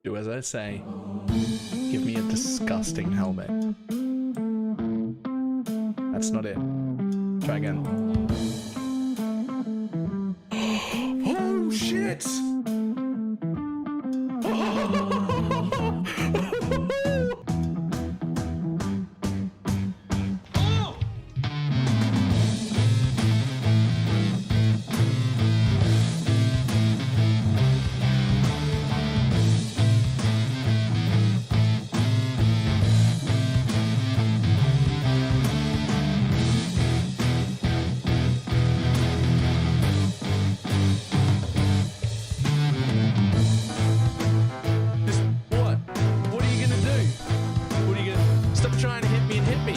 Do as I say. Give me a disgusting helmet. That's not it. Try again. Oh shit! Trying to hit me and hit me.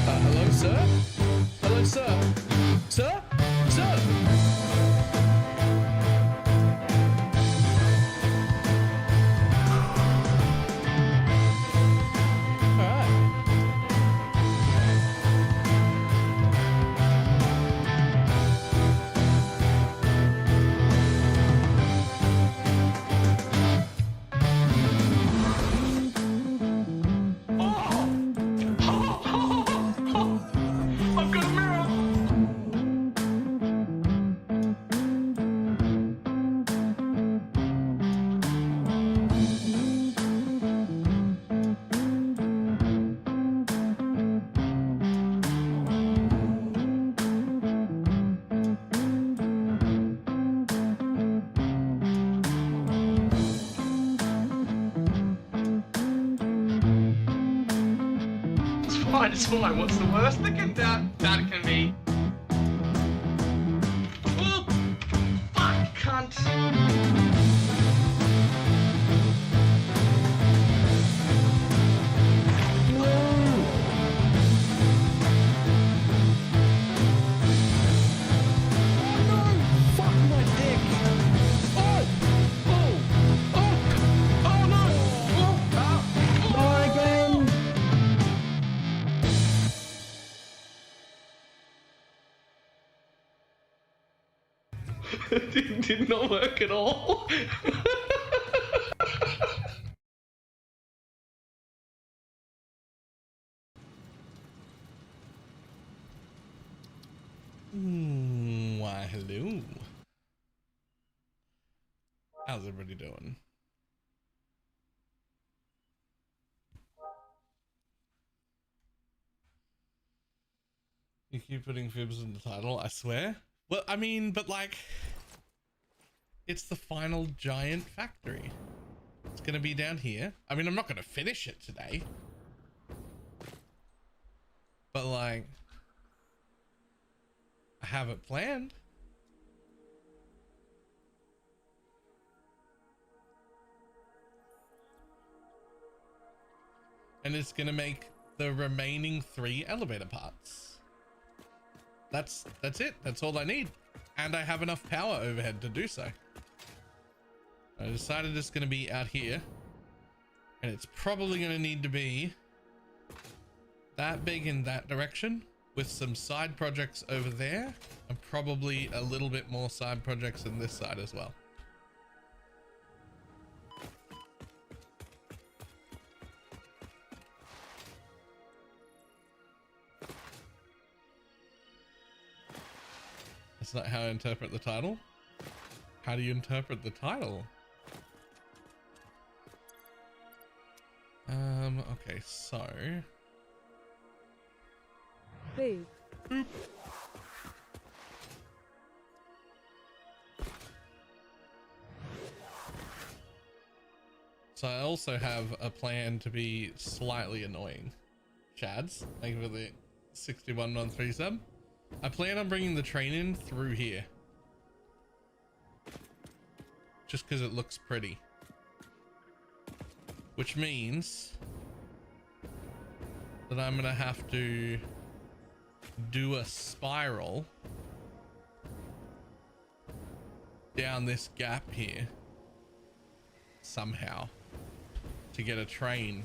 Hello, sir? Hello, sir? Sir? Sir? It's fine. What's the worst that can be? Oh, fuck, cunt. Did not work at all. Why, hello. How's everybody doing? You keep putting fibs in the title, I swear. Well, I mean, but like, it's the final giant factory. It's gonna be down here. I mean, I'm not gonna finish it today, but like, I have it planned. And it's gonna make the remaining 3 elevator parts. That's it. That's all I need. And I have enough power overhead to do so. I decided it's going to be out here. And it's probably going to need to be that big in that direction with some side projects over there. And probably a little bit more side projects on this side as well. That's not how I interpret the title. How do you interpret the title? Okay, so. Boop. Boop. So I also have a plan to be slightly annoying. Chads, thank you for the 6113 sub. I plan on bringing the train in through here. Just because it looks pretty. Which means that I'm going to have to do a spiral down this gap here somehow to get a train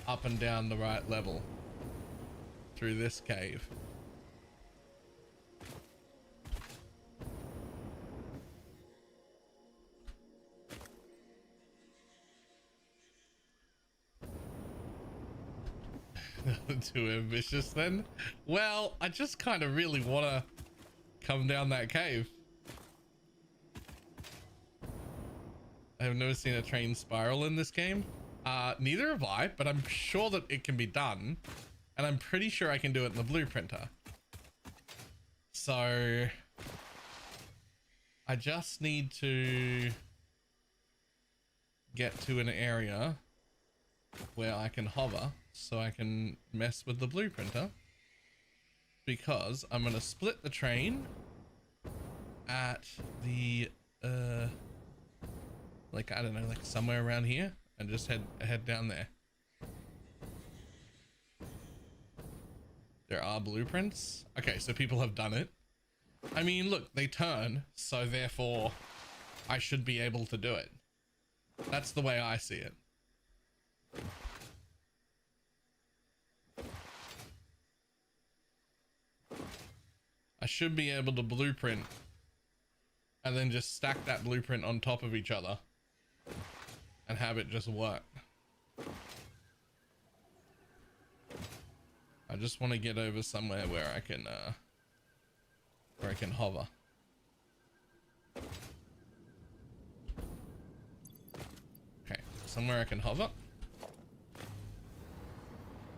up and down the right level through this cave. Too ambitious then? Well, I just kind of really want to come down that cave. I have never seen a train spiral in this game. Neither have I, but I'm sure that it can be done. And I'm pretty sure I can do it in the blueprinter. So I just need to get to an area where I can hover so I can mess with the blueprinter, because I'm going to split the train at the like, I don't know, like somewhere around here, and just head down there. There are blueprints. Okay, so people have done it. I mean, look, they turn, so therefore I should be able to do it. That's the way I see it. I should be able to blueprint and then just stack that blueprint on top of each other and have it just work. I just want to get over somewhere where I can hover. Okay, somewhere I can hover.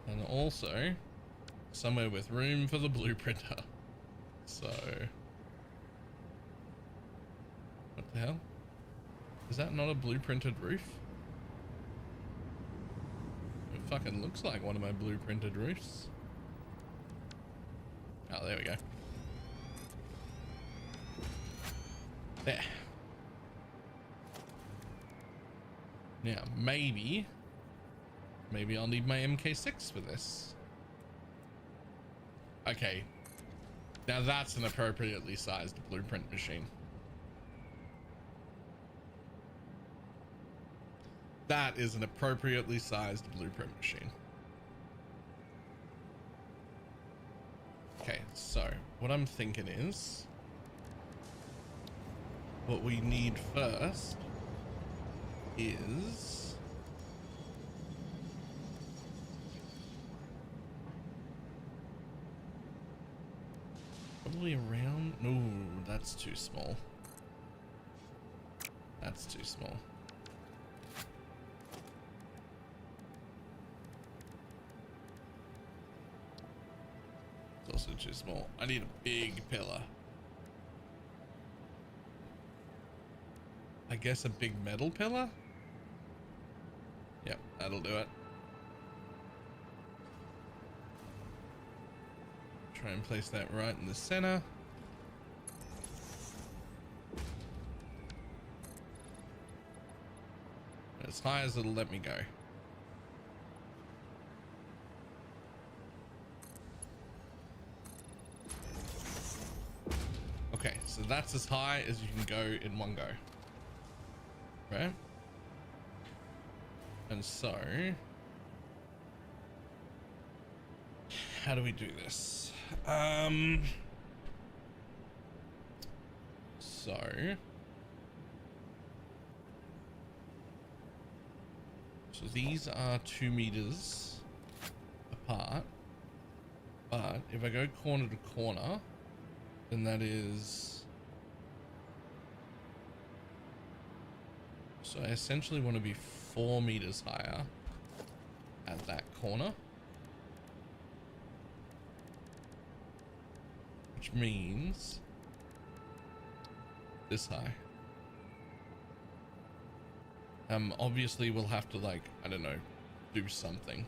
And also somewhere with room for the blueprinter. So what the hell? Is that not a blueprinted roof? It fucking looks like one of my blueprinted roofs. Oh, there we go. There. Now, maybe I'll need my MK6 for this. Okay. Now that's an appropriately sized blueprint machine. That is an appropriately sized blueprint machine. Okay, so what I'm thinking is, what we need first is probably around, no, that's too small. That's too small. It's also too small. I need a big pillar. I guess a big metal pillar? Yep, that'll do it. Try and place that right in the center. As high as it'll let me go. Okay, so that's as high as you can go in one go. Right? And so, how do we do this? So these are 2 meters apart, but if I go corner to corner, then that is, so I essentially want to be 4 meters higher at that corner, which means this high. Obviously we'll have to, like, I don't know, do something.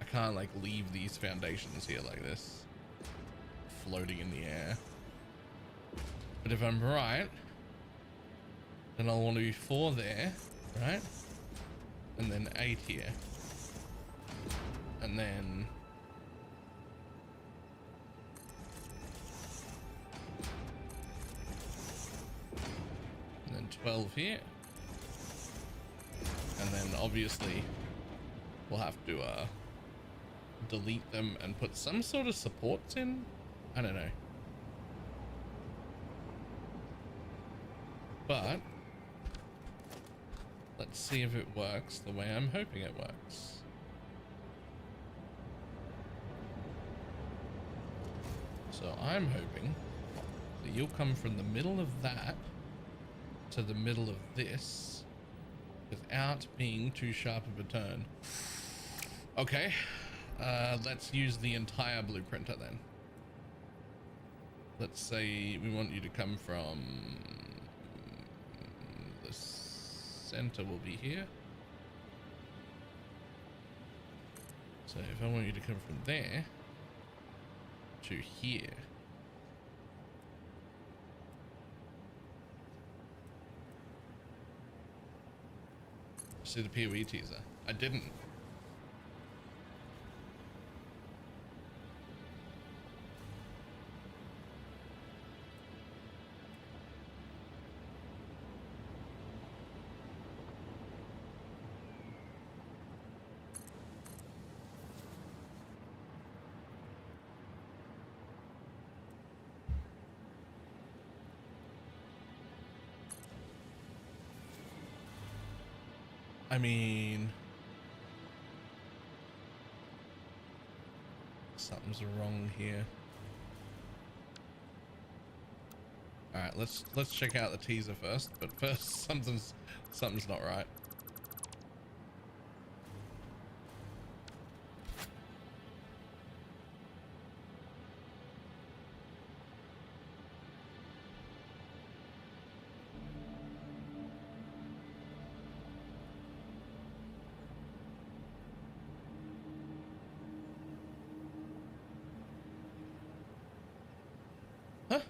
I can't like leave these foundations here like this, floating in the air. But if I'm right, then I'll want to be 4 there, right? And then 8 here. And then and then 12 here. And then obviously we'll have to delete them and put some sort of supports in. I don't know. But let's see if it works the way I'm hoping it works. So I'm hoping that you'll come from the middle of that to the middle of this without being too sharp of a turn. Okay, let's use the entire blueprinter then. Let's say we want you to come from the center will be here. So if I want you to come from there to here. See the PoE teaser? I didn't. I mean, something's wrong here. All right, let's check out the teaser first. But first, something's not right. Huh?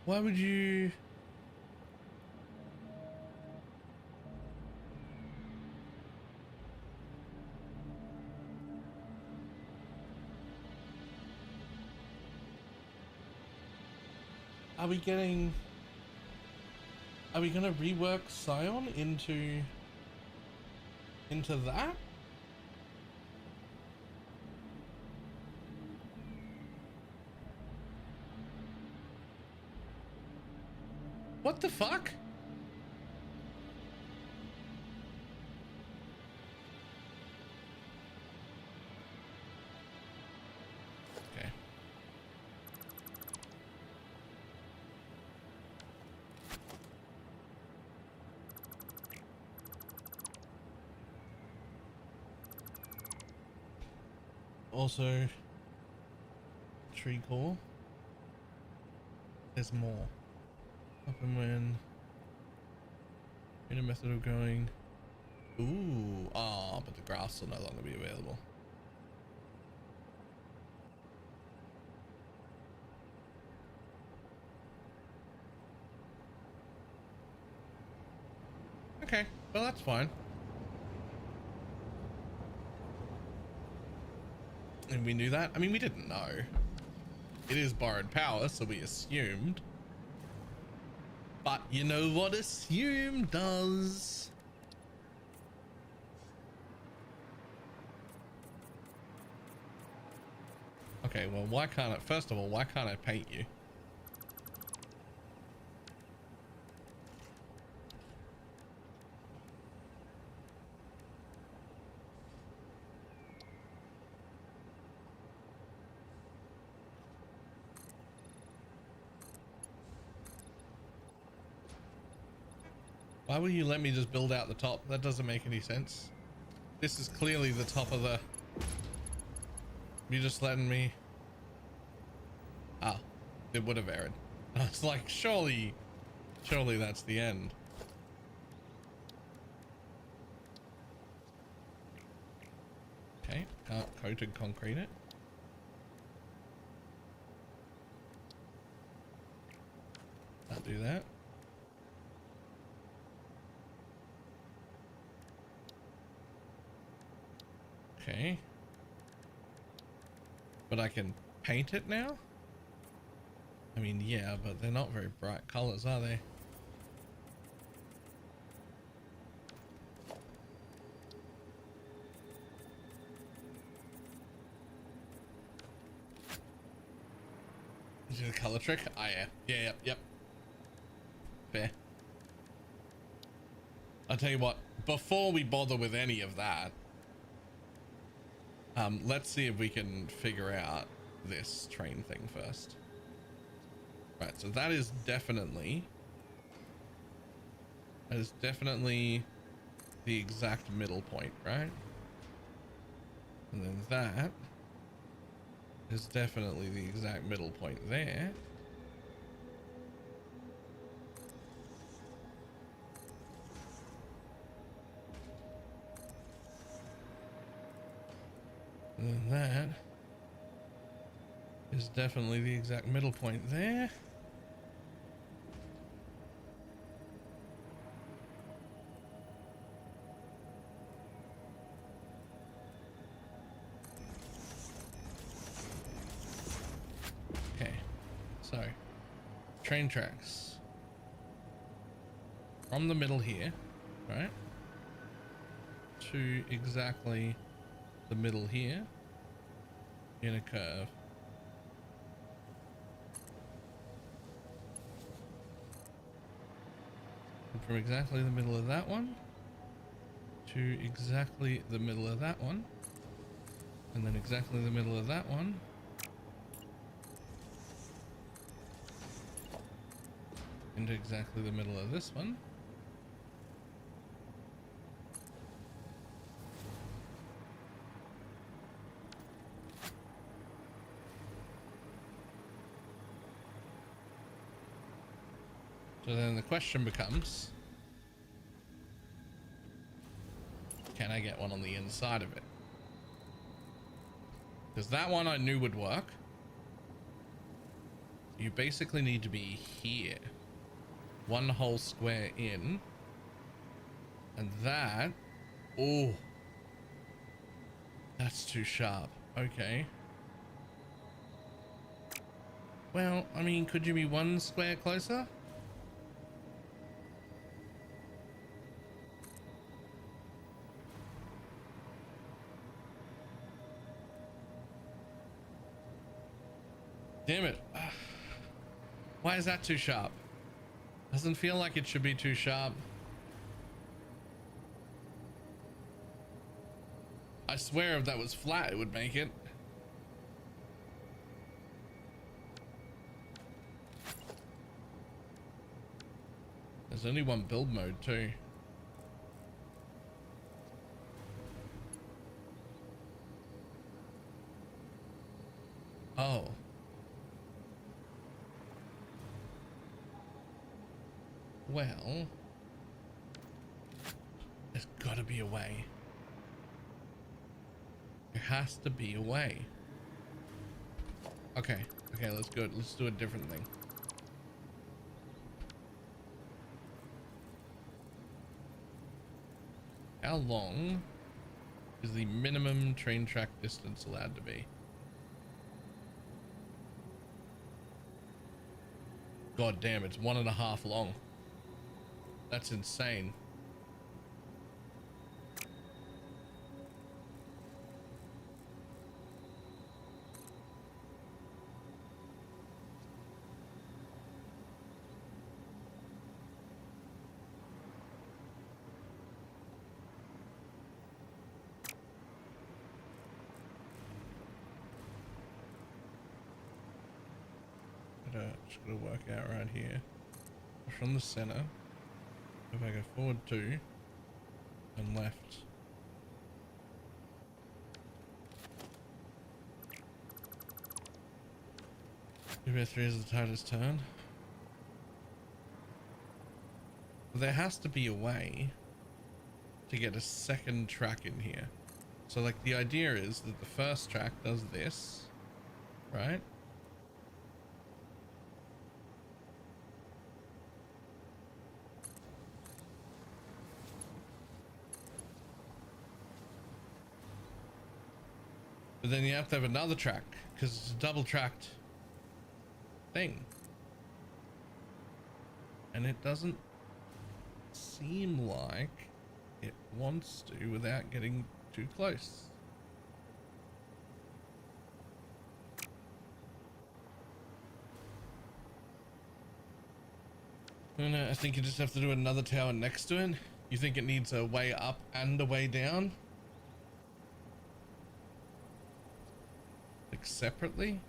Why would you? Are we getting? Are we gonna rework Scion into that? What the fuck? Okay. Also, tree core. There's more. Up and when in a method of growing. Ooh, but the grass will no longer be available. Okay, well that's fine. And we knew that? I mean, we didn't know. It is borrowed power, so we assumed. But you know what assume does. Okay, well, why can't it? First of all, why can't I paint you? Why will you let me just build out the top? That doesn't make any sense. This is clearly the top of the... You just letting me... Ah, it would have erred. I was like, surely that's the end. Okay, can't coated concrete it. Can't do that. Okay. But I can paint it now? I mean, yeah, but they're not very bright colors, are they? Is it a color trick? Oh, yeah. Yeah, yep. Fair. I'll tell you what, before we bother with any of that, let's see if we can figure out this train thing first. Right, so that is definitely the exact middle point, right? And then that is definitely the exact middle point there. And then that is definitely the exact middle point there. Okay, so train tracks from the middle here, right, to exactly the middle here in a curve. And from exactly the middle of that one to exactly the middle of that one, and then exactly the middle of that one, into exactly the middle of this one. So then the question becomes, can I get one on the inside of it? Because that one I knew would work. You basically need to be here, one whole square in, and that, oh, that's too sharp. Okay. Well, I mean, could you be one square closer? Damn it. Why is that too sharp? Doesn't feel like it should be too sharp. I swear if that was flat, it would make it. There's only one build mode too. Oh. Well, there's gotta be a way. There has to be a way. Okay, let's go. Let's do a different thing. How long is the minimum train track distance allowed to be? God damn, it's 1.5 long. That's insane. Just gotta work out right here. From the center, if I go forward 2 and left. Maybe 3 is the tightest turn. There has to be a way to get a second track in here. So like the idea is that the first track does this, right? But then you have to have another track because it's a double tracked thing. And it doesn't seem like it wants to without getting too close. No, I think you just have to do another tower next to it. You think it needs a way up and a way down? Like separately?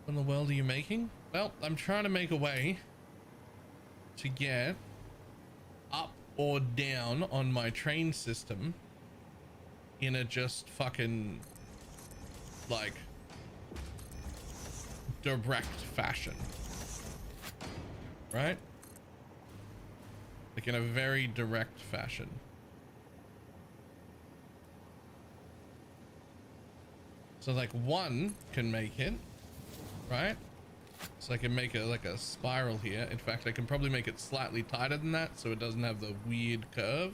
What in the world are you making? Well, I'm trying to make a way to get up or down on my train system in a just fucking like direct fashion, right? Like in a very direct fashion. So like one can make it, right? So I can make it like a spiral here. In fact, I can probably make it slightly tighter than that so it doesn't have the weird curve.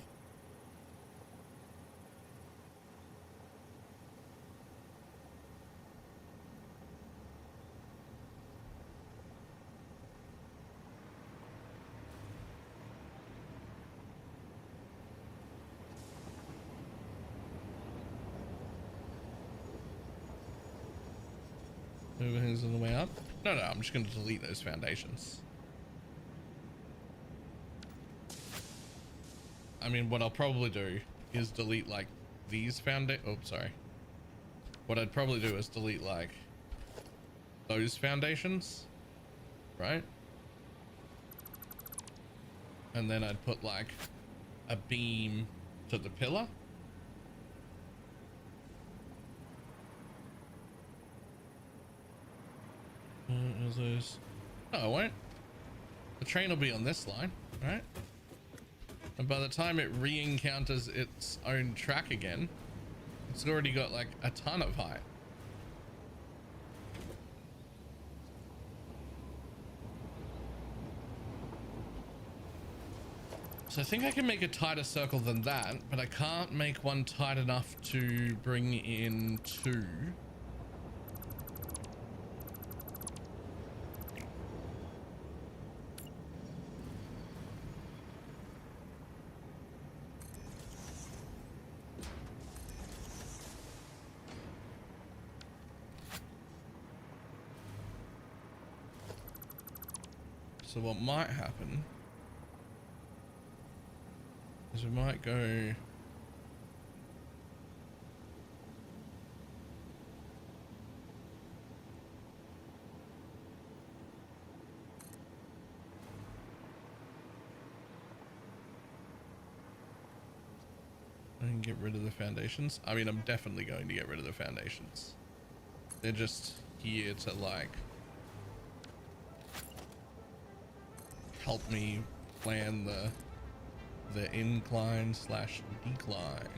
Everything's on the way up. No, I'm just going to delete those foundations. I mean, what I'll probably do is delete like these oh, sorry. What I'd probably do is delete like those foundations, right? And then I'd put like a beam to the pillar. Those. No, I won't. The train will be on this line, right? And by the time it re-encounters its own track again, it's already got like a ton of height. So I think I can make a tighter circle than that, but I can't make one tight enough to bring in two. So what might happen is we might go and get rid of the foundations. I mean, I'm definitely going to get rid of the foundations. They're just here to like help me plan the incline slash decline.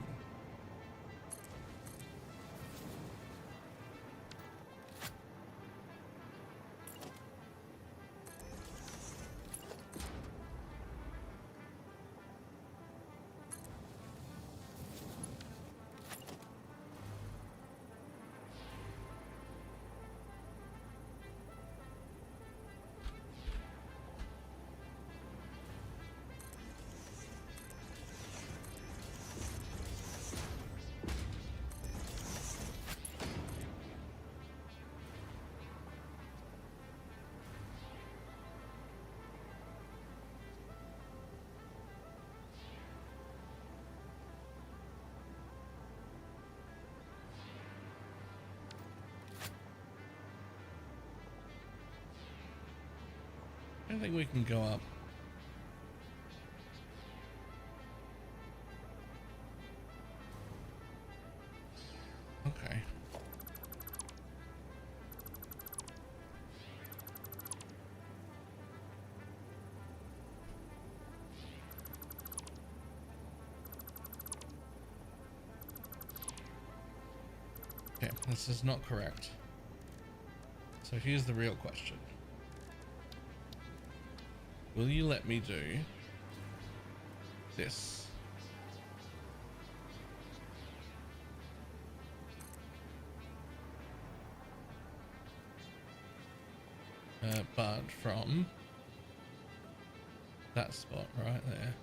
I think we can go up. Okay. Okay, Okay, this is not correct. So here's the real question. Will you let me do this? But from that spot right there.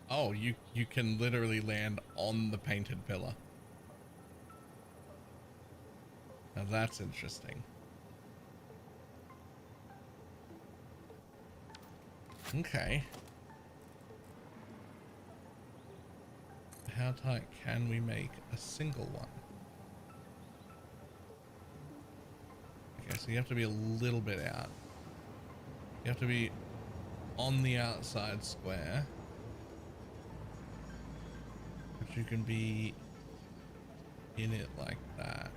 Oh, you can literally land on the painted pillar. Now that's interesting. Okay. How tight can we make a single one? Okay, so you have to be a little bit out. You have to be on the outside square. But you can be in it like that.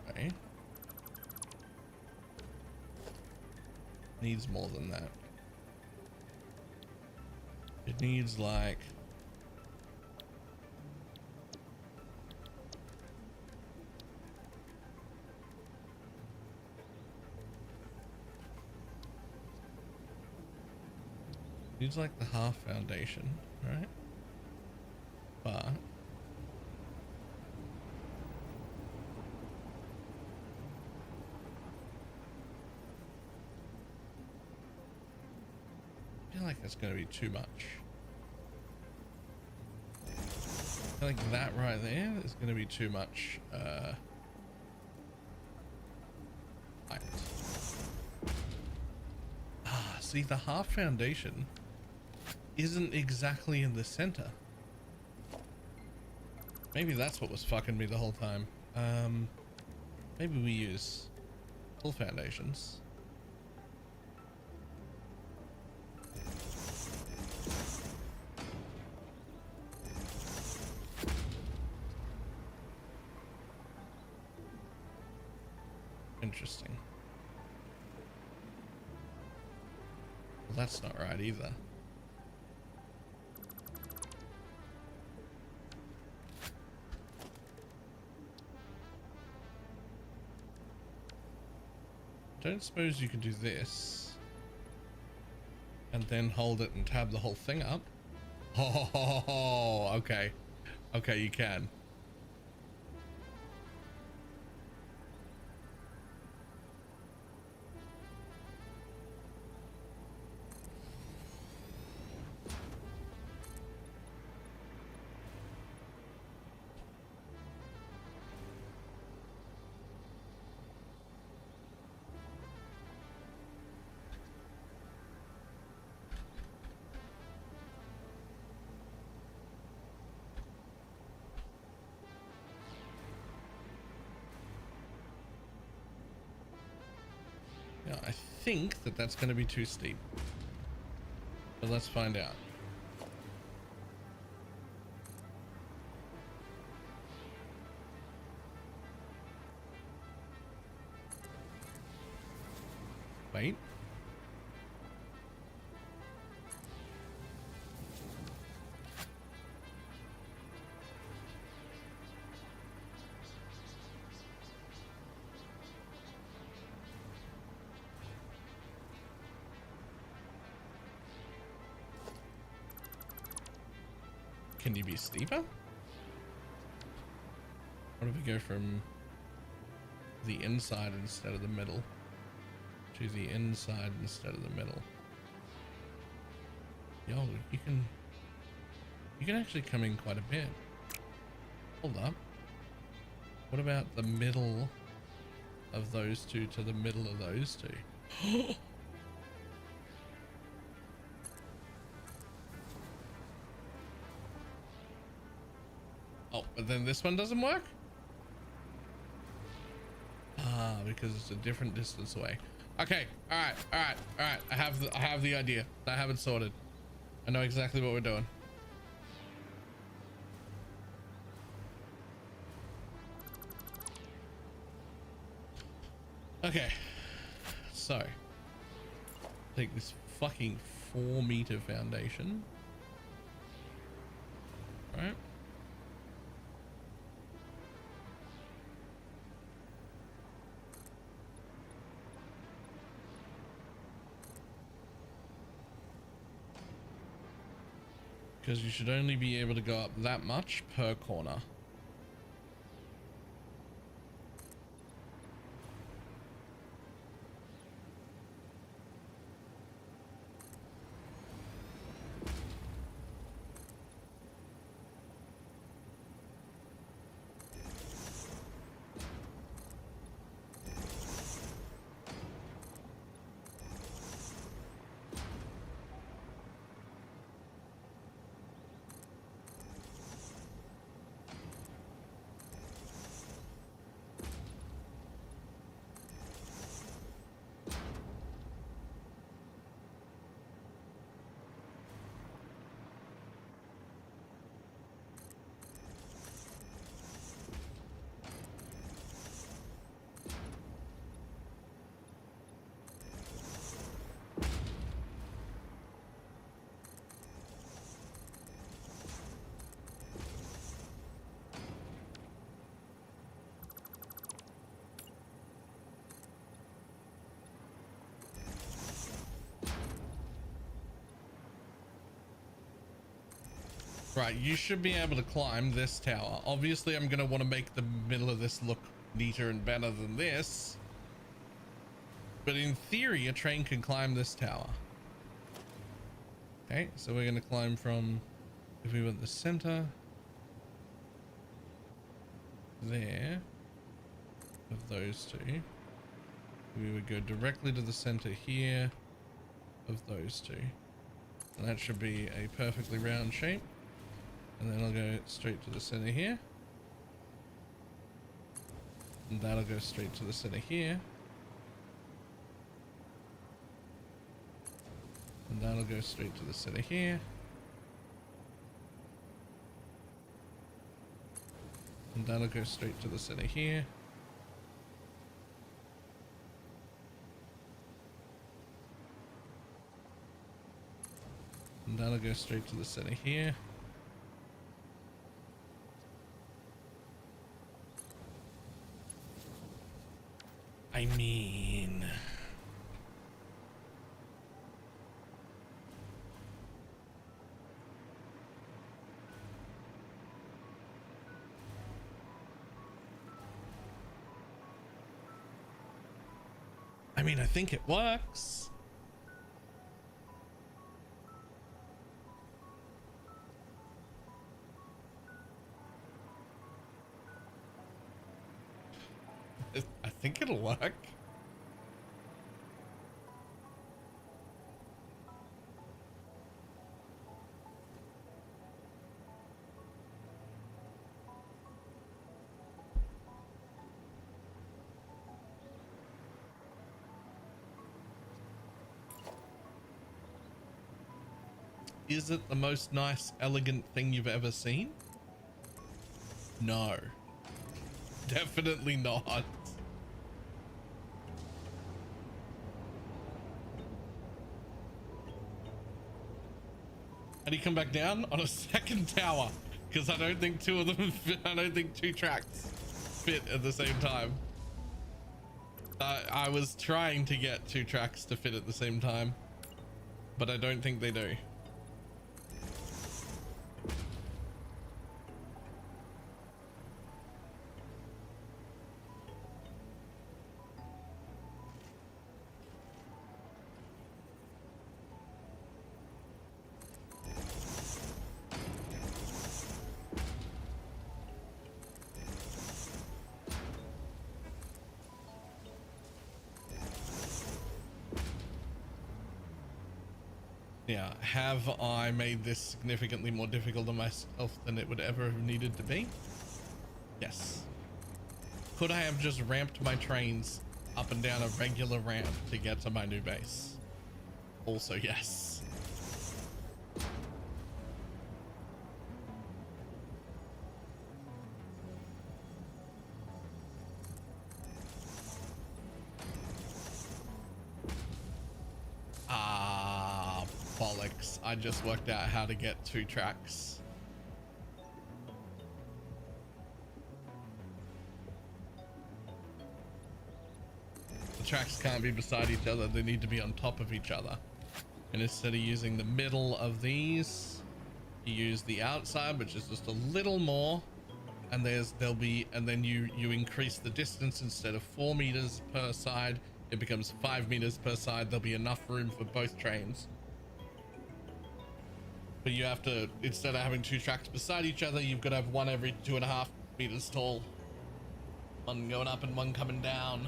Okay. Needs more than that. It needs like the half foundation, right? But I feel like that's going to be too much. I feel like that right there is going to be too much height. Ah, see, the half foundation isn't exactly in the center. Maybe that's what was fucking me the whole time. Maybe we use full foundations. Interesting. Well, that's not right either. Don't suppose you could do this and then hold it and tab the whole thing up? Oh, okay. Okay, you can. Now, I think that that's going to be too steep. But let's find out. Wait. Can you be steeper? What if we go from the inside instead of the middle to the inside instead of the middle? Yo, you can actually come in quite a bit. Hold up. What about the middle of those two to the middle of those two? But then this one doesn't work? Ah, because it's a different distance away. Okay, all right. I have the idea. I have it sorted. I know exactly what we're doing. Okay, so take this fucking 4-meter foundation, right? Because you should only be able to go up that much per corner. Right, you should be able to climb this tower. Obviously, I'm going to want to make the middle of this look neater and better than this. But in theory, a train can climb this tower. Okay, so we're going to climb from, if we went the center, there, of those two. We would go directly to the center here of those two. And that should be a perfectly round shape. And then I'll go straight to the center here. And that'll go straight to the center here. And that'll go straight to the center here. And that'll go straight to the center here. And that'll go straight to the center here. I mean, I think it works. I think it'll work. Is it the most nice, elegant thing you've ever seen? No. Definitely not. And you come back down on a second tower because I don't think two of them fit. I don't think two tracks fit at the same time. I was trying to get two tracks to fit at the same time, but I don't think they do. Yeah, have I made this significantly more difficult on myself than it would ever have needed to be? Yes. Could I have just ramped my trains up and down a regular ramp to get to my new base? Also, yes. Ah, bollocks. I just worked out how to get 2 tracks. The tracks can't be beside each other. They need to be on top of each other. And instead of using the middle of these, you use the outside, which is just a little more. And then you increase the distance. Instead of 4 meters per side, it becomes 5 meters per side. There'll be enough room for both trains. But you have to, instead of having 2 tracks beside each other, you've got to have one every 2.5 meters tall. One going up and one coming down.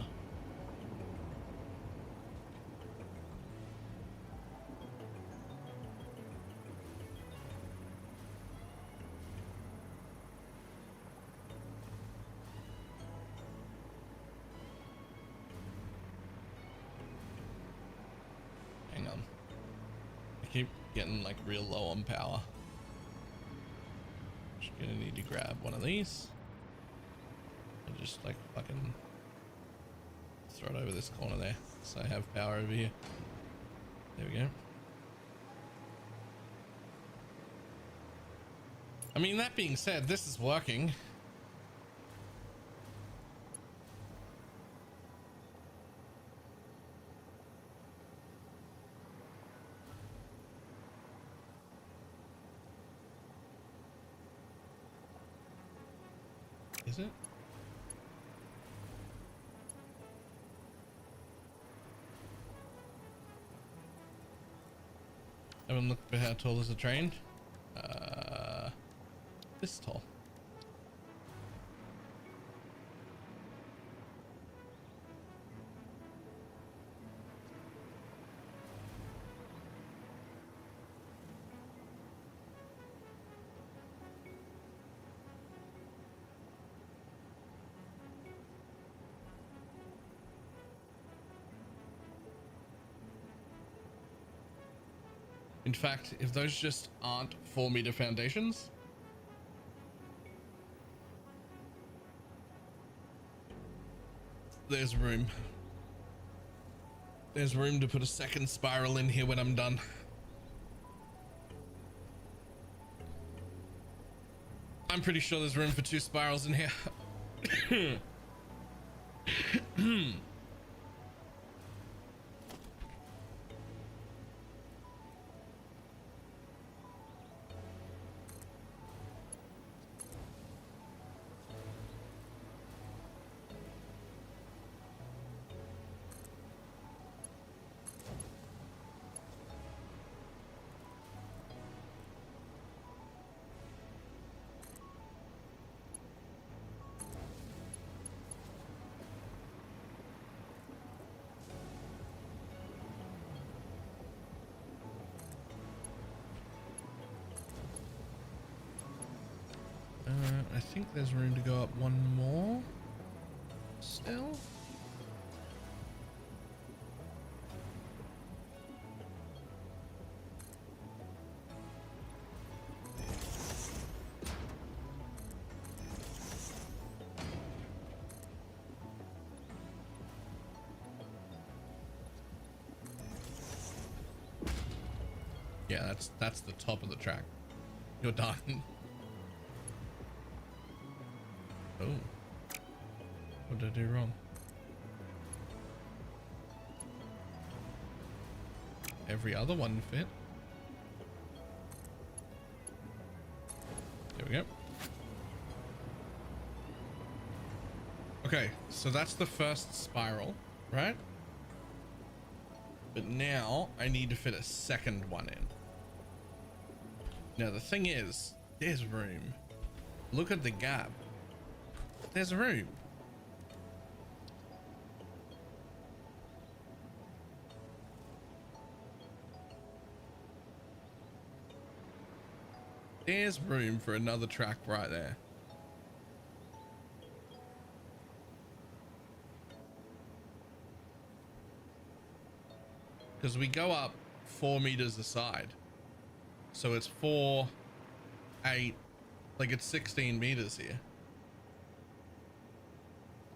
Hang on. I keep getting like real low on power. Just gonna need to grab one of these and just like fucking throw it over this corner there, so I have power over here. There we go. I mean, that being said, this is working. Is it? Haven't looked for how tall is the train. This tall. In fact, if those just aren't 4-meter foundations, there's room. There's room to put a second spiral in here when I'm done. I'm pretty sure there's room for 2 spirals in here. I think there's room to go up one more still. Yeah, that's the top of the track. You're done. Oh, what did I do wrong? Every other one fit. There we go. Okay, so that's the first spiral, right? But now I need to fit a second one in. Now the thing is, there's room. Look at the gap. There's room. There's room for another track right there. because we go up 4 meters a side. So it's 4, 8, like it's 16 meters here.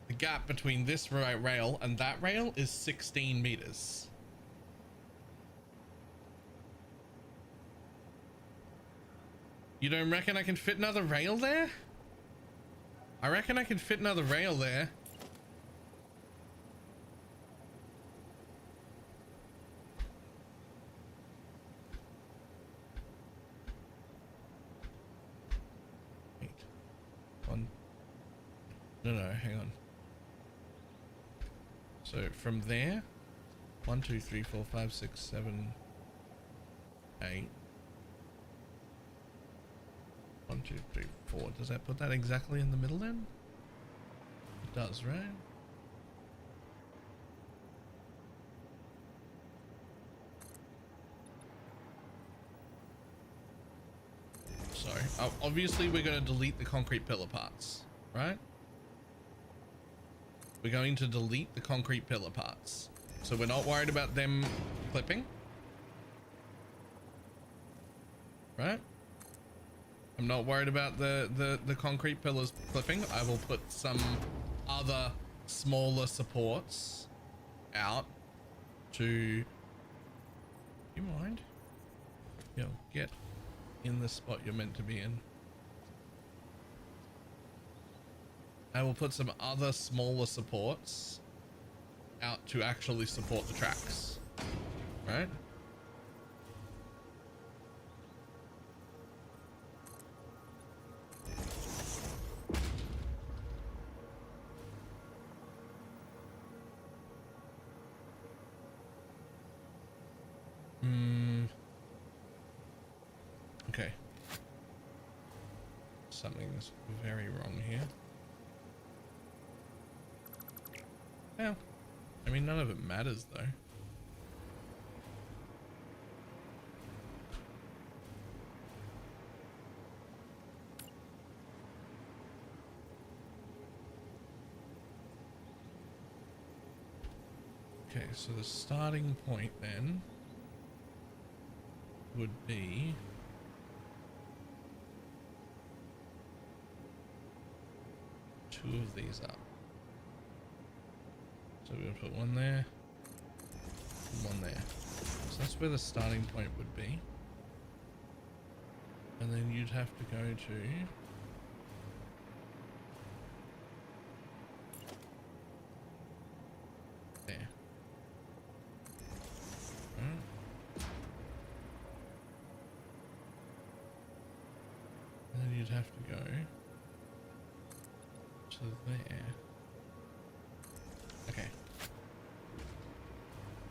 The gap between this rail and that rail is 16 meters. You don't reckon I can fit another rail there? I reckon I can fit another rail there. Wait. One. No, hang on. So from there, 1, 2, 3, 4, 5, 6, 7, 8. 1, 2, 3, 4. Does that put that exactly in the middle then? It does, right? Sorry. Obviously, we're going to delete the concrete pillar parts, right? We're going to delete the concrete pillar parts. So we're not worried about them clipping. Right? I'm not worried about the concrete pillars clipping. I will put some other smaller supports out to... You mind? Yo, get in the spot you're meant to be in. I will put some other smaller supports out to actually support the tracks. Right? Okay. Something's very wrong here. Well, I mean, none of it matters though. Okay, so the starting point then would be two of these up. So we're gonna put one there and one there. So that's where the starting point would be. And then you'd have to go to there. Alright. And then you'd have to go to there. Okay.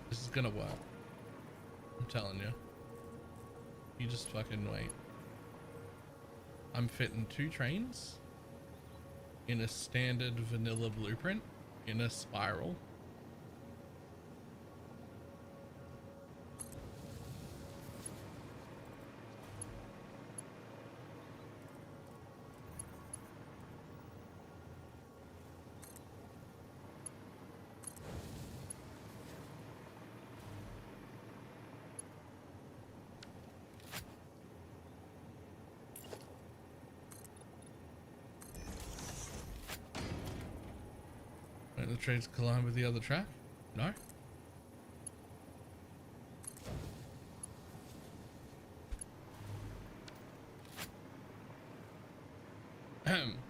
This is gonna work. I'm telling you. You just fucking wait. I'm fitting 2 trains in a standard vanilla blueprint in a spiral. The trains collide with the other track? No?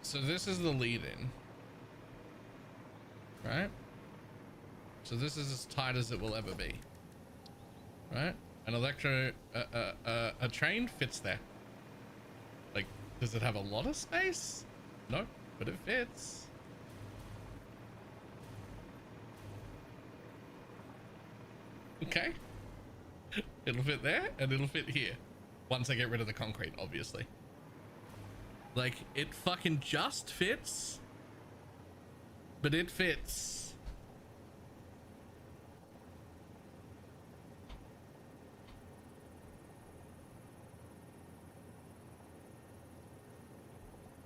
So this is the lead-in, right? So this is as tight as it will ever be, right? A train fits there. Like, does it have a lot of space? No, but it fits. Okay. It'll fit there and it'll fit here. Once I get rid of the concrete, obviously. Like, it fucking just fits. But it fits.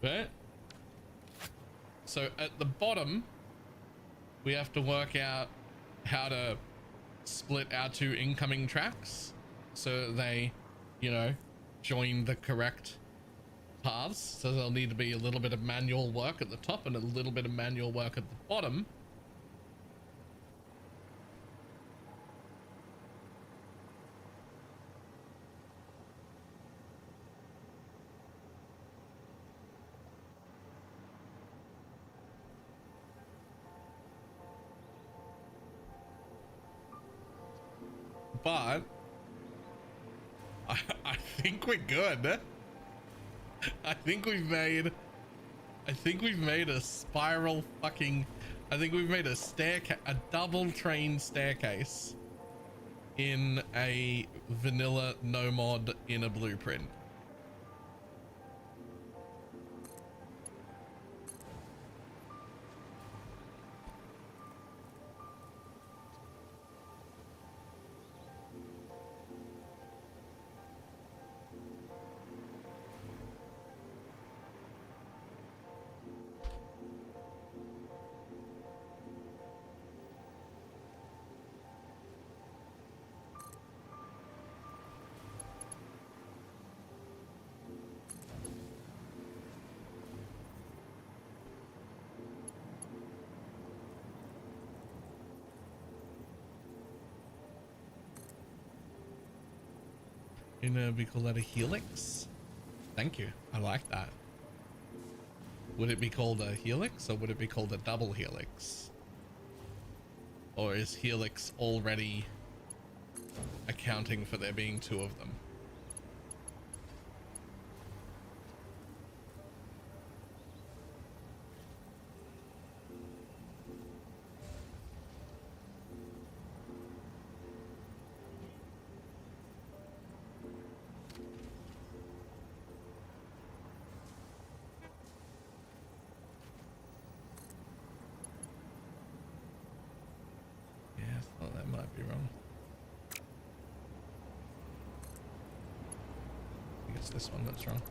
Right? So at the bottom, we have to work out how to split our two incoming tracks so they, you know, join the correct paths. So there'll need to be a little bit of manual work at the top and a little bit of manual work at the bottom. But I think we're good. I think we've made a spiral fucking, I think we've made a staircase, a double train staircase in a vanilla no mod in a blueprint. You know, we call that a helix. Thank you. I like that. Would it be called a helix or would it be called a double helix? Or is helix already accounting for there being two of them? This one that's wrong.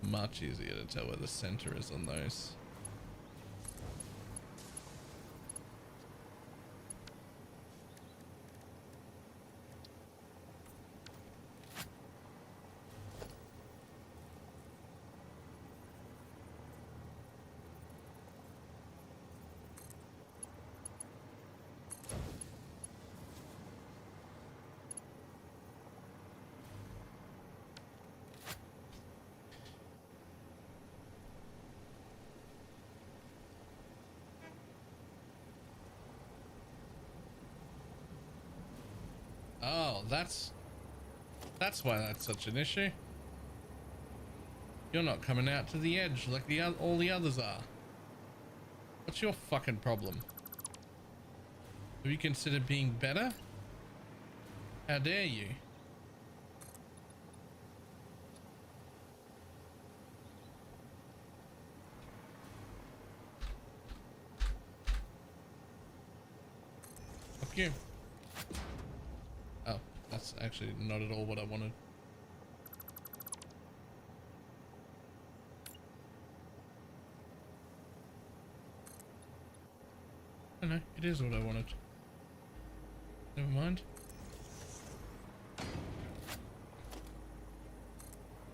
Much easier to tell where the center is on those. Oh, that's why that's such an issue. You're not coming out to the edge like all the others are. What's your fucking problem? Have you considered being better? How dare you? Fuck you. Oh, that's actually not at all what I wanted. Oh no, it is what I wanted. Never mind. I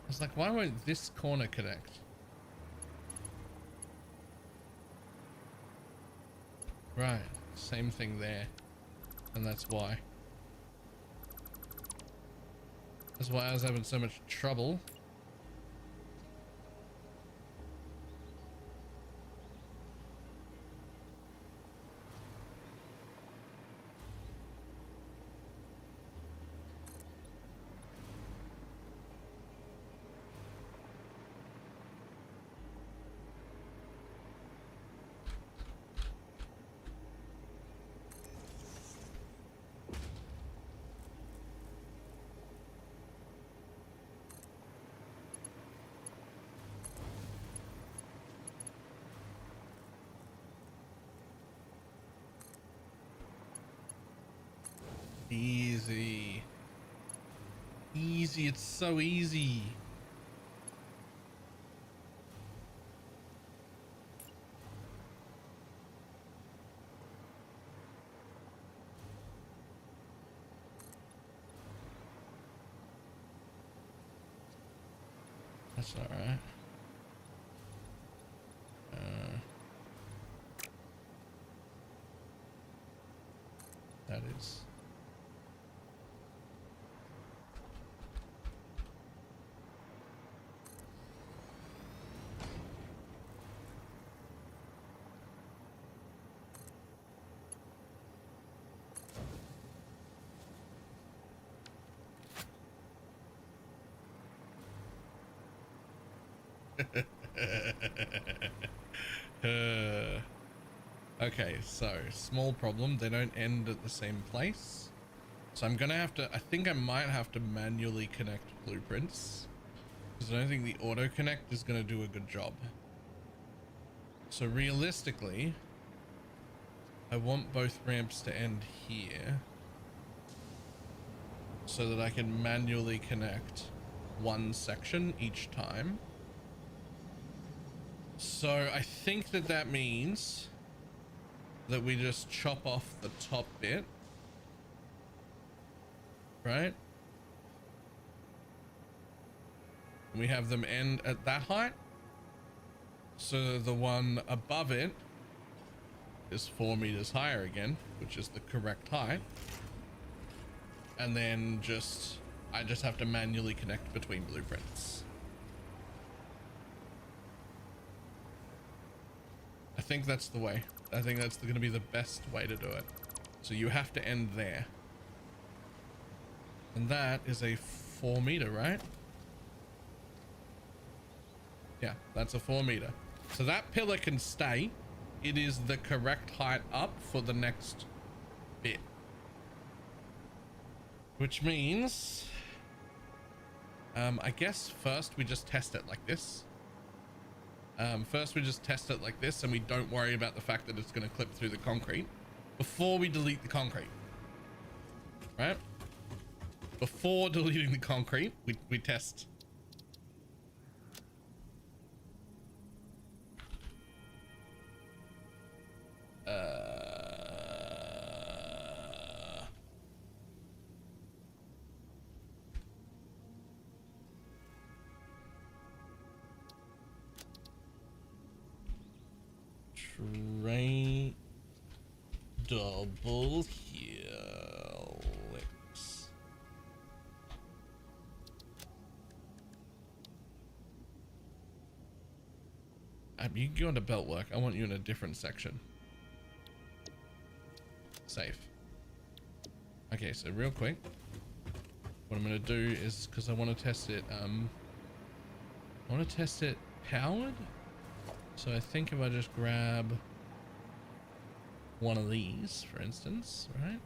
was like, why won't this corner connect? Right, same thing there. And that's why. That's why I was having so much trouble. Easy. Easy, it's so easy. That's all right. That is. Okay, so small problem. They don't end at the same place. So I'm gonna have to, I think I might have to manually connect blueprints because I don't think the auto connect is gonna do a good job. So realistically, I want both ramps to end here so that I can manually connect one section each time. So I think that that means that we just chop off the top bit, right? And we have them end at that height. So the one above it is 4 meters higher again, which is the correct height. And then I just have to manually connect between blueprints. I think that's the way. I think that's going to be the best way to do it. So you have to end there. And that is a 4 meter, right? Yeah, that's a 4 meter. So that pillar can stay. It is the correct height up for the next bit. Which means, I guess first we just test it like this. First we just test it like this and we don't worry about the fact that it's going to clip through the concrete before we delete the concrete, right? Before deleting the concrete, we test. Train double helix. You can go into belt work. I want you in a different section. Safe. Okay, so real quick, what I'm gonna do is, because I want to test it, I want to test it powered. So I think if I just grab one of these, for instance, right?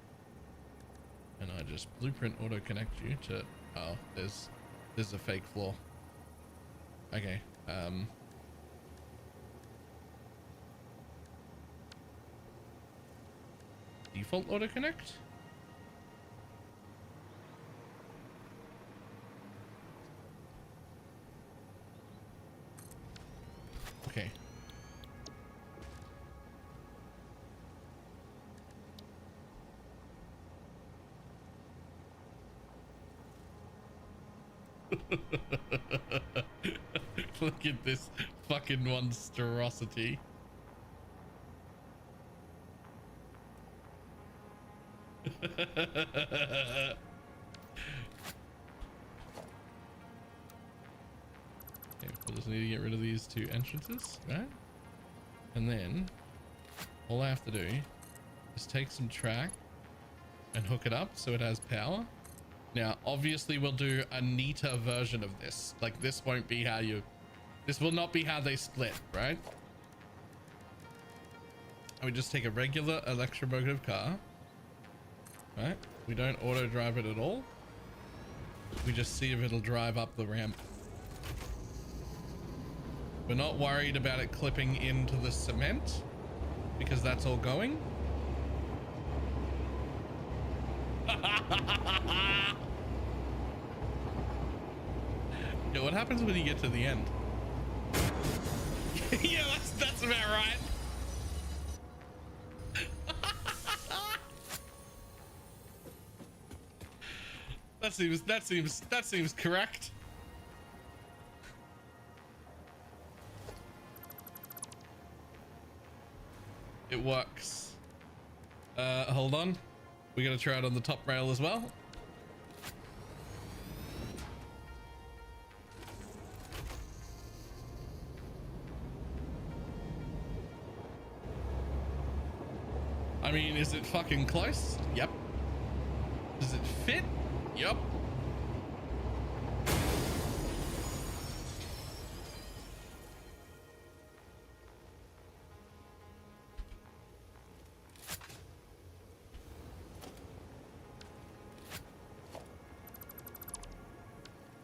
And I just blueprint auto connect you to, oh, there's a fake floor. Okay. Default auto connect. Okay. Look at this fucking monstrosity. Okay, we'll just need to get rid of these two entrances, right? And then all I have to do is take some track and hook it up so it has power. Now, obviously we'll do a neater version of this. Like this won't be how this will not be how they split, right? And we just take a regular electromotive car, right? We don't auto drive it at all. We just see if it'll drive up the ramp. We're not worried about it clipping into the cement because that's all going. Yeah, what happens when you get to the end? Yeah, that's about right. That seems correct. It works. Hold on. We gotta try it on the top rail as well. I mean, is it fucking close? Yep. Does it fit? Yep.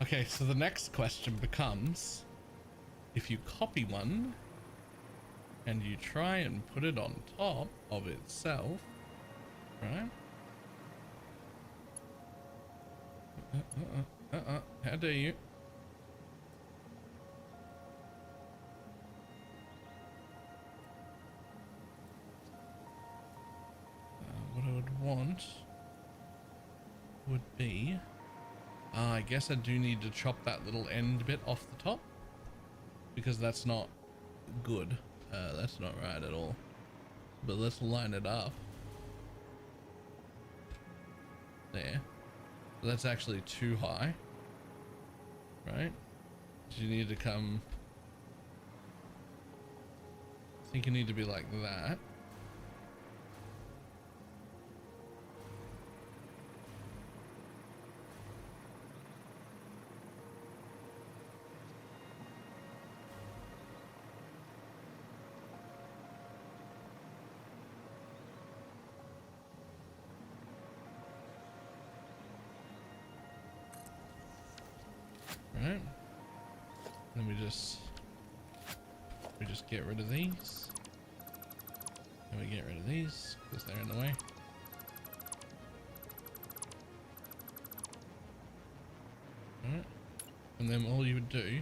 Okay, so the next question becomes, if you copy one and you try and put it on top of itself, right? How dare you? What I would want would be, I guess I do need to chop that little end bit off the top, because that's not good. That's not right at all. But let's line it up. There. That's actually too high. Right? You need to come... I think you need to be like that. Right. Then we just get rid of these. And we get rid of these because they're in the way. Alright. And then all you would do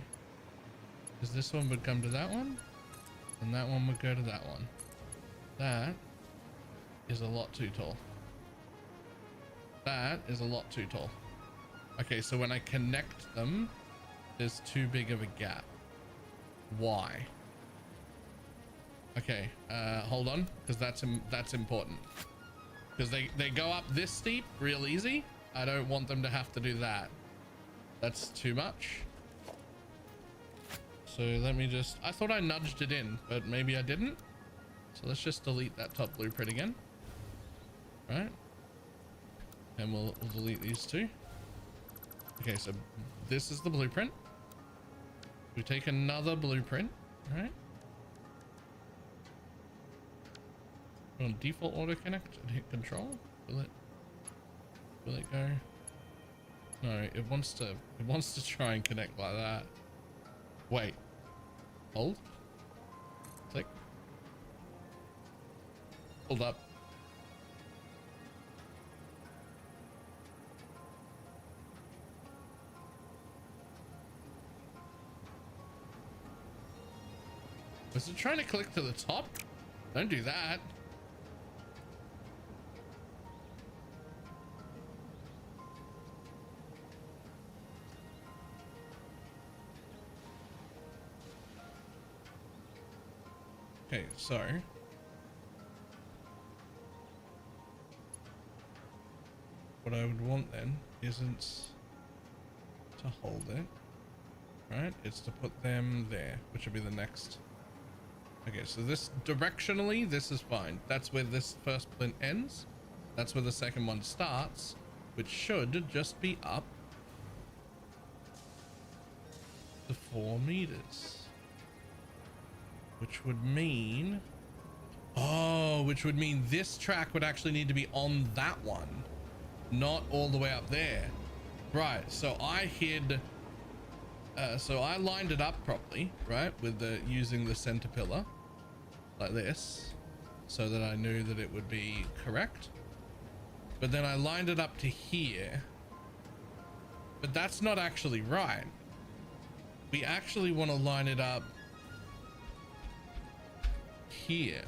is this one would come to that one, and that one would go to that one. That is a lot too tall. That is a lot too tall. Okay, so when I connect them, there's too big of a gap. Why? Okay, hold on, because that's important. Because they go up this steep real easy. I don't want them to have to do that. That's too much. So let me just... I thought I nudged it in, but maybe I didn't. So let's just delete that top blueprint again. Right? And we'll delete these two. Okay, so this is the blueprint. We take another blueprint, right? On default auto connect and hit control. Will it go? No, it wants to try and connect like that. Wait. Hold. Click. Hold up. Was it trying to click to the top? Don't do that. Okay, so what I would want then isn't to hold it, right? It's to put them there, which would be the next. Okay, so this directionally, this is fine. That's where this first plinth ends. That's where the second one starts, which should just be up to 4 meters. Which would mean... Oh, which would mean this track would actually need to be on that one, not all the way up there. Right, so I hid... so I lined it up properly, right, with the using the center pillar like this, so that I knew that it would be correct. but then I lined it up to here, but that's not actually right. We actually want to line it up here,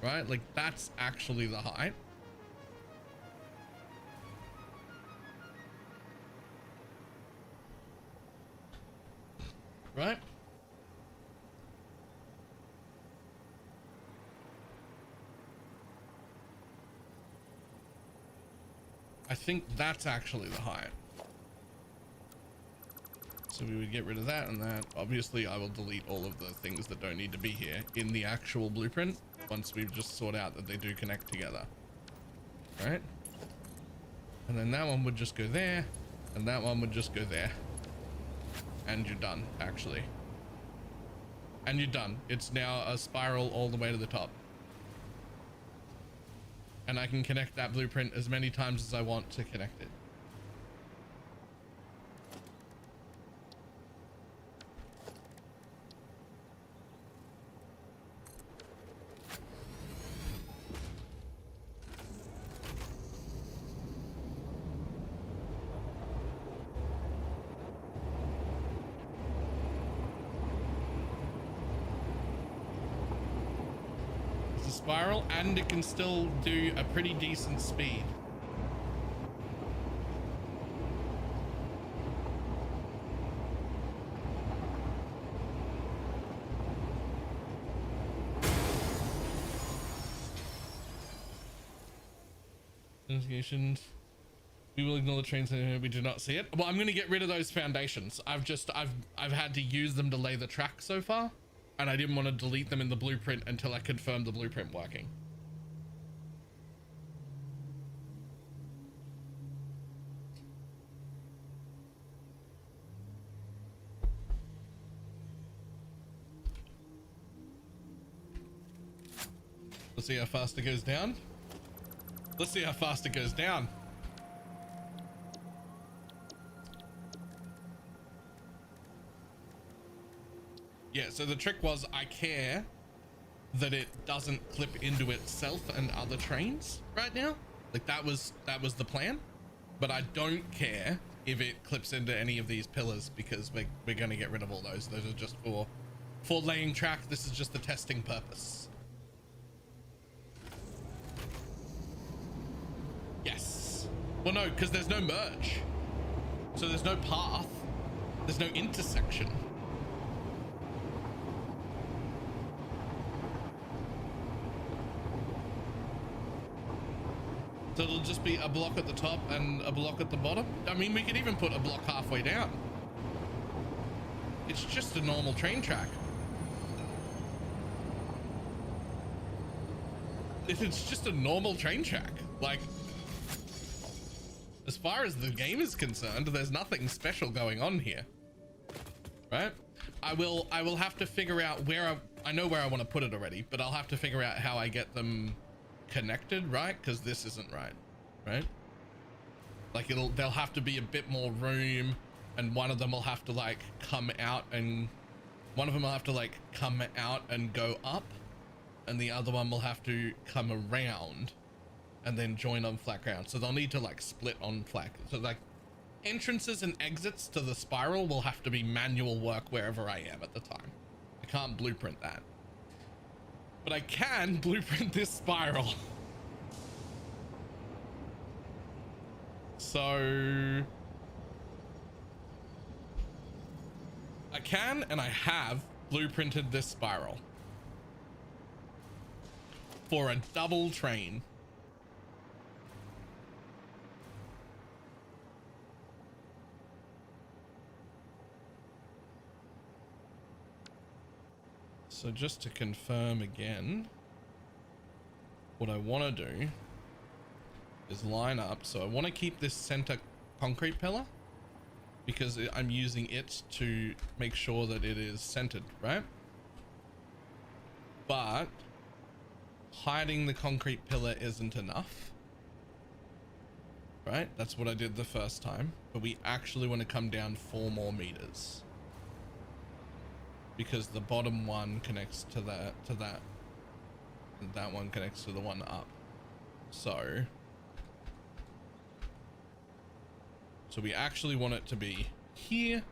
right? Like that's actually the height. Right? I think that's actually the height. So we would get rid of that and that. Obviously, I will delete all of the things that don't need to be here in the actual blueprint once we've just sorted out that they do connect together. Right? And then that one would just go there, and that one would just go there. And you're done, actually. And you're done. It's now a spiral all the way to the top. And I can connect that blueprint as many times as I want to connect it. Spiral, and it can still do a pretty decent speed. Investigations. We will ignore the trains. We do not see it. Well, I'm going to get rid of those foundations. I've had to use them to lay the track so far. And I didn't want to delete them in the blueprint until I confirmed the blueprint working. Let's see how fast it goes down. Let's see how fast it goes down. Yeah, so the trick was I care that it doesn't clip into itself and other trains right now. Like that was the plan, but I don't care if it clips into any of these pillars because we're going to get rid of all those. Those are just for laying track. This is just the testing purpose. Yes. Well, no, because there's no merge. So there's no path. There's no intersection. So it'll just be a block at the top and a block at the bottom. I mean, we could even put a block halfway down. It's just a normal train track. It's just a normal train track. Like, as far as the game is concerned, there's nothing special going on here. Right? I will have to figure out where I know where I want to put it already, but I'll have to figure out how I get them connected, right? Because this isn't right? Like there'll have to be a bit more room, and one of them will have to like come out and go up, and the other one will have to come around and then join on flat ground. So they'll need to like split on flat. So like entrances and exits to the spiral will have to be manual work wherever I am at the time. I can't blueprint that. But I can blueprint this spiral. So I can, and I have blueprinted this spiral for a double train. So just to confirm again, what I want to do is line up. So I want to keep this center concrete pillar because I'm using it to make sure that it is centered, right? But hiding the concrete pillar isn't enough, right? That's what I did the first time, but we actually want to come down 4 more meters because the bottom one connects to that, and that one connects to the one up. So So we actually want it to be here,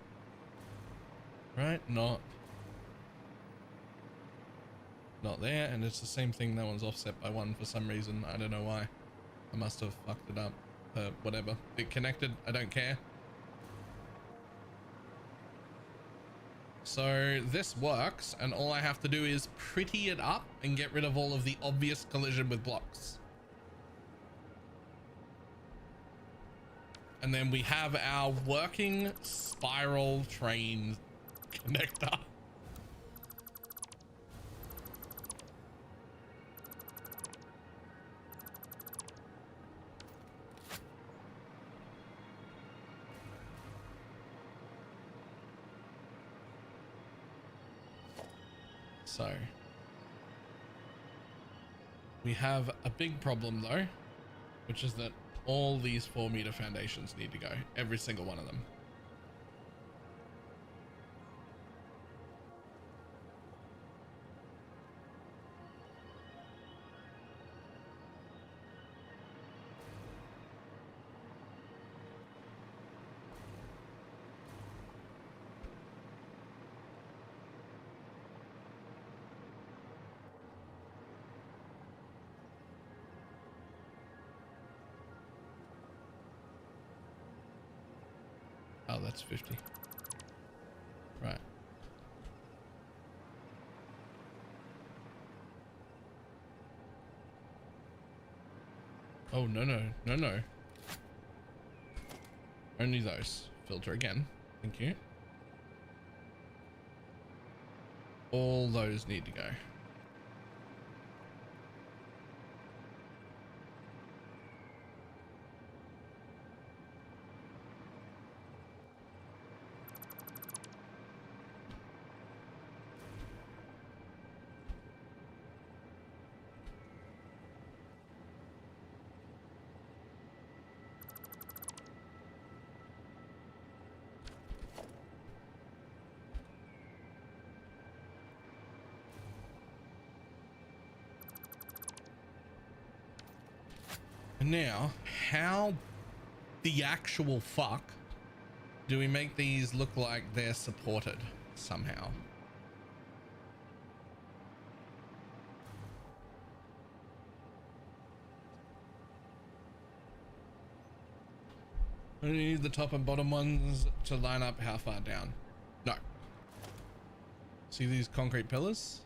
right? Not there. And it's the same thing. That one's offset by 1 for some reason. I don't know why. I must have fucked it up. Whatever. It connected. I don't care. So this works, and all I have to do is pretty it up and get rid of all of the obvious collision with blocks. And then we have our working spiral train connector. So we have a big problem though, which is that all these 4-meter foundations need to go, every single one of them. Oh, that's 50. Right. Oh, no, no, no, no. Only those. Filter again. Thank you. All those need to go. Now, how the actual fuck do we make these look like they're supported somehow? I need the top and bottom ones to line up how far down? No. See these concrete pillars?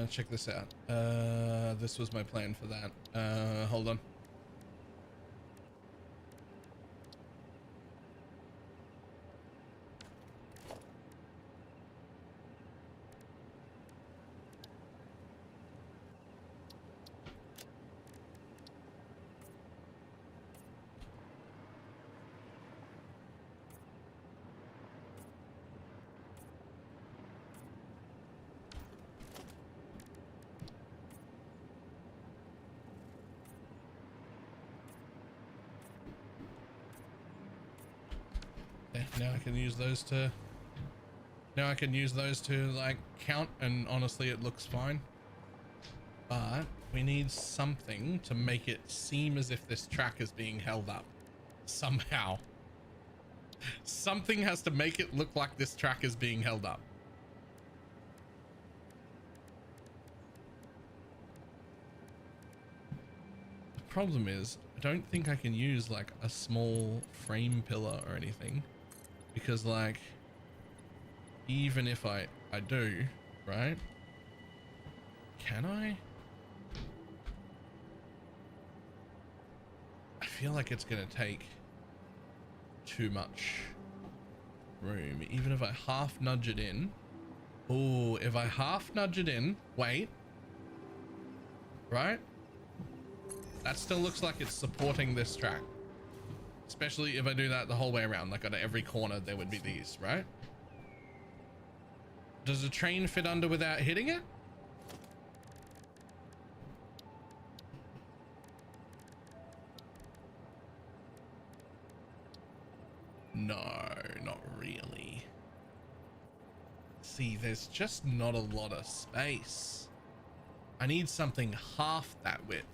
Check this out. This was my plan for that. Hold on. Now I can use those to like count, and honestly it looks fine, but we need something to make it seem as if this track is being held up somehow. Something has to make it look like this track is being held up. The problem is I don't think I can use like a small frame pillar or anything, because like even if I do, right, can I feel like it's gonna take too much room. Even if I half nudge it in. Oh, if I half nudge it in, wait, right, that still looks like it's supporting this track. Especially if I do that the whole way around, like on every corner there would be these, right? Does the train fit under without hitting it? No, not really. See, there's just not a lot of space. I need something half that width.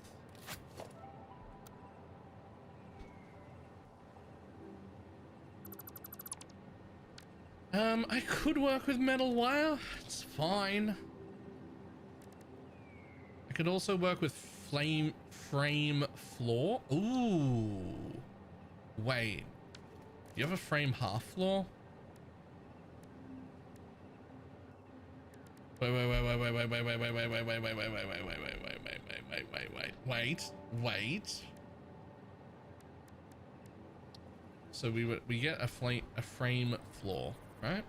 I could work with metal wire. It's fine. I could also work with frame floor. Ooh. Wait. You have a frame half floor? Wait. So we get a frame floor, right?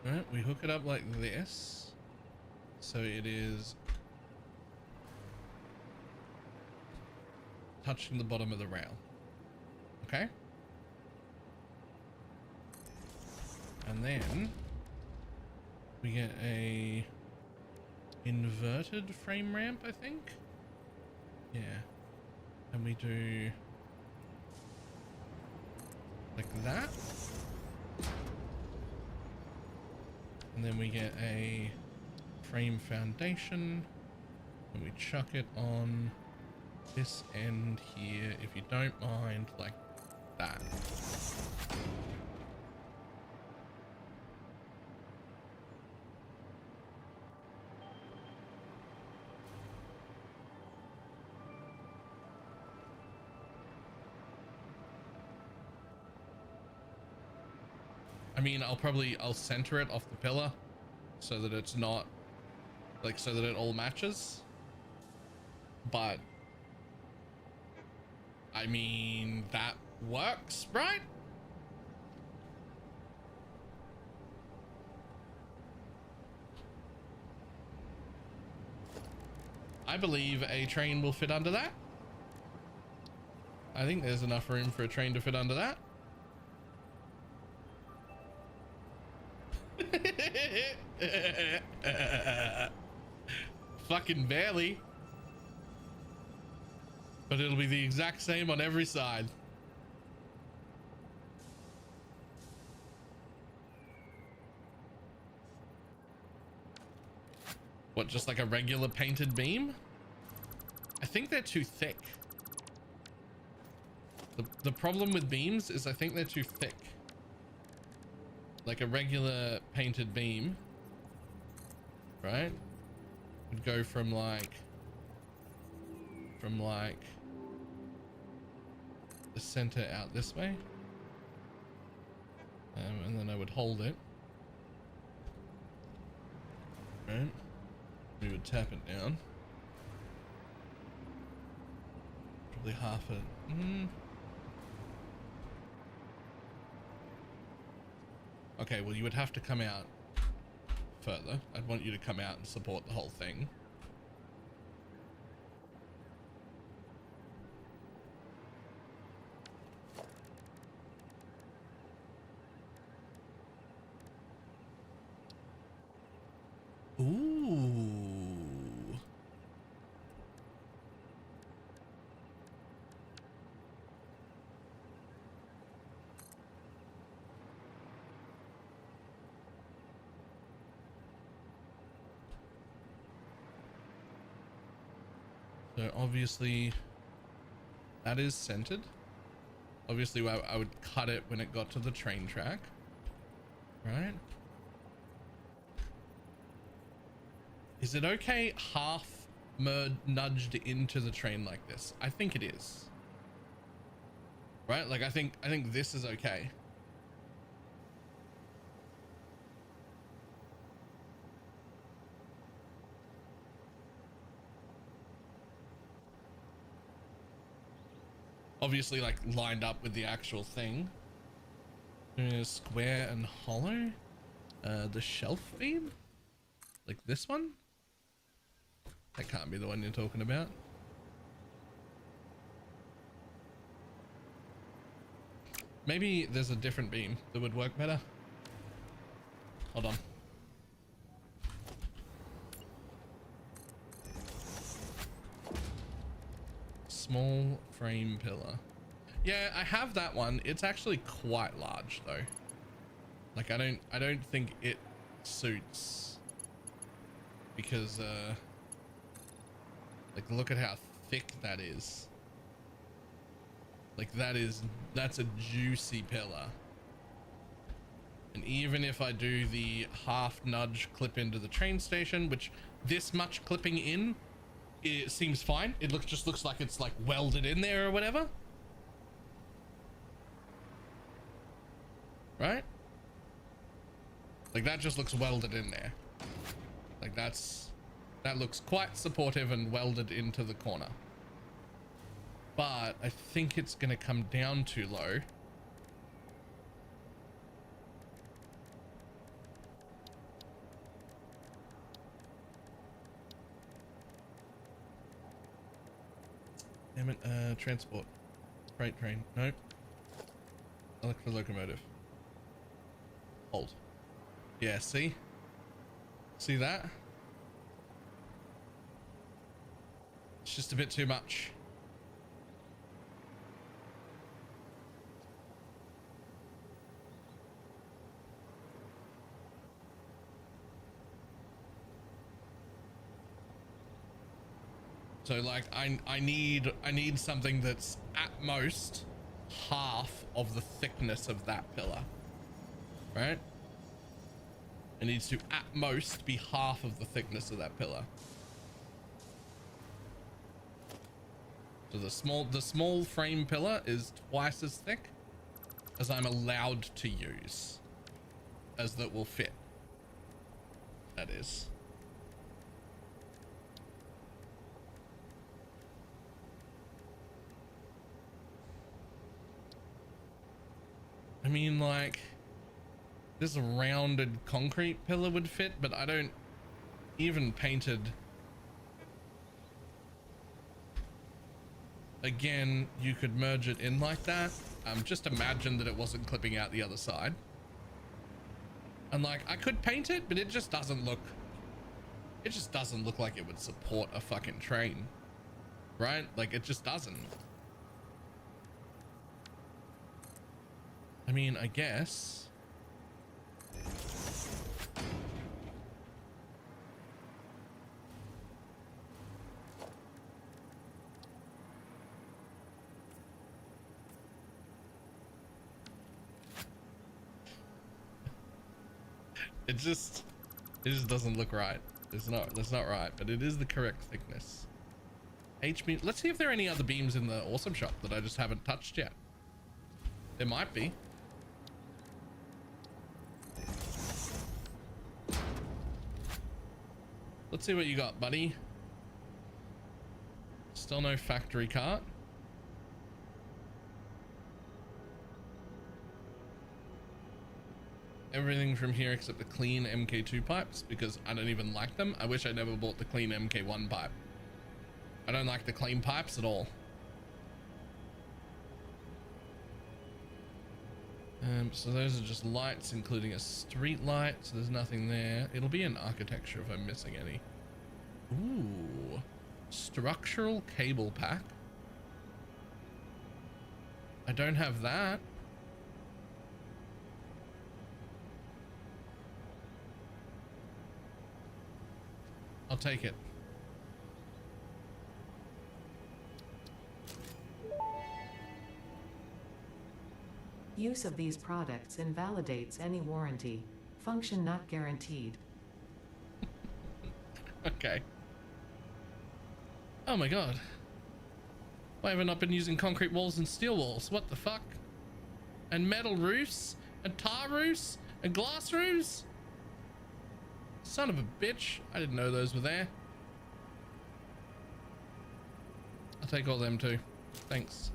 Right, we hook it up like this. So it is touching the bottom of the rail. Okay? And then we get a inverted frame ramp, I think. Yeah. And we do like that. And then we get a frame foundation and we chuck it on this end here, if you don't mind, like that. I mean, I'll center it off the pillar so that it's not like, so that it all matches. But I mean, that works, right? I believe a train will fit under that. I think there's enough room for a train to fit under that. Fucking barely. But it'll be the exact same on every side. What, just like a regular painted beam? I think they're too thick. The problem with beams is I think they're too thick. Like a regular painted beam, right, would go from like the center out this way, and then I would hold it, right, we would tap it down, probably half it. Okay, well, you would have to come out further. I'd want you to come out and support the whole thing. Ooh. So obviously that is centered. Obviously I would cut it when it got to the train track, right? Is it okay half nudged into the train like this? I think it is. Right? Like I think this is okay. Obviously like lined up with the actual thing. Square and hollow. The shelf beam? Like this one? That can't be the one you're talking about. Maybe there's a different beam that would work better. Hold on. Small frame pillar. Yeah, I have that one. It's actually quite large though. Like I don't think it suits because like look at how thick that is. Like that's a juicy pillar. And even if I do the half nudge clip into the train station, which this much clipping in, it seems fine. It just looks like it's like welded in there or whatever. Right? Like that just looks welded in there. Like that looks quite supportive and welded into the corner. But I think it's going to come down too low. Damn it, transport. Freight train. Nope. Electric locomotive. Hold. Yeah, see? See that? It's just a bit too much. So like I need something that's at most half of the thickness of that pillar. Right? It needs to at most be half of the thickness of that pillar. So the small frame pillar is twice as thick as I'm allowed to use, as that will fit. That is. I mean, like, this rounded concrete pillar would fit, but I don't even painted. Again, you could merge it in like that. Just imagine that it wasn't clipping out the other side. And like, I could paint it, but it just doesn't look like it would support a fucking train. Right? Like, it just doesn't. I mean, I guess. It just doesn't look right. That's not right, but it is the correct thickness. H-beam. Let's see if there are any other beams in the awesome shop that I just haven't touched yet. There might be. Let's see what you got, buddy. Still no factory cart. Everything from here except the clean MK2 pipes, because I don't even like them. I wish I never bought the clean MK1 pipe. I don't like the clean pipes at all. So those are just lights, including a street light. So there's nothing there. It'll be an architecture if I'm missing any. Ooh, structural cable pack. I don't have that. I'll take it. Use of these products invalidates any warranty. Function not guaranteed. Okay. Oh my god. Why have I not been using concrete walls and steel walls? What the fuck? And metal roofs? And tar roofs? And glass roofs? Son of a bitch. I didn't know those were there. I'll take all them too. Thanks.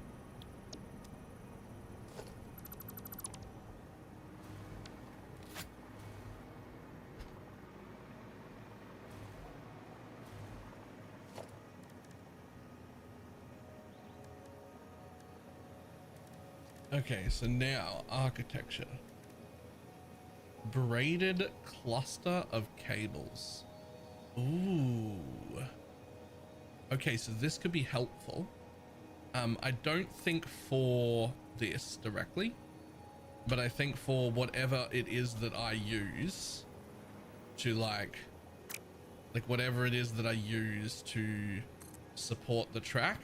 Okay, so now architecture. Braided cluster of cables. Ooh. Okay, so this could be helpful. I don't think for this directly, but I think for whatever it is that I use to like whatever it is that I use to support the track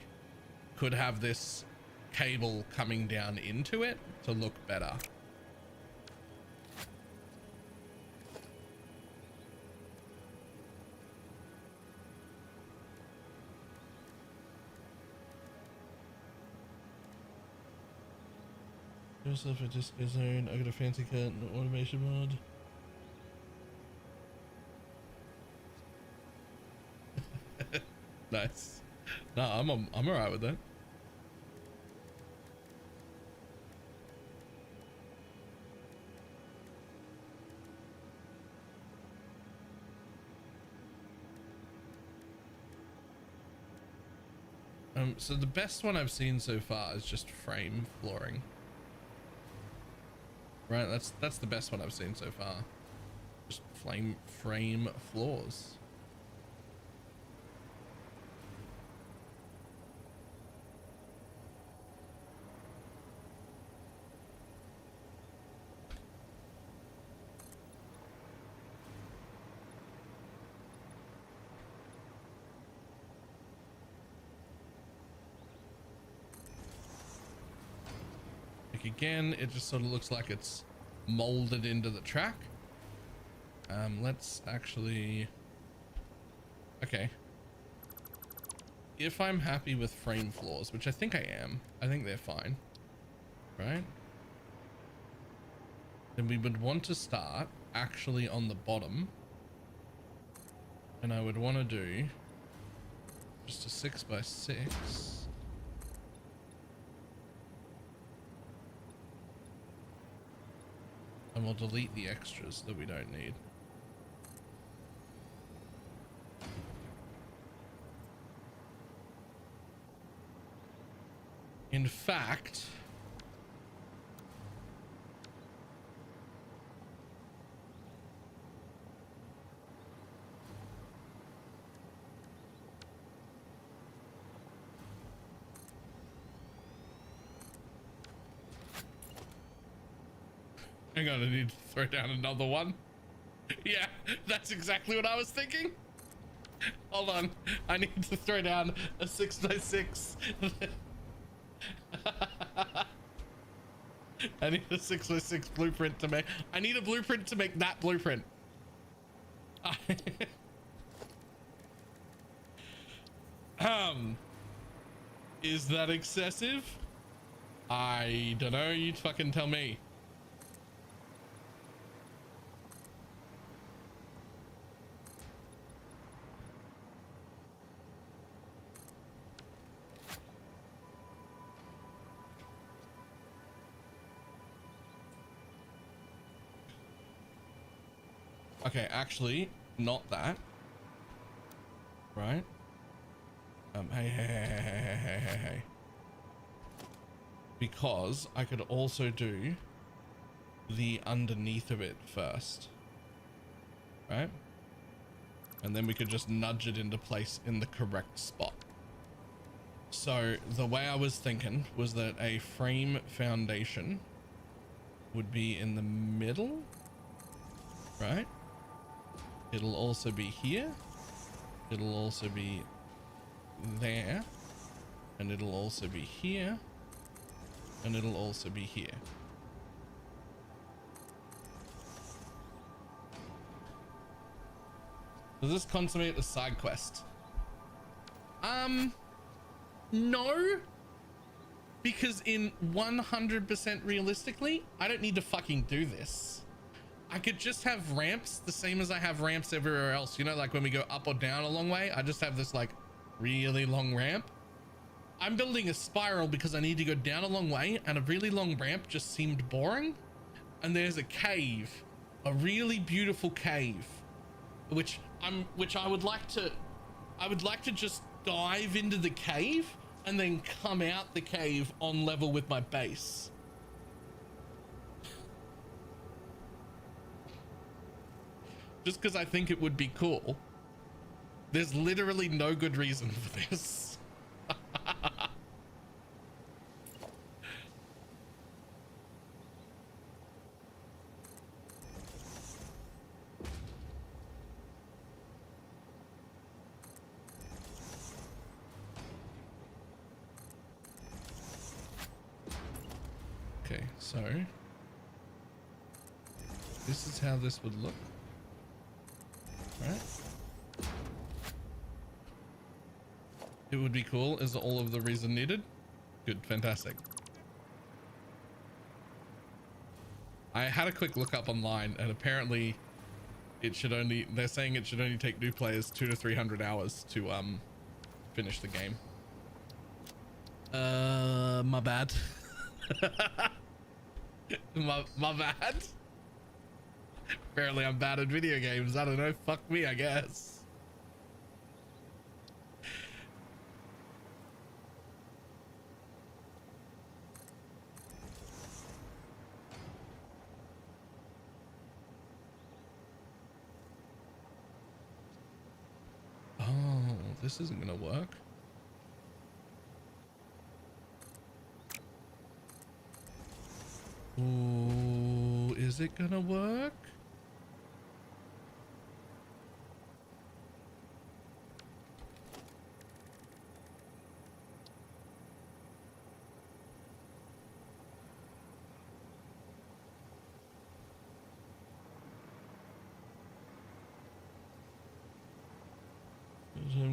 could have this cable coming down into it to look better. Yourself a disco zone. I got a fancy cut and automation mod. Nice. No, I'm alright with that. So the best one I've seen so far is just frame flooring. Right, that's the best one I've seen so far. Just frame floors. Again, it just sort of looks like it's molded into the track. Let's actually, okay, if I'm happy with frame floors, which I think I am, I think they're fine, right? Then we would want to start actually on the bottom, and I would want to do just a 6x6. And we'll delete the extras that we don't need. In fact, hang on, I need to throw down another one. Yeah, that's exactly what I was thinking. Hold on, I need to throw down a 6x6. I need a 6x6 blueprint to make. I need a blueprint to make that blueprint. Is that excessive? I don't know. You fucking tell me. Okay, actually, not that. Right? Hey. Because I could also do the underneath of it first. Right? And then we could just nudge it into place in the correct spot. So the way I was thinking was that a frame foundation would be in the middle, right? It'll also be here. It'll also be there. And it'll also be here. And it'll also be here. Does this consummate a side quest? No. Because in 100% realistically, I don't need to fucking do this. I could just have ramps the same as I have ramps everywhere else. You know, like when we go up or down a long way, I just have this like really long ramp. I'm building a spiral because I need to go down a long way, and a really long ramp just seemed boring. And there's a cave, a really beautiful cave, which I would like to just dive into the cave and then come out the cave on level with my base. Just because I think it would be cool. There's literally no good reason for this. So this is how this would look, right? It would be cool. Is all of the reason needed? Good, fantastic. I had a quick look up online, and apparently it should only, they're saying it should only take new players 200 to 300 hours to finish the game. My bad. my bad. Apparently I'm bad at video games. I don't know. Fuck me, I guess. Oh, this isn't gonna work. Ooh, is it gonna work?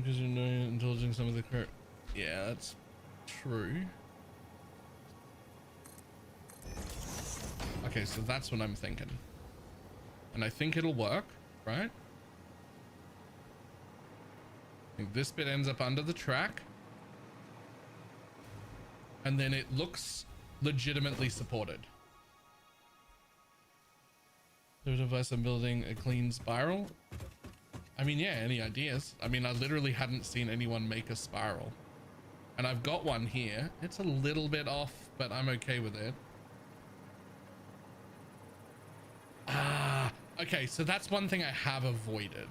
Because you're indulging some of the current. Yeah, that's true. Okay, so that's what I'm thinking. And I think it'll work, right? I think this bit ends up under the track. And then it looks legitimately supported. The device I'm building a clean spiral. I mean, yeah, any ideas? I mean, I literally hadn't seen anyone make a spiral. And I've got one here. It's a little bit off, but I'm okay with it. Ah, okay, so that's one thing I have avoided,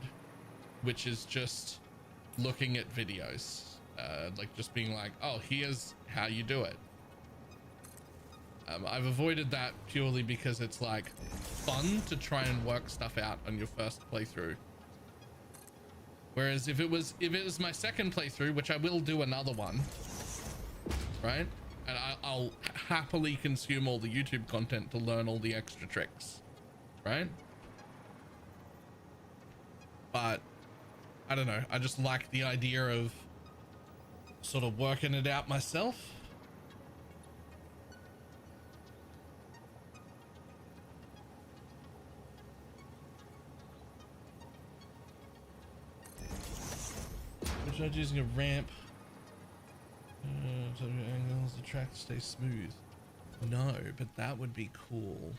which is just looking at videos. Like just being like, oh, here's how you do it. I've avoided that purely because it's like fun to try and work stuff out on your first playthrough. Whereas if it was my second playthrough, which I will do another one, right? And I'll happily consume all the YouTube content to learn all the extra tricks, right? But I don't know. I just like the idea of sort of working it out myself. I'm not using a ramp. So angles, the track stay smooth. No, but that would be cool.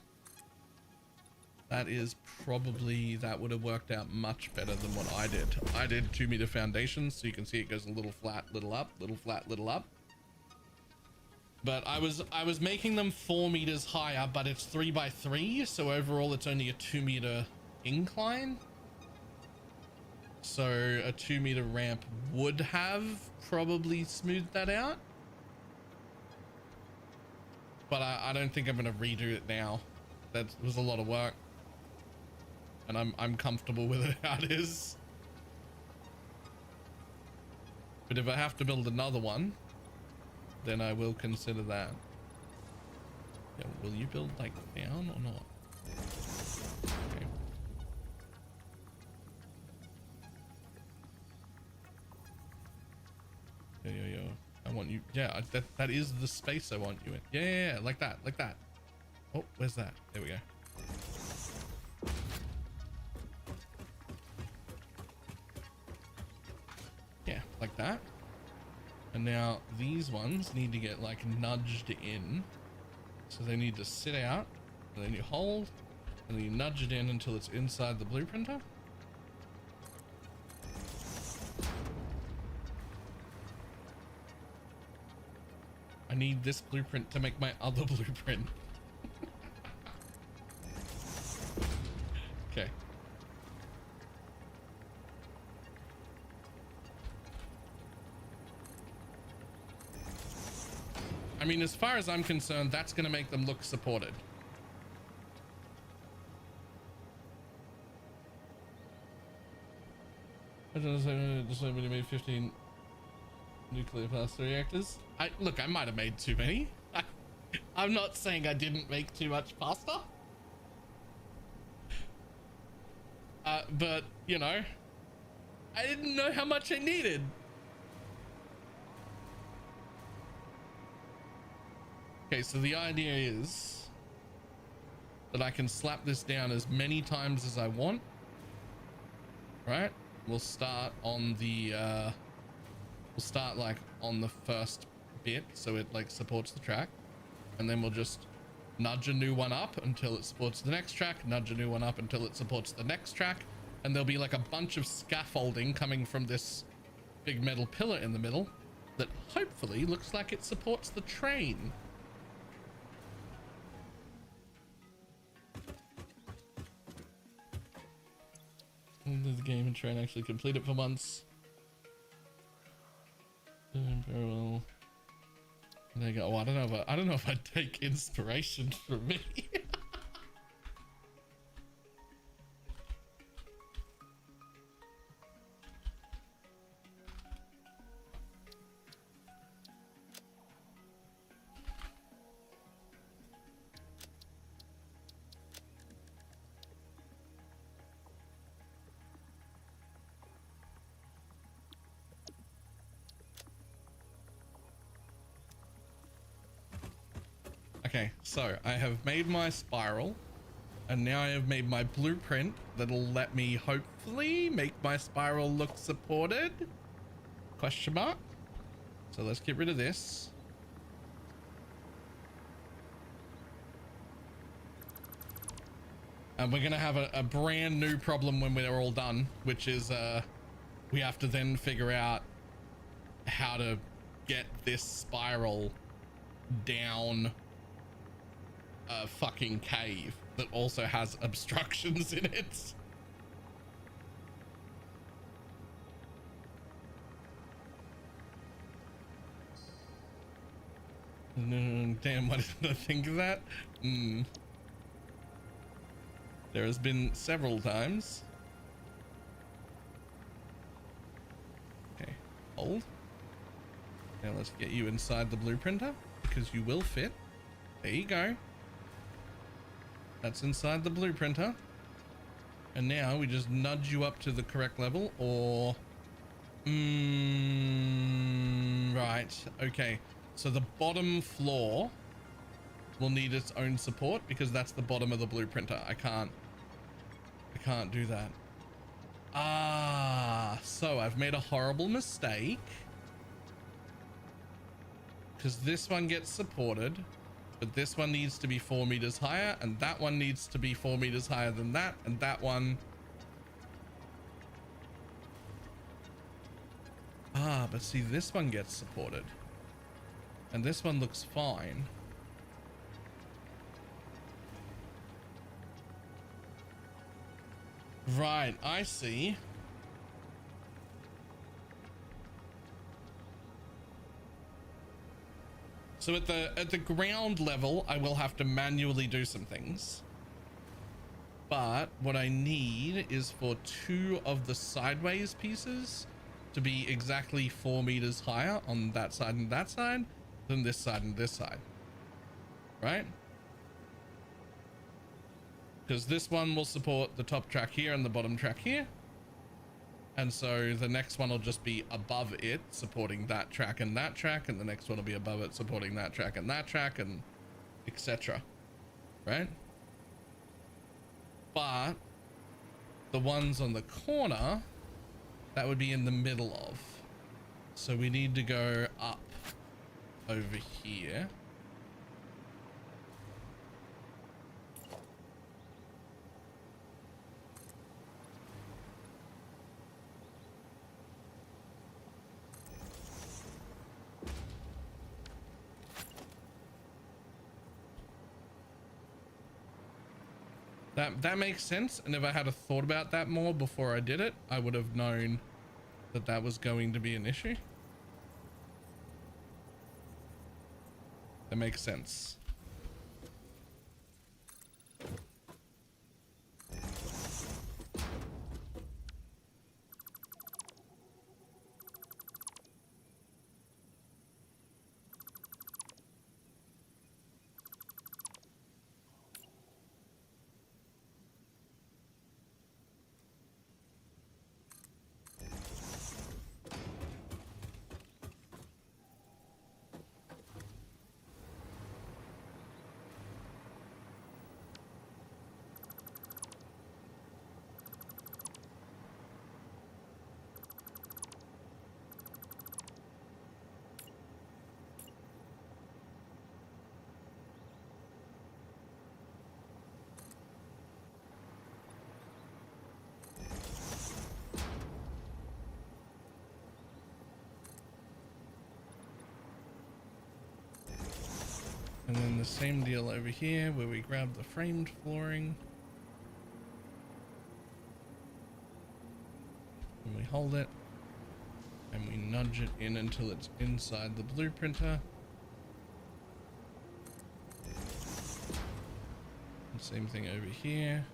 That is probably, that would have worked out much better than what I did. I did 2 meter foundations, so you can see it goes a little flat, little up, little flat, little up. But I was making them 4 meters higher, but it's 3 by 3, so overall it's only a 2 meter incline. So a 2 meter ramp would have probably smoothed that out. But I don't think I'm gonna redo it now. That was a lot of work. And I'm comfortable with it how it is. But if I have to build another one, then I will consider that. Yeah, will you build like down or not? Okay. Yo. I want you. Yeah, that is the space I want you in. Yeah, like that, like that. Oh, where's that? There we go. Yeah, like that. And now these ones need to get like nudged in. So they need to sit out, and then you hold, and then you nudge it in until it's inside the blueprinter. I need this blueprint to make my other blueprint. Okay. I mean, as far as I'm concerned, that's going to make them look supported. I don't know, just somebody made 15 nuclear blast reactors. Look, I might have made too many. I'm not saying I didn't make too much pasta. But, you know, I didn't know how much I needed. Okay, so the idea is that I can slap this down as many times as I want. Right? We'll start on the, we'll start like on the first bit so it like supports the track. And then we'll just nudge a new one up until it supports the next track, nudge a new one up until it supports the next track. And there'll be like a bunch of scaffolding coming from this big metal pillar in the middle that hopefully looks like it supports the train. The game and try and actually complete it for once. Doing very well. There you go. Oh, I don't know if I'd take inspiration from me. Okay, so I have made my spiral and now I have made my blueprint that'll let me hopefully make my spiral look supported? Question mark. So let's get rid of this. And we're gonna have a brand new problem when we're all done, which is we have to then figure out how to get this spiral down a fucking cave that also has obstructions in it. Damn, what did I think of that? There has been several times. Okay, hold. Now let's get you inside the blueprinter because you will fit. There you go. That's inside the blueprinter. And now we just nudge you up to the correct level or... right. Okay. So the bottom floor will need its own support because that's the bottom of the blueprinter. I can't do that. Ah, so I've made a horrible mistake. Because this one gets supported. But this one needs to be 4 meters higher, and that one needs to be 4 meters higher than that, and that one... Ah, but see, this one gets supported. And this one looks fine. Right, I see. So at the ground level, I will have to manually do some things. But what I need is for 2 of the sideways pieces to be exactly 4 meters higher on that side and that side than this side and this side. Right? Because this one will support the top track here and the bottom track here. And so the next one will just be above it, supporting that track, and the next one will be above it, supporting that track, and etc. Right? But the ones on the corner, that would be in the middle of. So we need to go up over here. That makes sense, and if I had a thought about that more before I did it, I would have known that that was going to be an issue. That makes sense. And then the same deal over here where we grab the framed flooring. And we hold it. And we nudge it in until it's inside the blueprinter. And same thing over here.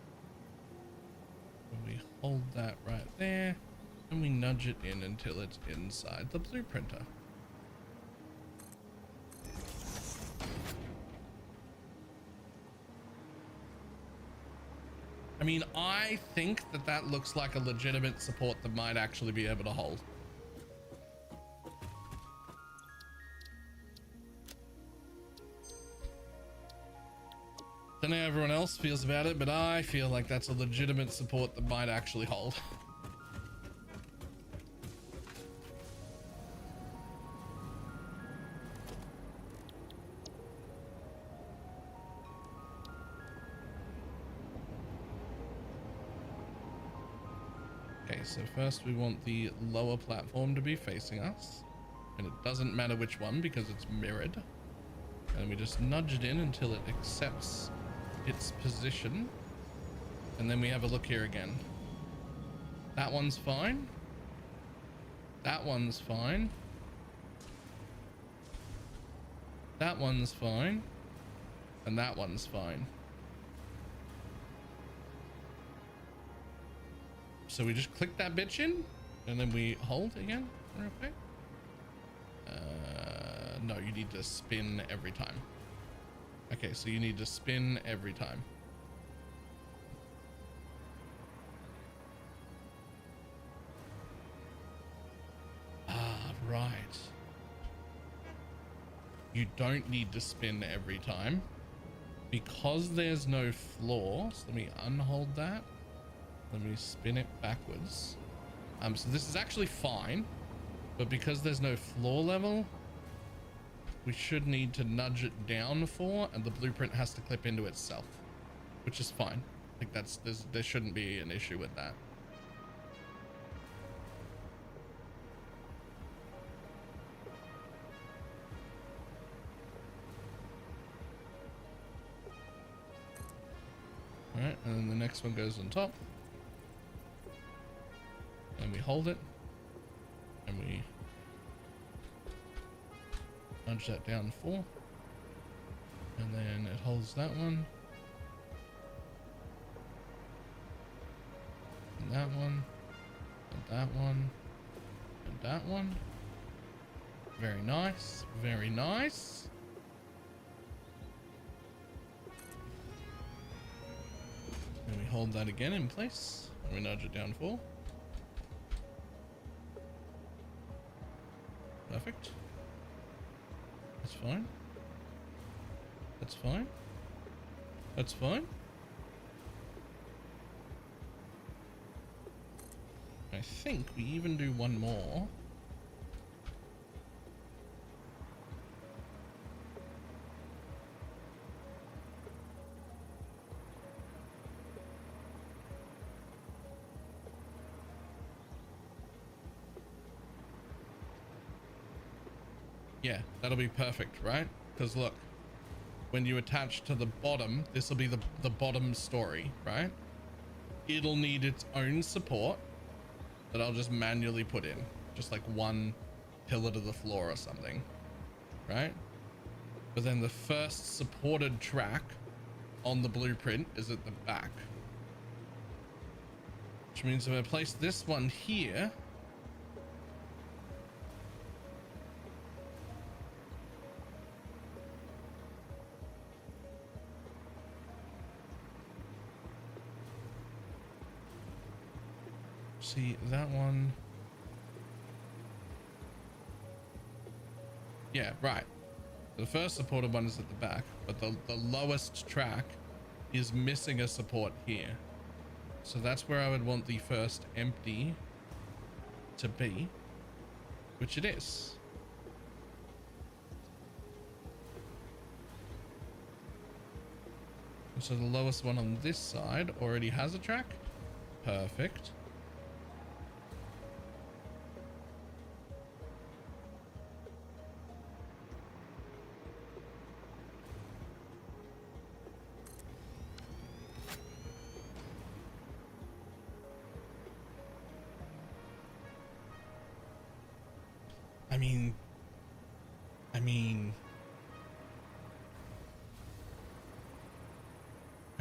And we hold that right there. And we nudge it in until it's inside the blueprinter. I mean, I think that that looks like a legitimate support that might actually be able to hold. Don't know how everyone else feels about it, but I feel like that's a legitimate support that might actually hold. Okay, so first we want the lower platform to be facing us, and it doesn't matter which one because it's mirrored. And we just nudge it in until it accepts its position, and then we have a look here again. That one's fine. That one's fine. That one's fine. And that one's fine. So we just click that bitch in, and then we hold again. Okay. No, you need to spin every time. Okay, so you need to spin every time. Ah, right. You don't need to spin every time because there's no floor. So let me unhold that. Let me spin it backwards. So this is actually fine, but because there's no floor level, we should need to nudge it down 4, and the blueprint has to clip into itself, which is fine. I think there shouldn't be an issue with that. All right, and then the next one goes on top, and we hold it, and we nudge that down 4, and then it holds that one, and that one, and that one, and that one. Very nice, very nice. And we hold that again in place, and we nudge it down 4. Perfect. That's fine. That's fine. That's fine. I think we even do one more. Yeah, that'll be perfect, right? Because look, when you attach to the bottom, this will be the bottom story, right? It'll need its own support that I'll just manually put in, just like one pillar to the floor or something, right? But then the first supported track on the blueprint is at the back, which means if I place this one here, see that one. Yeah, right. The first supported one is at the back, but the lowest track is missing a support here. So that's where I would want the first empty to be, which it is. So the lowest one on this side already has a track. Perfect. I mean, I mean,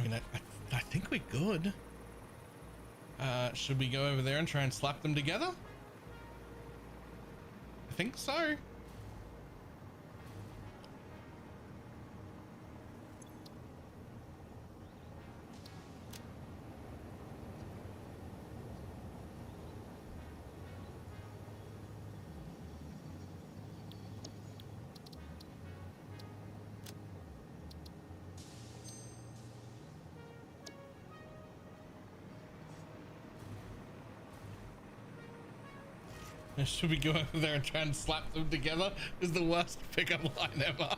I think we're good. Should we go over there and try and slap them together? I think so. Should we go over there and try and slap them together? Is the worst pickup line ever.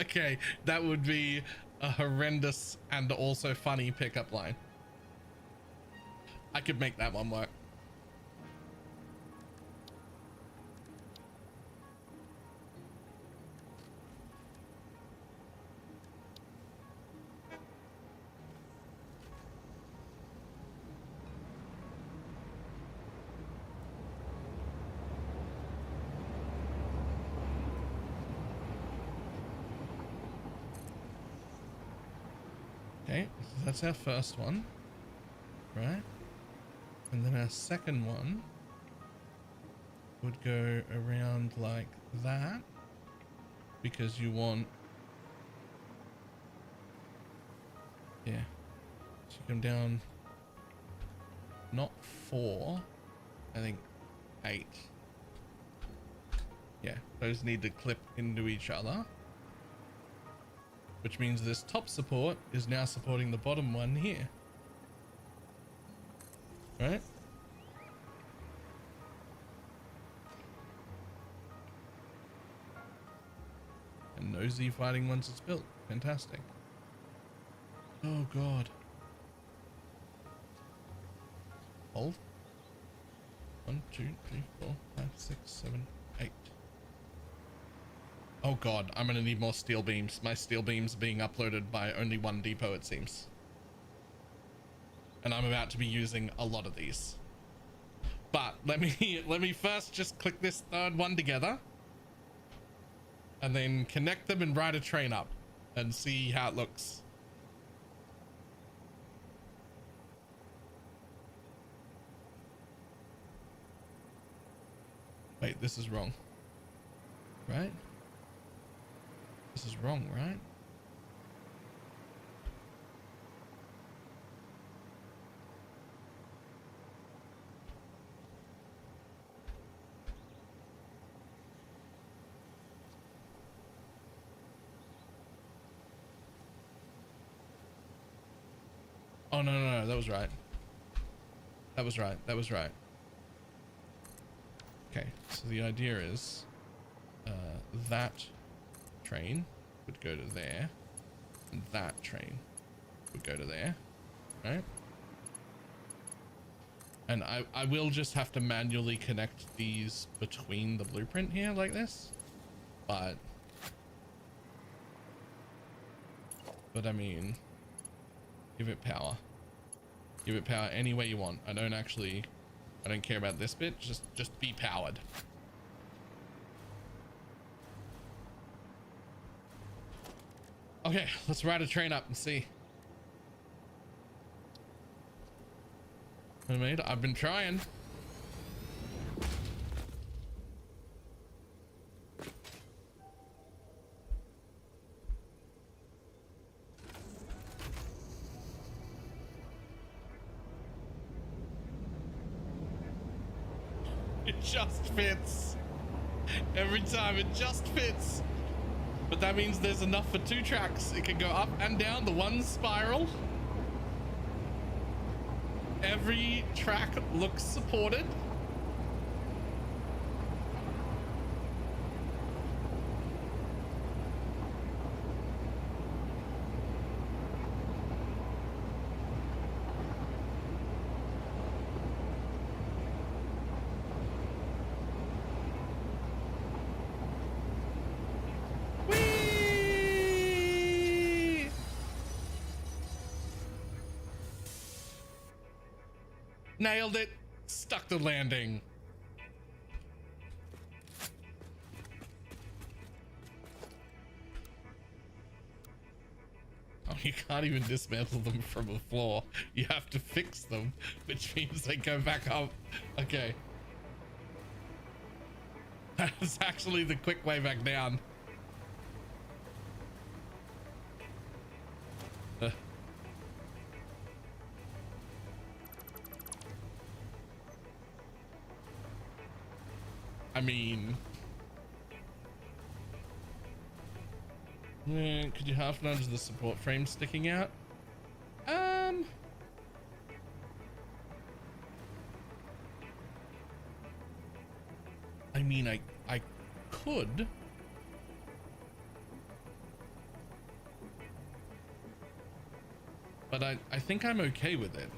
Okay, that would be a horrendous and also funny pickup line. I could make that one work. Okay, so that's our first one, right? And then our second one would go around like that, because you want, yeah, so you come down, not 4, I think 8. Yeah, those need to clip into each other, which means this top support is now supporting the bottom one here. Right? And no Z fighting once it's built. Fantastic. Oh god. Hold. 1, 2, 3, 4, 5, 6, 7, 8. Oh god, I'm gonna need more steel beams. My steel beams are being uploaded by only one depot, it seems. And I'm about to be using a lot of these. But let me first just click this third one together. And then connect them and ride a train up and see how it looks. Wait, this is wrong. Right? This is wrong, right? Oh, no, that was right. That was right. That was right. Okay, so the idea is that train would go to there, and that train would go to there, right? And I will just have to manually connect these between the blueprint here like this, but I mean, give it power. Give it power any way you want. I don't care about this bit. Just be powered. Okay, let's ride a train up and see. I mean, I've been trying. It just fits. Every time it just fits. But that means there's enough for 2 tracks. It can go up and down the one spiral. Every track looks supported. Nailed it. Stuck the landing. you can't even dismantle them from the floor. You have to fix them, which means they go back up. Okay. That's actually the quick way back down. I mean, could you half nudge the support frame sticking out? I mean, I could. But I think I'm okay with it.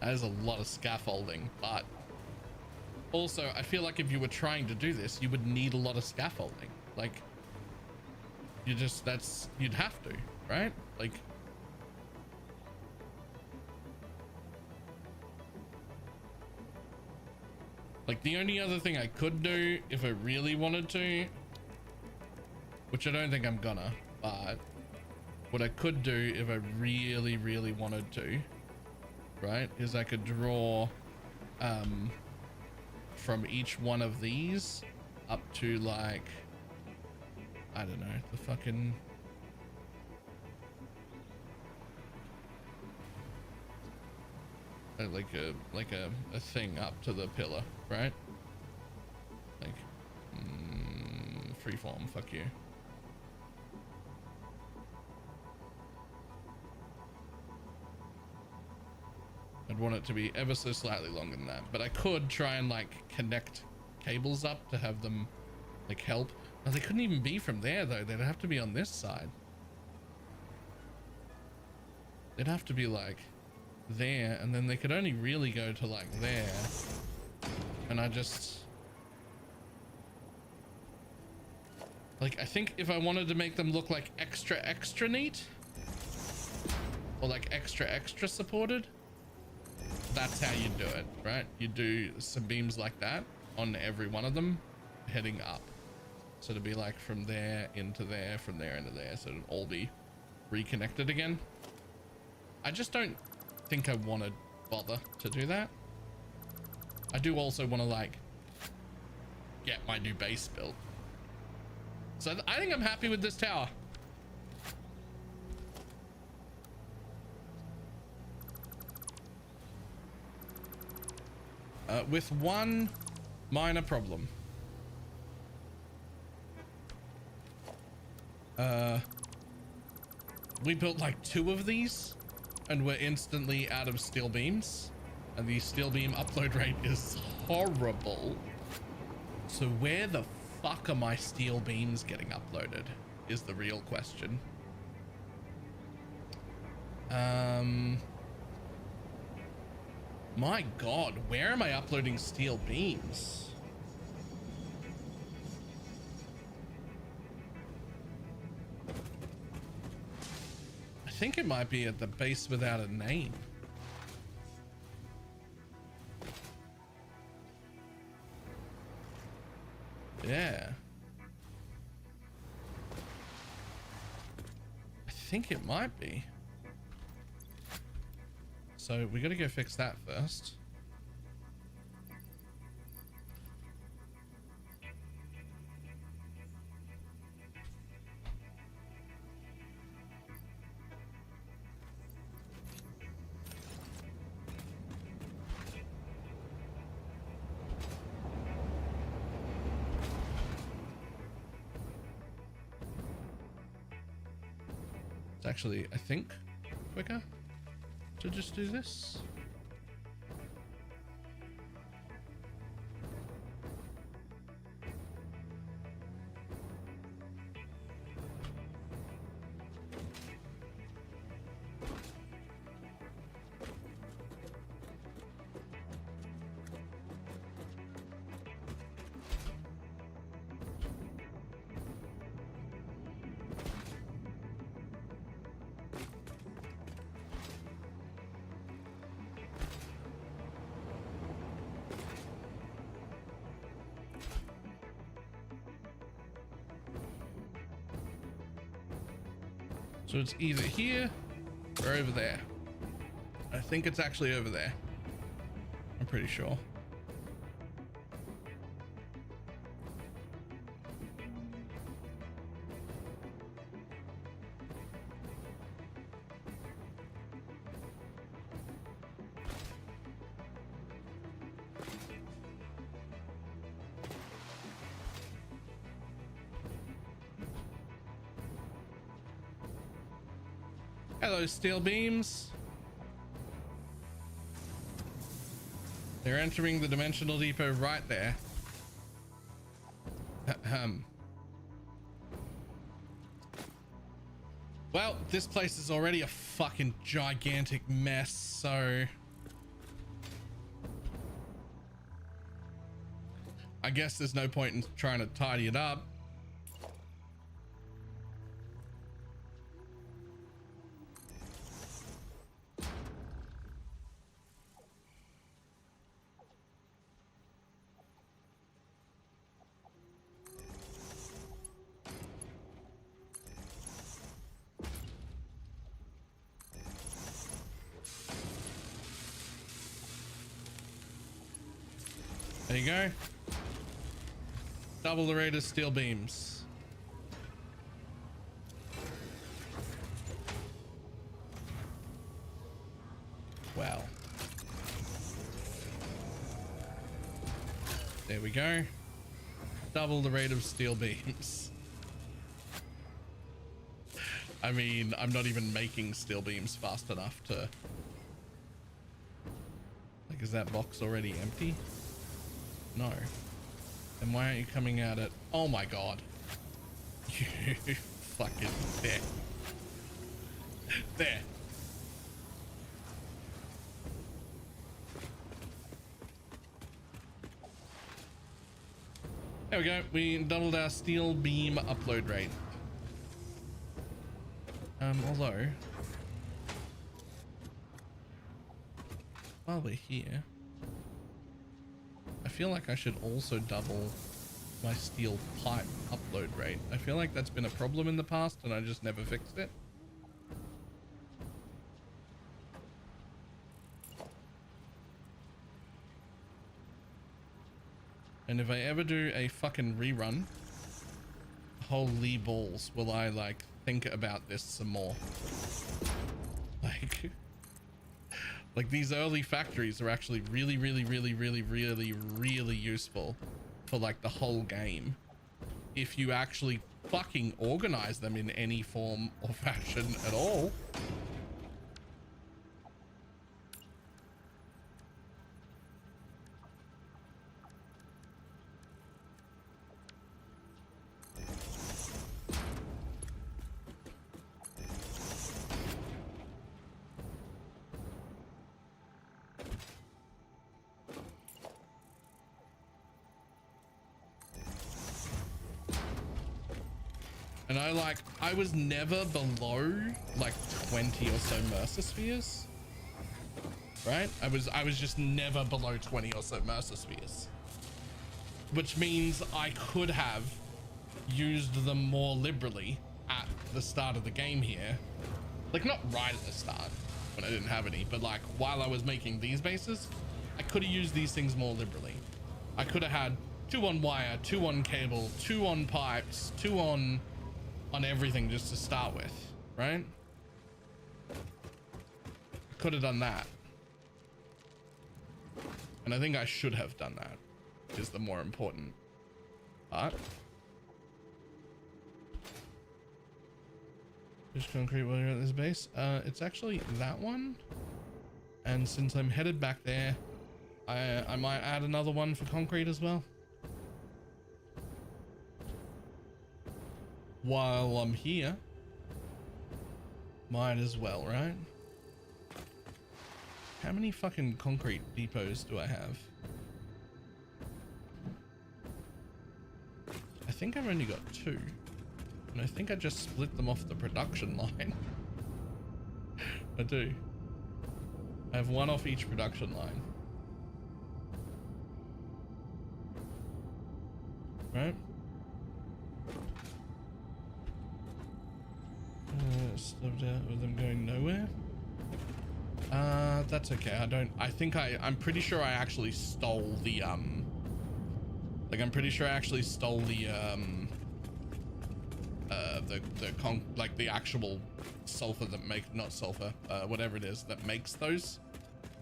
That is a lot of scaffolding, but also I feel like if you were trying to do this, you would need a lot of scaffolding. Like, you just, you'd have to, right? Like the only other thing I could do if I really wanted to, which I don't think I'm gonna, but what I could do if I really, really wanted to, right, is I could draw from each one of these up to, like, I don't know, the fucking like a thing up to the pillar, right? Like freeform, fuck you. I'd want it to be ever so slightly longer than that, but I could try and like connect cables up to have them like help. No, they couldn't even be from there though. They'd have to be on this side. They'd have to be like there, and then they could only really go to like there. And I just like, I think if I wanted to make them look like extra neat, or like extra supported, that's how you do it, right? You do some beams like that on every one of them heading up, so to be like from there into there, from there into there, so it'll all be reconnected again. I just don't think I want to bother to do that. I do also want to like get my new base built, so I think I'm happy with this tower. With one minor problem. We built like 2 of these and we're instantly out of steel beams, and the steel beam upload rate is horrible. So where the fuck are my steel beams getting uploaded is the real question. My god, where am I uploading steel beams? I think it might be at the base without a name. Yeah. I think it might be. So we gotta go fix that first. It's actually, I think, quicker to just do this. So it's either here or over there. I think it's actually over there. I'm pretty sure. Hello, steel beams. They're entering the dimensional depot right there. Well, this place is already a fucking gigantic mess, so I guess there's no point in trying to tidy it up. There you go. Double the rate of steel beams. Wow. There we go. Double the rate of steel beams. I mean, I'm not even making steel beams fast enough to... Like, is that box already empty? No. Then why aren't you coming at it? Oh my god. You fucking... There. There. There we go. We doubled our steel beam upload rate. Although... While we're here... I feel like I should also double my steel pipe upload rate. I feel like that's been a problem in the past and I just never fixed it. And if I ever do a fucking rerun, holy balls, will I like think about this some more. Like these early factories are actually really useful for like the whole game. If you actually fucking organize them in any form or fashion at all. And I was never below like 20 or so Mercer spheres, right? I was just never below 20 or so Mercer spheres, which means I could have used them more liberally at the start of the game here. Like not right at the start when I didn't have any, but like while I was making these bases, I could have used these things more liberally. I could have had 2 on wire, 2 on cable, 2 on pipes, 2 on everything just to start with, right? Could have done that. And I think I should have done that, is the more important part. Just concrete while you're at this base. It's actually that one. And since I'm headed back there, I might add another one for concrete as well. While I'm here, might as well, right? How many fucking concrete depots do I have? I think I've only got 2. And I think I just split them off the production line. I do. I have 1 off each production line. Right? rest of them going nowhere. That's okay. I'm pretty sure I actually stole the the actual sulfur that not sulfur, whatever it is that makes those.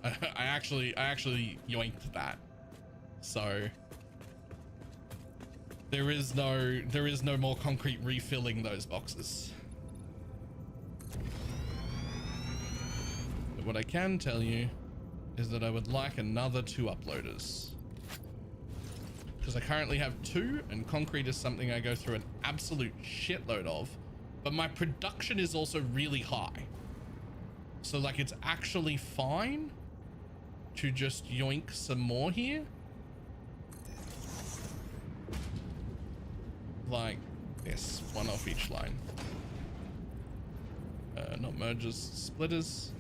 I actually yoinked that. So there is no more concrete refilling those boxes. But what I can tell you is that I would like another 2 uploaders, because I currently have 2, and concrete is something I go through an absolute shitload of, but my production is also really high. So like it's actually fine to just yoink some more here. Like this, 1 off each line. Not mergers, splitters.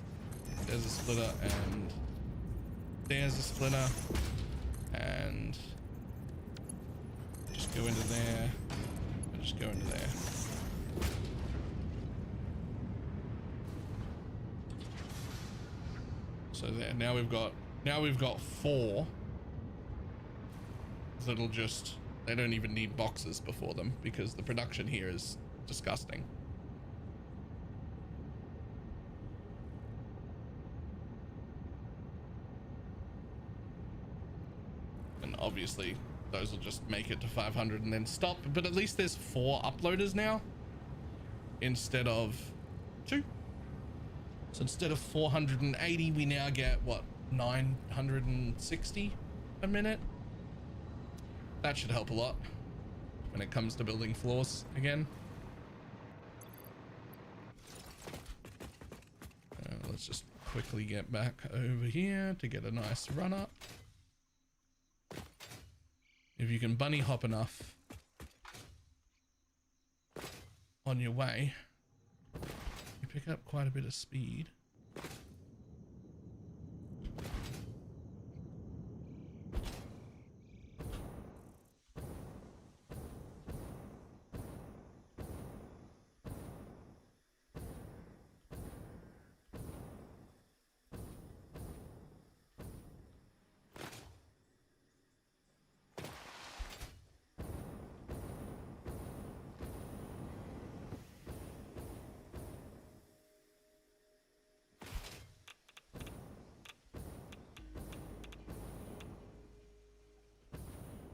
There's a splitter and there's a splitter, and just go into there and just go into there. So there, now we've got 4 that'll just, they don't even need boxes before them because the production here is disgusting. And obviously those will just make it to 500 and then stop, but at least there's 4 uploaders now instead of 2. So instead of 480, we now get what, 960 a minute. That should help a lot when it comes to building floors again. Let's just quickly get back over here to get a nice run up. If you can bunny hop enough on your way, you pick up quite a bit of speed.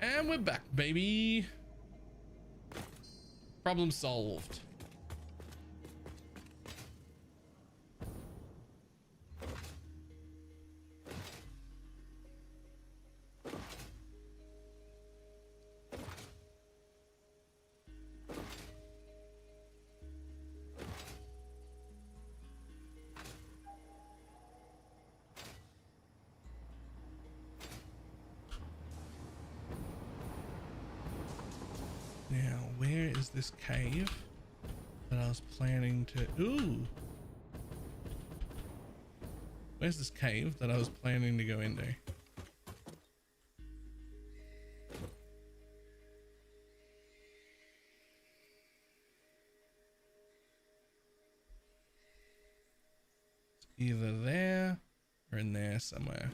And we're back, baby. Problem solved. This cave that I was planning to, where's this cave that I was planning to go into? It's either there or in there somewhere.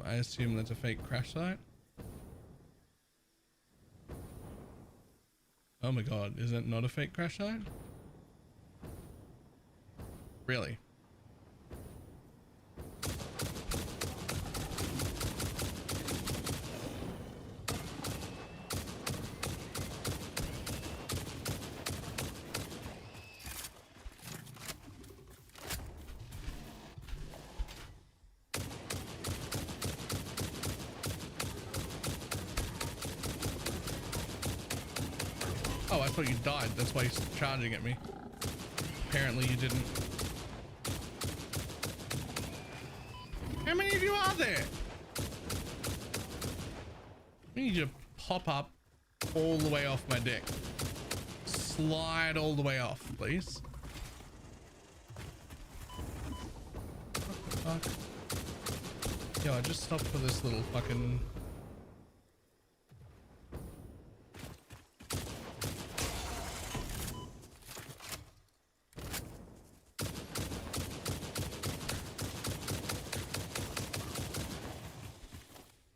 I assume that's a fake crash site. Oh my god, is that not a fake crash site? Really? Oh, I thought you died. That's why he's charging at me. Apparently you didn't. How many of you are there? I need you to pop up all the way off my deck. Slide all the way off, please. What the fuck? Yo, I just stopped for this little fucking...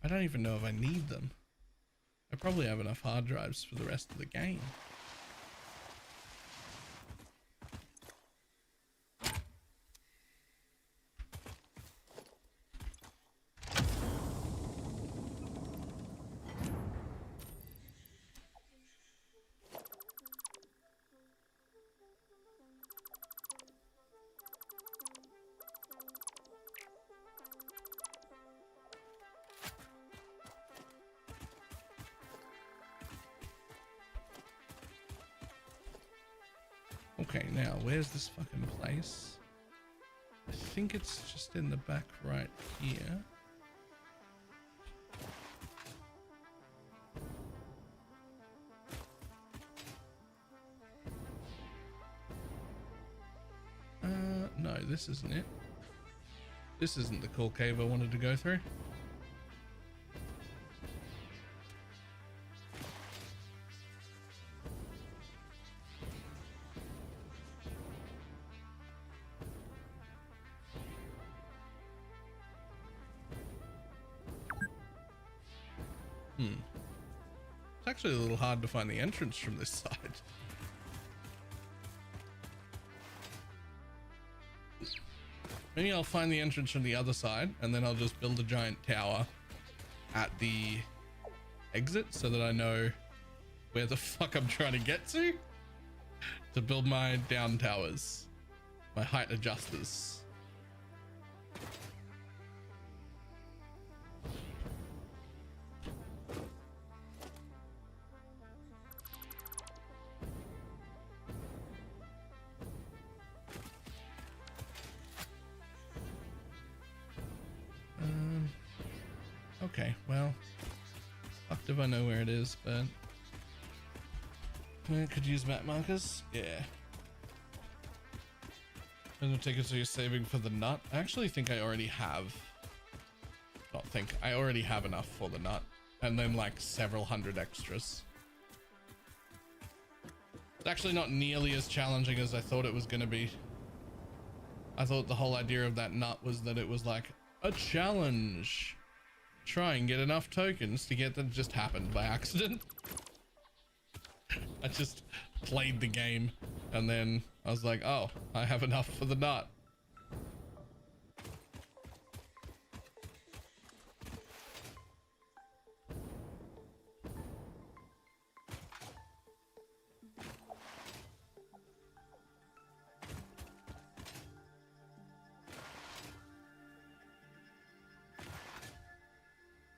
I don't even know if I need them. I probably have enough hard drives for the rest of the game. Okay, now where's this fucking place? I think it's just in the back right here. No, this isn't it. This isn't the cool cave I wanted to go through. It's actually a little hard to find the entrance from this side. Maybe I'll find the entrance from the other side and then I'll just build a giant tower at the exit so that I know where the fuck I'm trying to get to build my down towers, my height adjusters. Okay, well, fucked if I know where it is, but I could use map markers. Yeah. I'm gonna take it so you're saving for the nut. I actually think I already have. I already have enough for the nut, and then like several hundred extras. It's actually not nearly as challenging as I thought it was gonna be. I thought the whole idea of that nut was that it was like a challenge. Try and get enough tokens to get that. Just happened by accident. I just played the game and then I was like, oh, I have enough for the nut.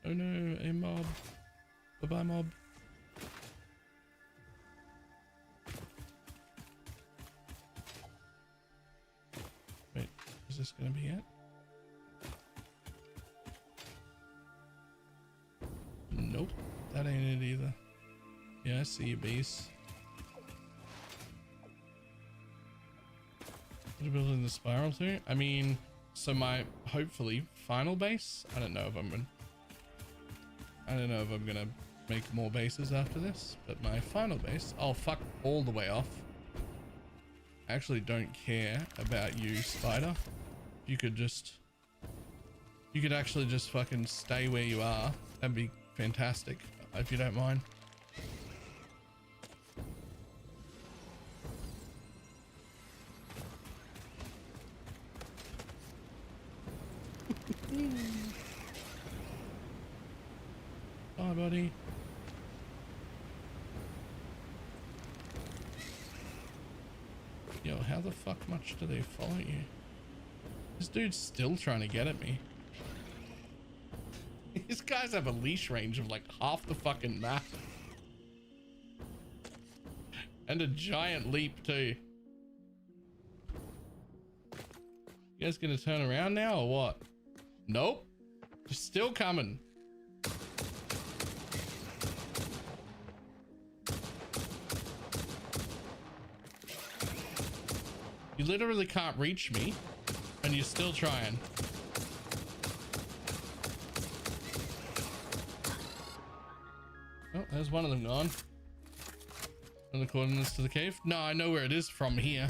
Oh no, a mob. Bye-bye, mob. Wait, is this gonna be it? Nope, that ain't it either. Yeah, I see you, beast. What are you building the spiral to? I mean, so my, hopefully, final base? I don't know if I'm gonna make more bases after this, but my final base, I'll fuck all the way off. I actually don't care about you, spider. You could actually just fucking stay where you are. That'd be fantastic, if you don't mind. Bye, buddy. Yo, how the fuck much do they follow you? This dude's still trying to get at me. These guys have a leash range of like half the fucking map. And a giant leap too. You guys gonna turn around now or what? Nope. They're still coming. You literally can't reach me, and you're still trying. Oh, there's one of them gone. And the coordinates to the cave? No, I know where it is from here.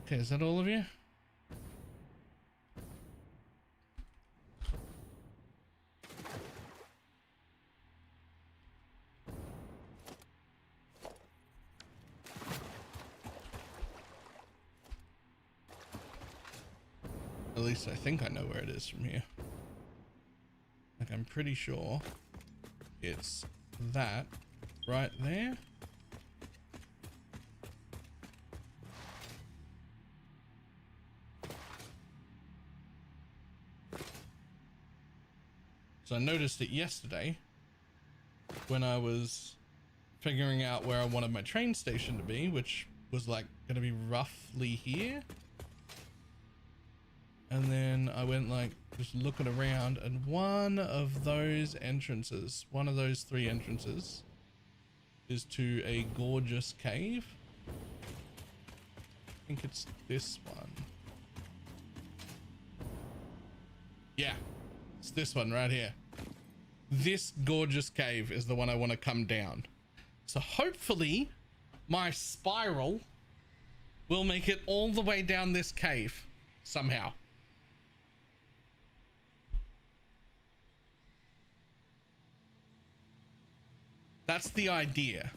Okay, is that all of you? At least I think I know where it is from here. Like, I'm pretty sure it's that right there. So I noticed it yesterday when I was figuring out where I wanted my train station to be, which was like going to be roughly here. And then I went like just looking around, and one of those entrances, one of those 3 entrances, is to a gorgeous cave. I think it's this one. Yeah, it's this one right here. This gorgeous cave is the one I want to come down. So hopefully my spiral will make it all the way down this cave somehow. That's the idea.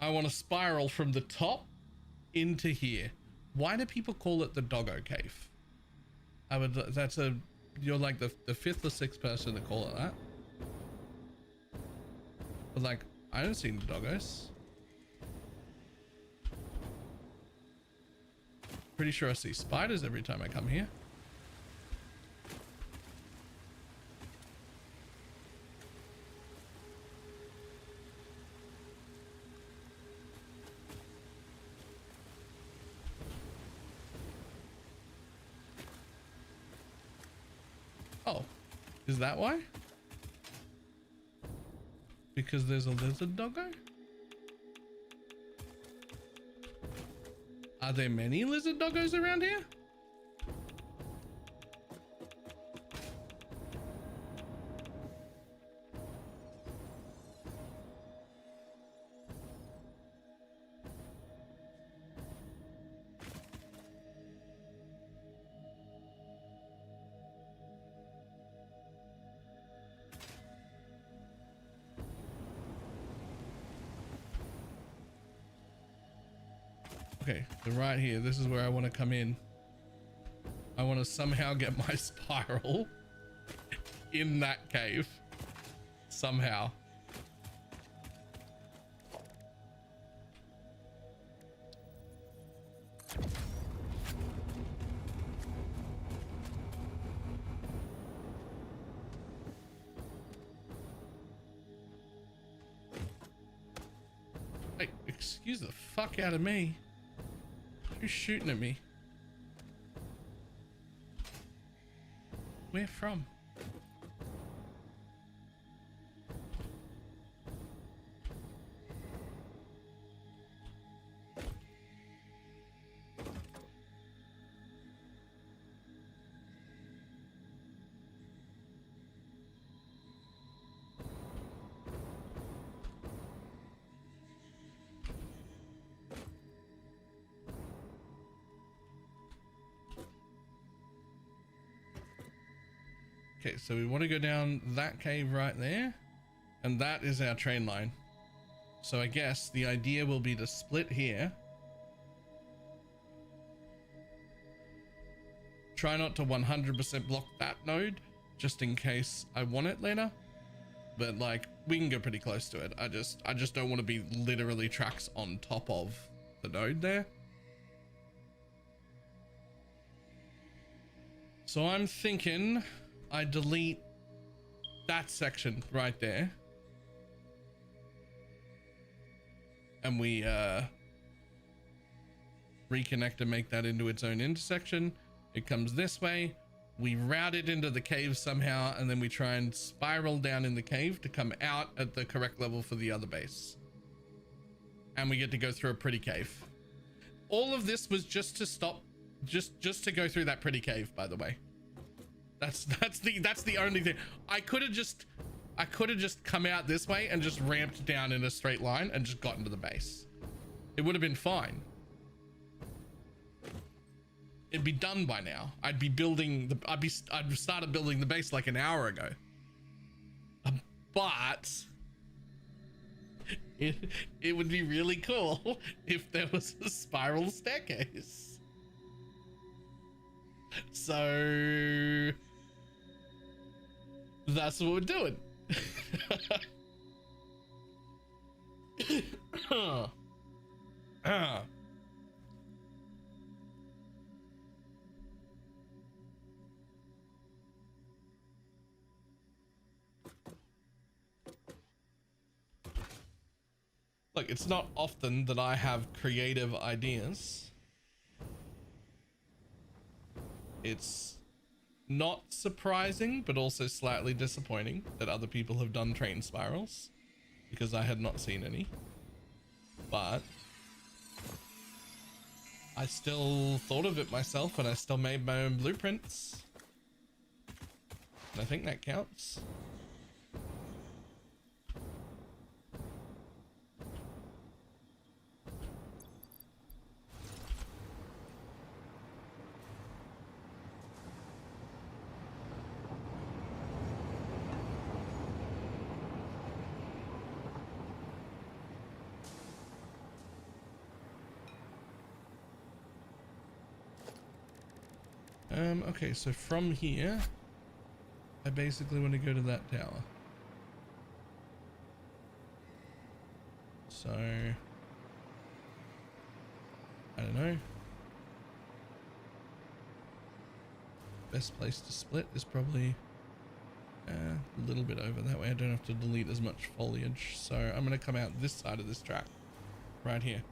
I want to spiral from the top into here. Why do people call it the doggo cave? You're like the 5th or 6th person to call it that. But like, I don't see any doggos. Pretty sure I see spiders every time I come here. Oh, is that why? Because there's a lizard doggo? Are there many lizard doggos around here? Okay, so right here, this is where I want to come in. I want to somehow get my spiral in that cave. Somehow. Hey, excuse the fuck out of me. Who's shooting at me? Where from? Okay, so we want to go down that cave right there, and that is our train line. So I guess the idea will be to split here. Try not to 100% block that node, just in case I want it later. But like, we can go pretty close to it. I just don't want to be literally tracks on top of the node there. So I'm thinking I delete that section right there, and we reconnect and make that into its own intersection. It comes this way, we route it into the cave somehow, and then we try and spiral down in the cave to come out at the correct level for the other base, and we get to go through a pretty cave. All of this was just to stop just to go through that pretty cave, by the way. That's the only thing. I could have just come out this way and just ramped down in a straight line and just got into the base. It would have been fine. It'd be done by now. I'd started building the base like an hour ago. But it would be really cool if there was a spiral staircase. So that's what we're doing. Look, it's not often that I have creative ideas. It's not surprising, but also slightly disappointing that other people have done train spirals, because I had not seen any. But I still thought of it myself, and I still made my own blueprints. And I think that counts. Okay, so from here, I basically want to go to that tower. So, I don't know. Best place to split is probably a little bit over that way. I don't have to delete as much foliage. So I'm going to come out this side of this track, right here.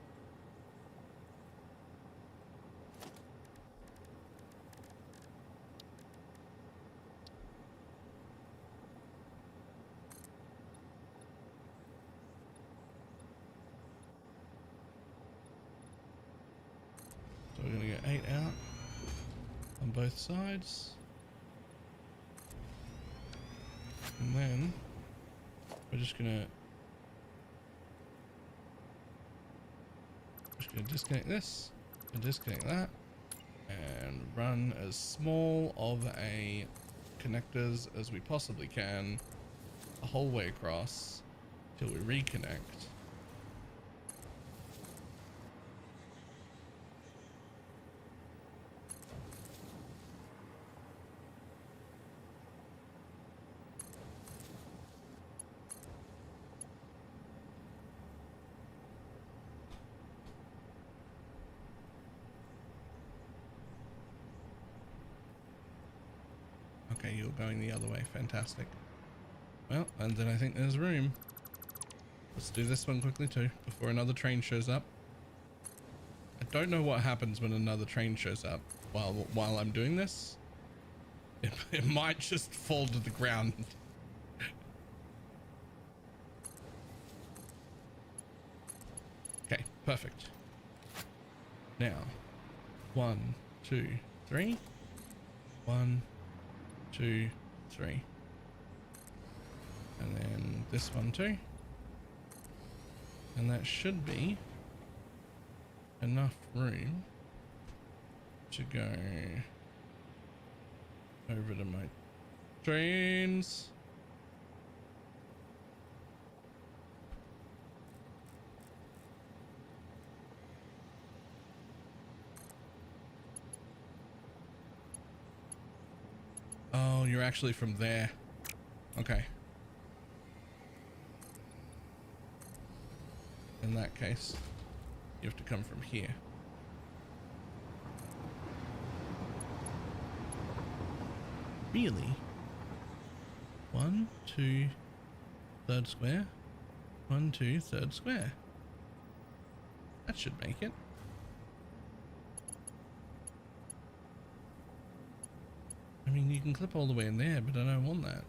So we're going to get 8 out on both sides. And then we're just going to disconnect this and disconnect that and run as small of a connectors as we possibly can the whole way across till we reconnect. Okay, you're going the other way. Fantastic. Well, and then I think there's room. Let's do this one quickly too, before another train shows up. I don't know what happens when another train shows up while I'm doing this. It might just fall to the ground. Okay, perfect. Now, 1, 2, 3. 1, 2, 3. And then this one too. And that should be enough room to go over to my trains. Oh, you're actually from there. Okay. In that case, you have to come from here. Really? 1, 2, third square. 1, 2, third square. That should make it. I mean, you can clip all the way in there, but I don't want that.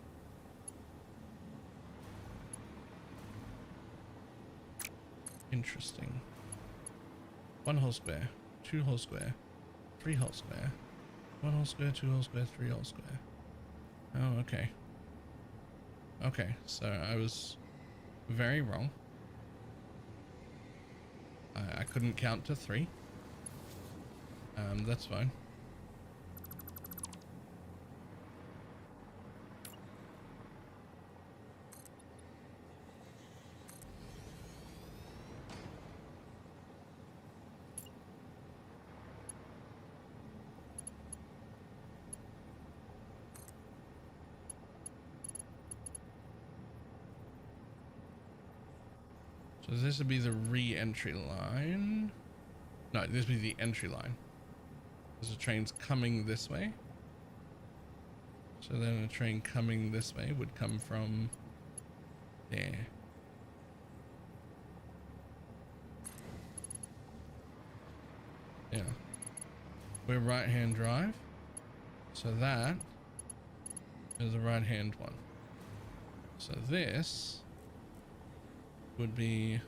Interesting. 1 whole square, 2 whole square, 3 whole square. 1 whole square, 2 whole square, 3 whole square. Oh, okay. Okay, so I was very wrong. I couldn't count to 3. That's fine. So this would be the re-entry line. No, this would be the entry line. There's a train's coming this way. So then a train coming this way would come from there. Yeah. We're right-hand drive. So that is a right-hand one. So this would be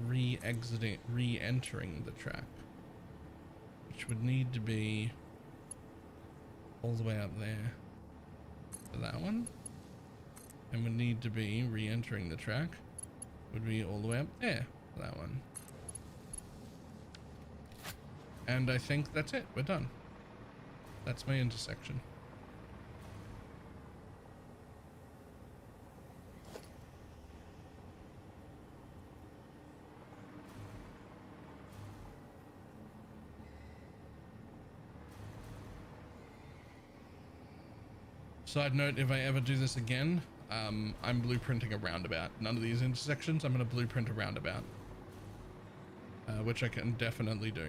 re-entering the track, which would need to be all the way up there for that one, and would need to be re-entering the track would be all the way up there for that one. And I think that's it. We're done. That's my intersection. Side note, if I ever do this again, I'm blueprinting a roundabout. None of these intersections, I'm going to blueprint a roundabout. Which I can definitely do.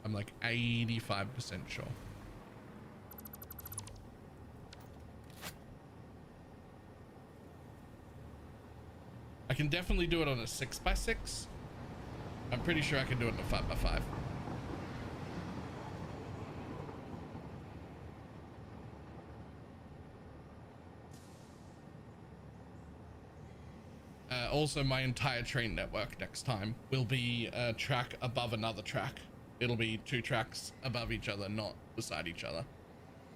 I'm like 85% sure. I can definitely do it on a 6x6. I'm pretty sure I can do it on a 5x5. Also, my entire train network next time will be a track above another track. It'll be 2 tracks above each other, not beside each other,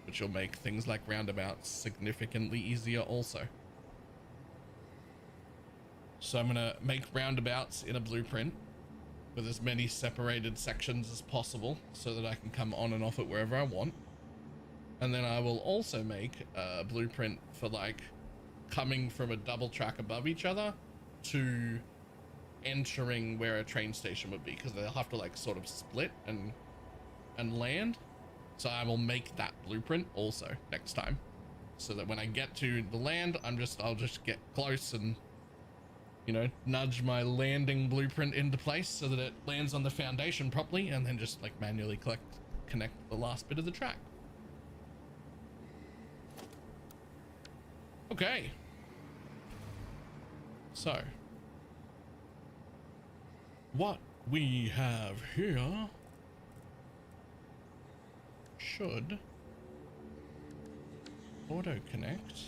which will make things like roundabouts significantly easier also. So I'm gonna make roundabouts in a blueprint with as many separated sections as possible so that I can come on and off it wherever I want. And then I will also make a blueprint for like coming from a double track above each other to entering where a train station would be, because they'll have to like sort of split and land. So I will make that blueprint also next time, so that when I get to the land, I'll just get close and, you know, nudge my landing blueprint into place so that it lands on the foundation properly, and then just like manually connect the last bit of the track. Okay. So, what we have here should auto connect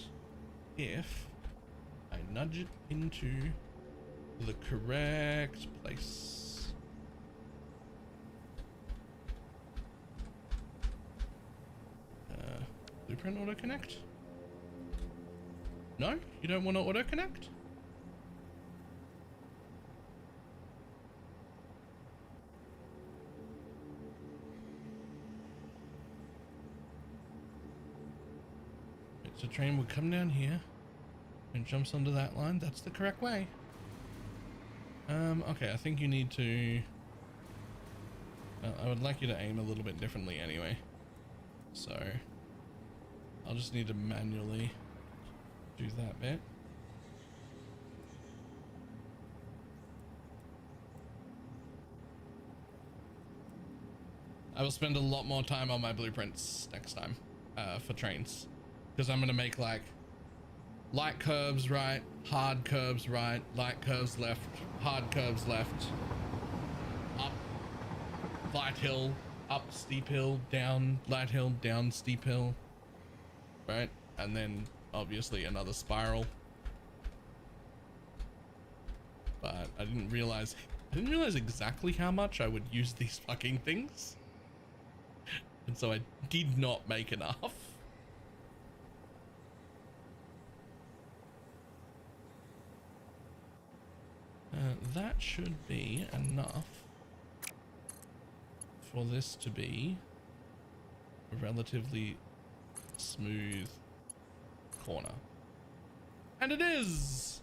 if I nudge it into the correct place. Blueprint auto connect? No, you don't want to auto connect? So train would come down here and jumps onto that line. That's the correct way. Okay, I think you need to... I would like you to aim a little bit differently anyway. So I'll just need to manually do that bit. I will spend a lot more time on my blueprints next time for trains, because I'm going to make like light curves right, hard curves right, light curves left, hard curves left, up light hill, up steep hill, down light hill, down steep hill, right? And then obviously another spiral. But I didn't realize I didn't realize exactly how much I would use these fucking things. And so I did not make enough. That should be enough for this to be a relatively smooth corner. And it is!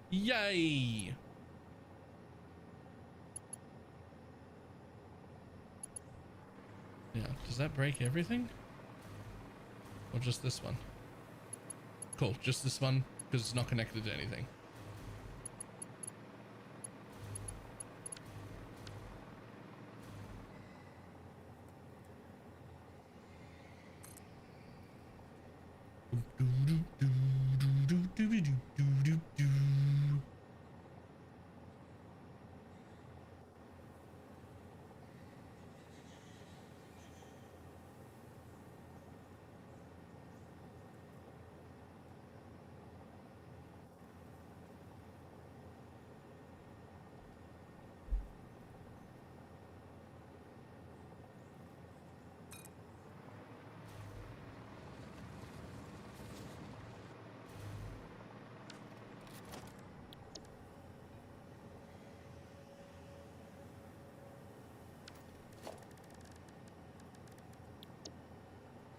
Yay! Yeah, does that break everything? Or just this one? Cool, just this one, because it's not connected to anything.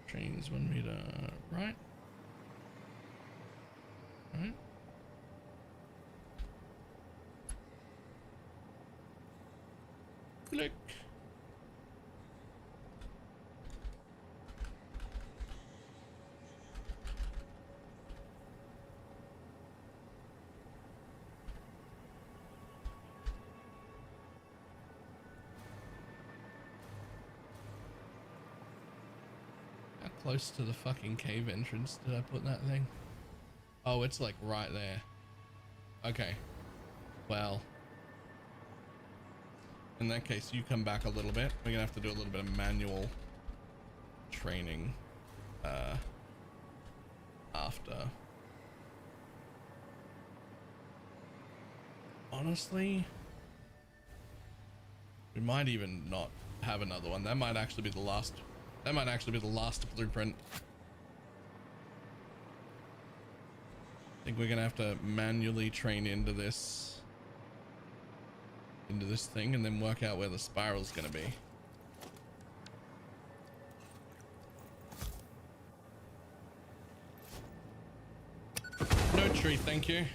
Trains 1 meter right. Right. Click. How close to the fucking cave entrance did I put that thing? Oh, it's like right there. Okay. Well, in that case, you come back a little bit. We're gonna have to do a little bit of manual training after. Honestly, we might even not have another one. That might actually be the last. That might actually be the last blueprint. I think we're gonna have to manually train into this thing and then work out where the spiral's gonna be. No tree, thank you.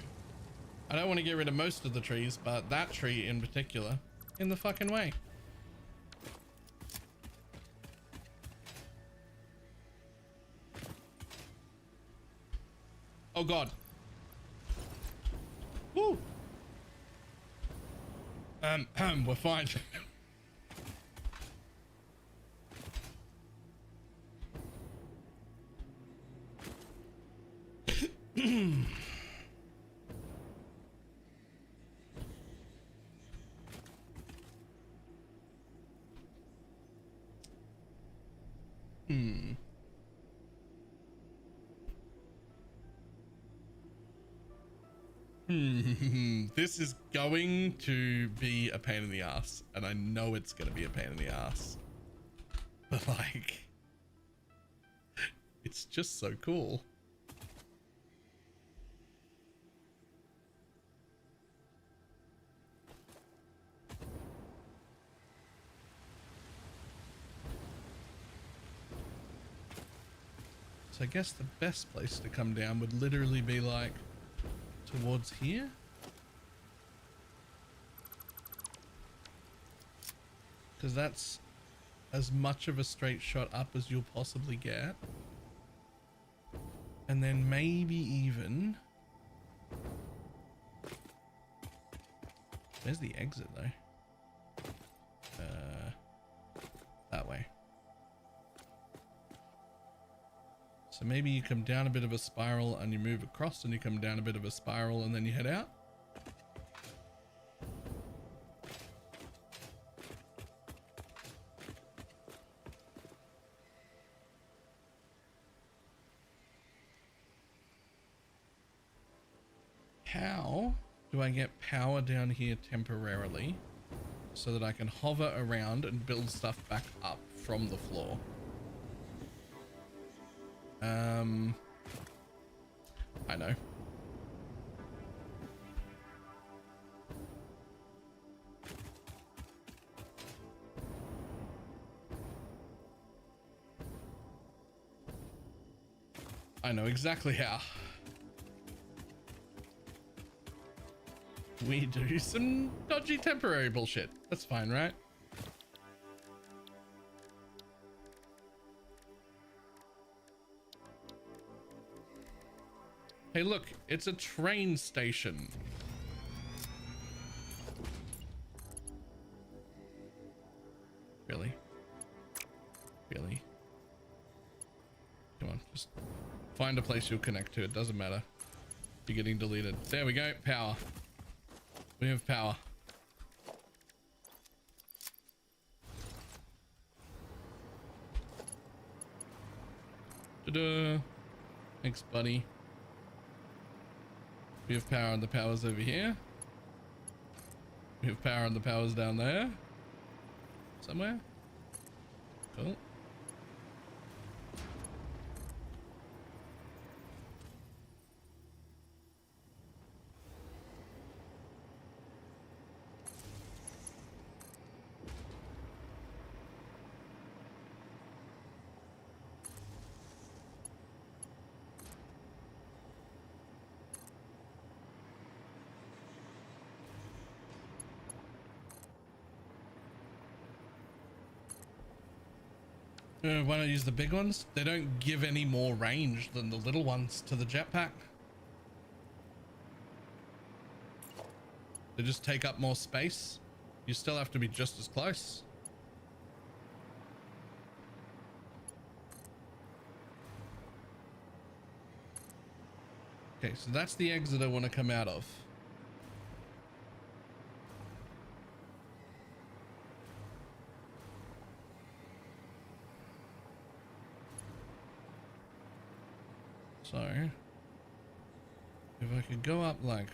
I don't want to get rid of most of the trees, but that tree in particular, in the fucking way. Oh god. Woo. We're fine. This is going to be a pain in the ass, and I know it's going to be a pain in the ass, but like, it's just so cool. So I guess the best place to come down would literally be like towards here. Because that's as much of a straight shot up as you'll possibly get. And then maybe even... Where's the exit though? That way. So maybe you come down a bit of a spiral and you move across, and you come down a bit of a spiral and then you head out. How do I get power down here temporarily so that I can hover around and build stuff back up from the floor. I know. I know exactly how. We do some dodgy temporary bullshit. That's fine, right? Hey, look, it's a train station. Really? Really? Come on, just find a place you'll connect to. It doesn't matter. You're getting deleted. There we go. Power. We have power. Ta-da! Thanks, buddy. We have power and the power's over here. We have power and the power's down there. Somewhere. Cool. Why not use the big ones? They don't give any more range than the little ones to the jetpack. They just take up more space. You still have to be just as close. Okay, so that's the exit I want to come out of. So, if I could go up like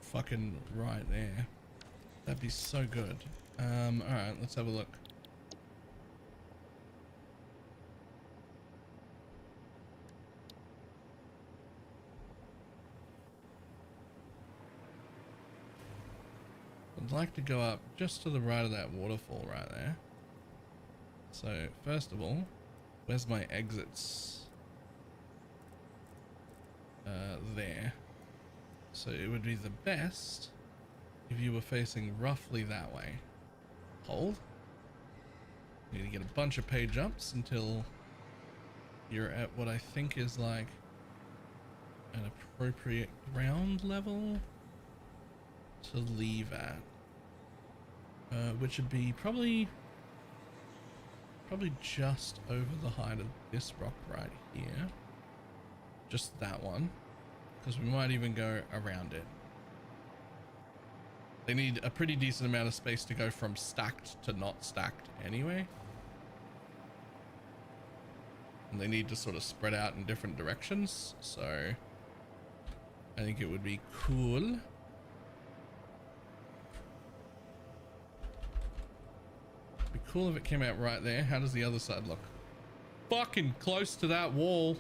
fucking right there, that'd be so good. All right, let's have a look. I'd like to go up just to the right of that waterfall right there. So first of all, where's my exits? There. So it would be the best if you were facing roughly that way. Hold. You need to get a bunch of page ups until you're at what I think is like an appropriate ground level to leave at. Which would be probably just over the height of this rock right here. Just that one, because we might even go around it. They need a pretty decent amount of space to go from stacked to not stacked anyway. And they need to sort of spread out in different directions. So I think it would be cool. Be cool if it came out right there. How does the other side look? Fucking close to that wall.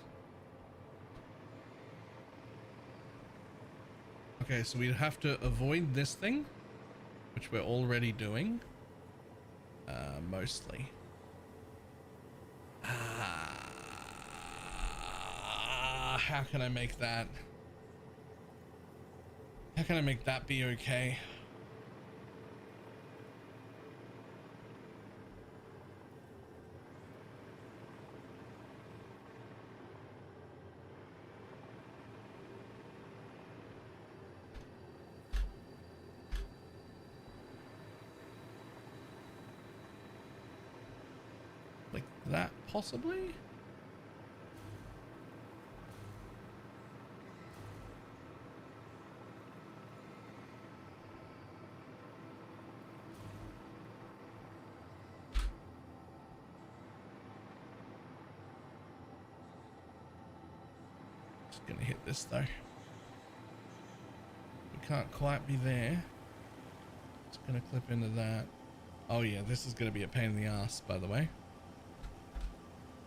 Okay, so we'd have to avoid this thing, which we're already doing, mostly. How can I make that? How can I make that be okay? That possibly? Just gonna hit this though. We can't quite be there. Gonna clip into that. Oh yeah, this is gonna be a pain in the ass, by the way.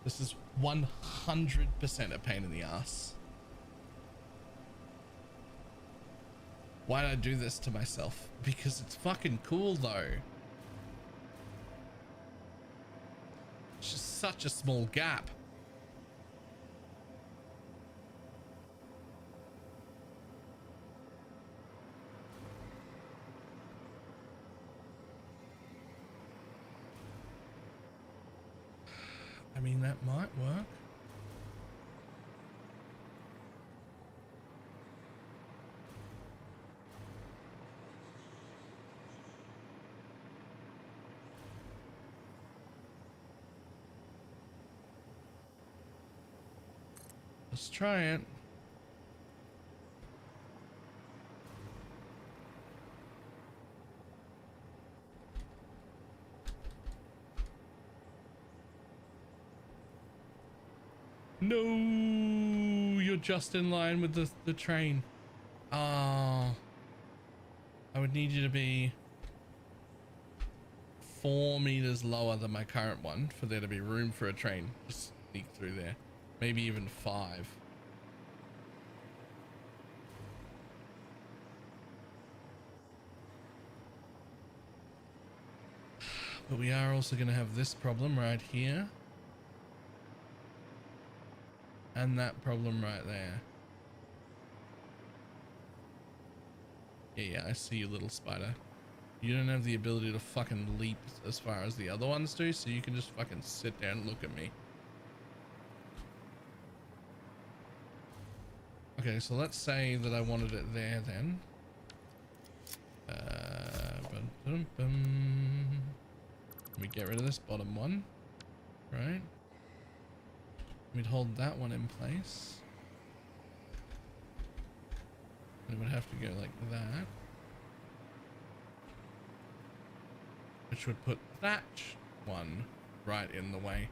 This is 100% a pain in the ass. Why did I do this to myself? Because it's fucking cool though. It's just such a small gap. I mean, that might work. Let's try it. No, you're just in line with the train. Ah, I would need you to be 4 meters lower than my current one for there to be room for a train to sneak through there. Maybe even 5. But we are also going to have this problem right here. And that problem right there. Yeah, I see you, little spider. You don't have the ability to fucking leap as far as the other ones do, so you can just fucking sit there and look at me. Okay, so let's say that I wanted it there then. Let me get rid of this bottom one, right? We'd hold that one in place. And it would have to go like that. Which would put that one right in the way.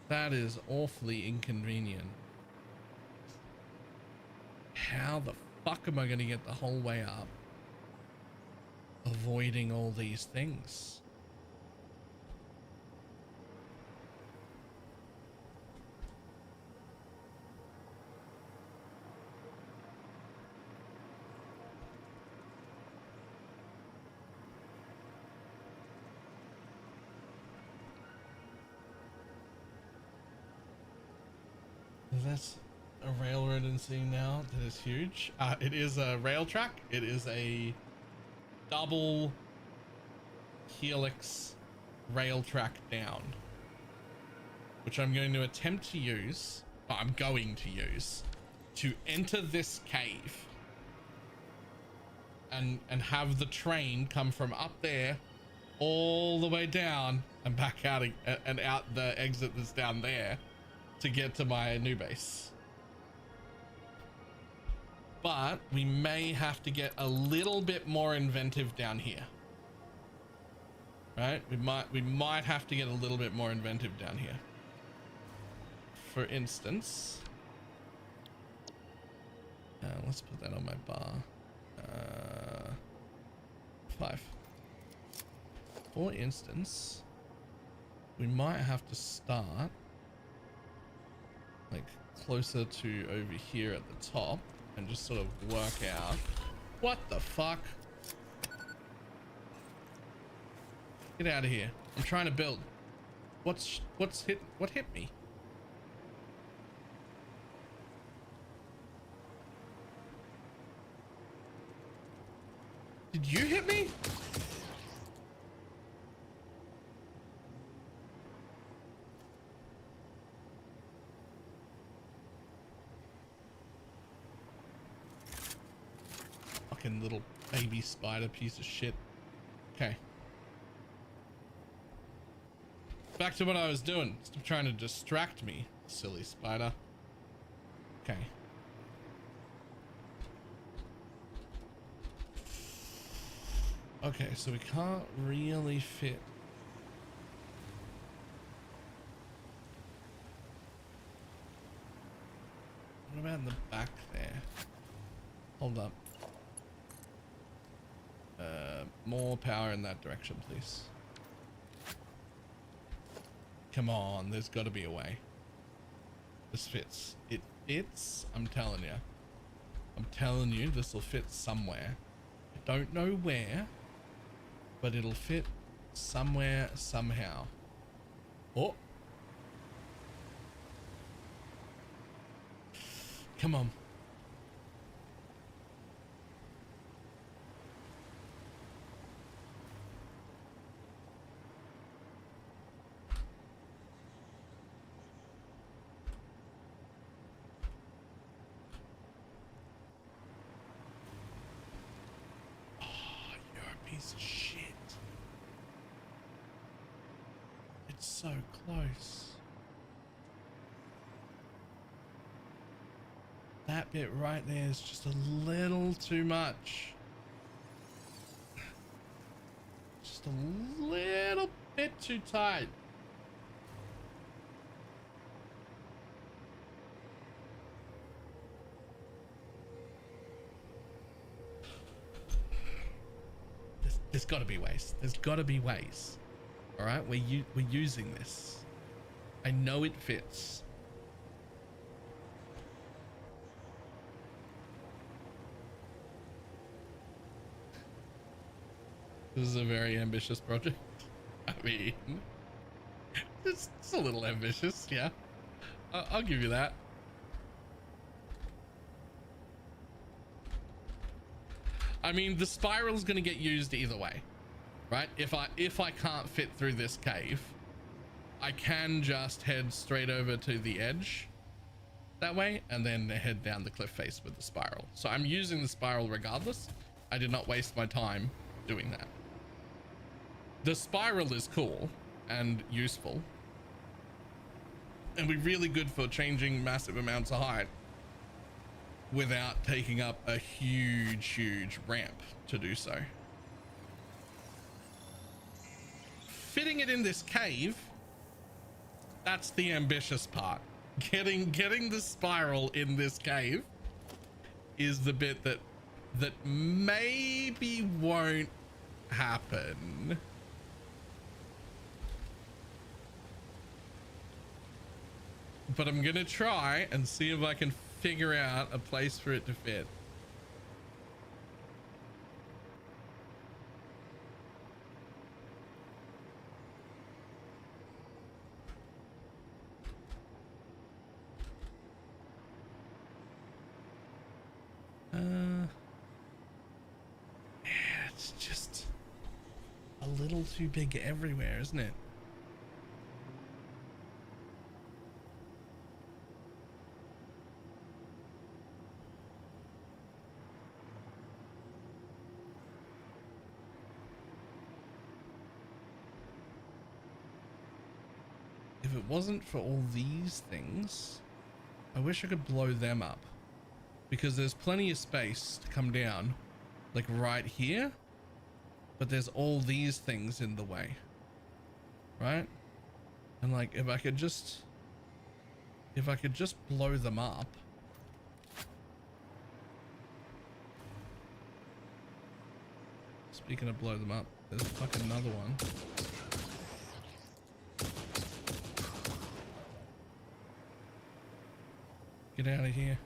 That is awfully inconvenient. How the fuck am I going to get the whole way up? Avoiding all these things. That's a railroad in seeing now that is huge. It is a rail track. It is a double helix rail track down, which I'm going to attempt to use. I'm going to use to enter this cave and have the train come from up there all the way down and back out and out the exit that's down there to get to my new base. But we may have to get a little bit more inventive down here. Right? We might have to get a little bit more inventive down here. For instance, let's put that on my bar. 5. For instance, we might have to start like closer to over here at the top and just sort of work out. What the fuck? Get out of here. I'm trying to build. What hit me? Did you hit me? Fucking little baby spider piece of shit. Okay. Back to what I was doing. Stop trying to distract me, silly spider. Okay. Okay, so we can't really fit. What about in the back there? Hold up. more power in that direction, please. Come on, there's got to be a way. This fits. It fits. I'm telling you. I'm telling you, this will fit somewhere. I don't know where, but it'll fit somewhere, somehow. Oh. Come on. Piece of shit. It's so close. That bit right there is just a little too much. Just a little bit too tight. There's got to be ways. There's got to be ways. All right, we're using this. I know it fits. This is a very ambitious project. I mean, it's a little ambitious, yeah. I'll give you that. I mean, the spiral's gonna get used either way, right? If I can't fit through this cave, I can just head straight over to the edge that way and then head down the cliff face with the spiral. So I'm using the spiral regardless. I did not waste my time doing that. The spiral is cool and useful and be really good for changing massive amounts of height without taking up a huge ramp to do so. Fitting it in this cave, that's the ambitious part. Getting the spiral in this cave is the bit that maybe won't happen. But I'm gonna try and see if I can figure out a place for it to fit. Yeah, it's just a little too big everywhere, isn't it? If it wasn't for all these things, I wish I could blow them up, because there's plenty of space to come down, like right here, but there's all these things in the way, right? And like, if I could just blow them up. Speaking of blow them up, there's fucking another one. Get out of here.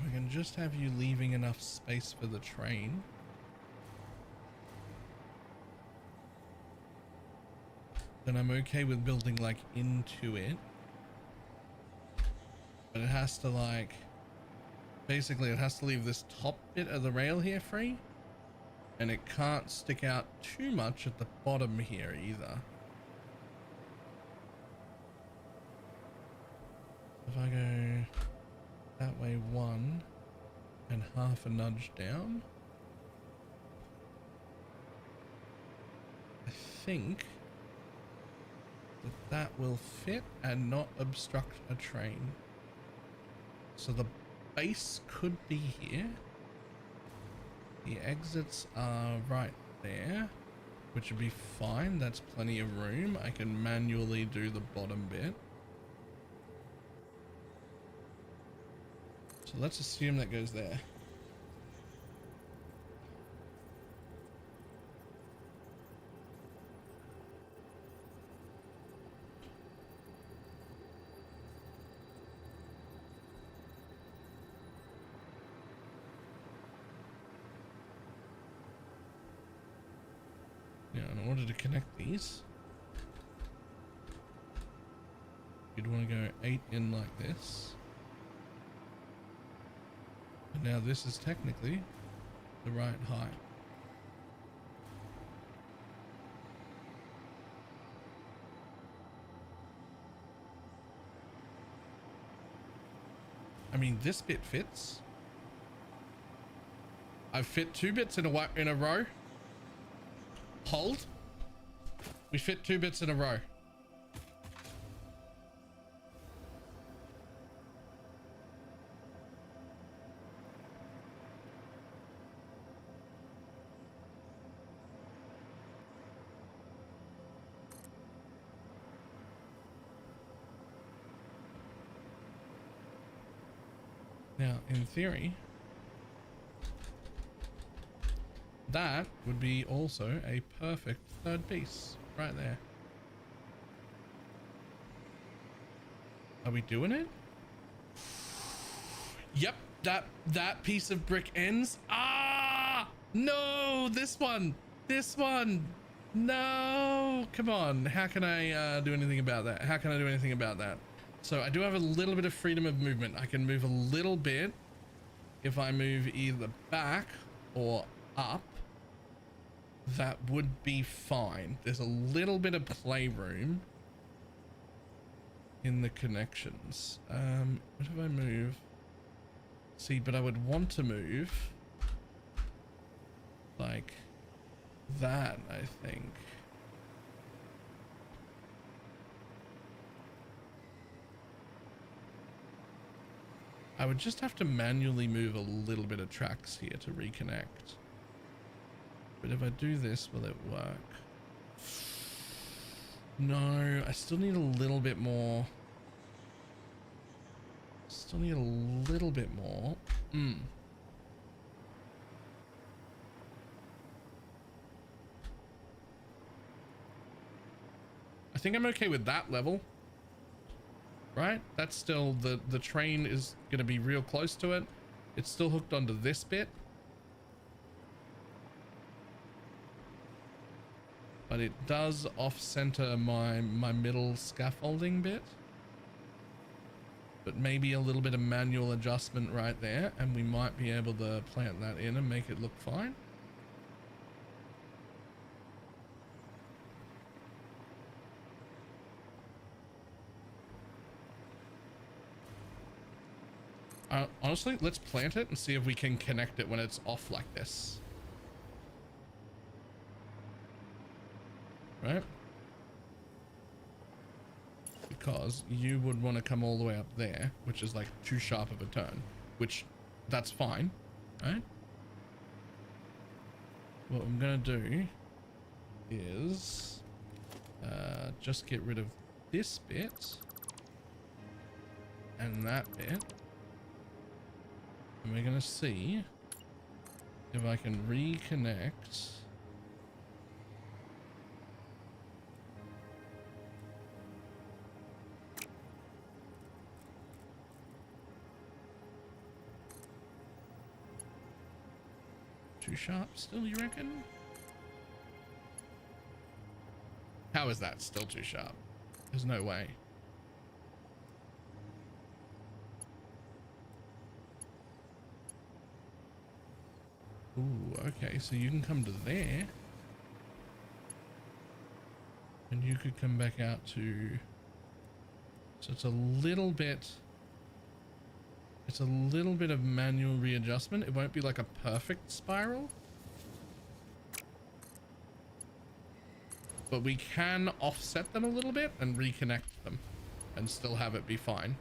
if I can just have you leaving enough space for the train. Then I'm okay with building like into it. But it has to like, basically it has to leave this top bit of the rail here free. And it can't stick out too much at the bottom here either. If I go that way one and half a nudge down, I think that will fit and not obstruct a train. So the base could be here. The exits are right there, which would be fine. That's plenty of room. I can manually do the bottom bit. So let's assume that goes there. Now, in order to connect these, you'd want to go 8 in like this. And now this is technically the right height. I mean, this bit fits. I've fit 2 bits in a row. Hold. We fit 2 bits in a row. Now, in theory, that would be also a perfect third piece right there. Are we doing it? Yep, that piece of brick ends. Ah, no, this one, no, come on. How can I do anything about that? How can I do anything about that? So I do have a little bit of freedom of movement. I can move a little bit if I move either back or up. That would be fine. There's a little bit of playroom in the connections. What if I move? See, but I would want to move like that, I think. I would just have to manually move a little bit of tracks here to reconnect. But if I do this, will it work? No, I still need a little bit more. Still need a little bit more. I think I'm okay with that level. Right? That's still, the train is going to be real close to it. It's still hooked onto this bit. But it does off-center my middle scaffolding bit. But maybe a little bit of manual adjustment right there, and we might be able to plant that in and make it look fine. Honestly, let's plant it and see if we can connect it when it's off like this. Right? Because you would want to come all the way up there, which is like too sharp of a turn, which that's fine, right? What I'm gonna do is just get rid of this bit and that bit, and we're gonna see if I can reconnect Too sharp still, you reckon? How is that still too sharp? There's no way. Ooh, okay, so you can come to there. And you could come back out to... So it's a little bit... It's a little bit of manual readjustment. It won't be like a perfect spiral. But we can offset them a little bit and reconnect them and still have it be fine.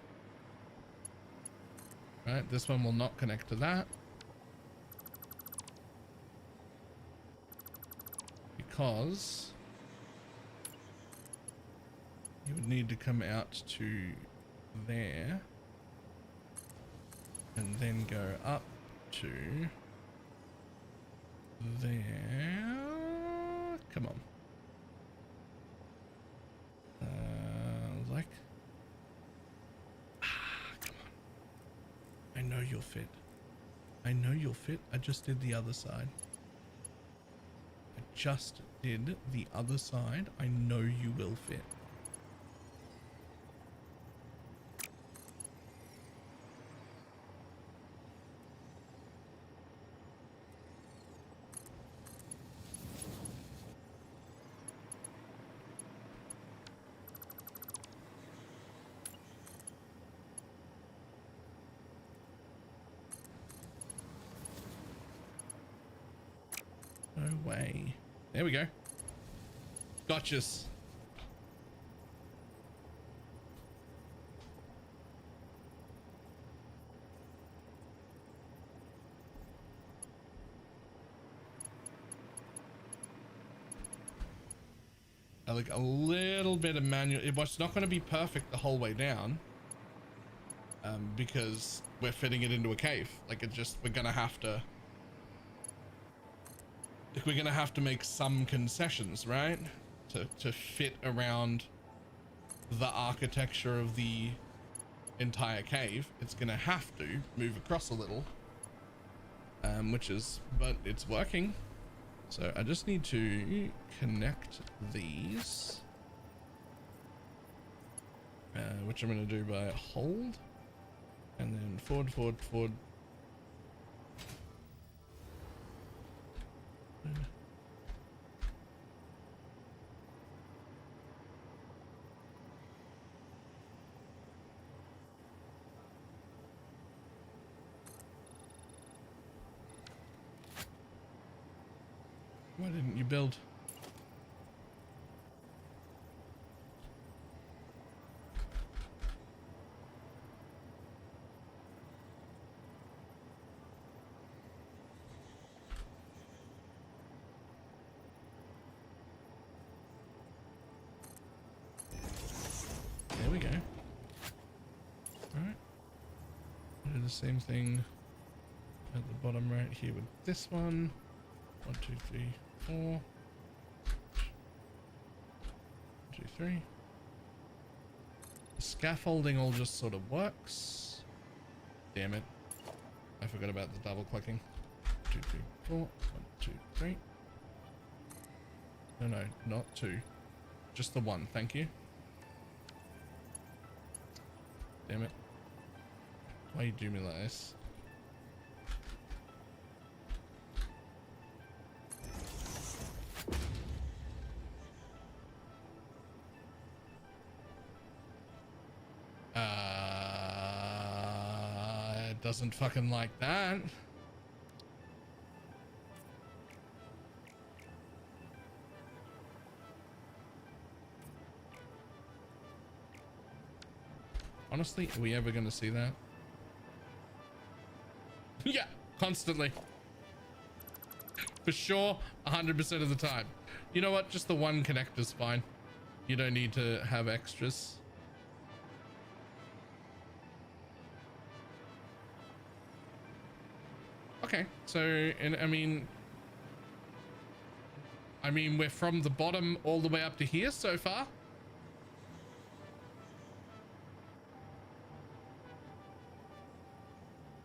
Right, this one will not connect to that. Because you would need to come out to there and then go up to there. Come on. Like, come on. I know you'll fit. I know you'll fit. I just did the other side. I just did the other side. I know you will fit. No way. There we go. Gotchas. Like a little bit of manual. It's not going to be perfect the whole way down. Because we're fitting it into a cave. Like it just, we're going to have to make some concessions, right? To fit around the architecture of the entire cave. It's gonna have to move across a little, but it's working. So I just need to connect these, which I'm gonna do by hold, and then forward. Why didn't you build? There we go. All right. Do the same thing at the bottom right here with this one. 1, 2, 3, 4. 1, 2, 3. The scaffolding all just sort of works. Damn it. I forgot about the double clicking. 2, 3, 4. 1, 2, 3. No, not 2. Just the 1. Thank you. Damn it. Why you do me like this? It doesn't fucking like that. Honestly, are we ever going to see that? Yeah, constantly. For sure, 100% of the time. You know what? Just the one connector's fine. You don't need to have extras. Okay, so, and I mean, we're from the bottom all the way up to here so far.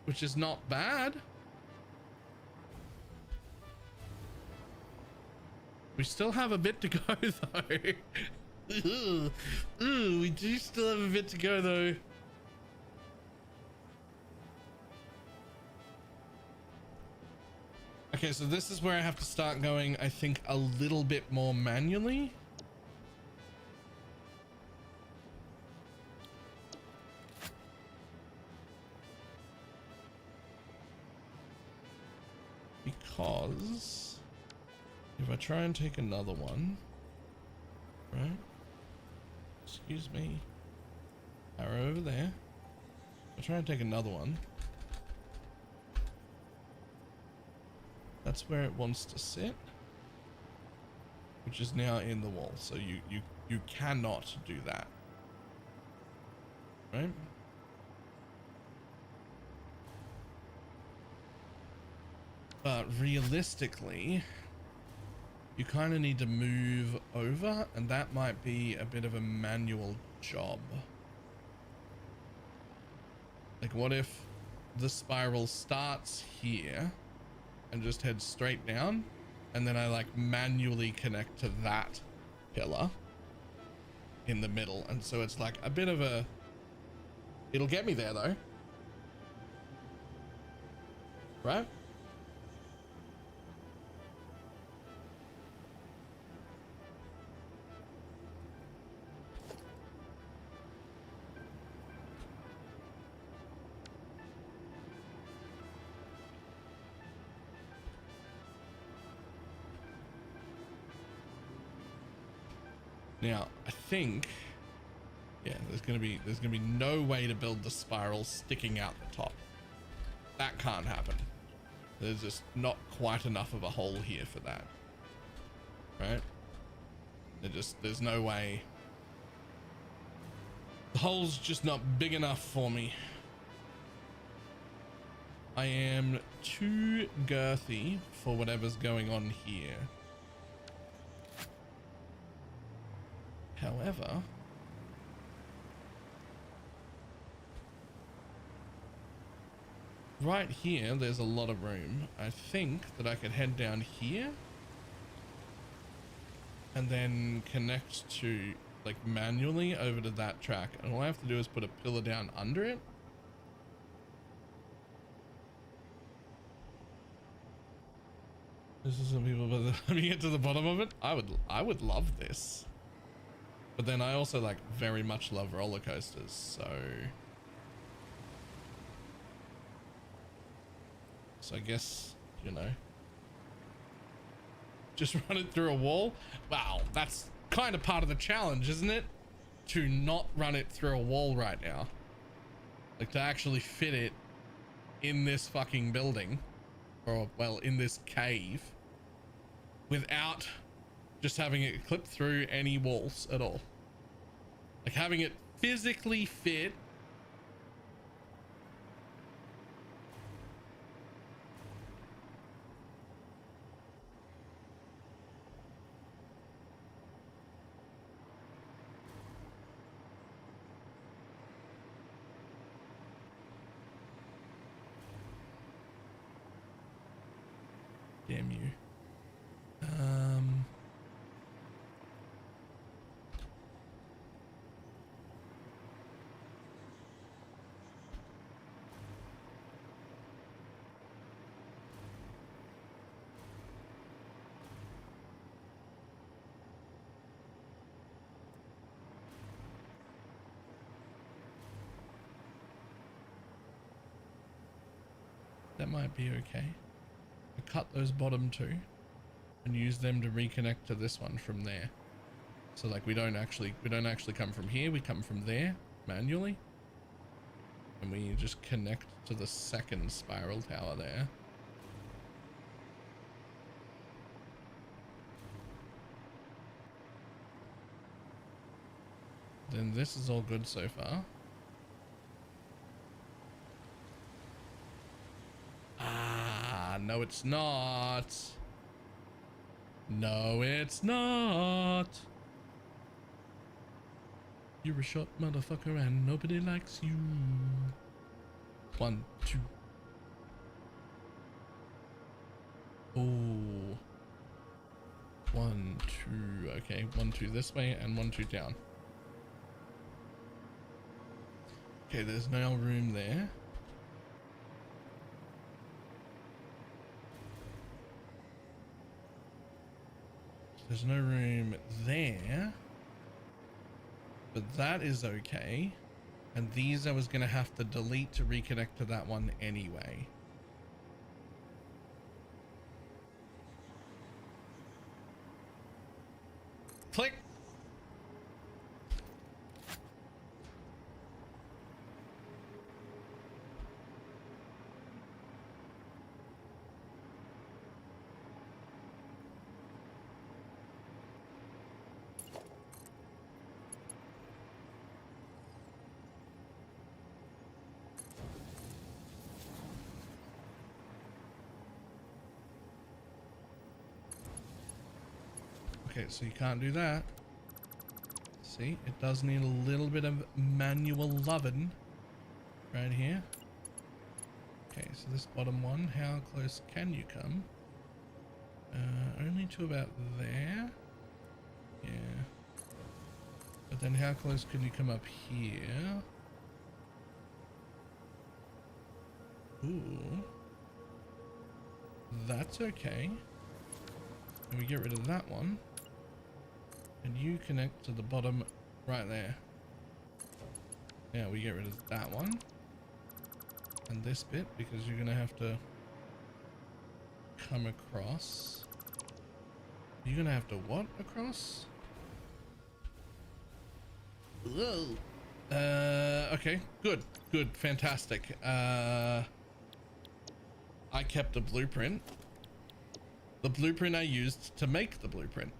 Which is not bad. We still have a bit to go though. We do still have a bit to go though. Okay, so this is where I have to start going, I think, a little bit more manually. Because if I try and take another one, right? Excuse me. Arrow over there. If I try and take another one. That's where it wants to sit, which is now in the wall. So you cannot do that, right? But realistically, you kind of need to move over, and that might be a bit of a manual job. Like, what if the spiral starts here and just heads straight down, and then I like manually connect to that pillar in the middle, and so it's like a bit of a, it'll get me there though, right? Now, I think, yeah, there's gonna be no way to build the spiral sticking out the top. That can't happen. There's just not quite enough of a hole here for that, right? There's no way. The hole's just not big enough for me. I am too girthy for whatever's going on here. However, right here, there's a lot of room. I think that I could head down here and then connect to, like, manually over to that track. And all I have to do is put a pillar down under it. This is some people, but let me get to the bottom of it. I would love this. But then I also like very much love roller coasters, so I guess, you know, just run it through a wall. Wow, that's kind of part of the challenge, isn't it? To not run it through a wall right now. Like, to actually fit it in this fucking building, or well, in this cave, without just having it clip through any walls at all. Like, having it physically fit damn you. That might be okay. I cut those bottom two and use them to reconnect to this one from there. So like we don't actually come from here, we come from there manually. And we just connect to the second spiral tower there. Then this is all good so far. No, it's not. No, it's not. You're a short motherfucker and nobody likes you. 1, 2. Oh. 1, 1, 2. Okay, 1, 2 this way and 1, 2 down. Okay, there's no room there. There's no room there. But that is okay. And these I was going to have to delete to reconnect to that one anyway. Click. Okay, so you can't do that. See, it does need a little bit of manual loving right here. Okay, so this bottom one, how close can you come? Only to about there. Yeah. But then how close can you come up here? Ooh. That's okay. And we get rid of that one. And you connect to the bottom right there. Now we get rid of that one. And this bit, because you're going to have to come across. You're going to have to what across? Whoa. Okay, good, fantastic. I kept a blueprint. The blueprint I used to make the blueprint.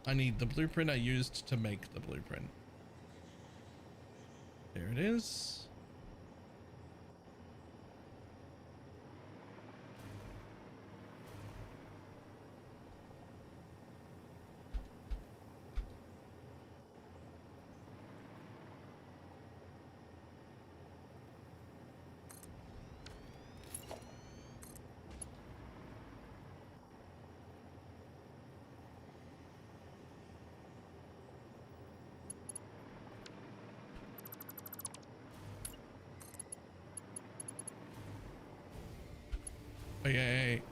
I need the blueprint I used to make the blueprint. There it is. Okay.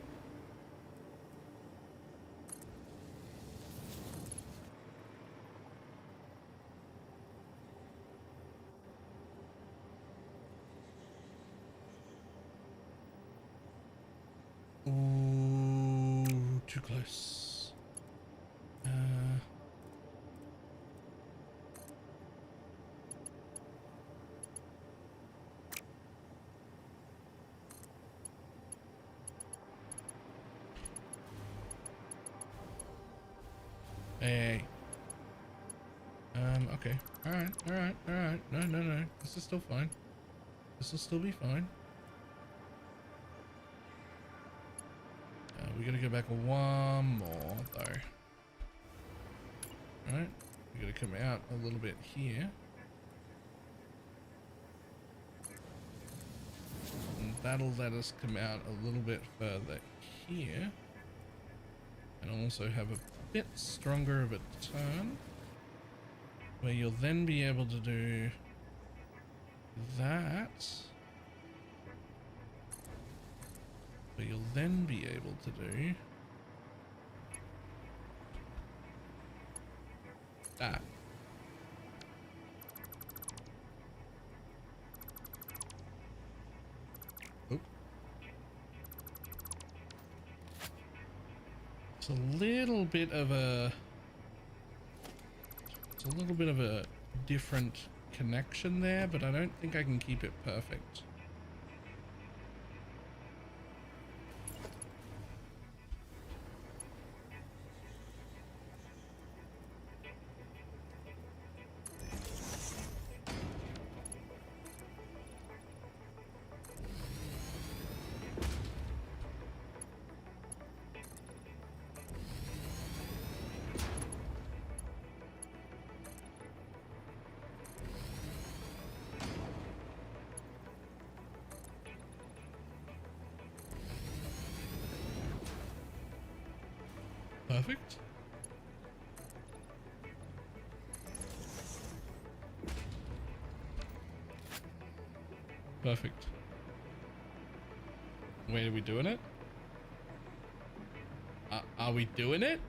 Ooh, too close. Hey. Okay. Alright. No. This is still fine. This will still be fine. We gotta go back one more, though. Alright. We gotta come out a little bit here. And that'll let us come out a little bit further here. And also have a bit stronger of a turn, where you'll then be able to do that, where you'll then be able to do that. Oop. It's a little bit of a different connection there, but I don't think I can keep it perfect. Perfect. Perfect. Wait, are we doing it? Are we doing it?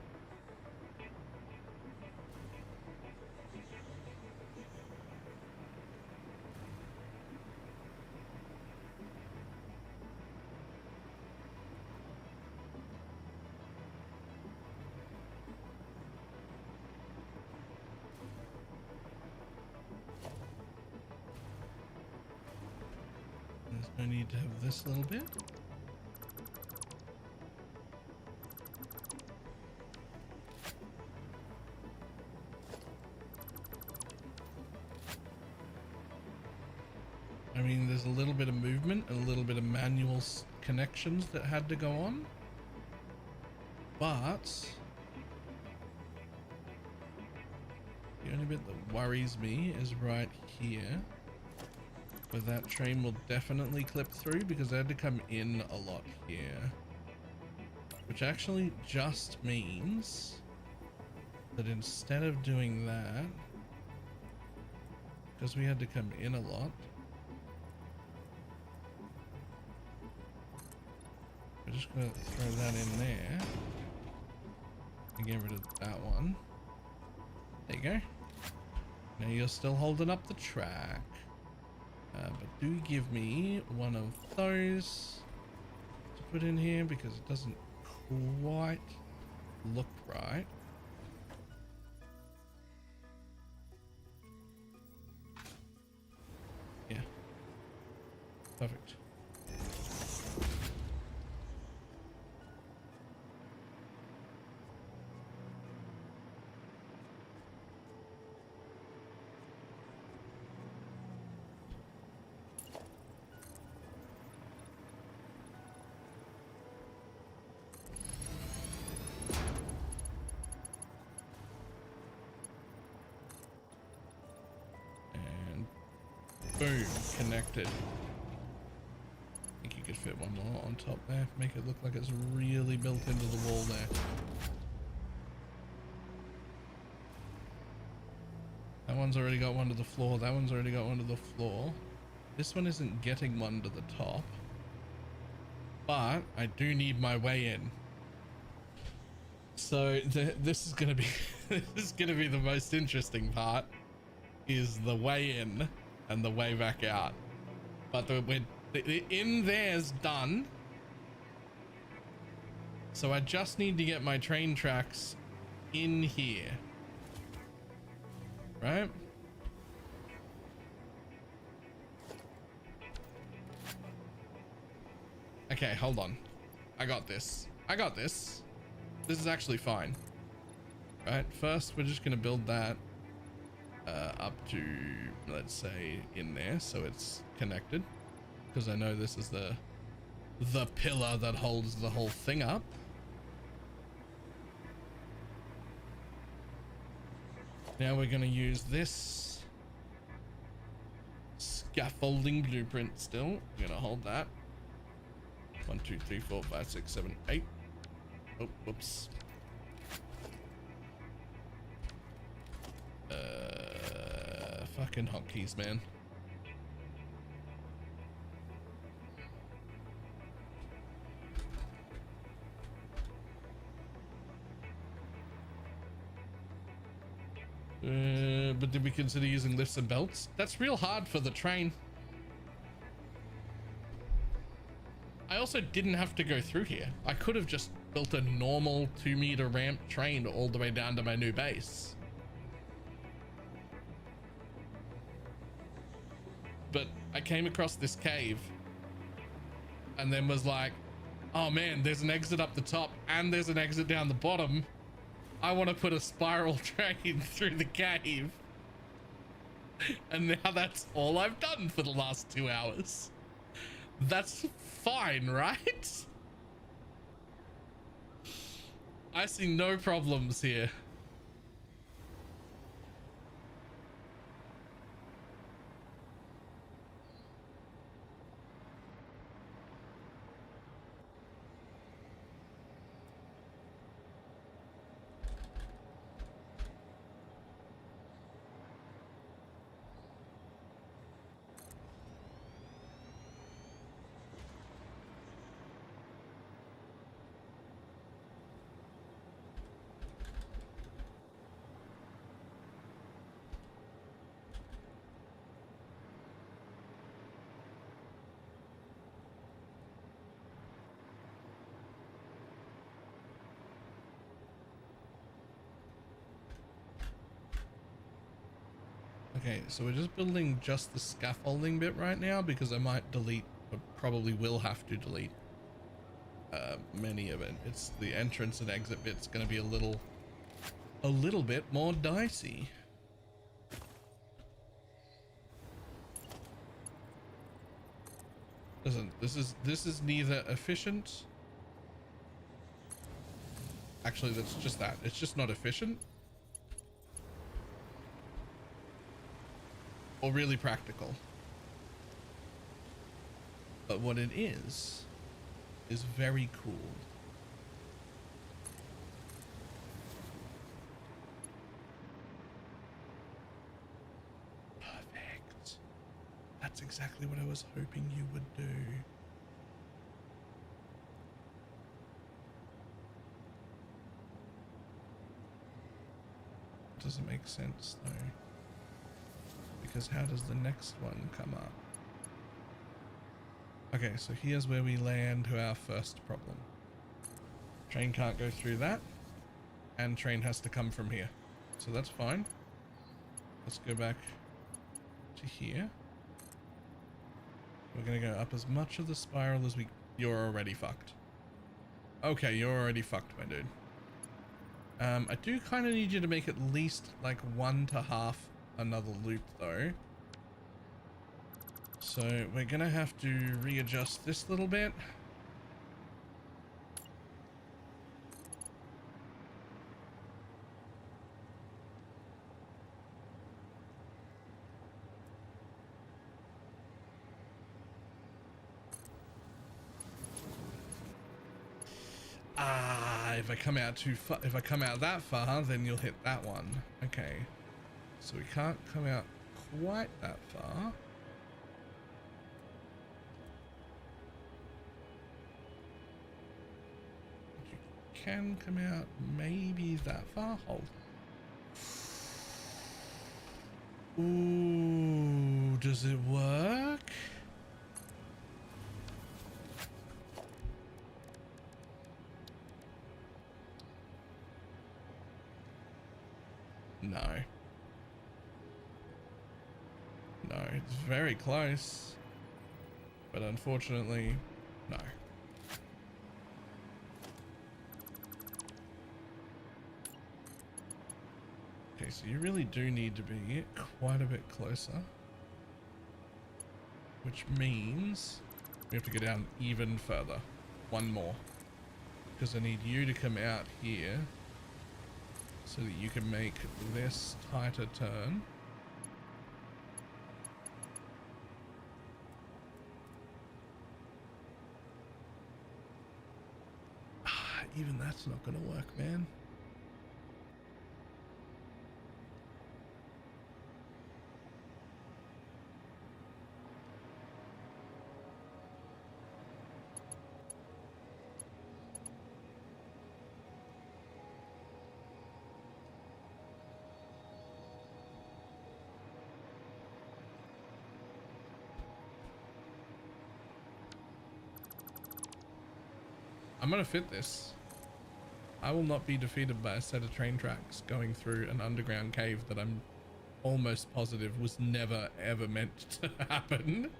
There's no need to have this little bit. I mean, there's a little bit of movement and a little bit of manual connections that had to go on. But the only bit that worries me is right here, where that train will definitely clip through, because I had to come in a lot here. Which actually just means that instead of doing that, because we had to come in a lot, we're just gonna throw that in there and get rid of that one. There you go. Now you're still holding up the track. But do give me one of those to put in here, because it doesn't quite look right. Yeah. Perfect. Boom, connected. I think you could fit one more on top there. Make it look like it's really built into the wall there. That one's already got one to the floor. That one's already got one to the floor. This one isn't getting one to the top. But I do need my way in. So this is gonna be this is gonna be the most interesting part, is the way in and the way back out. But the in there's done. So I just need to get my train tracks in here. Right? Okay, hold on. I got this. I got this. This is actually fine. Right, first we're just gonna build that up to, let's say, in there, so it's connected, because I know this is the pillar that holds the whole thing up. Now we're going to use this scaffolding blueprint still. We're going to hold that. 1 2 3 4 5 6 7 8. Oh, whoops. Fucking hotkeys, man. But did we consider using lifts and belts? That's real hard for the train. I also didn't have to go through here. I could have just built a normal 2-meter ramp train all the way down to my new base. But I came across this cave and then was like, oh man, there's an exit up the top and there's an exit down the bottom. I want to put a spiral train through the cave. And now that's all I've done for the last 2 hours. That's fine, right? I see no problems here. Okay, so we're just building just the scaffolding bit right now because I might delete, but probably will have to delete many of it. It's the entrance and exit bit's going to be a little bit more dicey. Listen, this is neither efficient. Actually, that's just that. It's just not efficient. Or really practical. But what it is very cool. Perfect. That's exactly what I was hoping you would do. Doesn't make sense though. Because how does the next one come up? Okay, so here's where we land to our first problem. Train can't go through that, and train has to come from here. So that's fine. Let's go back to here. We're gonna go up as much of the spiral as we... You're already fucked. Okay, you're already fucked, my dude. I do kind of need you to make at least like 1 to half another loop though. So we're gonna have to readjust this little bit. If I come out too far, if I come out that far, then you'll hit that one. Okay. So we can't come out quite that far. You can come out maybe that far. Hold. Ooh, does it work? No. No, it's very close. But unfortunately, no. Okay, so you really do need to be quite a bit closer. Which means we have to go down even further. One more. Because I need you to come out here so that you can make this tighter turn. Even that's not gonna work, man. I'm gonna fit this. I will not be defeated by a set of train tracks going through an underground cave that I'm almost positive was never ever meant to happen.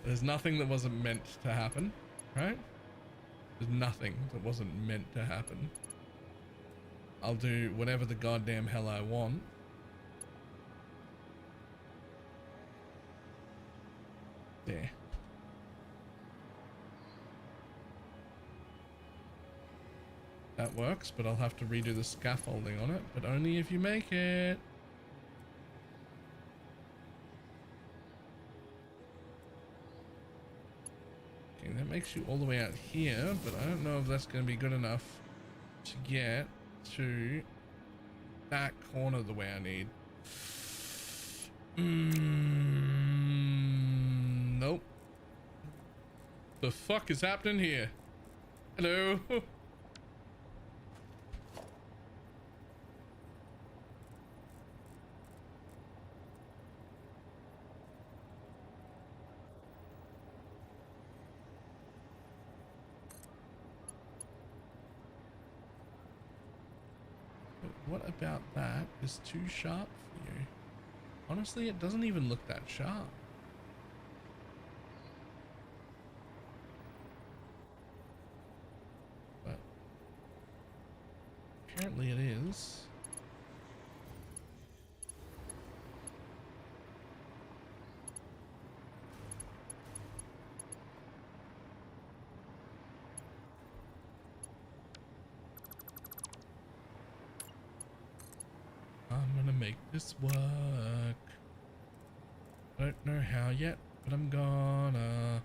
There's nothing that wasn't meant to happen, right? There's nothing that wasn't meant to happen. I'll do whatever the goddamn hell I want. There. That works, but I'll have to redo the scaffolding on it, but only if you make it. Okay, that makes you all the way out here, but I don't know if that's going to be good enough to get to that corner the way I need. Nope. The fuck is happening here? Hello? What about that is too sharp for you? Honestly, it doesn't even look that sharp. But apparently it is. I'm gonna make this work. I don't know how yet, but I'm gonna.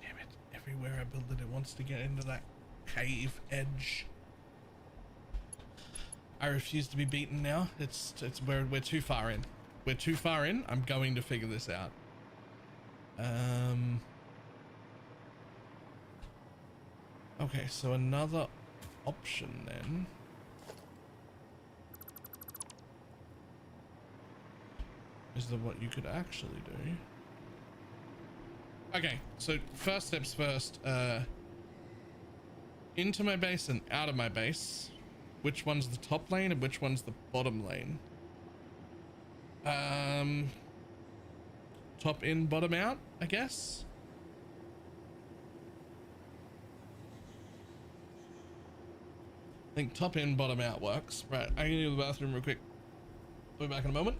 Damn it. Everywhere I build it, it wants to get into that cave edge. I refuse to be beaten now. It's we're too far in. We're too far in. I'm going to figure this out. Okay, so another option then is that what you could actually do. Okay, so first steps first, into my base and out of my base. Which one's the top lane and which one's the bottom lane? Top in, bottom out, I guess. I think top in, bottom out works. Right, I'm gonna go to the bathroom real quick. I'll be back in a moment.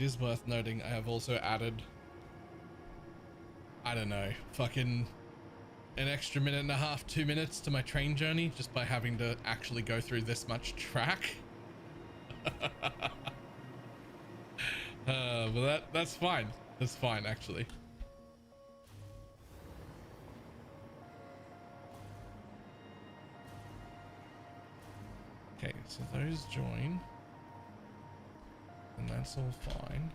is worth noting I have also added, I don't know, fucking an extra minute and a half, 2 minutes to my train journey just by having to actually go through this much track. But that's fine. That's fine, actually. Okay, so those join, and that's all fine.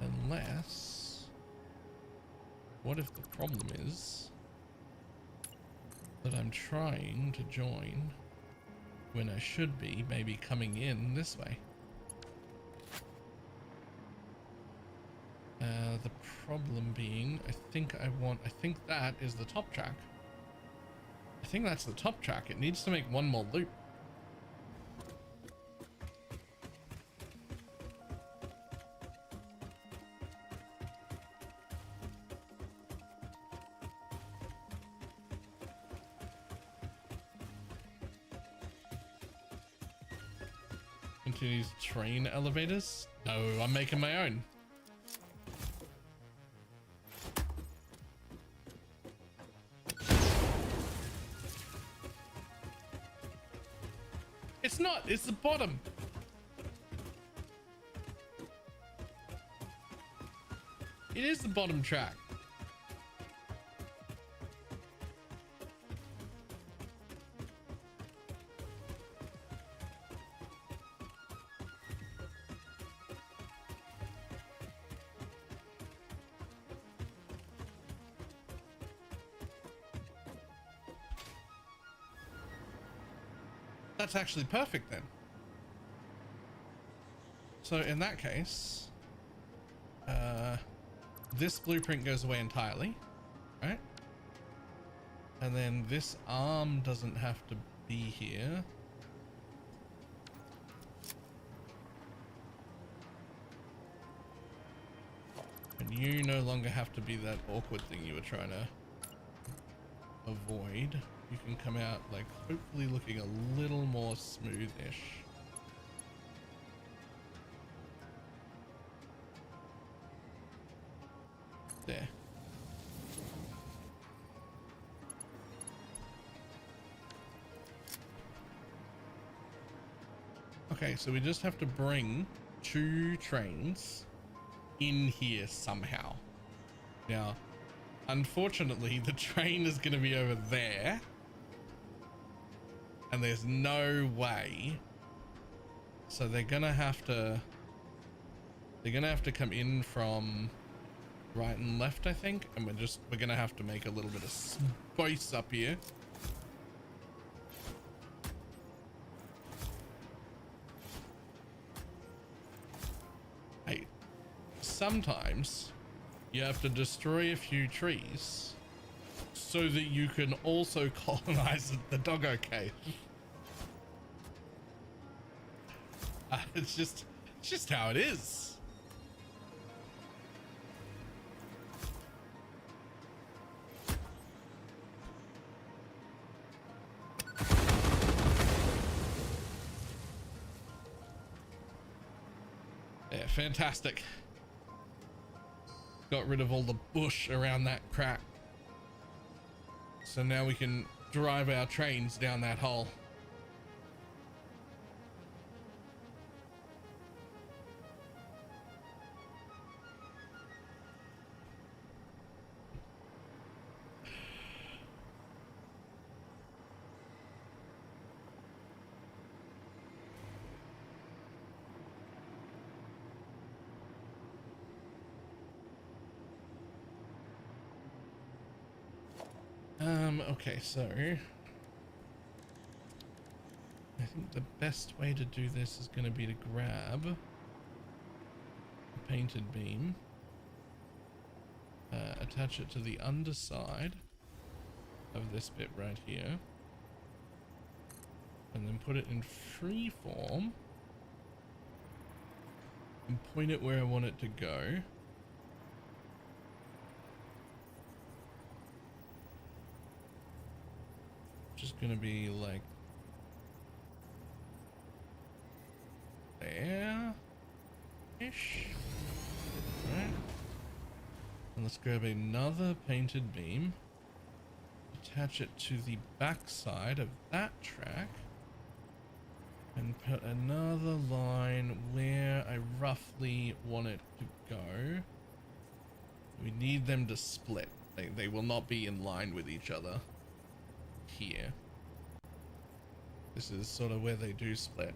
Unless, what if the problem is that I'm trying to join when I should be maybe coming in this way? The problem being, I think that is the top track. I think that's the top track. It needs to make one more loop. Continues train elevators? No, I'm making my own. It's not, it's the bottom. It is the bottom track. That's actually perfect then. So in that case, this blueprint goes away entirely, right? And then this arm doesn't have to be here. And you no longer have to be that awkward thing you were trying to avoid. You can come out like hopefully looking a little more smoothish. There. Okay, so we just have to bring 2 trains in here somehow. Now, unfortunately, the train is going to be over there. And there's no way. So they're going to have to come in from right and left, I think. And we're going to have to make a little bit of space up here. Hey, sometimes you have to destroy a few trees so that you can also colonize the doggo cave. It's just how it is. Yeah, fantastic. Got rid of all the bush around that crack. So now we can drive our trains down that hole. Okay, so I think the best way to do this is going to be to grab a painted beam, attach it to the underside of this bit right here, and then put it in free form and point it where I want it to go. Just gonna be like there-ish. Right. And let's grab another painted beam. Attach it to the back side of that track. And put another line where I roughly want it to go. We need them to split. They will not be in line with each other here. This is sort of where they do split.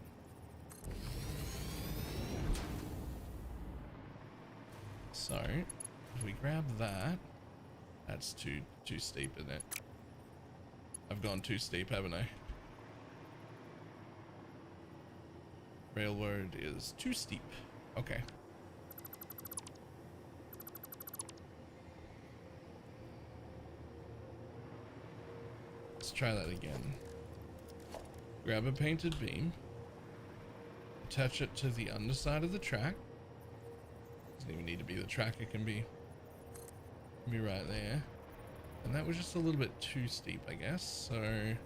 So if we grab that, that's too steep, isn't it? I've gone too steep, haven't I? Railroad is too steep. Okay. Let's try that again. Grab a painted beam. Attach it to the underside of the track. Doesn't even need to be the track, it can be right there. And that was just a little bit too steep, I guess, so we're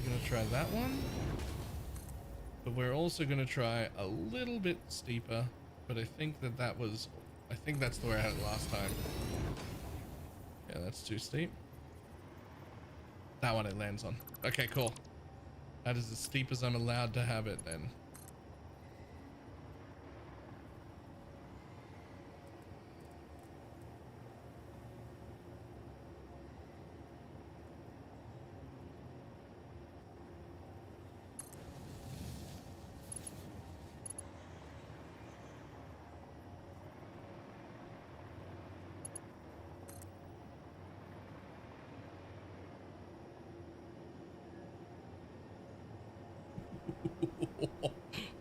gonna try that one, but we're also gonna try a little bit steeper, but I think that's the way I had it last time. Yeah, that's too steep. That one it lands on. Okay, cool. That is as steep as I'm allowed to have it then.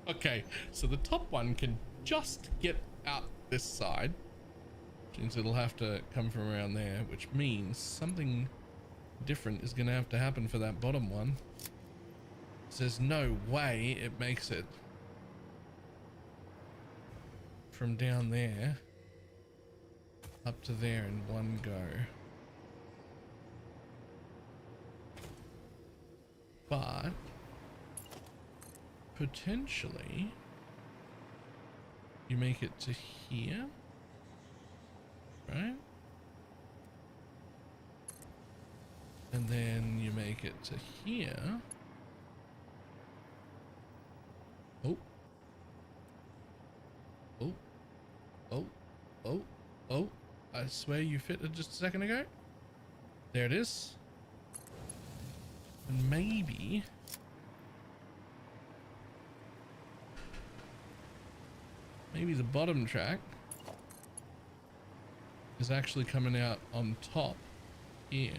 Okay, so the top one can just get out this side, which means it'll have to come from around there, which means something different is gonna have to happen for that bottom one. So there's no way it makes it from down there up to there in one go. But potentially you make it to here, right? And then you make it to here. Oh. Oh. Oh. Oh. Oh. I swear you fit it just a second ago. There it is. And maybe the bottom track is actually coming out on top here.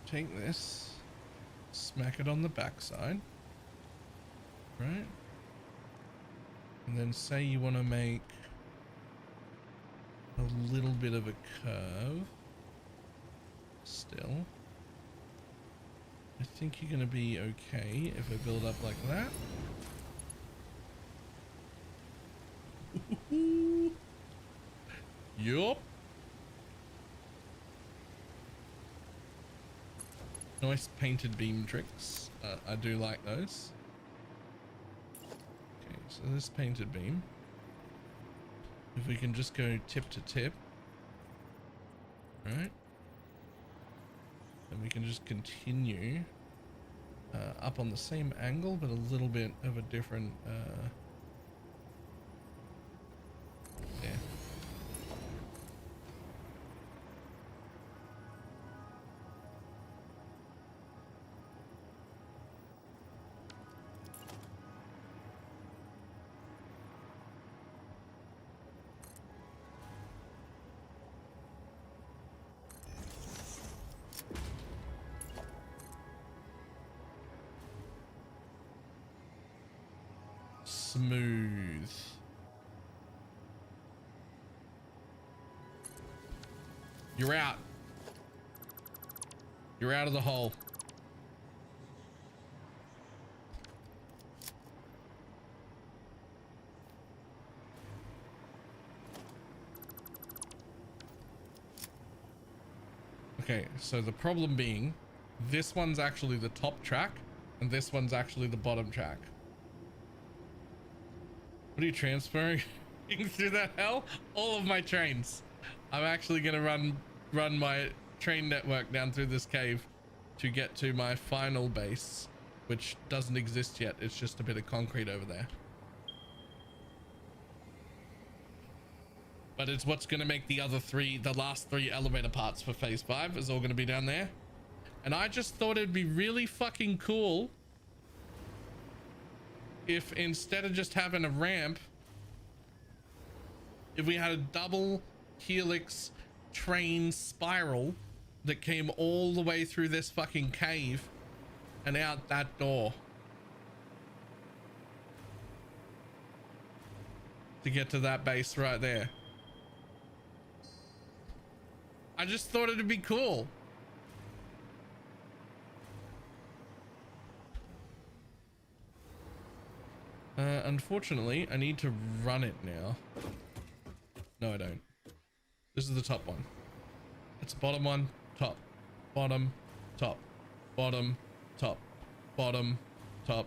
Take this, smack it on the backside. Right, and then say you want to make a little bit of a curve still. I think you're going to be okay if I build up like that. Yup. Nice painted beam tricks. I do like those. So this painted beam, if we can just go tip to tip, right, and we can just continue up on the same angle but a little bit of a different there. smooth. You're out. You're out of the hole. Okay, so the problem being, this one's actually the top track, and this one's actually the bottom track. What are you transferring through that hell? All of my trains. I'm actually gonna run my train network down through this cave to get to my final base, which doesn't exist yet. It's just a bit of concrete over there. But it's what's going to make the last three elevator parts for phase 5 is all going to be down there. And I just thought it'd be really fucking cool if instead of just having a ramp, if we had a double helix train spiral that came all the way through this fucking cave and out that door to get to that base right there. I just thought it'd be cool. Unfortunately, I need to run it now. No, I don't. This is the top one. It's bottom one, top, bottom, top, bottom, top, bottom, top,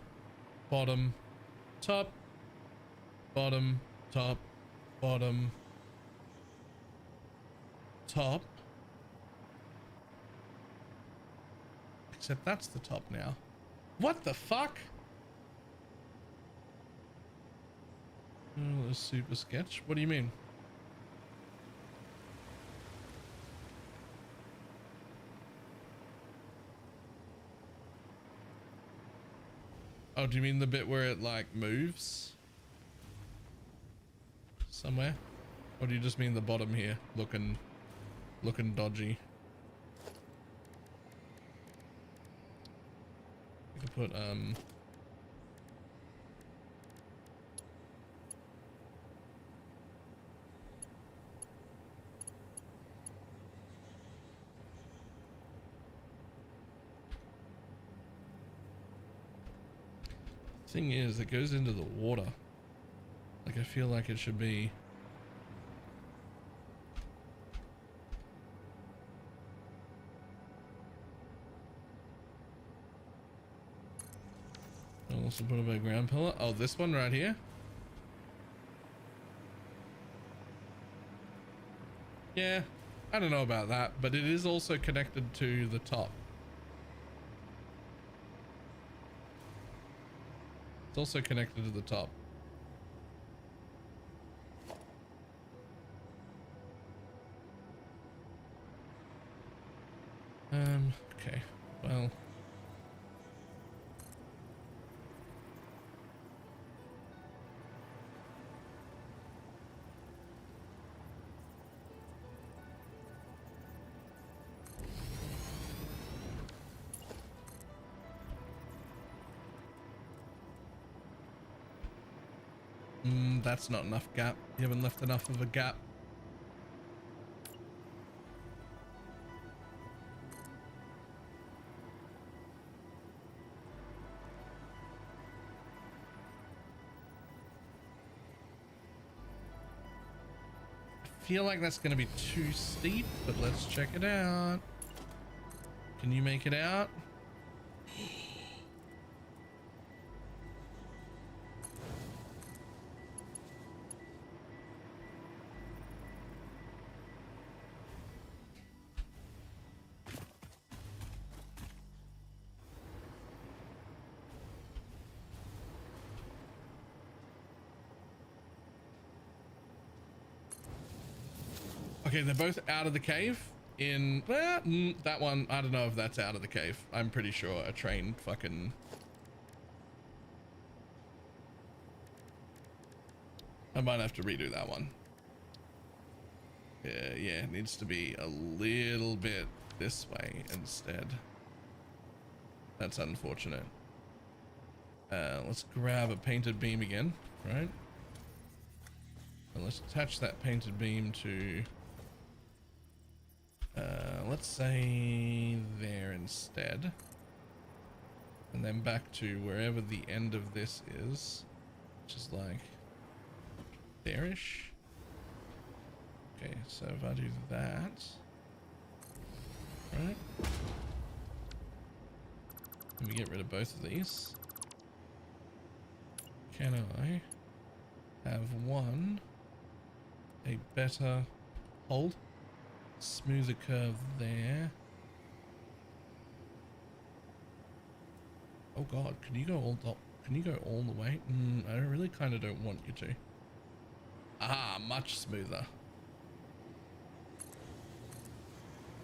bottom, top, bottom, top, bottom, top. Except that's the top now. What the fuck? Oh, a super sketch. What do you mean? Oh, do you mean the bit where it like moves somewhere? Or do you just mean the bottom here looking dodgy? You could put thing is, it goes into the water. Like, I feel like it should be I'll also put a ground pillar. Oh, this one right here. Yeah, I don't know about that, but it is also connected to the top. It's also connected to the top. Okay, well. That's not enough gap. You haven't left enough of a gap. I feel like that's going to be too steep, but let's check it out. Can you make it out? Okay, they're both out of the cave in that one. I don't know if that's out of the cave. I'm pretty sure a train fucking I might have to redo that one. Yeah, it needs to be a little bit this way instead. That's unfortunate. Let's grab a painted beam again. right? And let's attach that painted beam to, let's say there instead. And then back to wherever the end of this is, which is like there-ish. Okay, so if I do that, right? Let me get rid of both of these. Can I have one, a better hold, smoother curve there? Oh god, can you go all the way? I really kind of don't want you to. Ah, much smoother.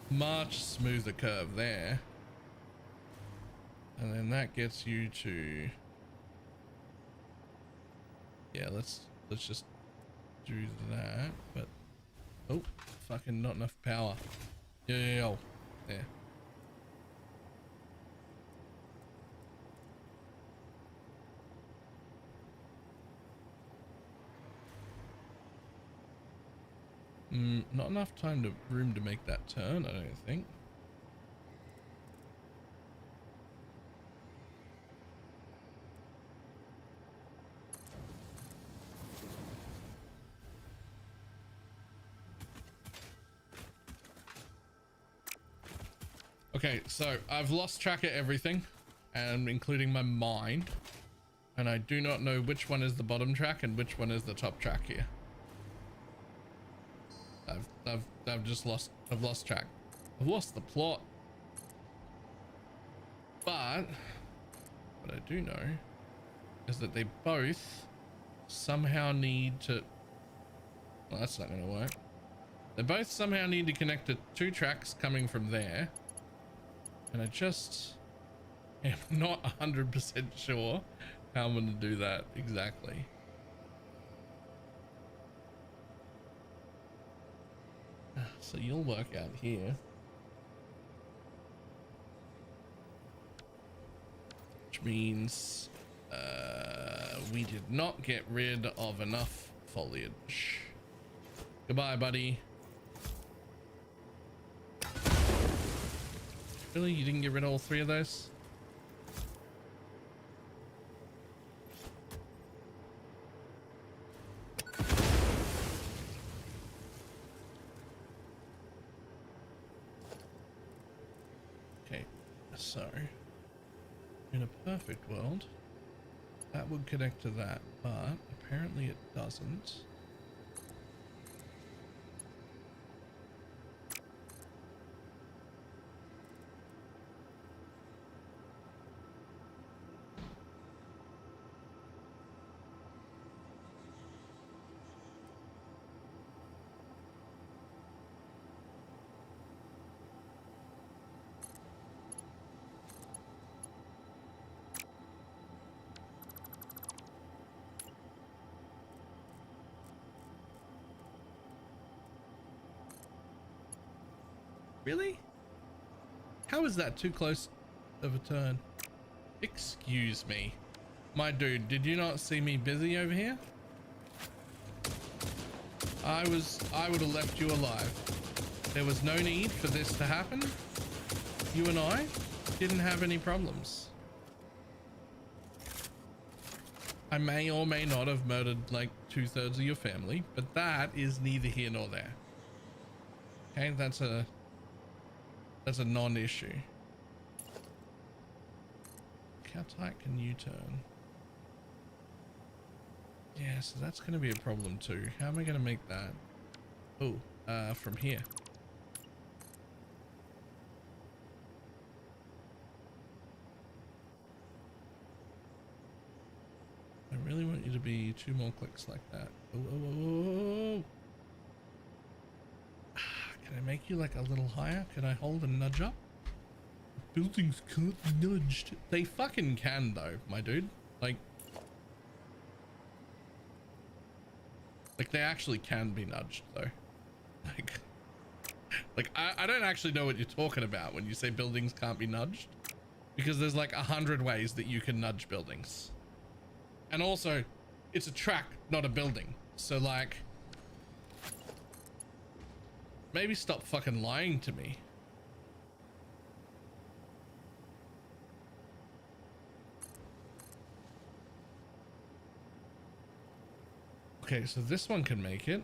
Much smoother curve there. And then that gets you to, yeah, let's just do that. But oh, fucking not enough power. Yeah, there. Not enough room to make that turn, I don't think. Okay, so I've lost track of everything, and including my mind, and I do not know which one is the bottom track and which one is the top track here. I've just lost track. I've lost the plot. But what I do know is that they both somehow need to, well, that's not going to work. They both somehow need to connect to 2 tracks coming from there. And I just am not 100% sure how I'm going to do that exactly. So you'll work out here. Which means we did not get rid of enough foliage. Goodbye, buddy. Really? You didn't get rid of all 3 of those? Okay, so in a perfect world, that would connect to that, but apparently it doesn't. Really? How is that too close of a turn? Excuse me. My dude, did you not see me busy over here? I would have left you alive. There was no need for this to happen. You and I didn't have any problems. I may or may not have murdered like 2/3 of your family, but that is neither here nor there. Okay, that's a non-issue. How tight can you turn? Yeah, so that's going to be a problem too. How am I going to make that? Oh, from here. I really want you to be 2 more clicks like that. Oh. Can I make you like a little higher? Can I hold and nudge up? Buildings can't be nudged. They fucking can though, my dude. Like they actually can be nudged though. Like I don't actually know what you're talking about when you say buildings can't be nudged, because there's like 100 ways that you can nudge buildings. And also it's a track, not a building. So like, maybe stop fucking lying to me. Okay, so this one can make it.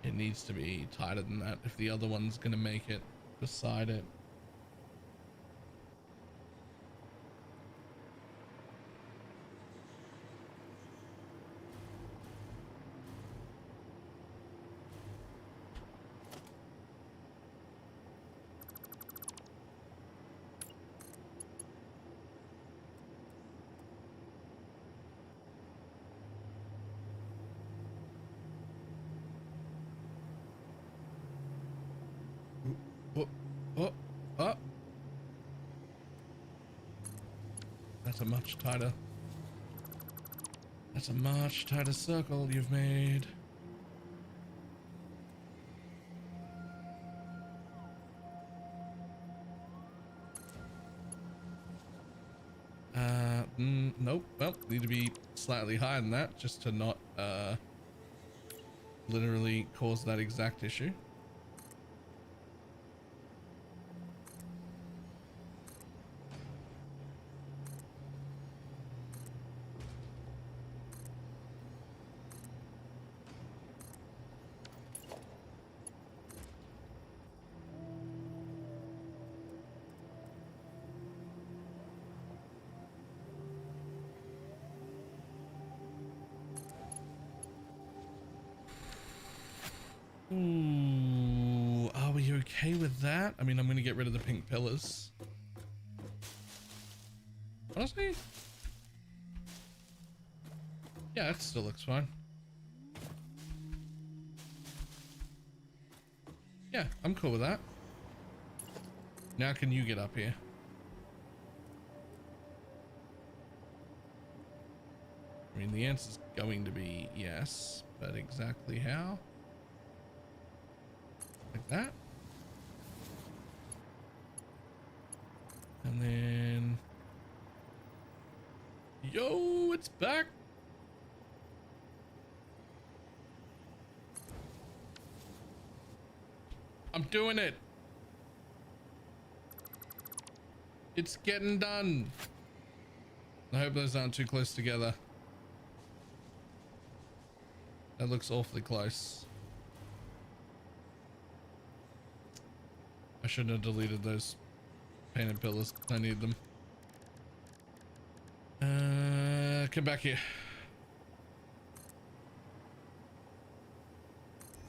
It needs to be tighter than that if the other one's gonna make it beside it. Oh. That's a much tighter. That's a much tighter circle you've made. Nope. Well, need to be slightly higher than that just to not literally cause that exact issue. Ooh, are we okay with that? I mean, I'm gonna get rid of the pink pillars. Honestly, yeah, it still looks fine. Yeah, I'm cool with that. Now can you get up here? I mean, the answer's going to be yes, but exactly how? Like that. And then... Yo, it's back! I'm doing it! It's getting done! I hope those aren't too close together. That looks awfully close. I shouldn't have deleted those painted pillars. I need them. Come back here.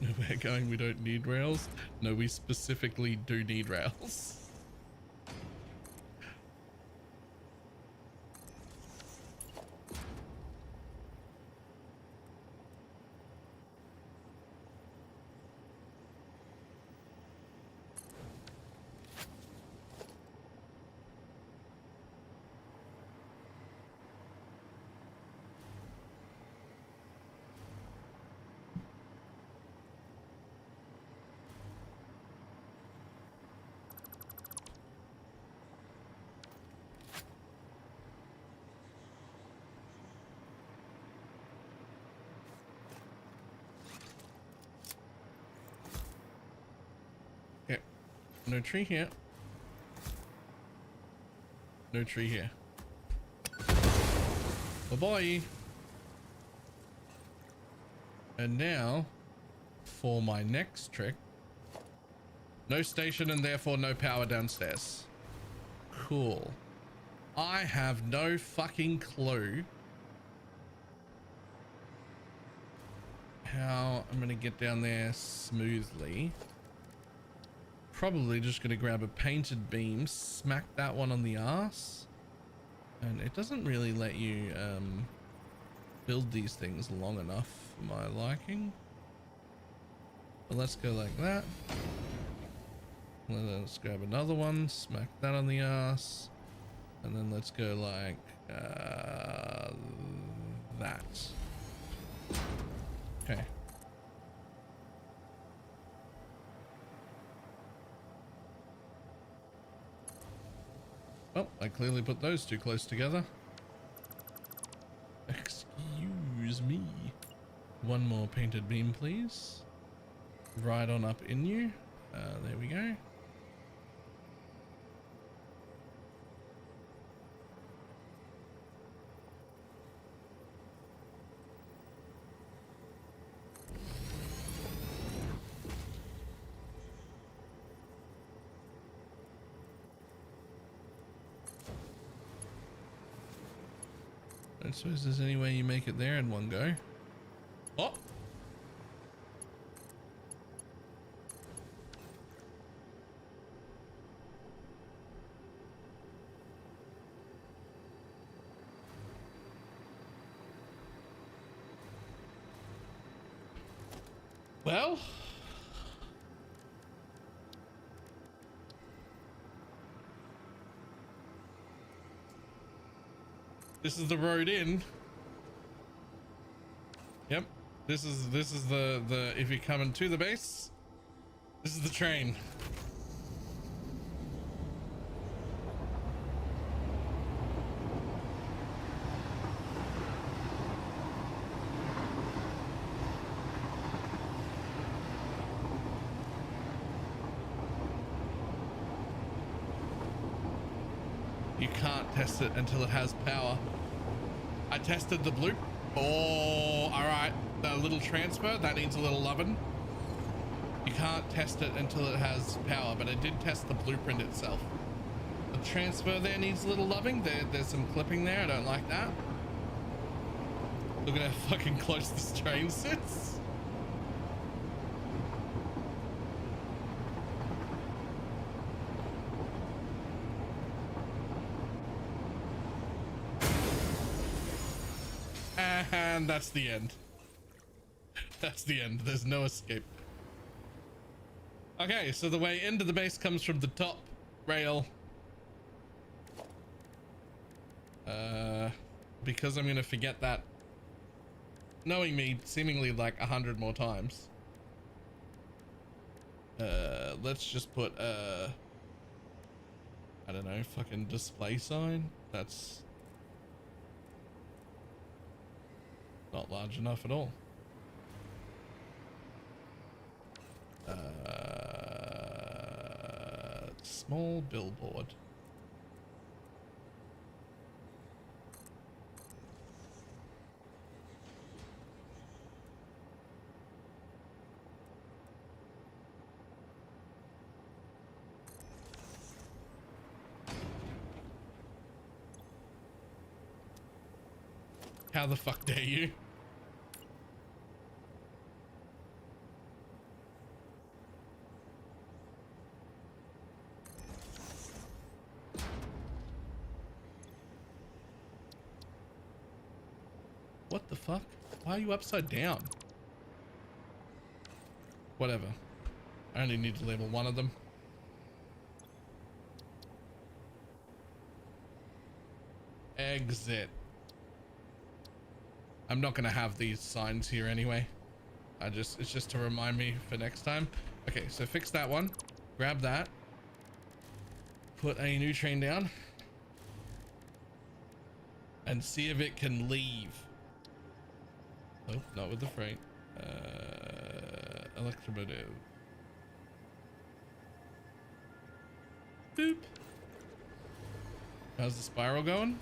We're going, we don't need rails. No, we specifically do need rails. No tree here. No tree here. Bye-bye. And now, for my next trick. No station and therefore no power downstairs. Cool. I have no fucking clue how I'm gonna get down there smoothly. Probably just gonna grab a painted beam, smack that one on the arse, and it doesn't really let you build these things long enough for my liking. But let's go like that. Let's grab another one, smack that on the arse, and then let's go like that. Okay, Well, I clearly put those two close together. Excuse me. One more painted beam, please. Right on up in you. There we go. I don't suppose there's any way you make it there in one go. Oh! Well, this is the road in. Yep. This is the if you're coming to the base, this is the train. You can't test it until it has power. I tested the bloop. Oh, all right. The little transfer, that needs a little loving. You can't test it until it has power, but I did test the blueprint itself. The transfer there needs a little loving. There's some clipping there. I don't like that. Look at how fucking close this train sits. And that's the end. That's the end. There's no escape. Okay, so the way into the base comes from the top rail. Because I'm gonna forget that, knowing me, seemingly like 100 more times. Let's just put I don't know, fucking display sign. That's not large enough at all. Small billboard. How the fuck dare you? What the fuck? Why are you upside down? Whatever. I only need to label one of them. Exit. I'm not gonna have these signs here anyway. It's just to remind me for next time. Okay, so fix that one. Grab that. Put a new train down. And see if it can leave. Oh, not with the freight. Electromotive. Boop. How's the spiral going?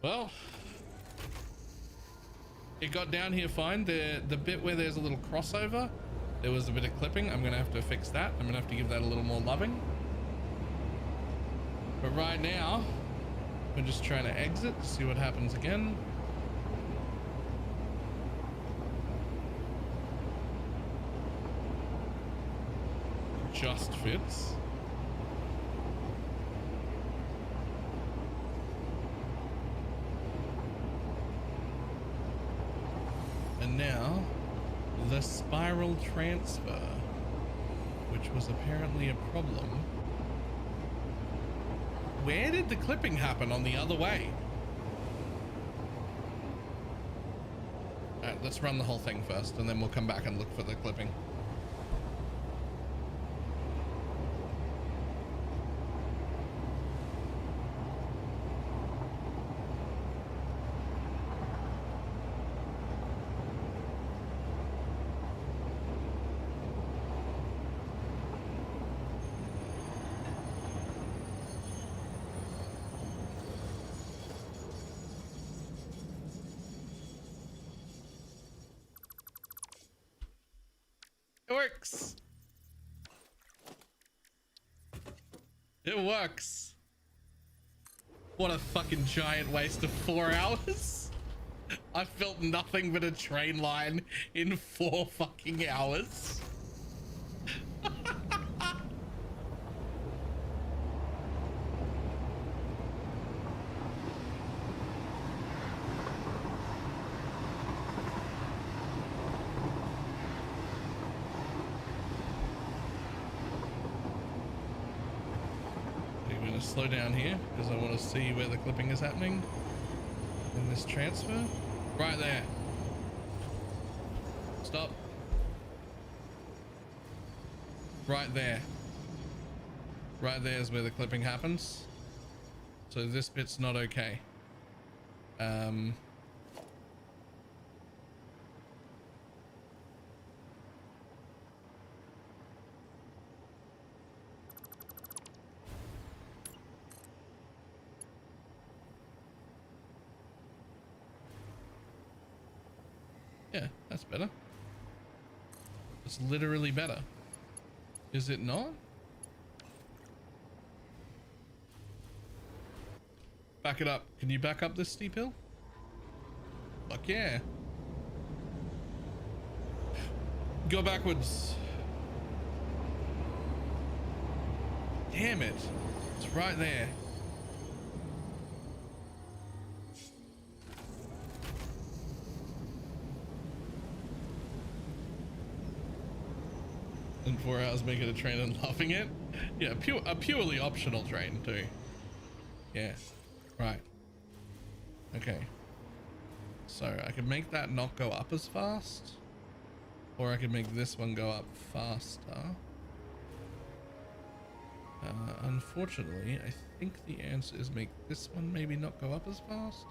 Well, it got down here fine. The bit where there's a little crossover, there was a bit of clipping. I'm gonna have to fix that. I'm gonna have to give that a little more loving. But right now, we're just trying to exit to see what happens again. Just fits. And now the spiral transfer, which was apparently a problem. Where did the clipping happen on the other way? All right, let's run the whole thing first and then we'll come back and look for the clipping. It works. It works. What a fucking giant waste of 4 hours. I felt nothing but a train line in 4 fucking hours. Slow down here because I want to see where the clipping is happening in this transfer. Right there. Stop. Right there. Right there is where the clipping happens. So this bit's not okay. Yeah, that's better. It's literally better. Is it not? Back it up. Can you back up this steep hill? Fuck yeah. Go backwards. Damn it. It's right there. In 4 hours, make it a train and laughing it. Yeah, a purely optional train too. Yeah, right. Okay. So I could make that not go up as fast, or I could make this one go up faster. Unfortunately, I think the answer is make this one maybe not go up as fast.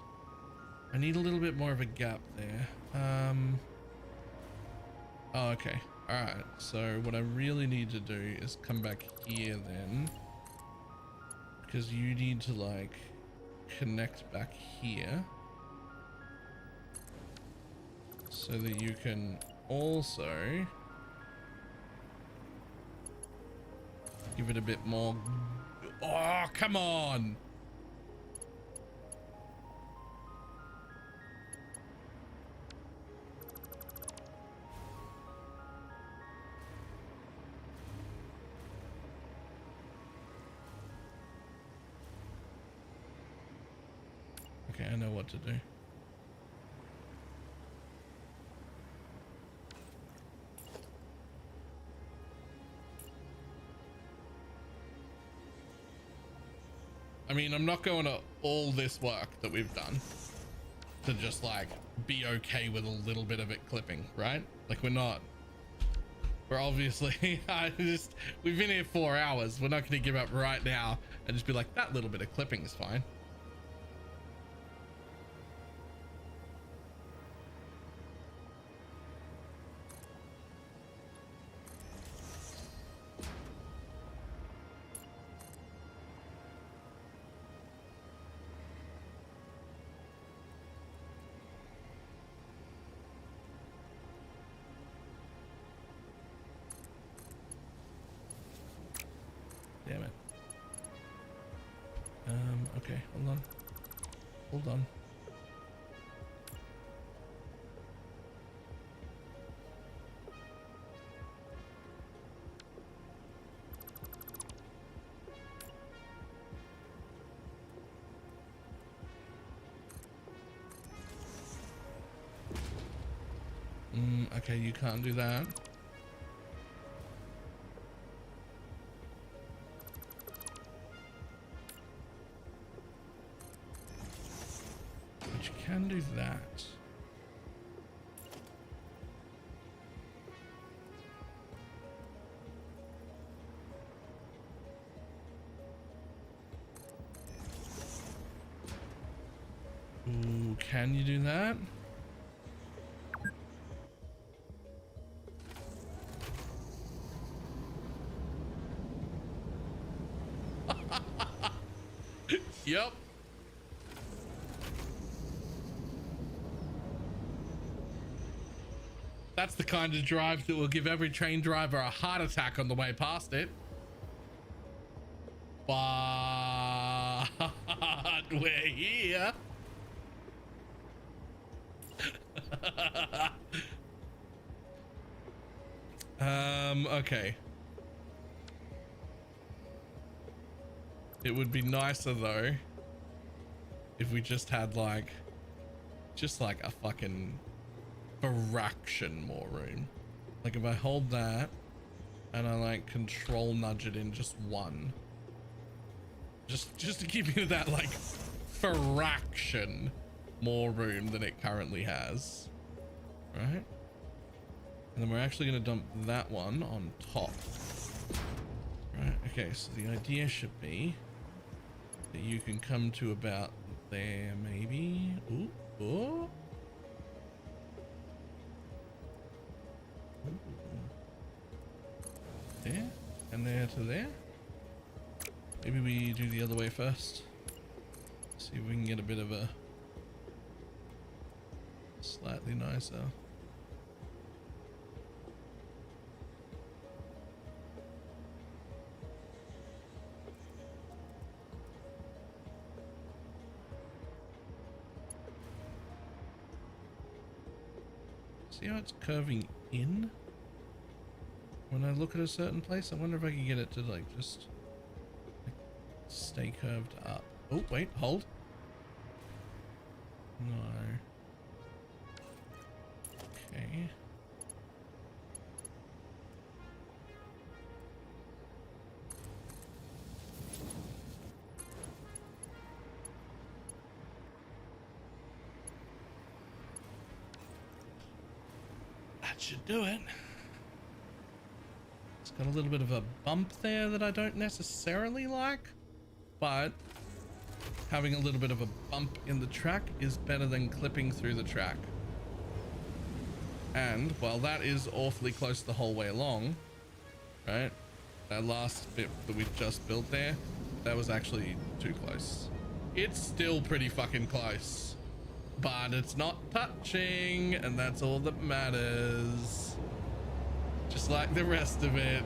I need a little bit more of a gap there. Oh, okay. All right. So what I really need to do is come back here then, because you need to like connect back here so that you can also give it a bit more. Oh, come on. Okay, I know what to do. I mean, I'm not going to all this work that we've done to just like be okay with a little bit of it clipping, right? Like we're not. We're obviously, we've been here 4 hours. We're not going to give up right now and just be like, that little bit of clipping is fine. Damn it. Okay, hold on. Hold on. Okay, you can't do that. But you can do that. Ooh, can you do that? Yep. That's the kind of drive that will give every train driver a heart attack on the way past it. But we're here. Okay. It would be nicer though if we just had like a fucking fraction more room. Like if I hold that and I like control nudge it in just one. Just to give you that like fraction more room than it currently has. Right? And then we're actually going to dump that one on top. Right, okay, so the idea should be that you can come to about there, maybe. Ooh, ooh. Ooh. There, and there to there. Maybe we do the other way first. See if we can get a bit of a slightly nicer. See how it's curving in? When I look at a certain place, I wonder if I can get it to like just like, stay curved up. Oh, wait, hold. No. Okay. That should do it. It's got a little bit of a bump there that I don't necessarily like, but having a little bit of a bump in the track is better than clipping through the track. And while that is awfully close the whole way along, right? That last bit that we just built there, that was actually too close. It's still pretty fucking close, but it's not touching, and that's all that matters. Just like the rest of it.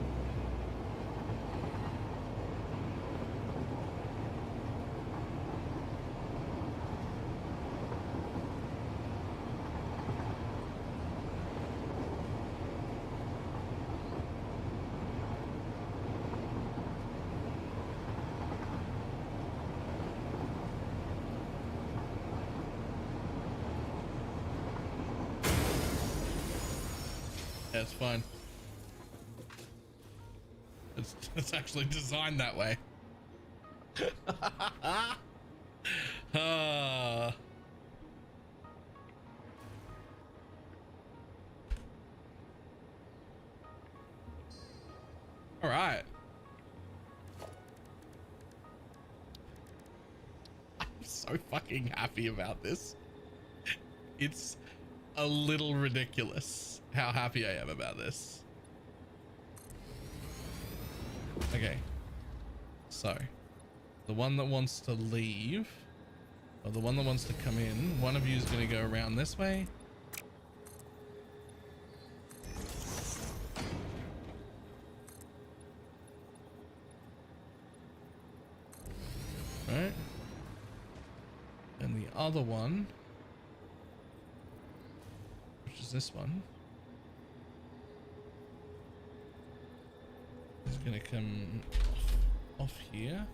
That's fine. It's actually designed that way. All right. I'm so fucking happy about this. It's a little ridiculous how happy I am about this. Okay, so the one that wants to leave, or the one that wants to come in, one of you is going to go around this way. Right, and the other one, which is this one, is going to come off here.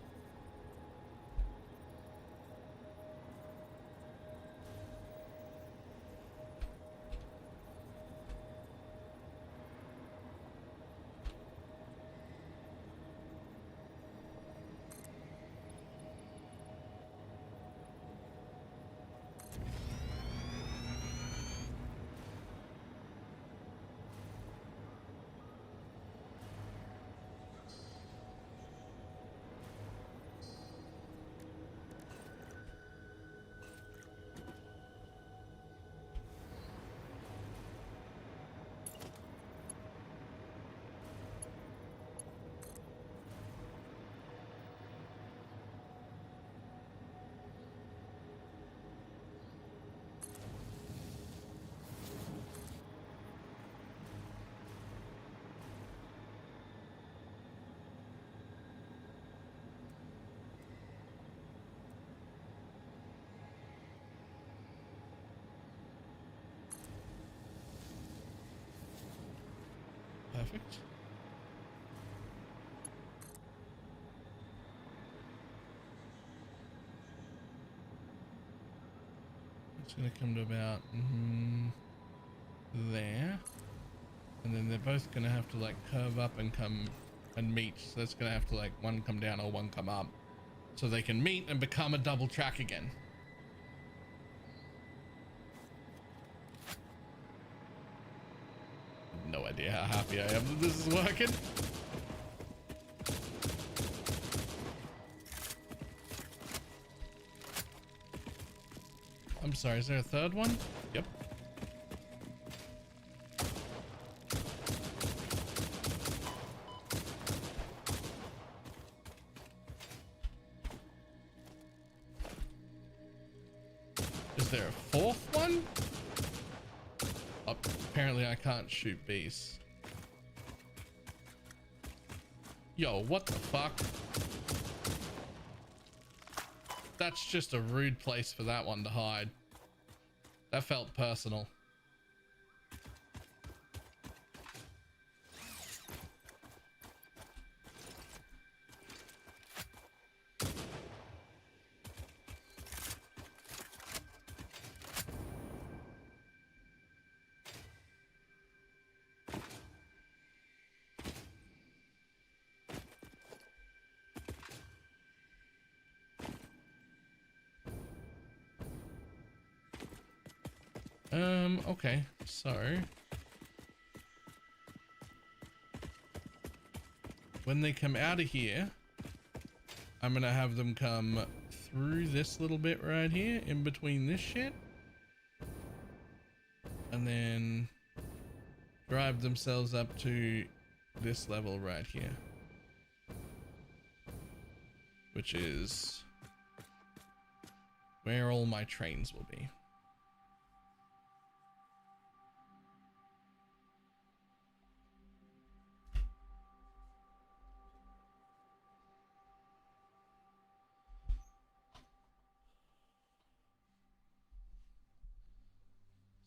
Perfect. It's going to come to about there. And then they're both going to have to like curve up and come and meet. So that's going to have to like one come down or one come up. So they can meet and become a double track again. No idea how happy I am that this is working. I'm sorry, is there a third one? Yep. Is there a fourth one? Oh, apparently I can't shoot bees. Yo, what the fuck? That's just a rude place for that one to hide. That felt personal. Okay, so when they come out of here, I'm gonna have them come through this little bit right here in between this shit and then drive themselves up to this level right here, which is where all my trains will be.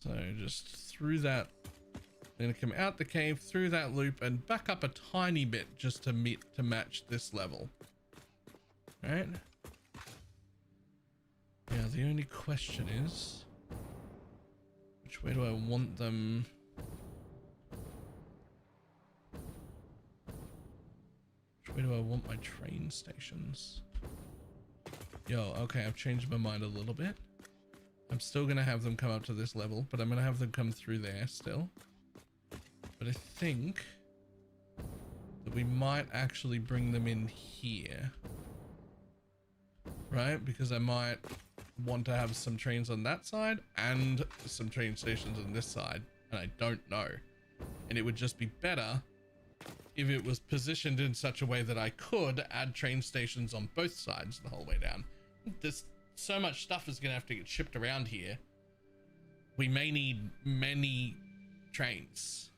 So just through that, I'm gonna come out the cave, through that loop, and back up a tiny bit just to match this level. Right? Yeah, the only question is, which way do I want them? Which way do I want my train stations? Yo, okay, I've changed my mind a little bit. I'm still going to have them come up to this level, but I'm going to have them come through there still. But I think that we might actually bring them in here. Right? Because I might want to have some trains on that side and some train stations on this side. And I don't know. And it would just be better if it was positioned in such a way that I could add train stations on both sides the whole way down. This so much stuff is gonna have to get shipped around here. We may need many trains.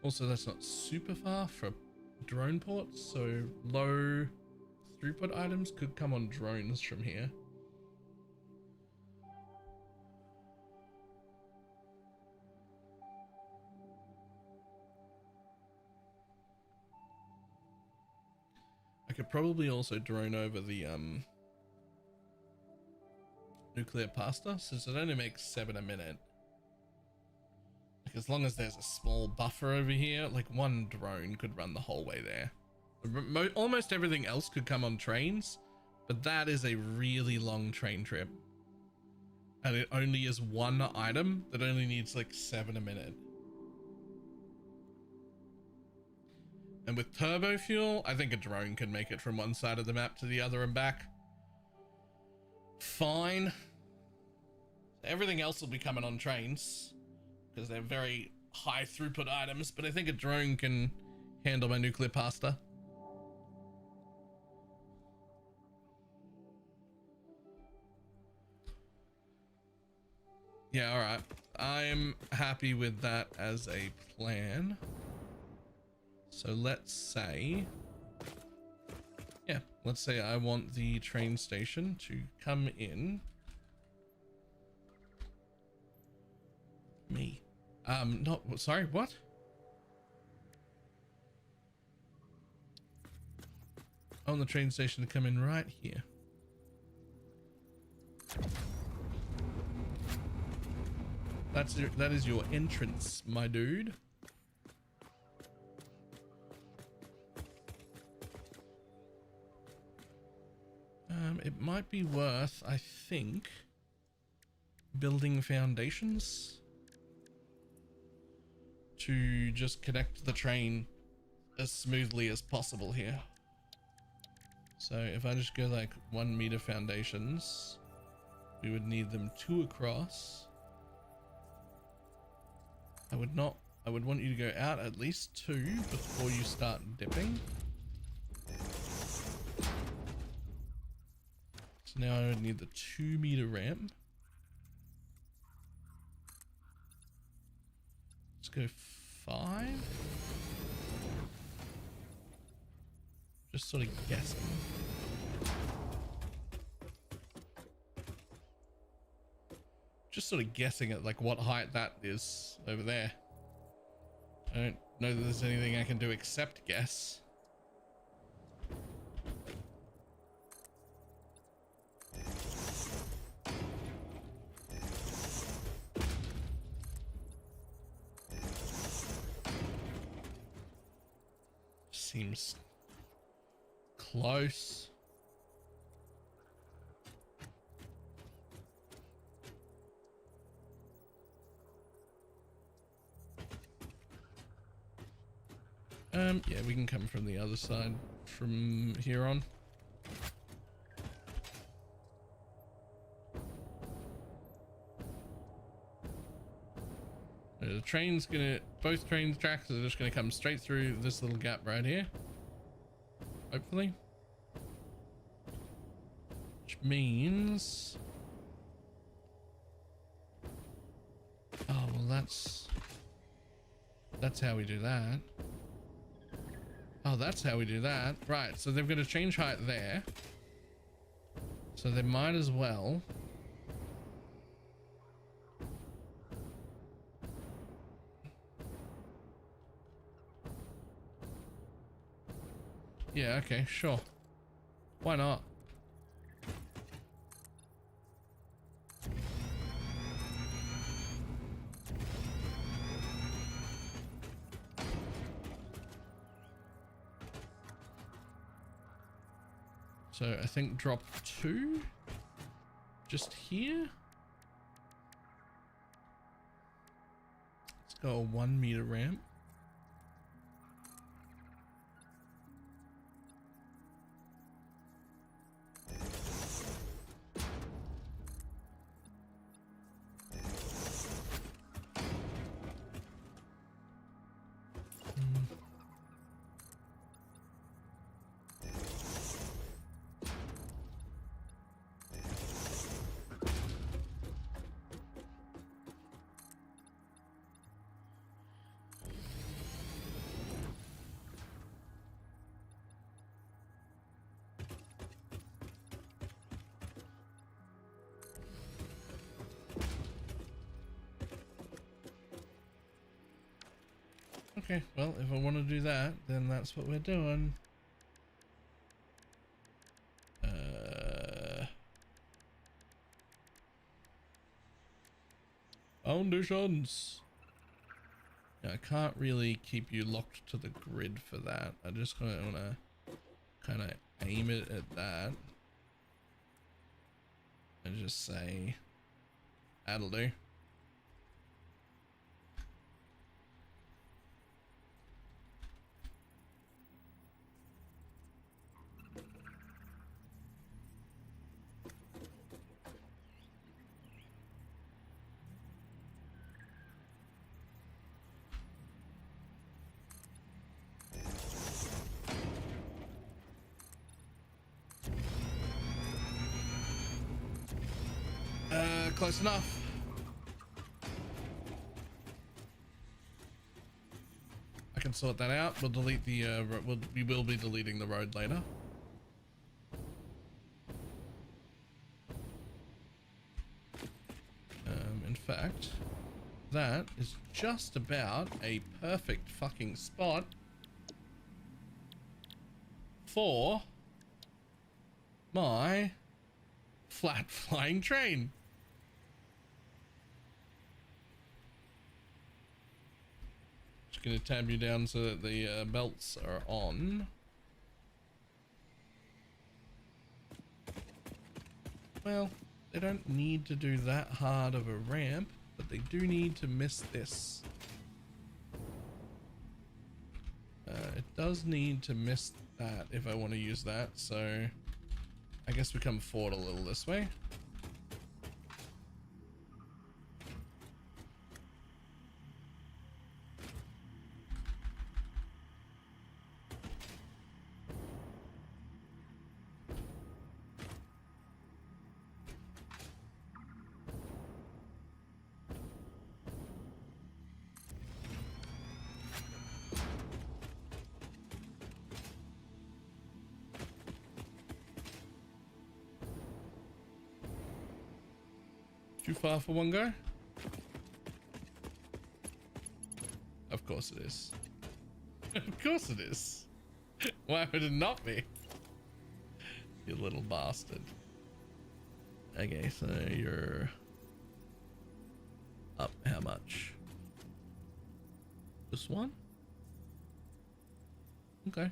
Also, that's not super far from drone ports, so low throughput items could come on drones from here. I could probably also drone over the nuclear pasta, since it only makes 7 a minute. Like, as long as there's a small buffer over here, like one drone could run the whole way there. Almost everything else could come on trains, but that is a really long train trip. And it only is one item that only needs like 7 a minute. And with turbo fuel, I think a drone can make it from one side of the map to the other and back. Fine. Everything else will be coming on trains, because they're very high throughput items, but I think a drone can handle my nuclear pasta. Yeah, all right. I'm happy with that as a plan. So let's say, yeah, let's say I want the train station to come in. Me. No, sorry, what? I want the train station to come in right here. That is your entrance, my dude. It might be worth, I think, building foundations to just connect the train as smoothly as possible here. So if I just go like 1 meter foundations, we would need them 2 across. I would want you to go out at least 2 before you start dipping. So now I would need the 2 meter ramp. Let's go 5. Just sort of guessing. Just sort of guessing at like what height that is over there. I don't know that there's anything I can do except guess. Seems close. Yeah, we can come from the other side from here on. The train's gonna, both train tracks are just gonna come straight through this little gap right here. Hopefully. Which means... oh, well that's how we do that. Oh, that's how we do that. Right, so they're going to change height there. So they might as well. Yeah, okay, sure. Why not? So I think drop 2 just here. Let's go a 1 meter ramp. Okay, well, if I want to do that, then that's what we're doing. Foundations. Yeah, I can't really keep you locked to the grid for that. I just want to kind of aim it at that. And just say, that'll do. Close enough. can sort that out. We'll delete the, we will be deleting the road later. In fact, that is just about a perfect fucking spot for my flat flying train. Just gonna tab you down so that the belts are on. Well, they don't need to do that hard of a ramp, but they do need to miss this. It does need to miss that if I want to use that, so I guess we come forward a little this way. Too far for one go? Of course it is. Of course it is. Why would it not be? You little bastard. Okay, so you're up how much? This one? Okay.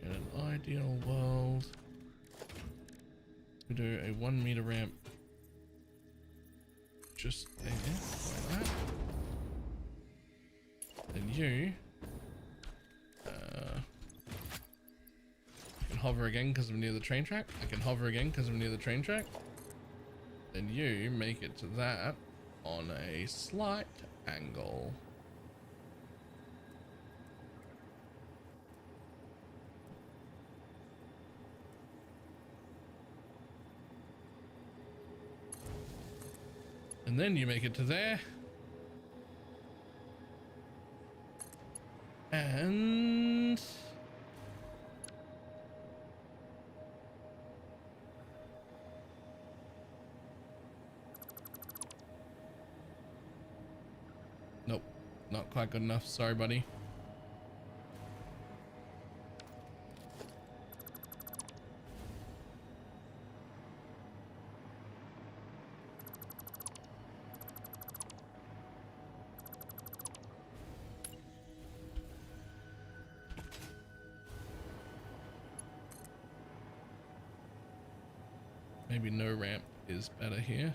In an ideal world, we do a 1 meter ramp just there, like that. Then you can hover again because I'm near the train track. I can hover again because I'm near the train track. Then you make it to that on a slight angle. And then you make it to there. And nope, not quite good enough. Sorry, buddy. Maybe no ramp is better here.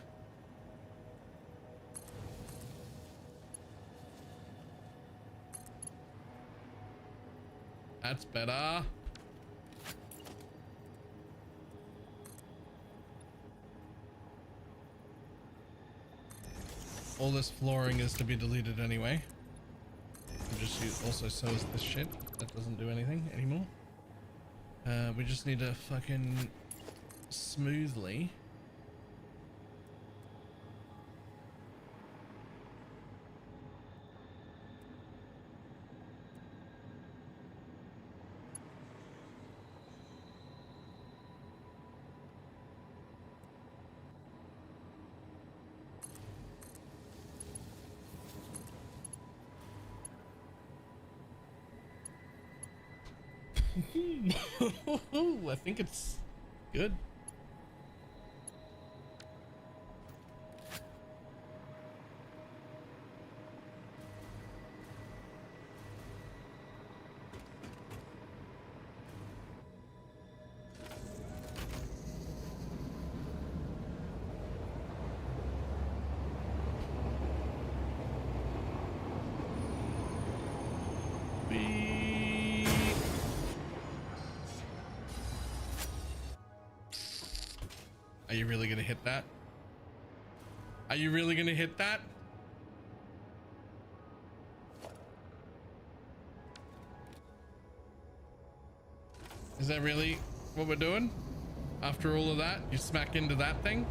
That's better. All this flooring is to be deleted anyway. We'll just use, also so is this shit. That doesn't do anything anymore. We just need to fucking smoothly I think it's good. Are you really gonna hit that? Are you really gonna hit that? Is that really what we're doing? After all of that, you smack into that thing?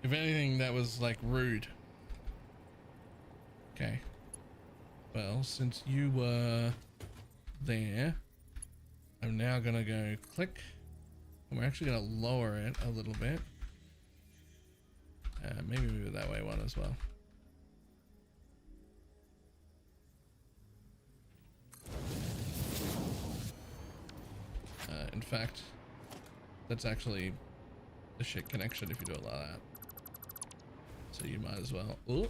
If anything, that was like rude. Okay. Well, since you were there, I'm now gonna go click. And we're actually gonna lower it a little bit. Maybe move it that way one as well. In fact, that's actually the shit connection if you do it like that. So you might as well. Ooh.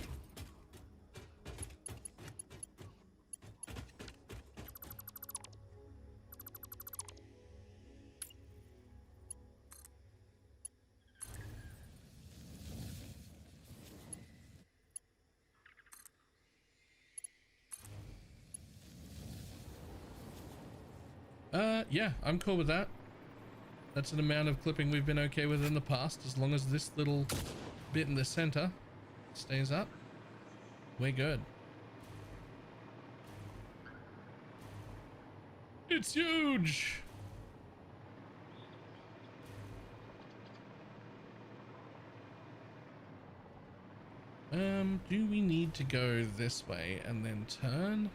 Yeah, I'm cool with that. That's an amount of clipping we've been okay with in the past. As long as this little bit in the center stays up, we're good. It's huge. Do we need to go this way and then turn?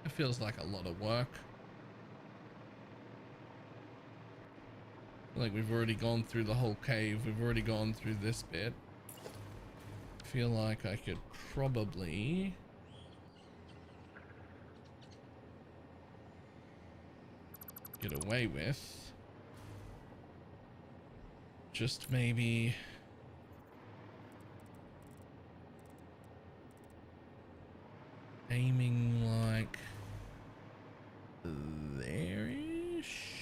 It feels like a lot of work. Like we've already gone through the whole cave. We've already gone through this bit. I feel like I could probably get away with just maybe aiming like there-ish.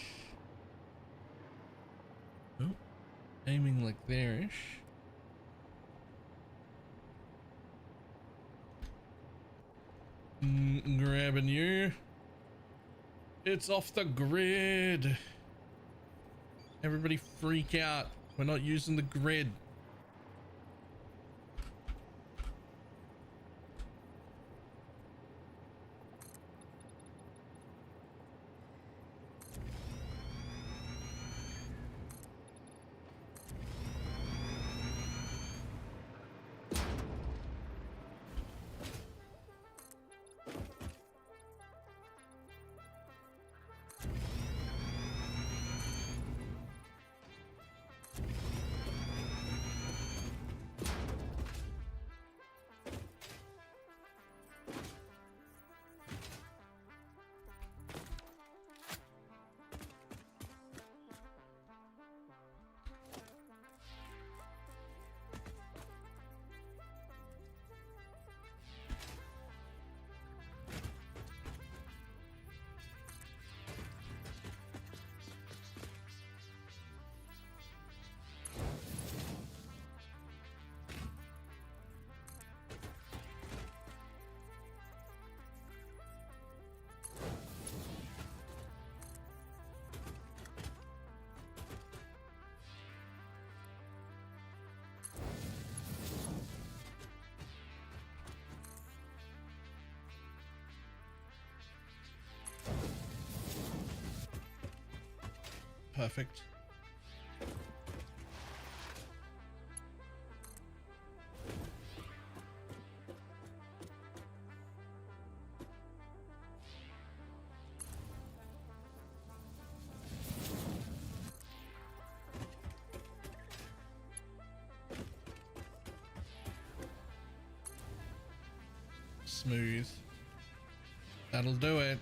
Oh, aiming like there-ish. Grabbing you. It's off the grid. Everybody freak out. We're not using the grid. Perfect. Smooth. That'll do it.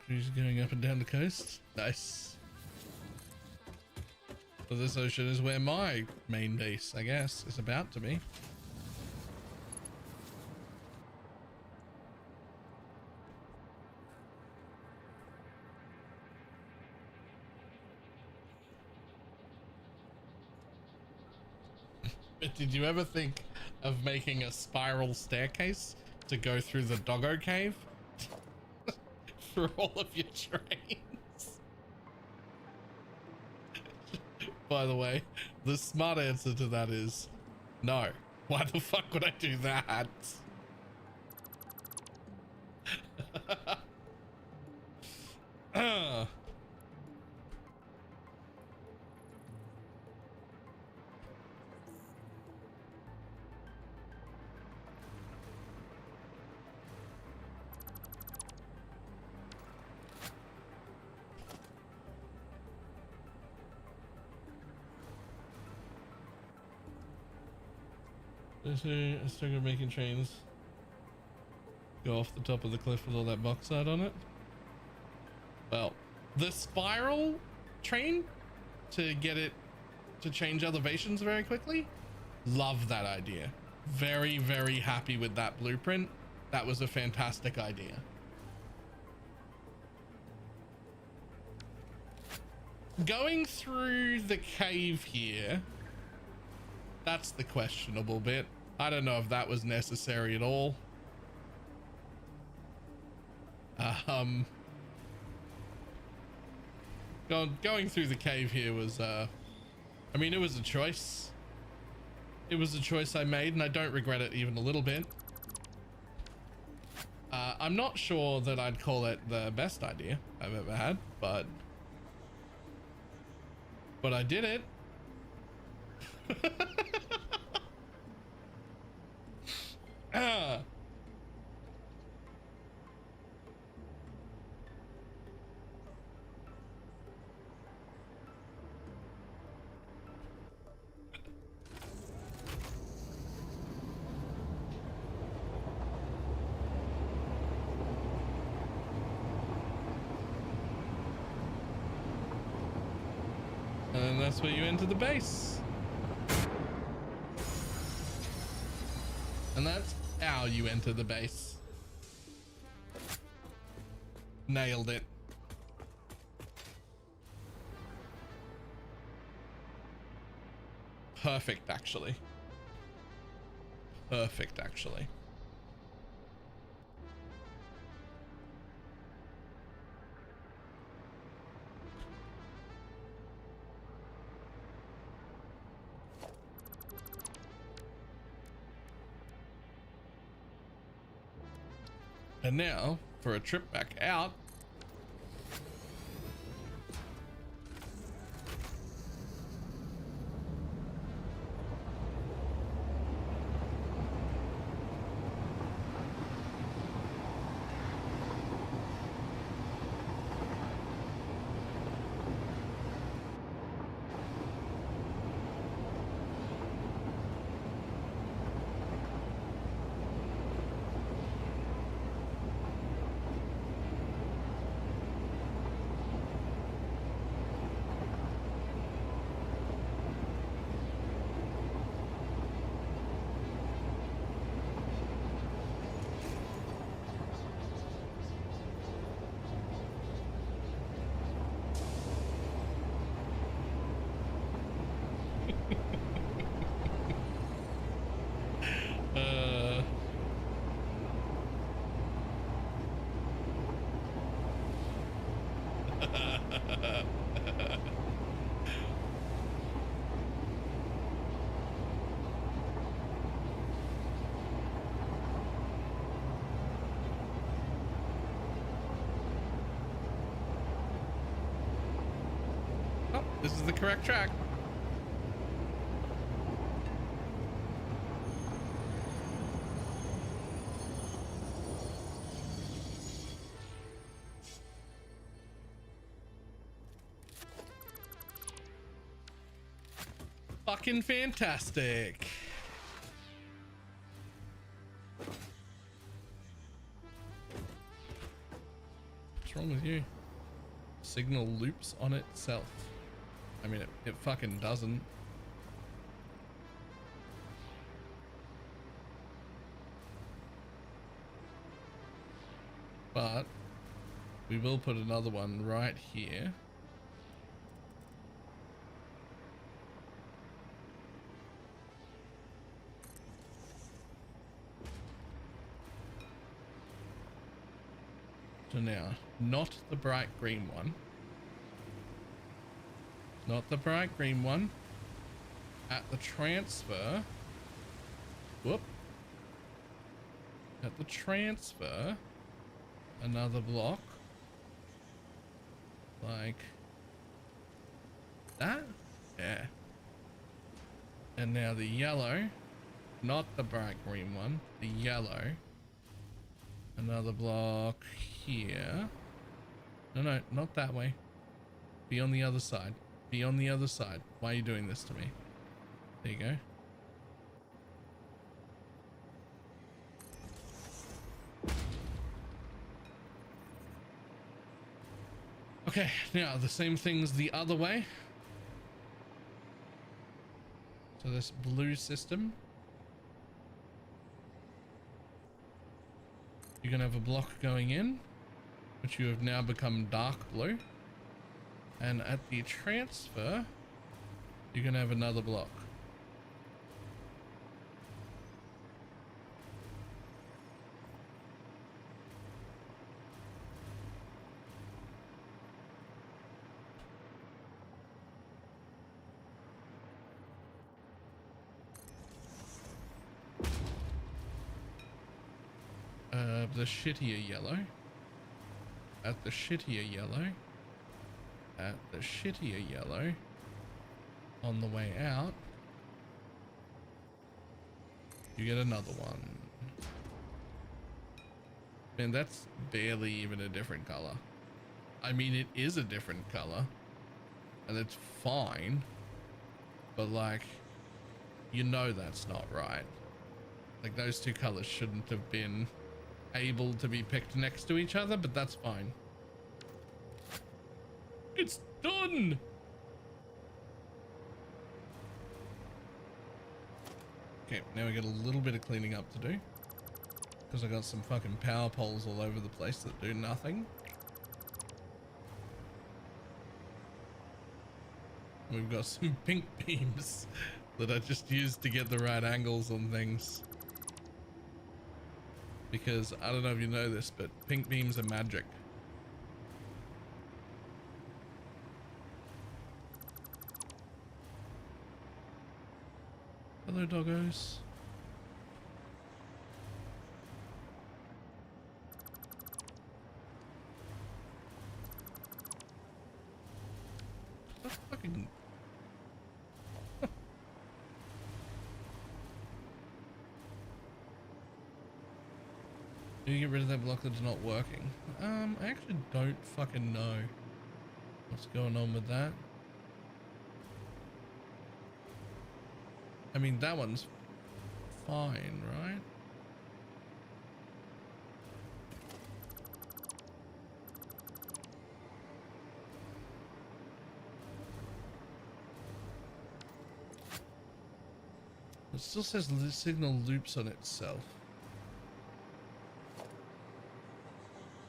He's going up and down the coast. Nice. So this ocean is where my main base, I guess, is about to be. Did you ever think of making a spiral staircase to go through the doggo cave for all of your trains? By the way, the smart answer to that is no. Why the fuck would I do that? I started making trains go off the top of the cliff with all that bauxite on it. Well, the spiral train to get it to change elevations very quickly. Love that idea. Very, very happy with that blueprint. That was a fantastic idea. Going through the cave here, that's the questionable bit. I don't know if that was necessary at all. Going through the cave here was, I mean, it was a choice. It was a choice I made, and I don't regret it even a little bit. I'm not sure that I'd call it the best idea I've ever had, but I did it. And that's where you enter the base. And that's how you enter the base. Nailed it. Perfect, actually. Perfect, actually. And now, for a trip back out. Oh, this is the correct track. Fucking fantastic. What's wrong with you? Signal loops on itself. I mean, it fucking doesn't. But we will put another one right here. So now, not the bright green one. Not the bright green one. At the transfer. Whoop. At the transfer. Another block. Like that? Yeah. And now the yellow. Not the bright green one. The yellow. Another block here. No, not that way. Be on the other side. Be on the other side. Why are you doing this to me? There you go. Okay, now the same things the other way. So this blue system. You're gonna have a block going in, which you have now become dark blue. And at the transfer, you're gonna have another block. The shittier yellow. At the shittier yellow. At the shittier yellow. On the way out, you get another one. Man, that's barely even a different color. I mean, it is a different color, and it's fine, but like, you know that's not right. Like, those two colors shouldn't have been able to be picked next to each other, but that's fine. It's done! Okay, now we got a little bit of cleaning up to do, because I got some fucking power poles all over the place that do nothing. We've got some pink beams that I just used to get the right angles on things. Because I don't know if you know this, but pink beams are magic. Hello, doggos. That's fucking... Do you get rid of that block that's not working? I actually don't fucking know what's going on with that. I mean, that one's fine, right? It still says the signal loops on itself,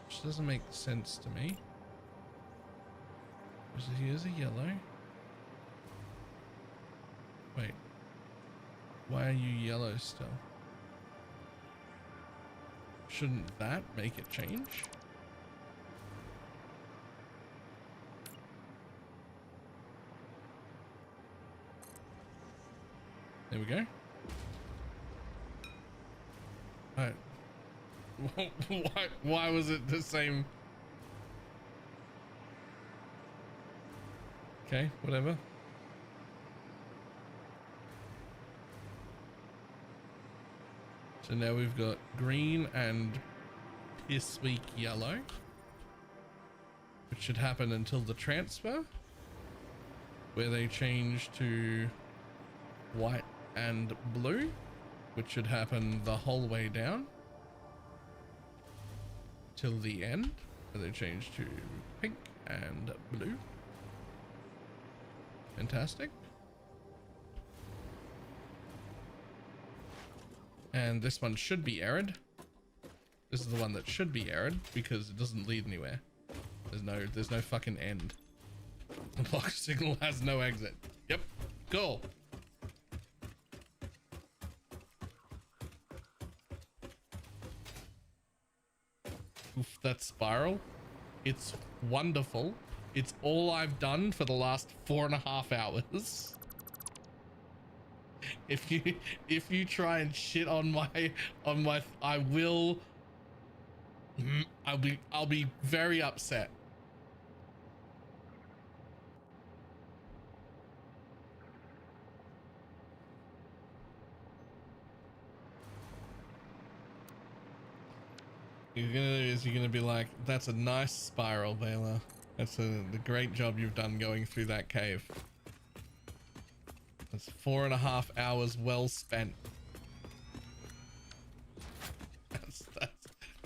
which doesn't make sense to me. So here's a yellow. Wait. Why are you yellow still? Shouldn't that make it change? There we go. Alright. Why was it the same? Okay, whatever. So now we've got green and piss weak yellow, which should happen until the transfer, where they change to white and blue, which should happen the whole way down till the end, where they change to pink and blue. Fantastic. And this one should be errored. This is the one that should be errored because it doesn't lead anywhere. There's no fucking end. The block signal has no exit. Yep. Cool. Oof, that spiral, it's wonderful. It's all I've done for the last 4.5 hours. If you try and shit on my I will, I'll be very upset. You're gonna be like, that's a nice spiral, Baylor. That's the great job you've done going through that cave. That's 4.5 hours well spent.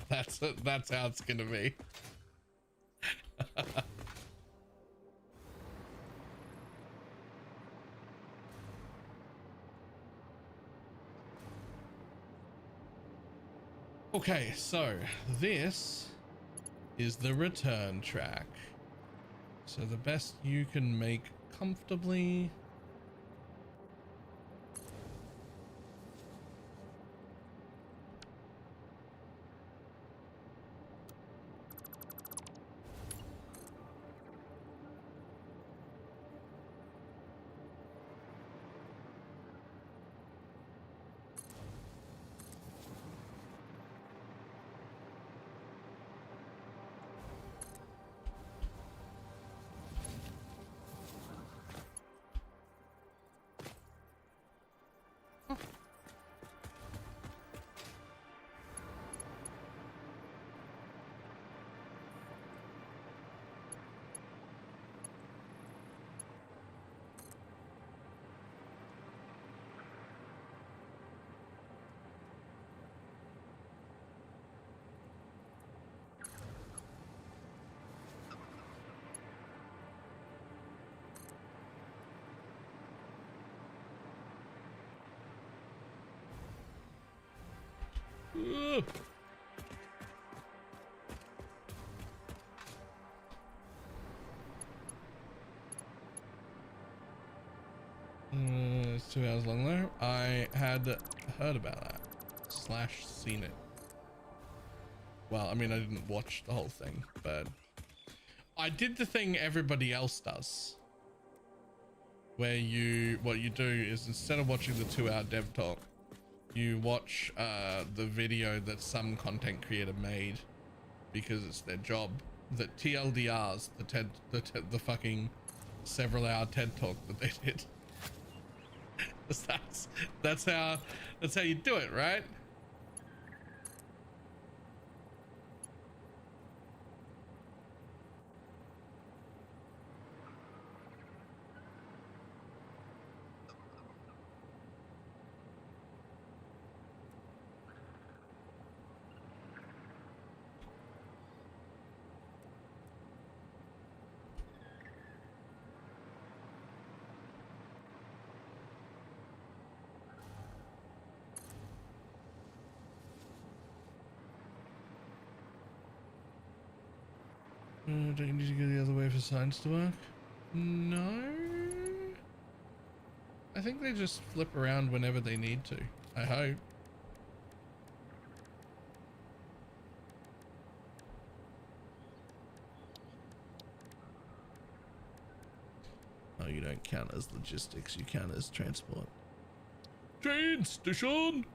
That's how it's gonna be. Okay, so this is the return track. So the best you can make comfortably. It's 2 hours long though. I had heard about that / seen it. Well, I mean, I didn't watch the whole thing, but I did the thing everybody else does, where what you do is, instead of watching the 2-hour dev talk, you watch the video that some content creator made because it's their job. That TLDRs, the fucking several hour TED talk that they did. that's how you do it, right? Don't you need to go the other way for science to work? No. I think they just flip around whenever they need to. I hope. Oh, you don't count as logistics, you count as transport. Train station!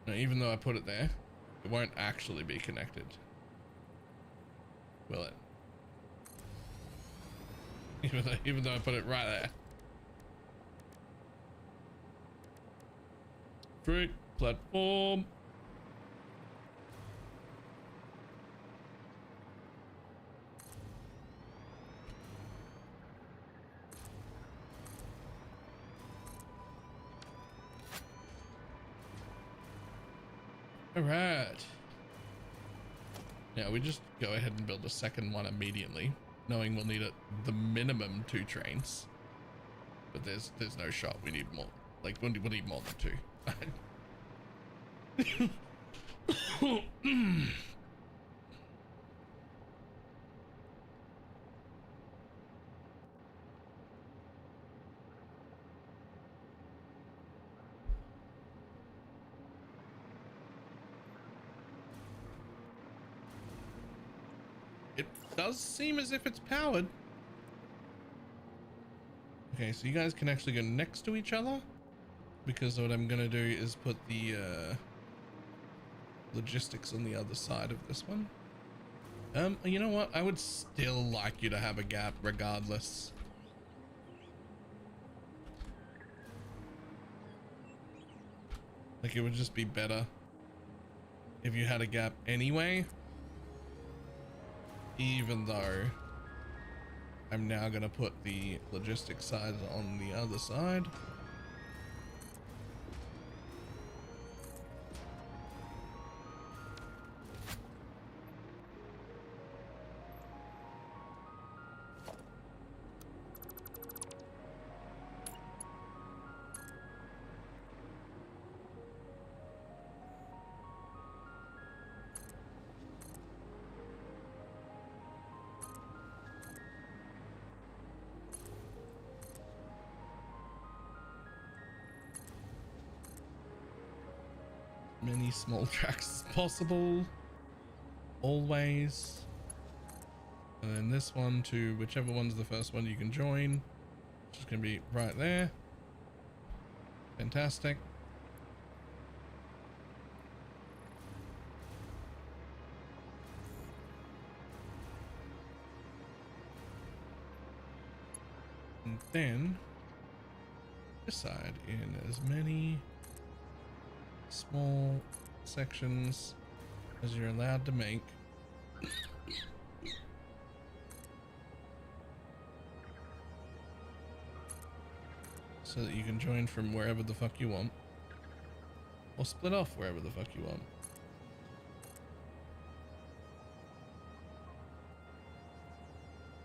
No, even though I put it there, it won't actually be connected. Will it? Even though I put it right there. Freight platform. All right. Yeah, we just go ahead and build a second one immediately, knowing we'll need the minimum 2 trains. But there's no shot. We need more. Like we'll need more than 2. does seem as if it's powered. Okay, so you guys can actually go next to each other, because what I'm gonna do is put the logistics on the other side of this one. You know what? I would still like you to have a gap regardless. Like, it would just be better if you had a gap anyway, even though I'm now gonna put the logistics side on the other side. Many small tracks as possible, always. And then this one to whichever one's the first one you can join, which is going to be right there. Fantastic. And then this side in as many small sections as you're allowed to make. So that you can join from wherever the fuck you want, or split off wherever the fuck you want.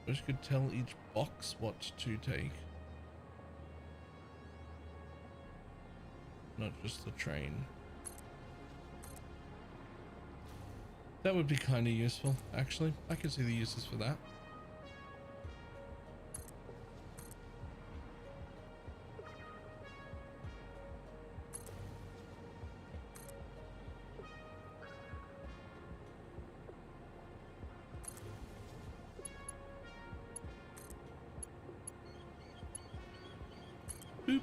Which could tell each box what to take, not just the train. That would be kind of useful, actually. I can see the uses for that. Boop.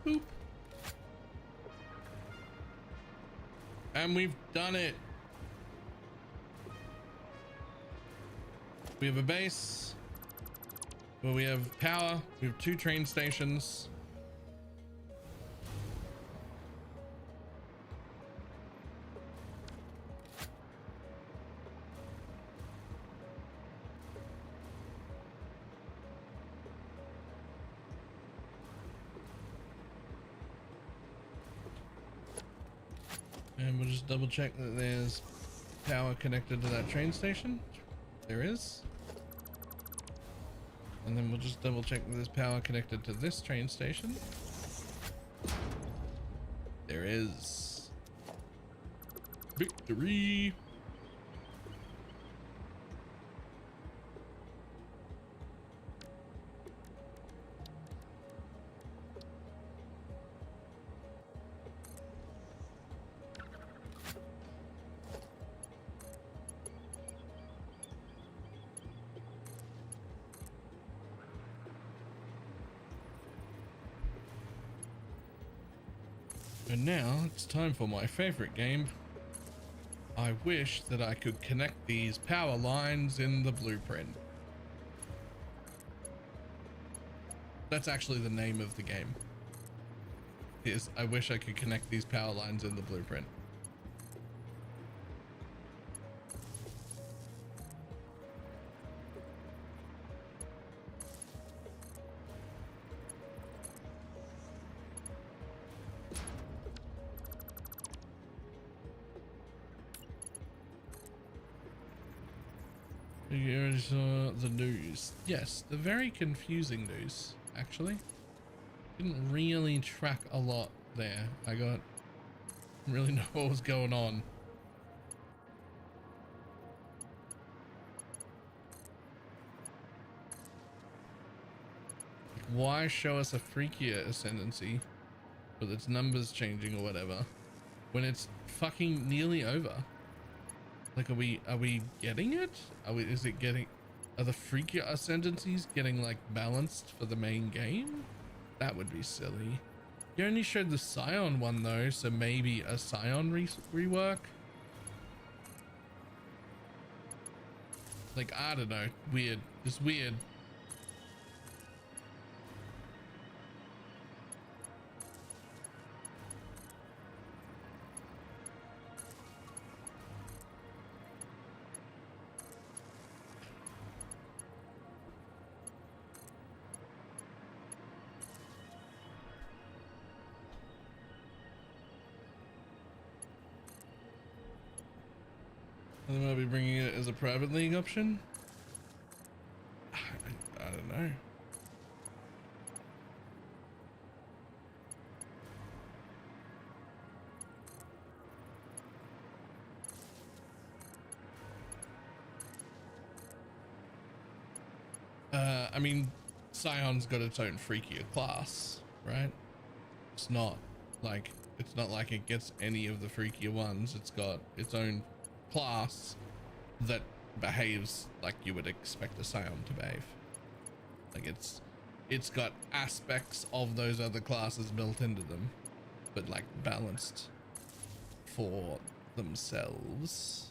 Boop. And we've done it. We have a base where we have power. We have 2 train stations. And we'll just double check that there's power connected to that train station. There is. And then we'll just double check that there's power connected to this train station. There is. Victory. And now it's time for my favorite game. I wish that I could connect these power lines in the blueprint. That's actually the name of the game. Is I wish I could connect these power lines in the blueprint. Here's the news. Yes, the very confusing news, actually. Didn't really track a lot there. Didn't really know what was going on. Why show us a freakier ascendancy with its numbers changing or whatever, when it's fucking nearly over. Like, are we getting it? Is it getting, are the freakier ascendancies getting like balanced for the main game? That would be silly. You only showed the Scion one though, so maybe a Scion rework? Like, I don't know, weird, just weird. And then I'll be bringing it as a private league option. I don't know. I mean, Scion's got its own freakier class, right? It's not like it gets any of the freakier ones. It's got its own class that behaves like you would expect a Scion to behave. Like it's got aspects of those other classes built into them, but like balanced for themselves.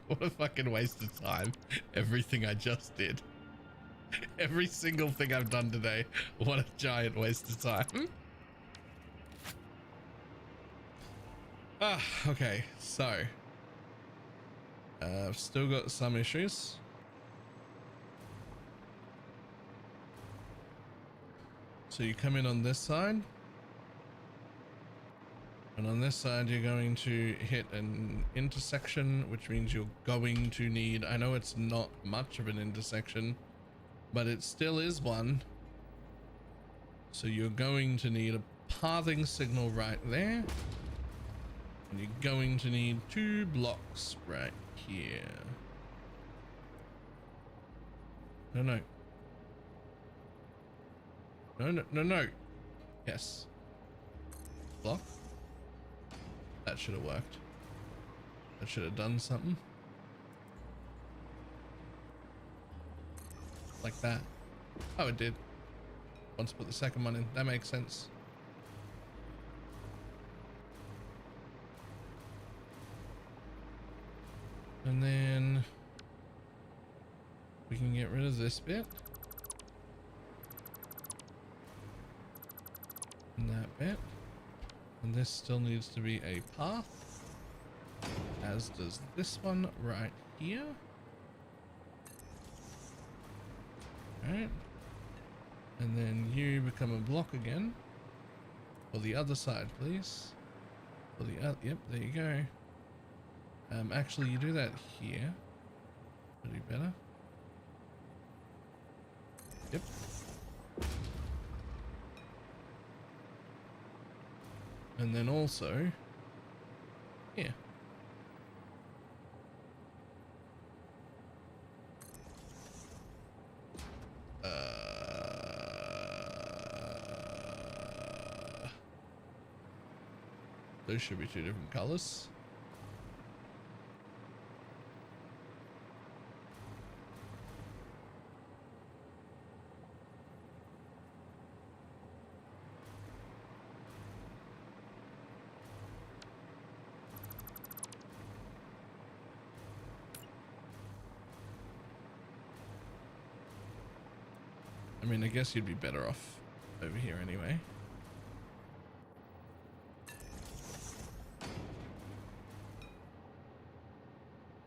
What a fucking waste of time. Everything I just did. Every single thing I've done today. What a giant waste of time. Okay, so I've still got some issues. So you come in on this side, and on this side you're going to hit an intersection, which means you're going to need, I know it's not much of an intersection, but it still is one. So you're going to need a pathing signal right there, and you're going to need 2 blocks right here. No. Yes. Block. That should have worked. That should have done something. Like that. Oh, it did. Once put the second one in. That makes sense. And then we can get rid of this bit. And that bit. And this still needs to be a path, as does this one right here. Alright. And then you become a block again. For the other side, please. For the other, yep, there you go. Actually, you do that here. Would be better. Yep. And then also here. Those should be 2 different colors. mean, I guess you'd be better off over here anyway.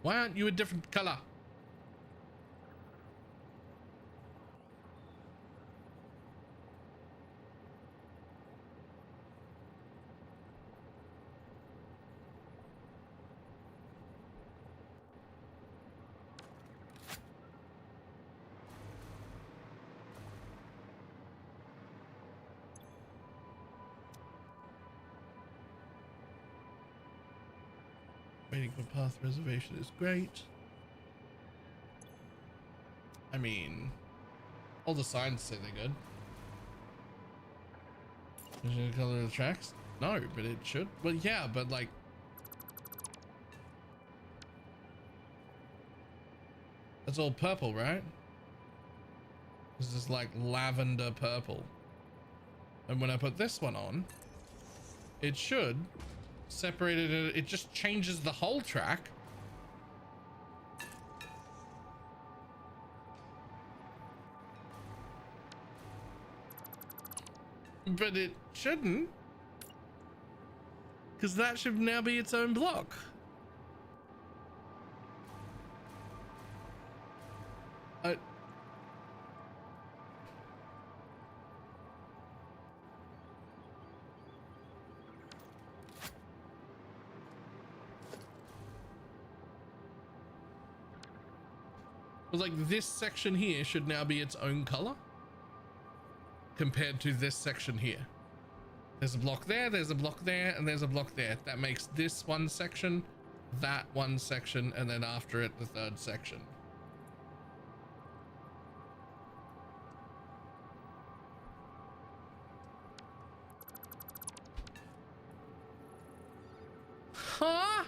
Why aren't you a different color? Waiting for path reservation is great. I mean, all the signs say they're good. Is it the color of the tracks? No, but it should. Well, yeah, but like, that's all purple, right? This is like lavender purple. And when I put this one on, it should separate it. It just changes the whole track. But it shouldn't, because that should now be its own block. Like this section here should now be its own color compared to this section here. There's a block there, there's a block there, and there's a block there. That makes this one section, that one section, and then after it, the third section. Huh?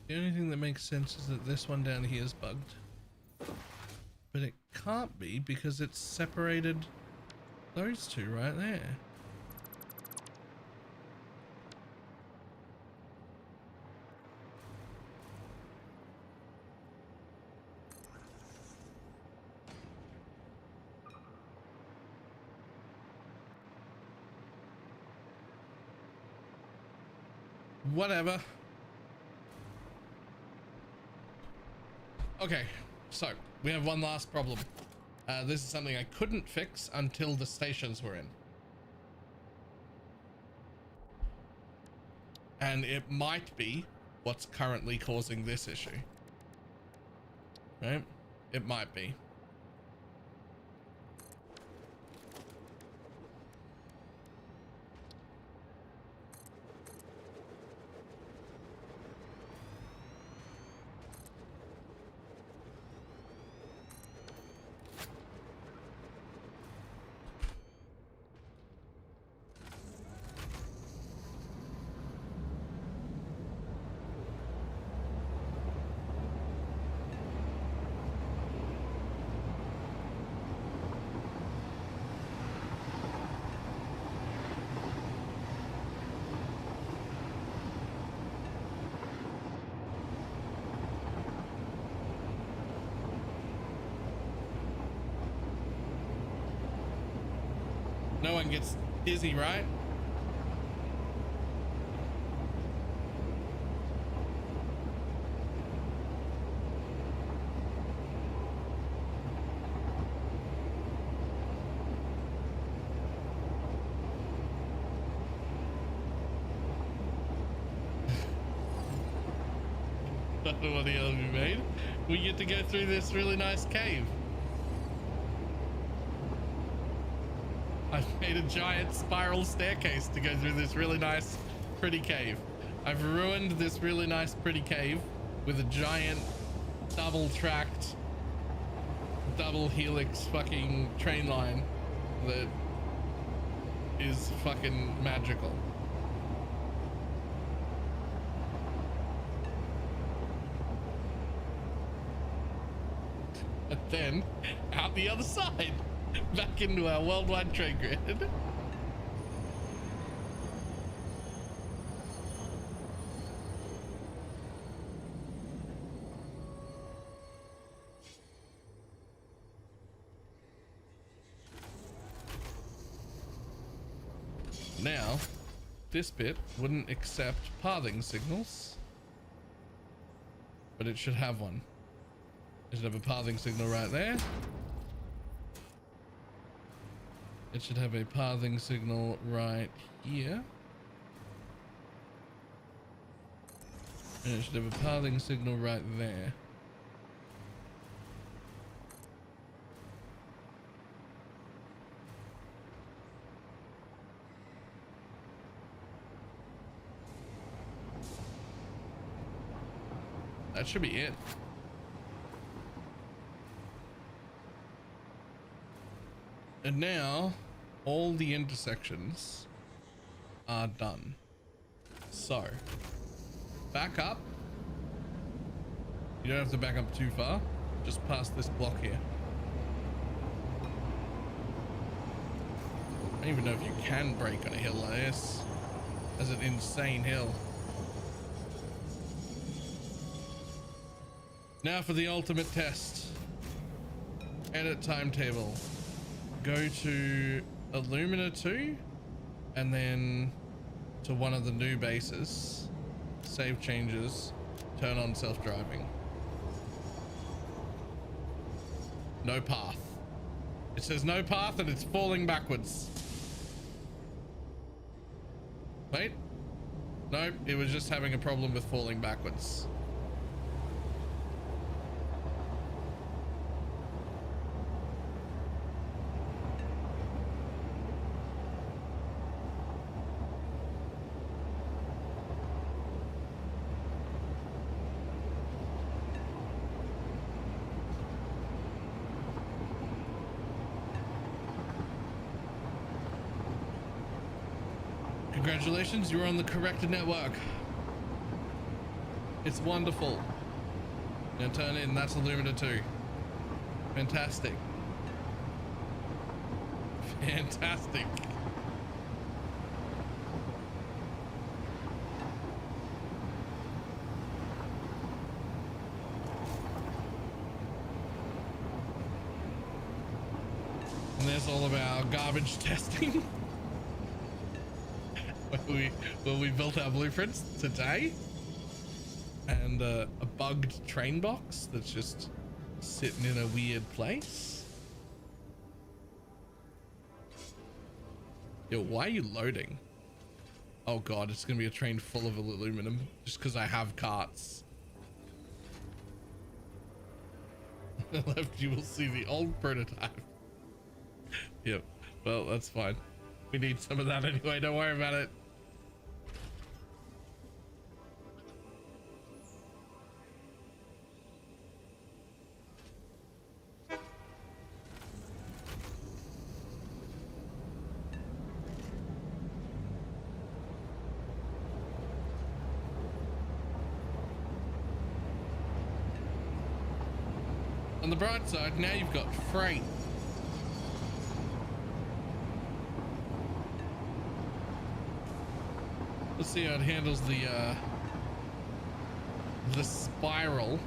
The only thing that makes sense is that this one down here is bugged. But it can't be because it's separated those two right there. Whatever. Okay, so we have one last problem. This is something I couldn't fix until the stations were in. And it might be what's currently causing this issue. Right? It might be. No one gets dizzy, right? What the hell have you made? We get to go through this really nice cave. I've made a giant spiral staircase to go through this really nice, pretty cave. I've ruined this really nice, pretty cave with a giant double-tracked, double helix fucking train line that is fucking magical. And then out the other side, back into our worldwide trade grid. Now, this bit wouldn't accept pathing signals, but it should have one. It should have a pathing signal right there. It should have a pathing signal right here. And it should have a pathing signal right there. That should be it. And now all the intersections are done. So back up. You don't have to back up too far. Just past this block here. I don't even know if you can brake on a hill like this. That's an insane hill. Now for the ultimate test. Edit timetable. Go to Illumina 2 and then to one of the new bases. Save changes. Turn on self-driving. No path. It says no path and it's falling backwards. Wait. Nope, it was just having a problem with falling backwards. Congratulations, you're on the correct network. It's wonderful. Now turn in, that's Illumina 2. Fantastic. Fantastic. And there's all of our garbage testing. Where we built our blueprints today, and a bugged train box that's just sitting in a weird place. Yo, why are you loading? Oh god, it's gonna be a train full of aluminum just because I have carts. Left you will see the old prototype. Yep, well that's fine. We need some of that anyway, don't worry about it. On the bright side, now you've got freight. Let's see how it handles the spiral.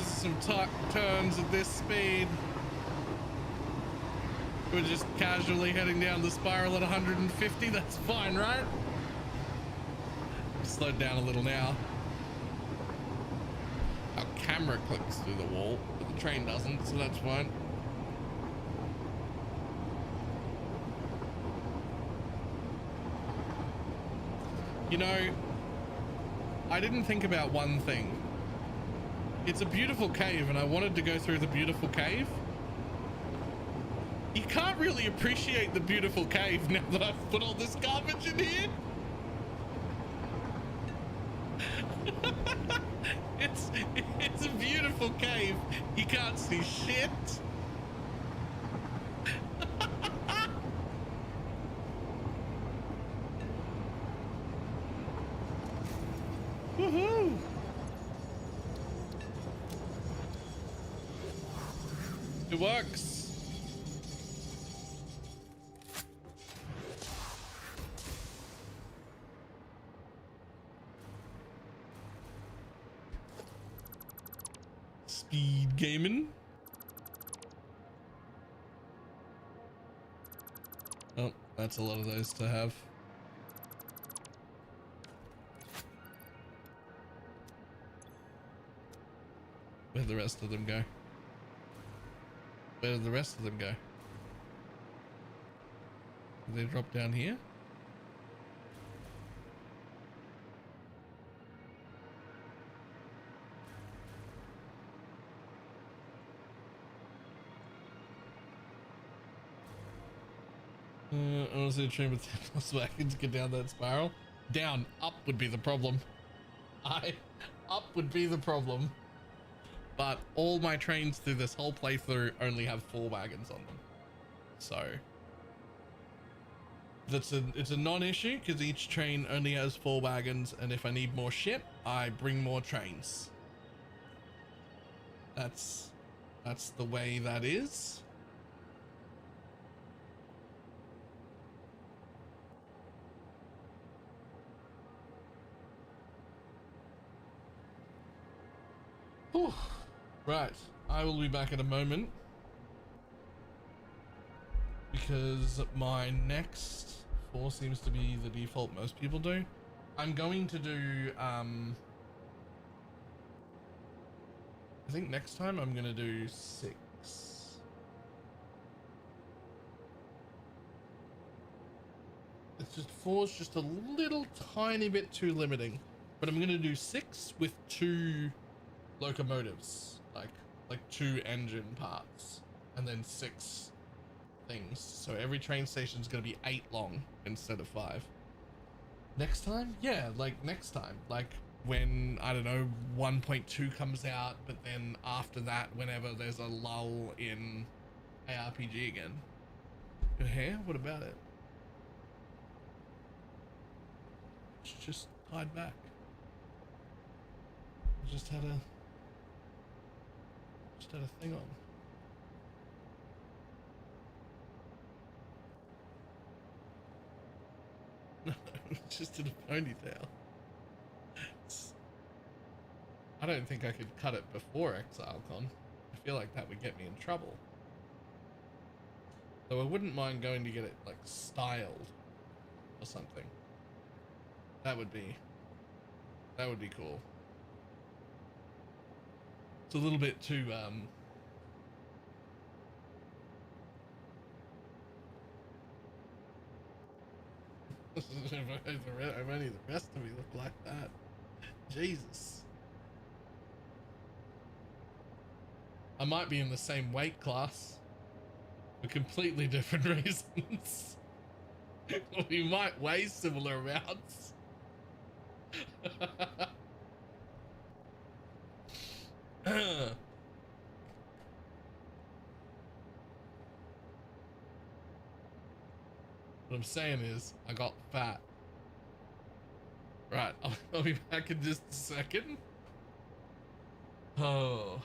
Some tight turns at this speed. We're just casually heading down the spiral at 150. That's fine, right? Slowed down a little now. Our camera clicks through the wall, but the train doesn't, so that's fine. You know, I didn't think about one thing. It's a beautiful cave, and I wanted to go through the beautiful cave. You can't really appreciate the beautiful cave now that I've put all this garbage in here. It's a beautiful cave. You can't see shit. Woohoo! It works. Speed gaming. Oh, that's a lot of those to have. Where'd the rest of them go? Where did the rest of them go? Did they drop down here? Honestly, a train with 10 plus wagons get down that spiral. Down, up would be the problem. Up would be the problem. But all my trains through this whole playthrough only have 4 wagons on them. So it's a non-issue because each train only has 4 wagons, and if I need more shit, I bring more trains. That's the way that is. Whew. Right, I will be back in a moment because my next 4 seems to be the default most people do. I'm going to do I think next time I'm gonna do 6. It's just 4's just a little tiny bit too limiting, but I'm gonna do 6 with 2 locomotives, like 2 engine parts, and then 6 things. So every train station is going to be 8 long instead of 5. Next time? Yeah, like next time. Like when, I don't know, 1.2 comes out, but then after that, whenever there's a lull in ARPG again. Your hair? What about it? It's just tied back. I just had a thing on. No, it's just in a ponytail. I don't think I could cut it before ExileCon. I feel like that would get me in trouble. Though I wouldn't mind going to get it like styled or something. That would be cool. It's a little bit too if only the rest of me look like that. Jesus. I might be in the same weight class for completely different reasons. We might weigh similar amounts. What I'm saying is, I got fat. Right, I'll be back in just a second. Oh.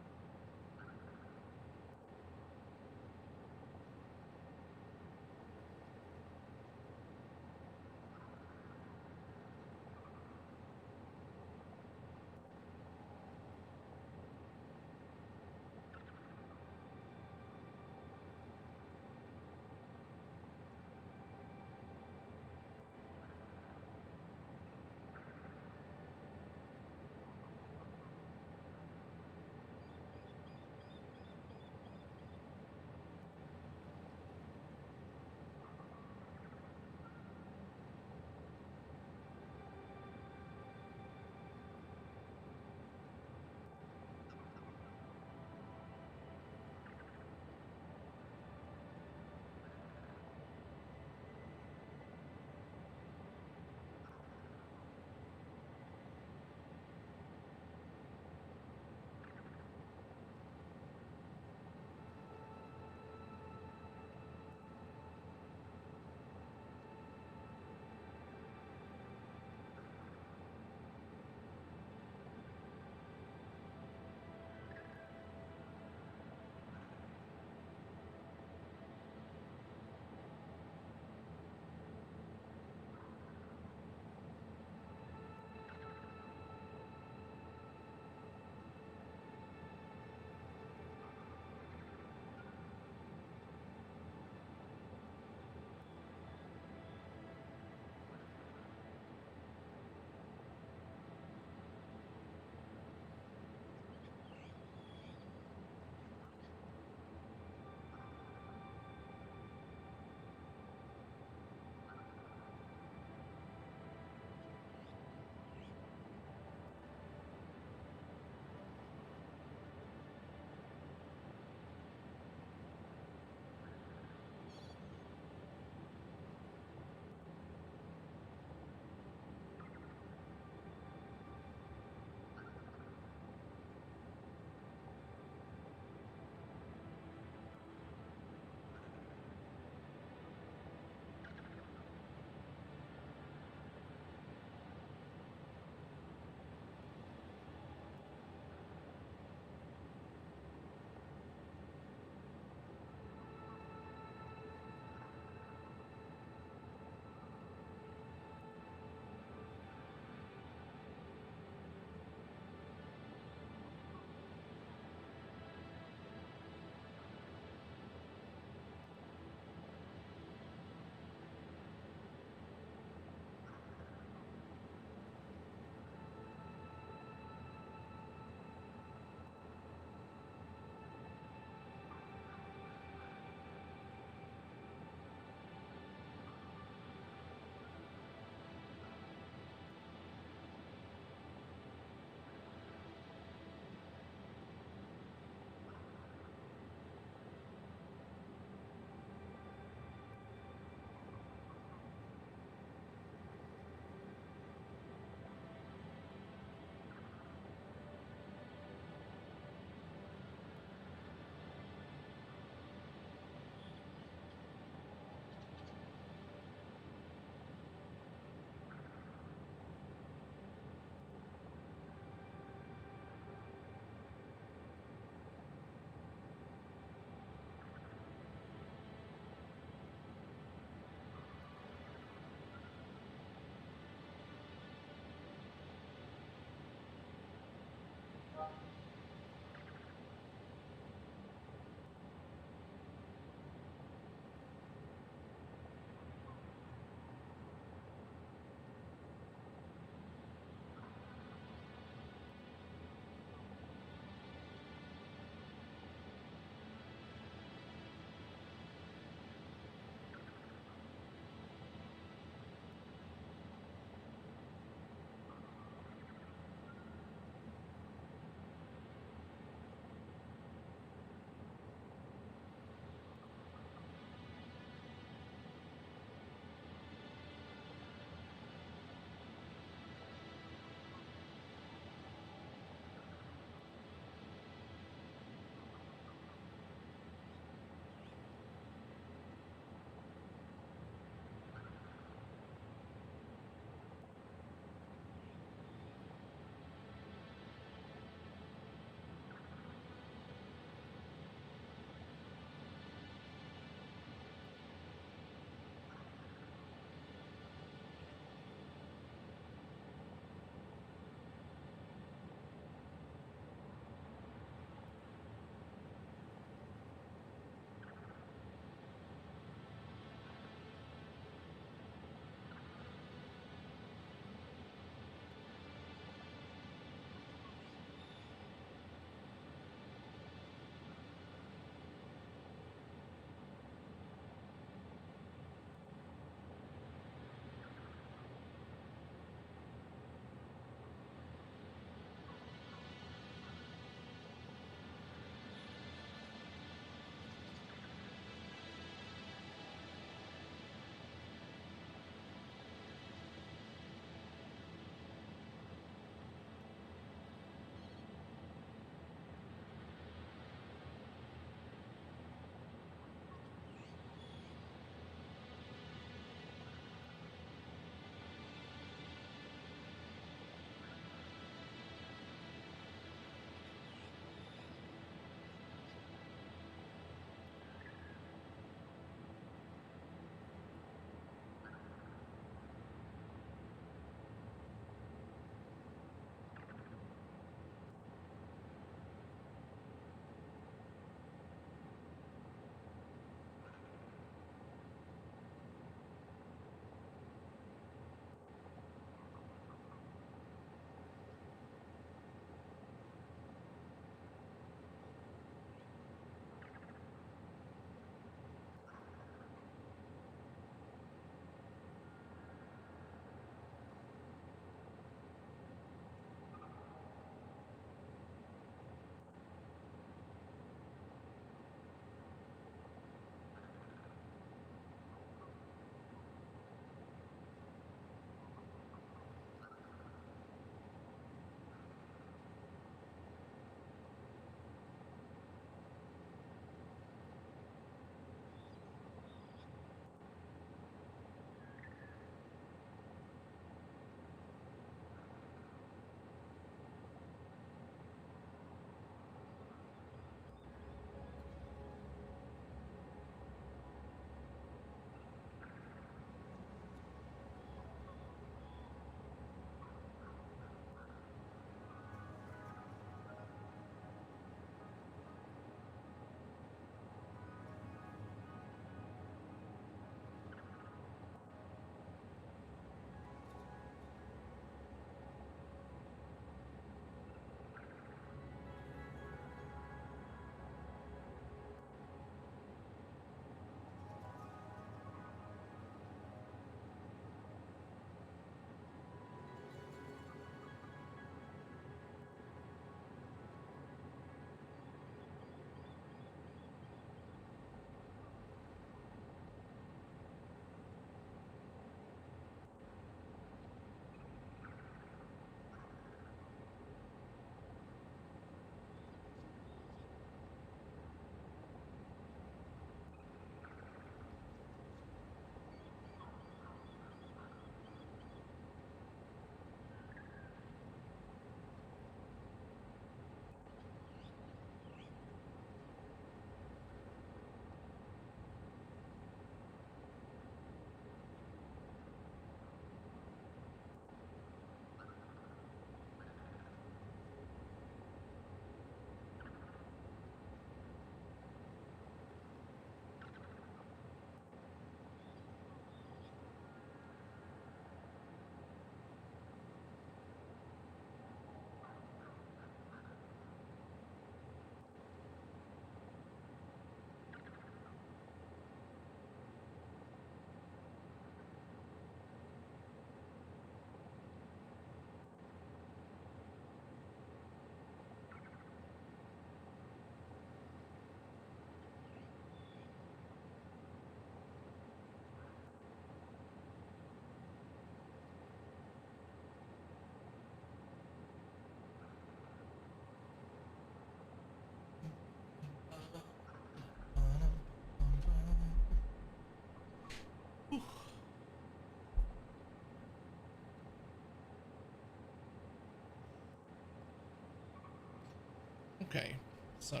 Okay, so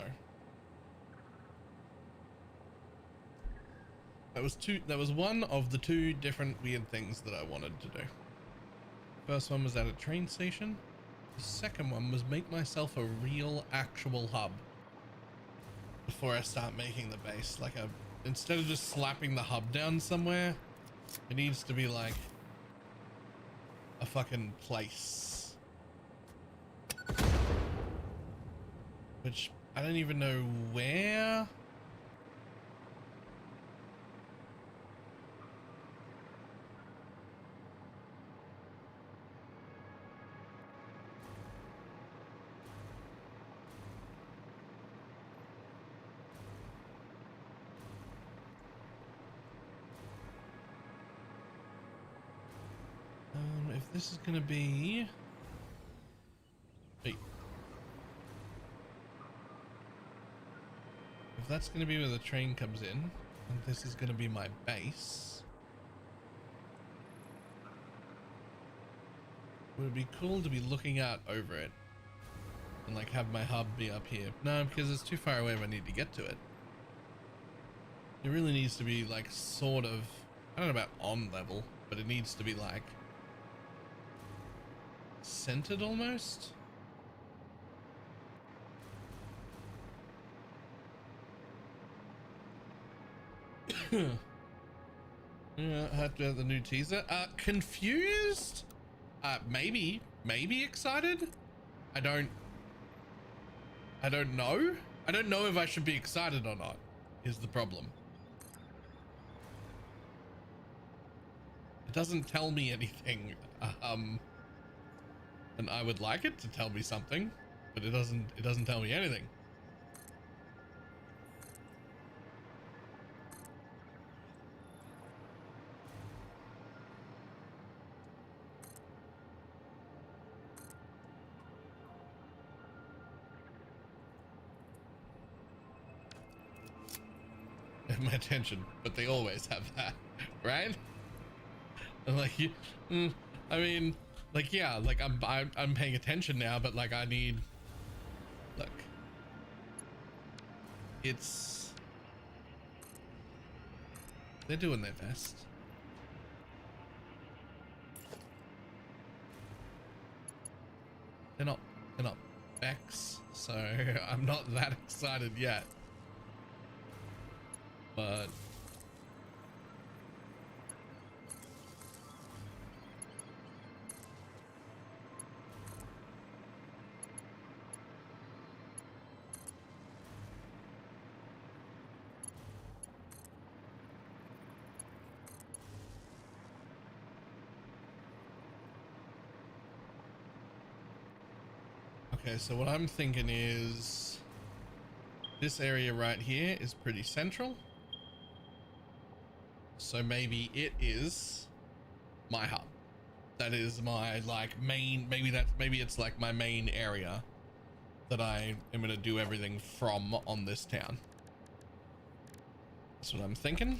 that was one of the two different weird things that I wanted to do. First one was at a train station. The second one was make myself a real actual hub before I start making the base. Like instead of just slapping the hub down somewhere, it needs to be like a fucking place. Which I don't even know where. If this is gonna be, wait, if that's gonna be where the train comes in, and this is gonna be my base, would it be cool to be looking out over it and like have my hub be up here? No, because it's too far away if I need to get to it. It really needs to be like sort of, I don't know about on level, but it needs to be like centered almost. Yeah, I have to have the new teaser. Confused? Maybe excited? I don't know. I don't know if I should be excited or not, is the problem. It doesn't tell me anything. And I would like it to tell me something, but it doesn't tell me anything. My attention, but they always have that, right? And like you, I mean, like yeah, like I'm paying attention now, but like I need, look, they're doing their best. They're not Bex, so I'm not that excited yet. But okay, so what I'm thinking is this area right here is pretty central. So maybe it is my hub. That is my like main, maybe it's like my main area that I am gonna do everything from on this town. That's what I'm thinking.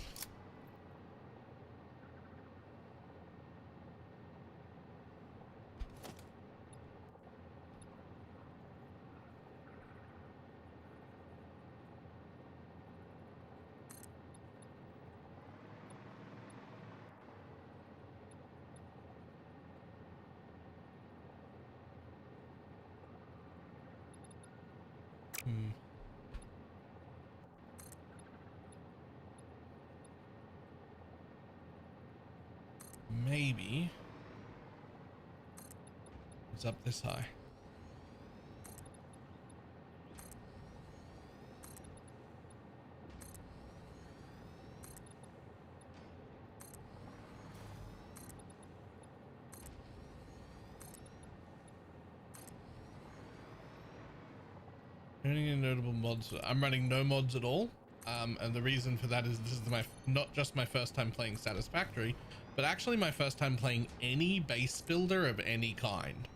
Maybe it's up this high. Running any notable mods? I'm running no mods at all. And the reason for that is this is not just my first time playing Satisfactory, but actually my first time playing any base builder of any kind.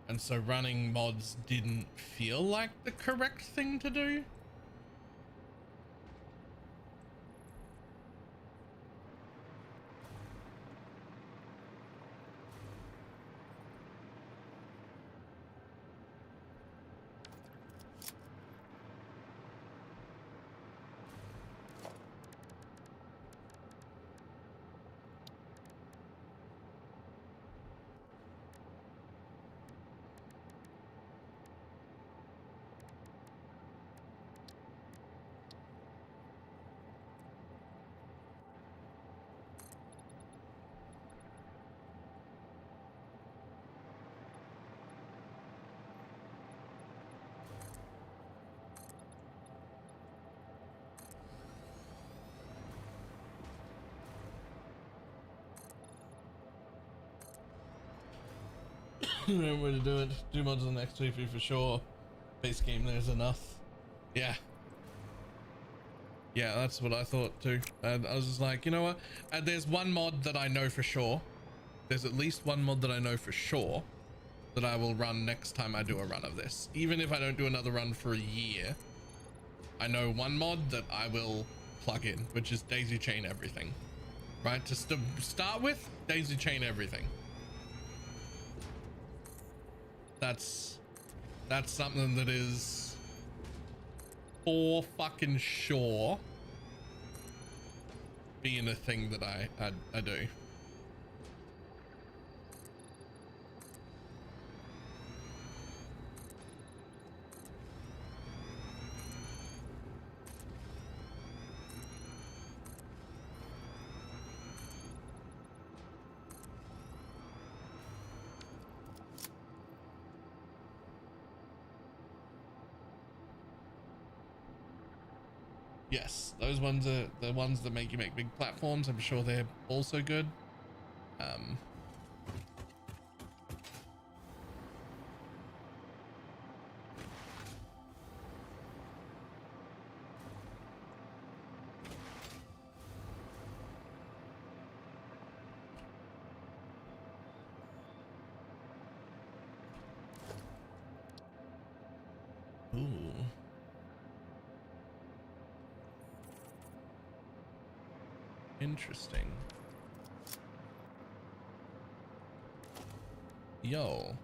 And so running mods didn't feel like the correct thing to do. Don't want to do it. Do mods on the X23 for sure. Base game, there's enough. Yeah. Yeah, that's what I thought too. And I was just like, you know what? There's one mod that I know for sure. There's at least one mod that I know for sure that I will run next time I do a run of this. Even if I don't do another run for a year, I know one mod that I will plug in, which is daisy chain everything. Right? To start with, daisy chain everything. That's something that is for fucking sure being a thing that I do. Yes, those ones are the ones that make you make big platforms. I'm sure they're also good. Ooh. Interesting. Yo,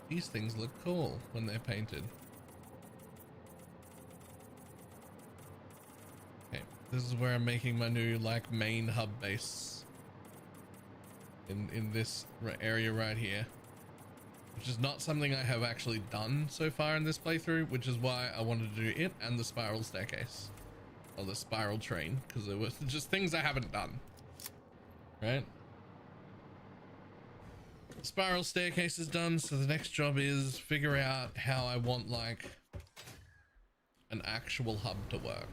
these things look cool when they're painted. Okay, this is where I'm making my new like main hub base in this area right here, which is not something I have actually done so far in this playthrough, which is why I wanted to do it and the spiral staircase. Or the spiral train, because it was just things I haven't done, right? The spiral staircase is done, so the next job is figure out how I want like an actual hub to work.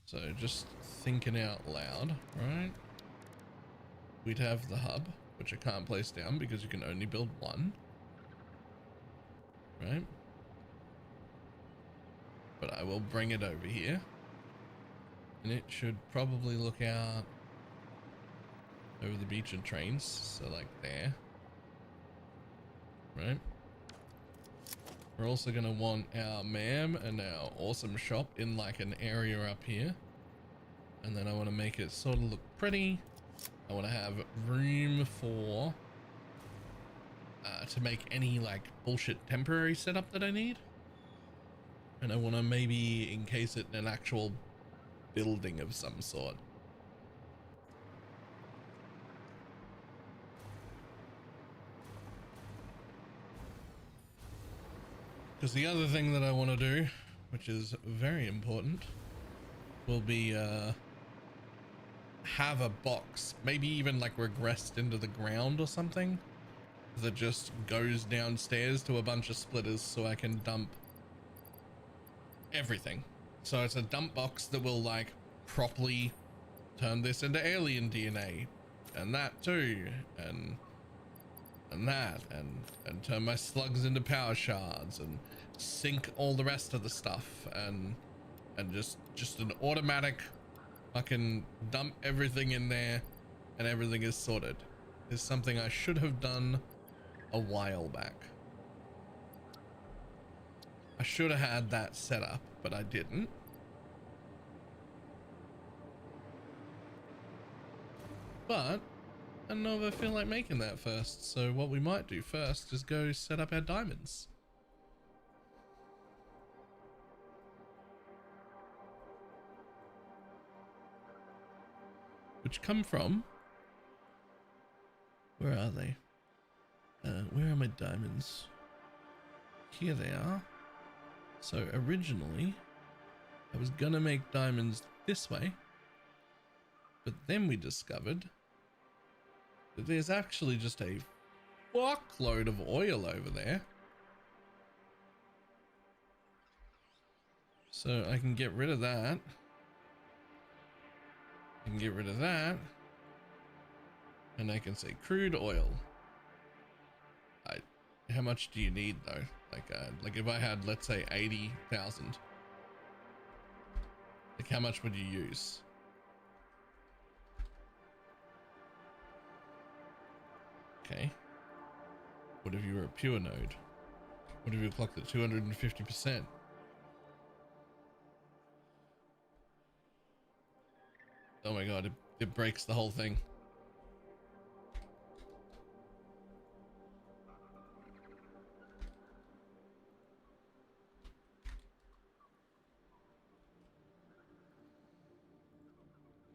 So just thinking out loud, right? We'd have the hub, which I can't place down because you can only build one, right? But I will bring it over here, and it should probably look out over the beach and trains, so like there, right? We're also gonna want our ma'am and our awesome shop in like an area up here, and then I want to make it sort of look pretty. I want to have room for to make any like bullshit temporary setup that I need, and I want to maybe encase it in an actual building of some sort. Because the other thing that I want to do, which is very important, will be have a box, maybe even like regressed into the ground or something, that just goes downstairs to a bunch of splitters so I can dump everything. So it's a dump box that will like properly turn this into alien DNA and that too, and that, and turn my slugs into power shards and sync all the rest of the stuff, and just an automatic fucking dump everything in there and everything is sorted. Is something I should have done a while back. I should have had that set up, but I didn't. But I don't know if I feel like making that first. So what we might do first is go set up our diamonds. Which come from, where are they? Where are my diamonds? Here they are. So originally I was gonna make diamonds this way, but then we discovered that there's actually just a fuckload of oil over there. So I can get rid of that I can get rid of that. And I can say crude oil. How much do you need though? Like if I had, let's say 80,000, like how much would you use? Okay. What if you were a pure node? What if you clocked at 250%? Oh my god, it breaks the whole thing.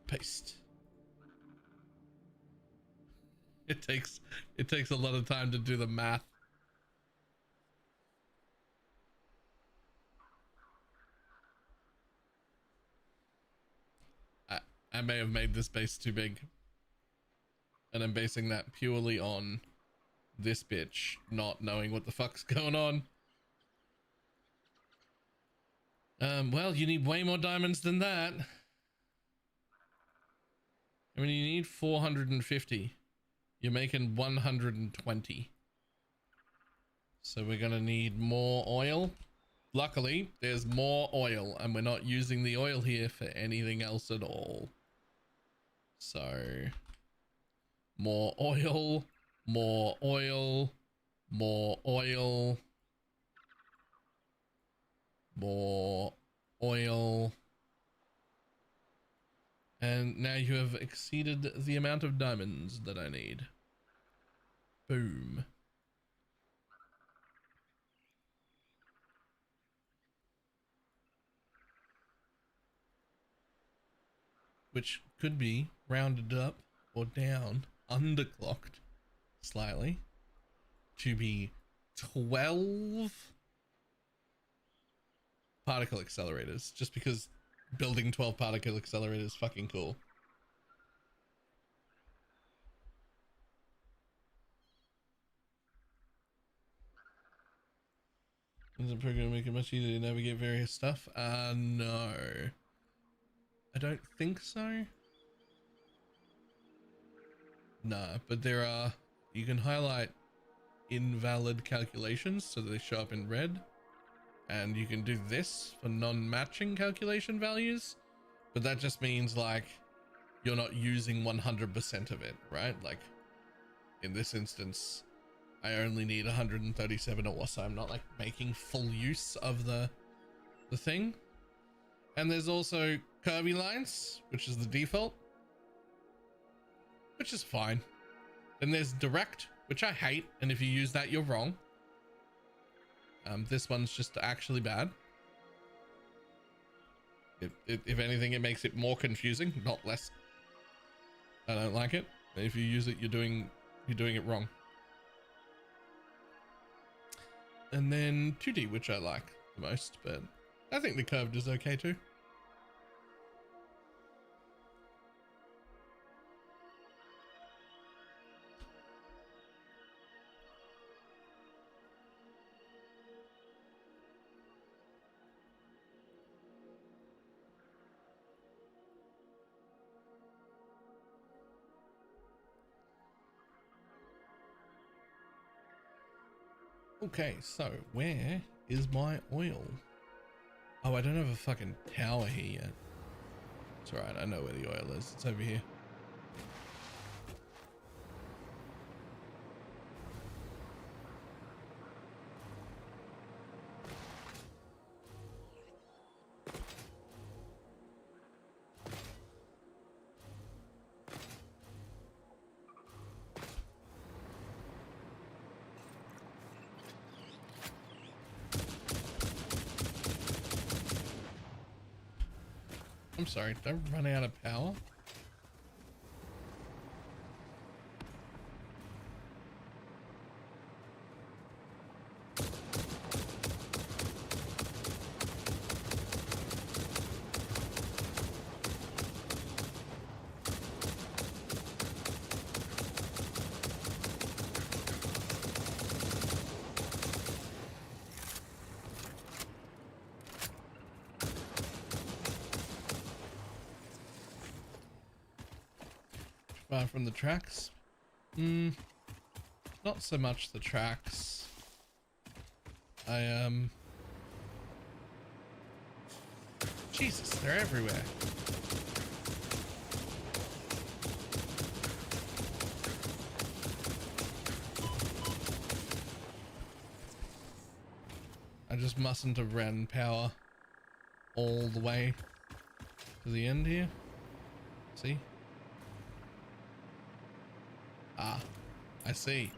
Paste. It takes a lot of time to do the math. I may have made this base too big, and I'm basing that purely on this bitch not knowing what the fuck's going on. Well, you need way more diamonds than that. I mean, you need 450. You're making 120. So we're gonna need more oil. Luckily, there's more oil, and we're not using the oil here for anything else at all. So, more oil, more oil, more oil, more oil. And now you have exceeded the amount of diamonds that I need. Boom. Which could be rounded up or down, underclocked slightly to be 12 particle accelerators, just because building 12 particle accelerators is fucking cool. Is the program make it much easier to navigate various stuff? No. I don't think so. Nah, but there are, you can highlight invalid calculations so that they show up in red. And you can do this for non-matching calculation values, but that just means like you're not using 100% of it, right? Like in this instance, I only need 137 ore, so I'm not like making full use of the thing. And there's also curvy lines, which is the default, which is fine. Then there's direct, which I hate, and if you use that, you're wrong. This one's just actually bad. If anything, it makes it more confusing, not less. I don't like it. If you use it, you're doing it wrong. And then 2D, which I like the most, but I think the curved is okay too. Okay, so where is my oil? Oh, I don't have a fucking tower here yet. It's alright, I know where the oil is. It's over here. I'm sorry, did I run out of power? Far from the tracks? Not so much the tracks. Jesus, they're everywhere. I just mustn't have ran power all the way to the end here. See? Ah, I see.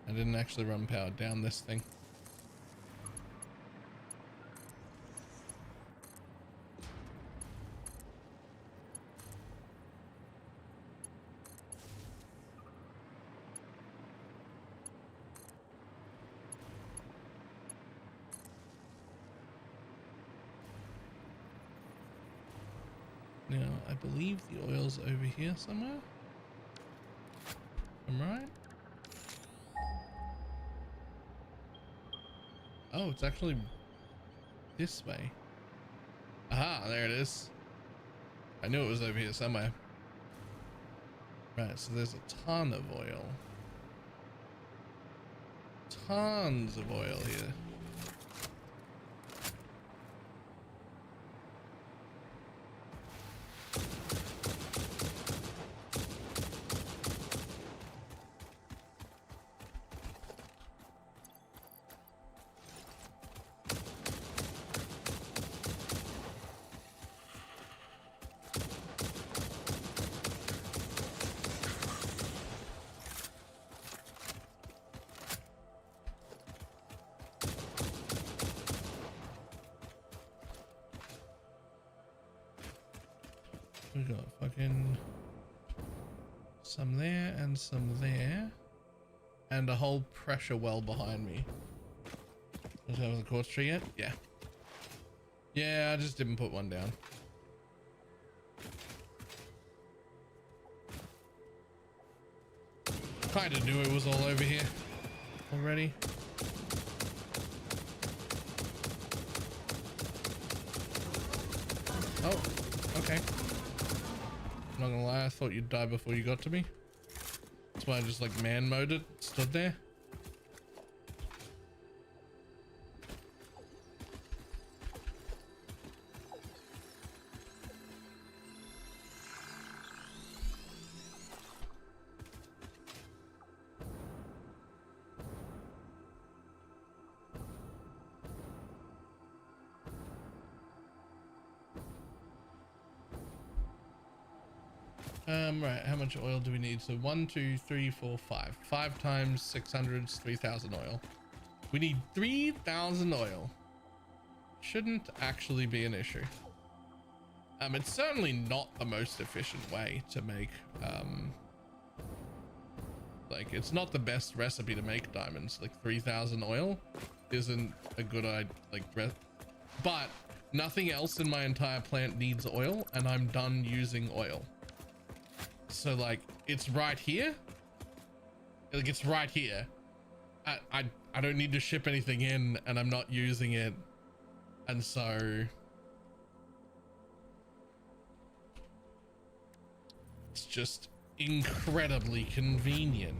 I didn't actually run power down this thing. Now, I believe the oil's over here somewhere. Am I right? Oh, it's actually this way. Aha, there it is. I knew it was over here somewhere. Right, so there's a ton of oil. Tons of oil here. We got fucking some there and some there, and a whole pressure well behind me. Does it have the quartz tree yet? Yeah. Yeah, I just didn't put one down. Kinda knew it was all over here already. Oh, okay. I'm not gonna lie, I thought you'd die before you got to me. That's why I just like man mode it, stood there. Right, how much oil do we need? So 1, 2, 3, 4, 5. 5 times 600 is 3,000 oil. We need 3,000 oil. Shouldn't actually be an issue. It's certainly not the most efficient way to make, like, it's not the best recipe to make diamonds. Like 3,000 oil isn't a good idea, like, but nothing else in my entire plant needs oil, and I'm done using oil. So like it's right here, like it's right here. I don't need to ship anything in, and I'm not using it, and so it's just incredibly convenient.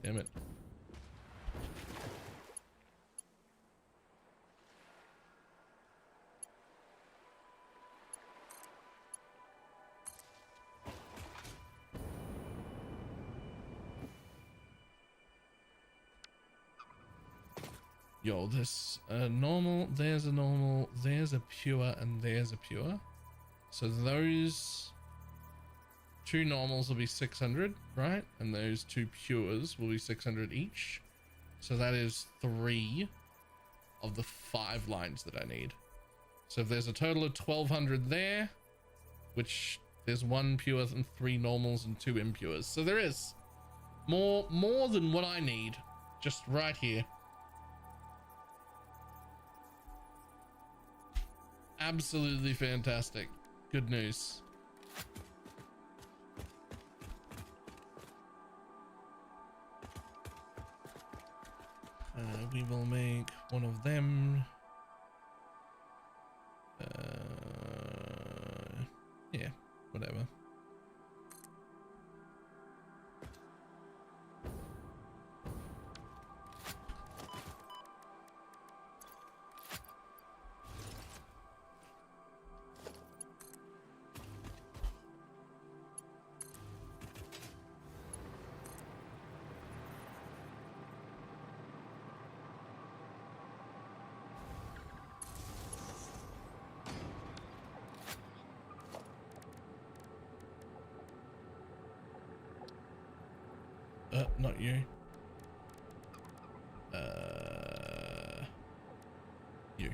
Damn it. Yo, this normal, there's a normal, there's a pure, and there's a pure. So those two normals will be 600, right? And those two pures will be 600 each. So that is 3 of the 5 lines that I need. So if there's a total of 1,200 there, which there's 1 pure and 3 normals and 2 impures. So there is more than what I need, just right here. Absolutely fantastic. Good news. We will make one of them. Yeah, whatever. Not you. You.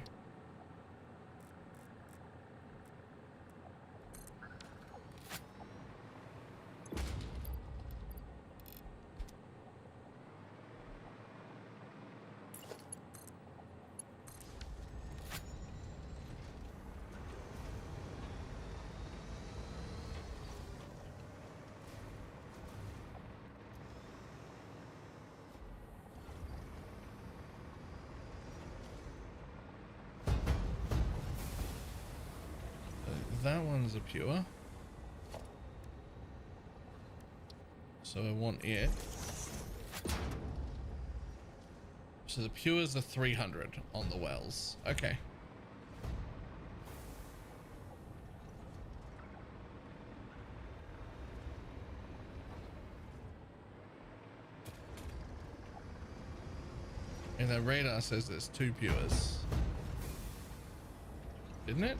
That one's a pure. So I want it. So the pures are 300 on the wells. Okay. And the radar says there's 2 pures. Didn't it?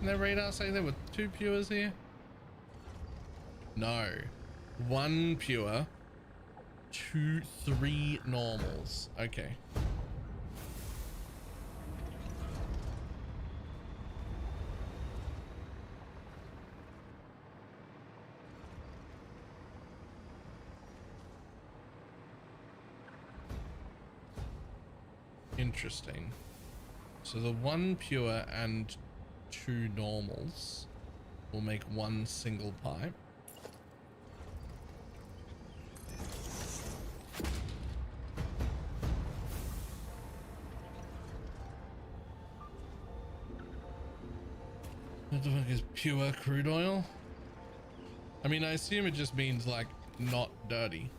Didn't the radar say there were 2 pures here? No. 1 pure, 3 normals. Okay. Interesting. So the 1 pure and 2 normals will make 1 single pipe. What the fuck is pure crude oil? I mean, I assume it just means like not dirty.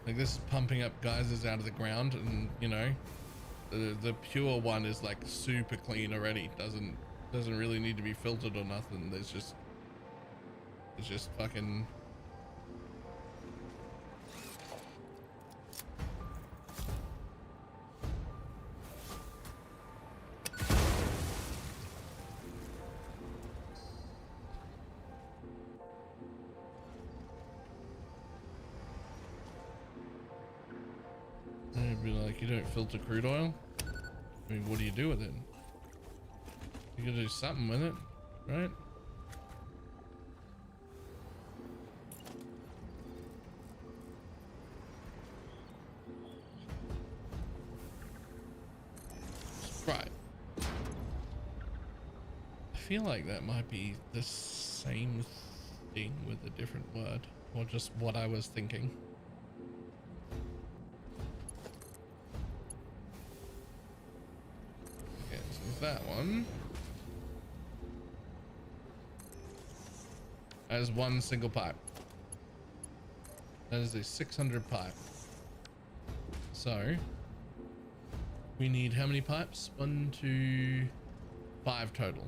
Like this is pumping up geysers out of the ground, and you know, the pure one is like super clean already. Doesn't really need to be filtered or nothing. It's just fucking. It'd be like, you don't filter crude oil? I mean, what do you do with it? You gotta do something with it, right? Right. I feel like that might be the same thing with a different word, or just what I was thinking. Okay, so that one as 1 single pipe. That is a 600 pipe. So we need how many pipes? 1, 2, 5 total.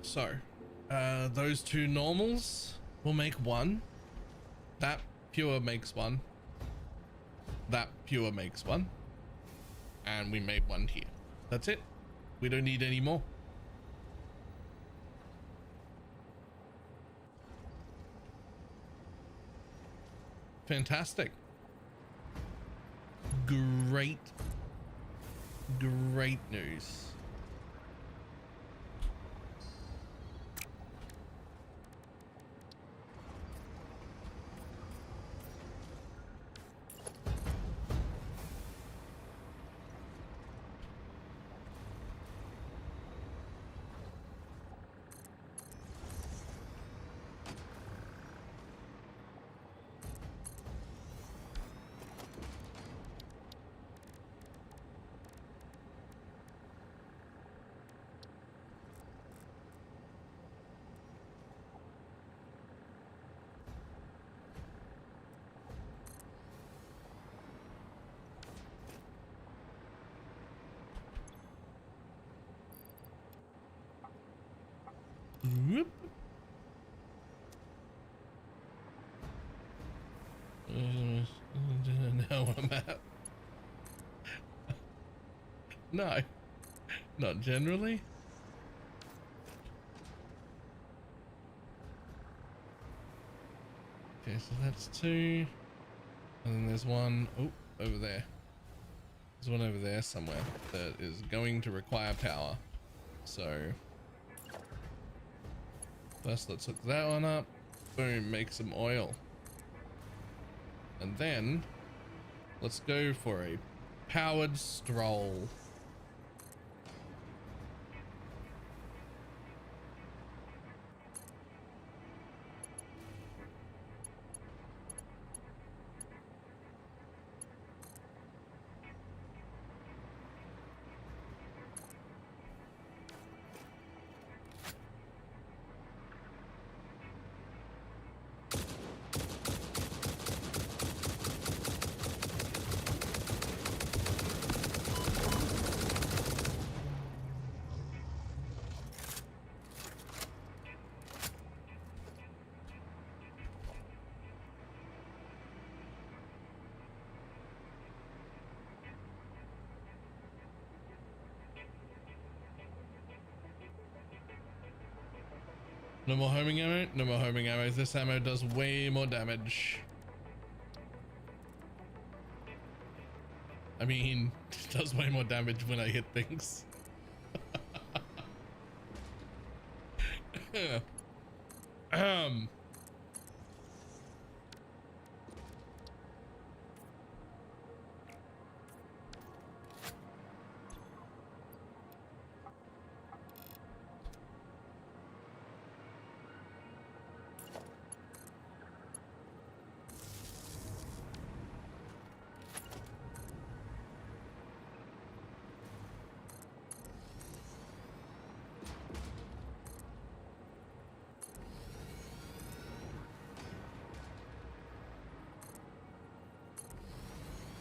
So those 2 normals will make 1. That pure makes 1. That pure makes 1. And we made 1 here. That's it. We don't need any more. Fantastic. Great news. Now I'm at. No, not generally. Okay, so that's 2. And then there's one, oh, over there. There's one over there somewhere that is going to require power. So first let's hook that one up. Boom, make some oil. And then let's go for a powered stroll. No more homing ammo? No more homing ammo. This ammo does way more damage. I mean, it does way more damage when I hit things. um.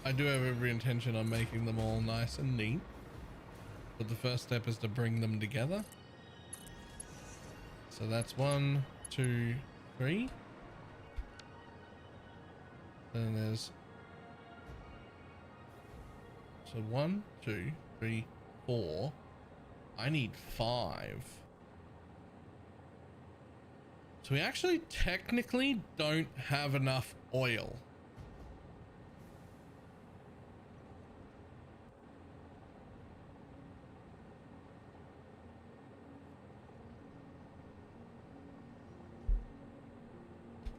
I do have every intention on making them all nice and neat, but the first step is to bring them together. So that's 1, 2, 3. Then there's, so 1, 2, 3, 4. I need 5. So we actually technically don't have enough oil.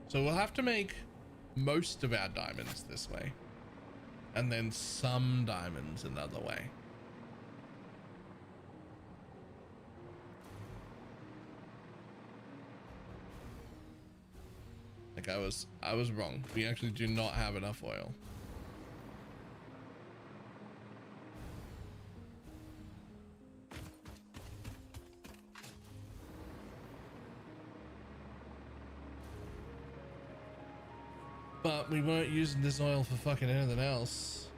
So we'll have to make most of our diamonds this way, and then some diamonds another way. Like I was wrong. We actually do not have enough oil. But we weren't using this oil for fucking anything else.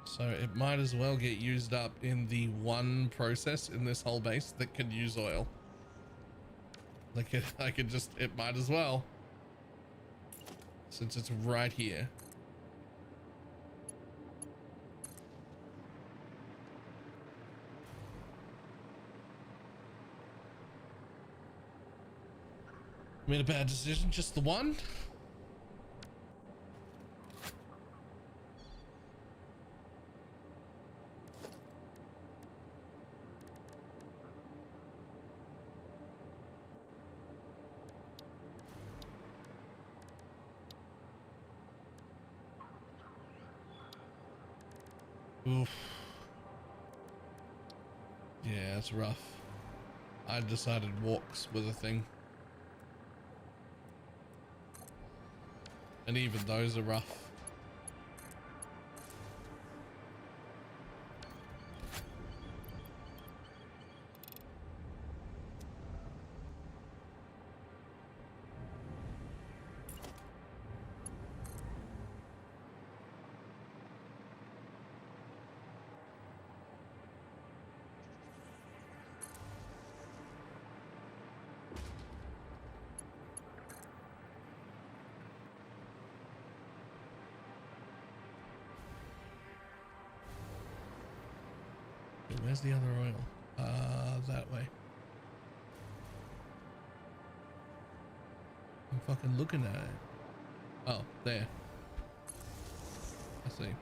So it might as well get used up in the one process in this whole base that can use oil. Like it might as well. Since it's right here. Made a bad decision, just the one. Oof. Yeah, it's rough. I decided walks were the thing. And even those are rough. where's the other oil? That way. I'm fucking looking at it. Oh, there. I see.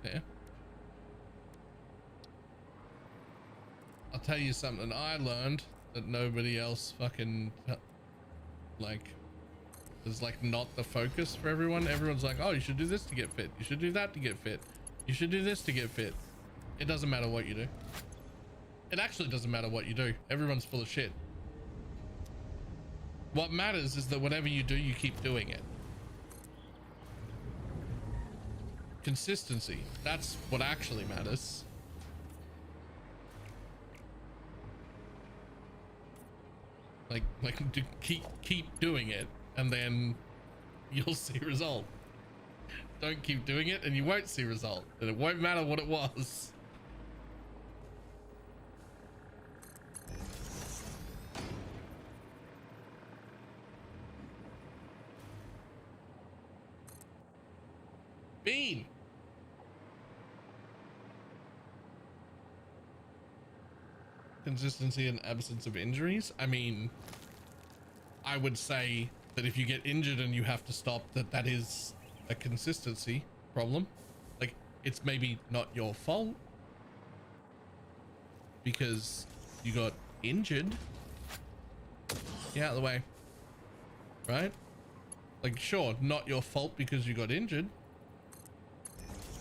Yeah. I'll tell you something I learned that nobody else fucking like is like not the focus for everyone. Everyone's like, oh, you should do this to get fit. You should do that to get fit. You should do this to get fit. It doesn't matter what you do. It actually doesn't matter what you do. Everyone's full of shit. What matters is that whatever you do, you keep doing it. Consistency. That's what actually matters. Like keep doing it and then you'll see result. Don't keep doing it and you won't see result, and it won't matter what it was. Bean. Consistency and absence of injuries. I mean, I would say that if you get injured and you have to stop, that is a consistency problem. Like, it's maybe not your fault because you got injured. Get out of the way, right? Like, sure, not your fault because you got injured,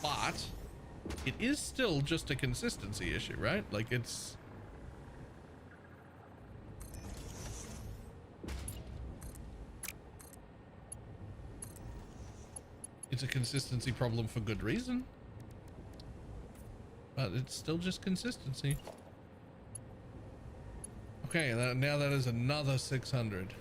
but it is still just a consistency issue, right? Like, it's a consistency problem for good reason, but it's still just consistency. Okay, now that is another 600.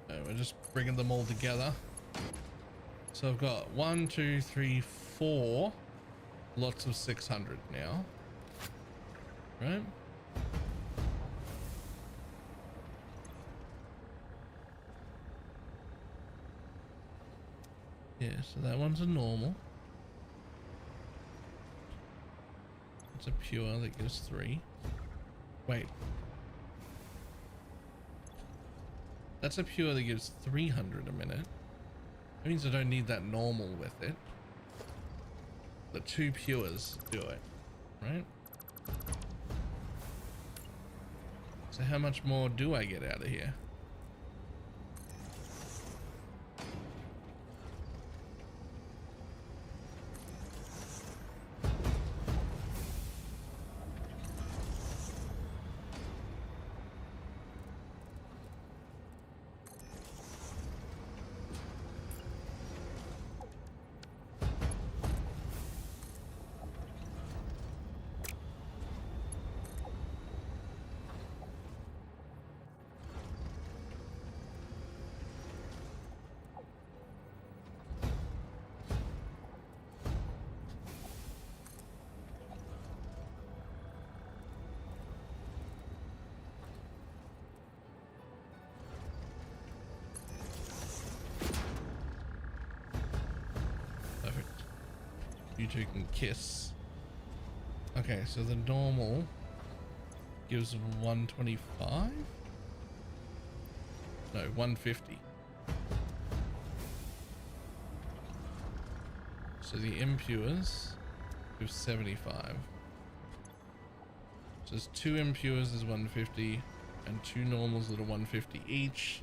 We're just bringing them all together. So I've got 1, 2, 3, 4 lots of 600 now, right? Yeah, so that one's a normal. It's a pure that gives 3. Wait. That's a pure that gives 300 a minute. That means I don't need that normal with it. The 2 pures do it, right? So how much more do I get out of here? You two can kiss. Okay, so the normal gives 125? No, 150. So the impures give 75. So there's 2 impures is 150 and 2 normals that are 150 each.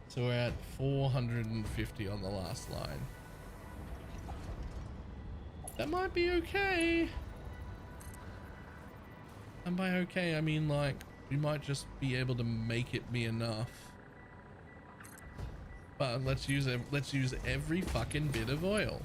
So we're at 450 on the last line. That might be okay. And by okay, I mean like we might just be able to make it be enough. But let's use every fucking bit of oil.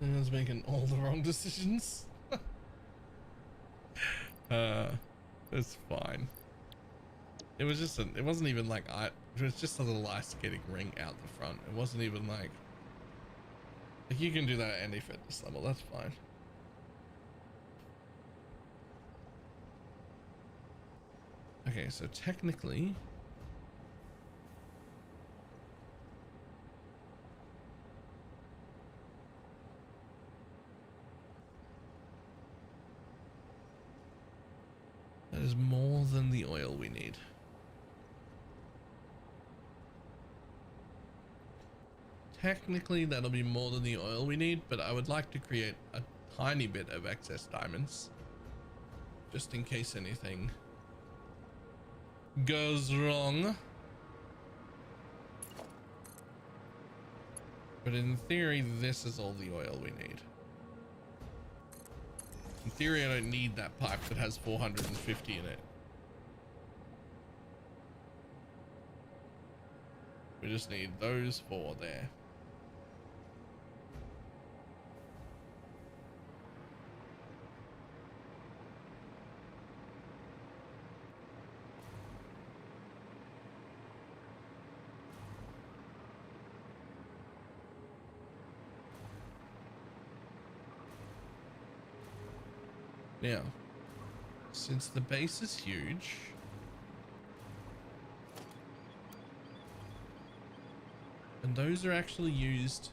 I was making all the wrong decisions. It's fine. It was just it wasn't even like it was just a little ice skating ring out the front. It wasn't even like you can do that at any fitness level. That's fine. Okay, so technically that is more than the oil we need. Technically, that'll be more than the oil we need, but I would like to create a tiny bit of excess diamonds just in case anything goes wrong. But in theory, this is all the oil we need. In theory, I don't need that pipe that has 450 in it. We just need those 4 there. Now, since the base is huge, and those are actually used,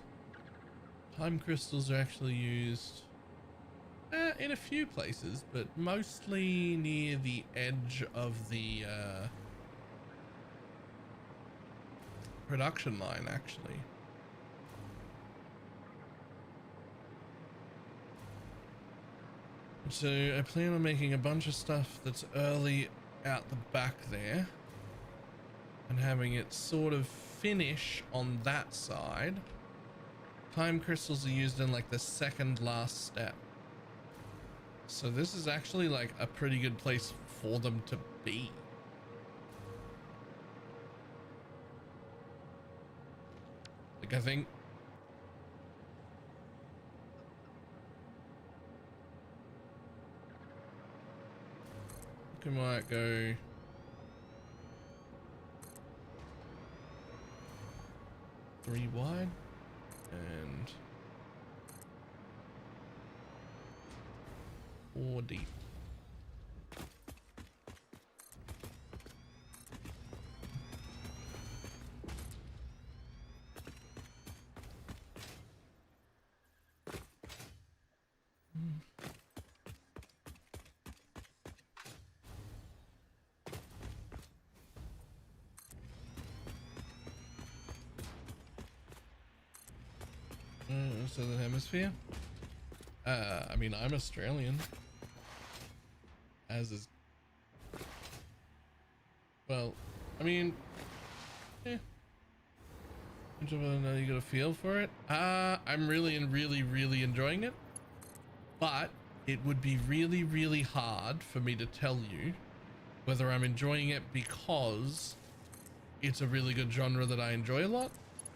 time crystals are actually used in a few places, but mostly near the edge of the production line, actually. So I plan on making a bunch of stuff that's early out the back there and having it sort of finish on that side. Time crystals are used in like the second last step. So this is actually like a pretty good place for them to be. Like I think we might go three wide and 4 deep. Southern Hemisphere. I mean, I'm Australian, as is. Well, I mean, yeah. You got a feel for it. I'm really enjoying it, but it would be really hard for me to tell you whether I'm enjoying it because it's a really good genre that I enjoy a lot,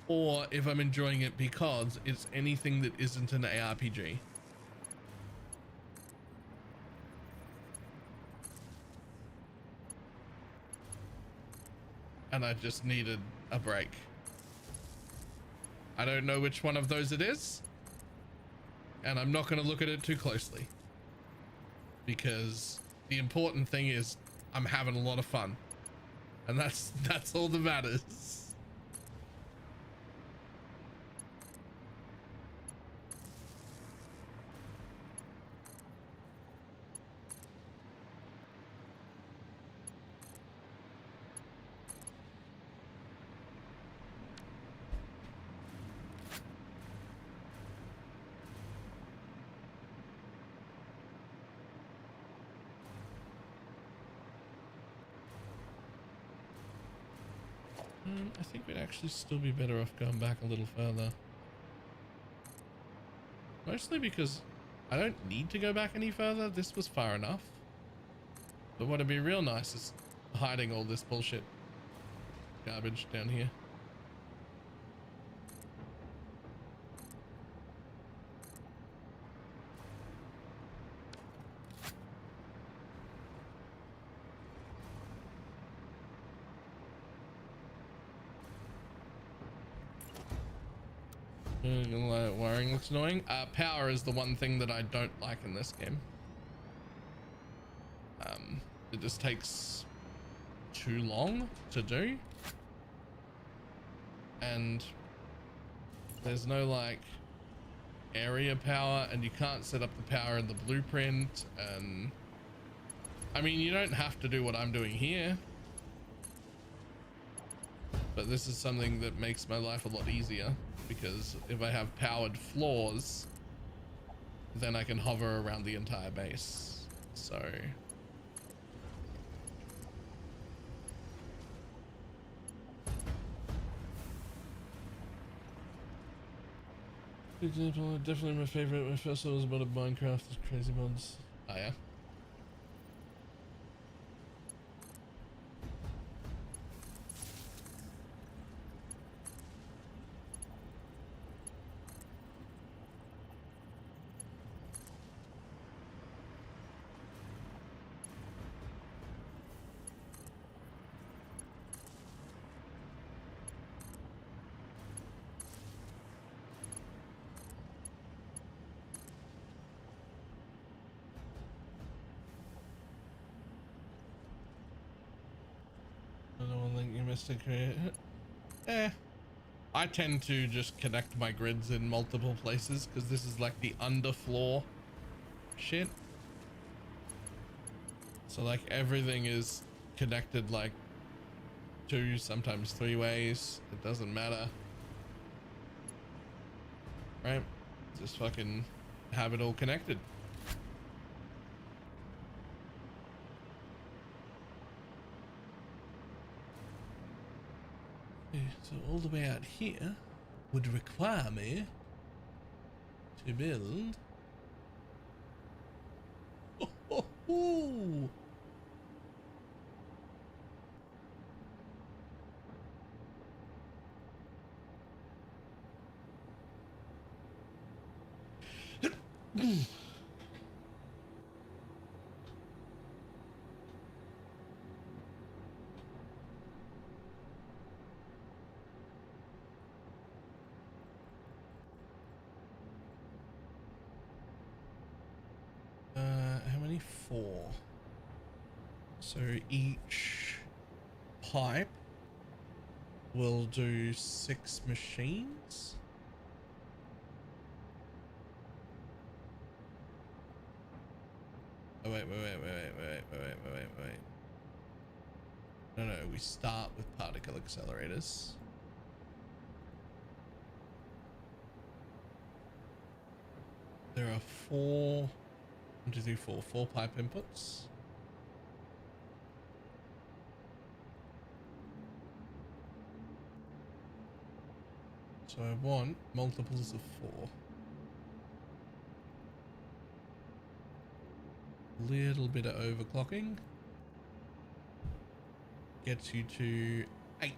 or if I'm enjoying it because it's anything that isn't an ARPG. And I just needed a break. I don't know which one of those it is, and I'm not going to look at it too closely, because the important thing is I'm having a lot of fun, and that's all that matters. I think we'd actually still be better off going back a little further. Mostly because I don't need to go back any further. This was far enough. But what'd be real nice is hiding all this bullshit garbage down here. Wiring looks annoying. Power is the one thing that I don't like in this game. It just takes too long to do, and there's no like area power, and you can't set up the power in the blueprint. And I mean, you don't have to do what I'm doing here, but this is something that makes my life a lot easier, because if I have powered floors, then I can hover around the entire base. So for example, definitely my favorite. My first one was about a Minecraft, crazy mods. Oh yeah. To create it. I tend to just connect my grids in multiple places, because this is like the underfloor shit, so like everything is connected like 2, sometimes 3 ways. It doesn't matter, right? Just fucking have it all connected. So all the way out here would require me to build. Oh. How many? 4. So each pipe will do 6 machines. Oh wait. No, we start with particle accelerators. There are 4, 1, 2, 3, 4 pipe inputs. So I want multiples of 4. Little bit of overclocking gets you to 8.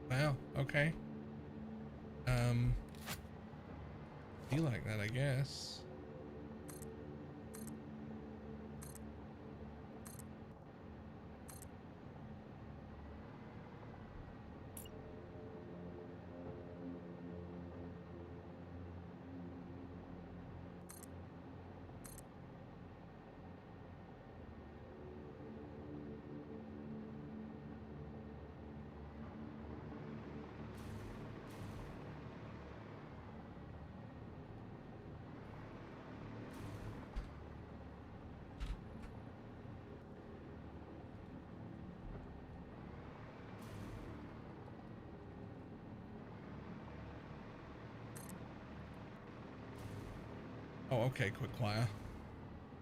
Wow, okay. Be like that, I guess. Oh, okay, quick wire.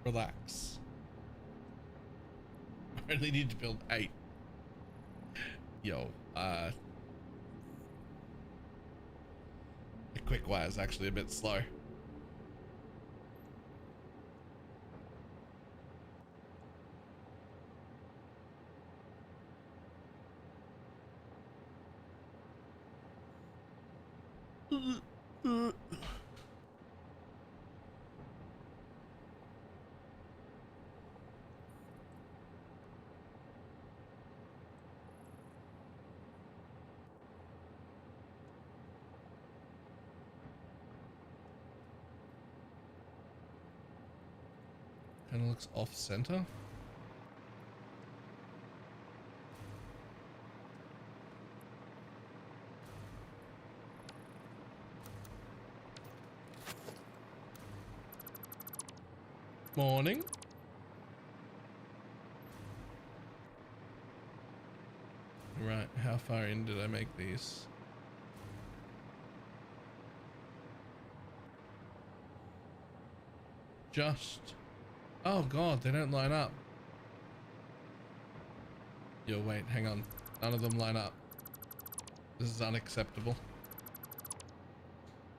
Relax. I only need to build 8. Yo, the quick wire is actually a bit slow. Kind of looks off center. Morning. Right, how far in did I make these? Just. Oh god, they don't line up. Yo, wait, hang on. None of them line up. This is unacceptable.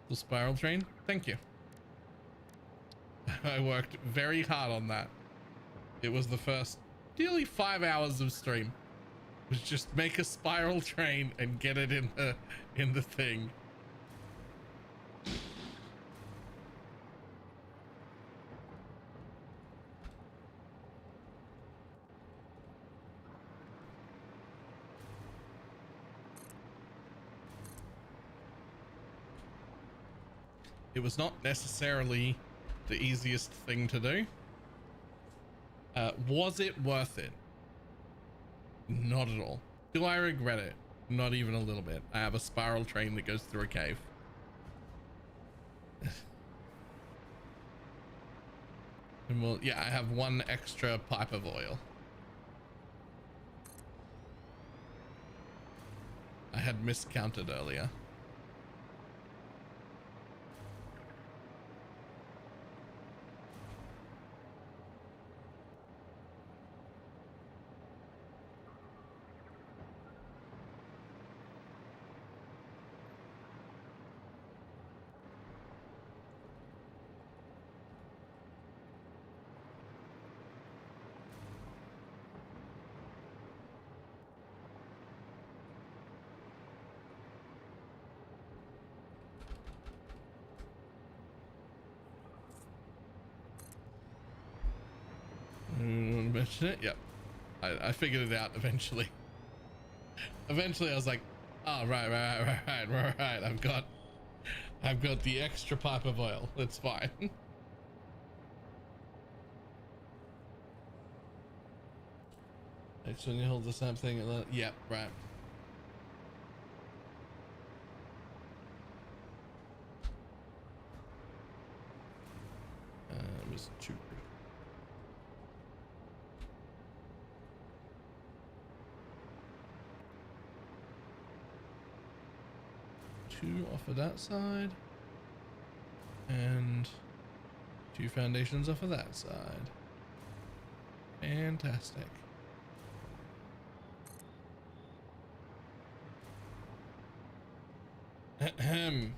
The spiral train? Thank you. I worked very hard on that. It was the first nearly 5 hours of stream. Was just make a spiral train and get it in the thing. It was not necessarily the easiest thing to do. Was it worth it? Not at all. Do I regret it? Not even a little bit. I have a spiral train that goes through a cave. And well, yeah, I have 1 extra pipe of oil. I had miscounted earlier. Mention it? Yep. I figured it out eventually. Eventually I was like, oh, right. I've got the extra pipe of oil. It's fine. It's when you hold the same thing and then, yep, right. Mr. Trooper. 2 off of that side. And 2 foundations off of that side. Fantastic. Ahem.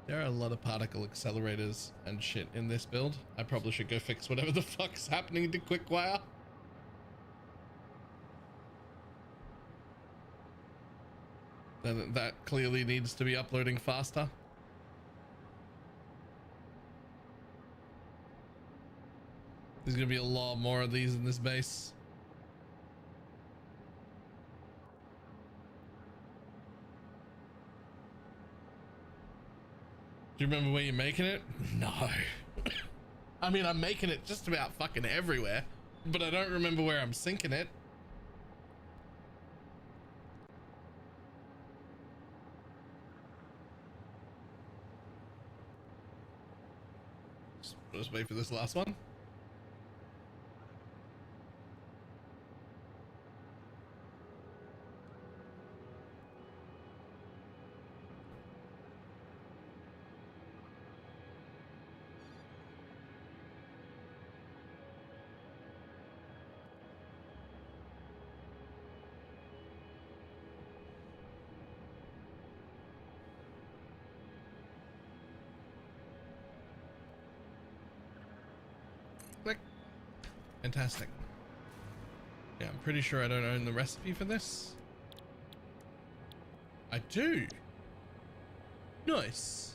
There are a lot of particle accelerators and shit in this build. I probably should go fix whatever the fuck's happening to Quickwire. That clearly needs to be uploading faster. There's gonna be a lot more of these in this base. Do you remember where you're making it? No. I mean, I'm making it just about fucking everywhere, but I don't remember where I'm sinking it. Just wait for this last one. Click. Fantastic. Yeah, I'm pretty sure I don't own the recipe for this. I do. Nice.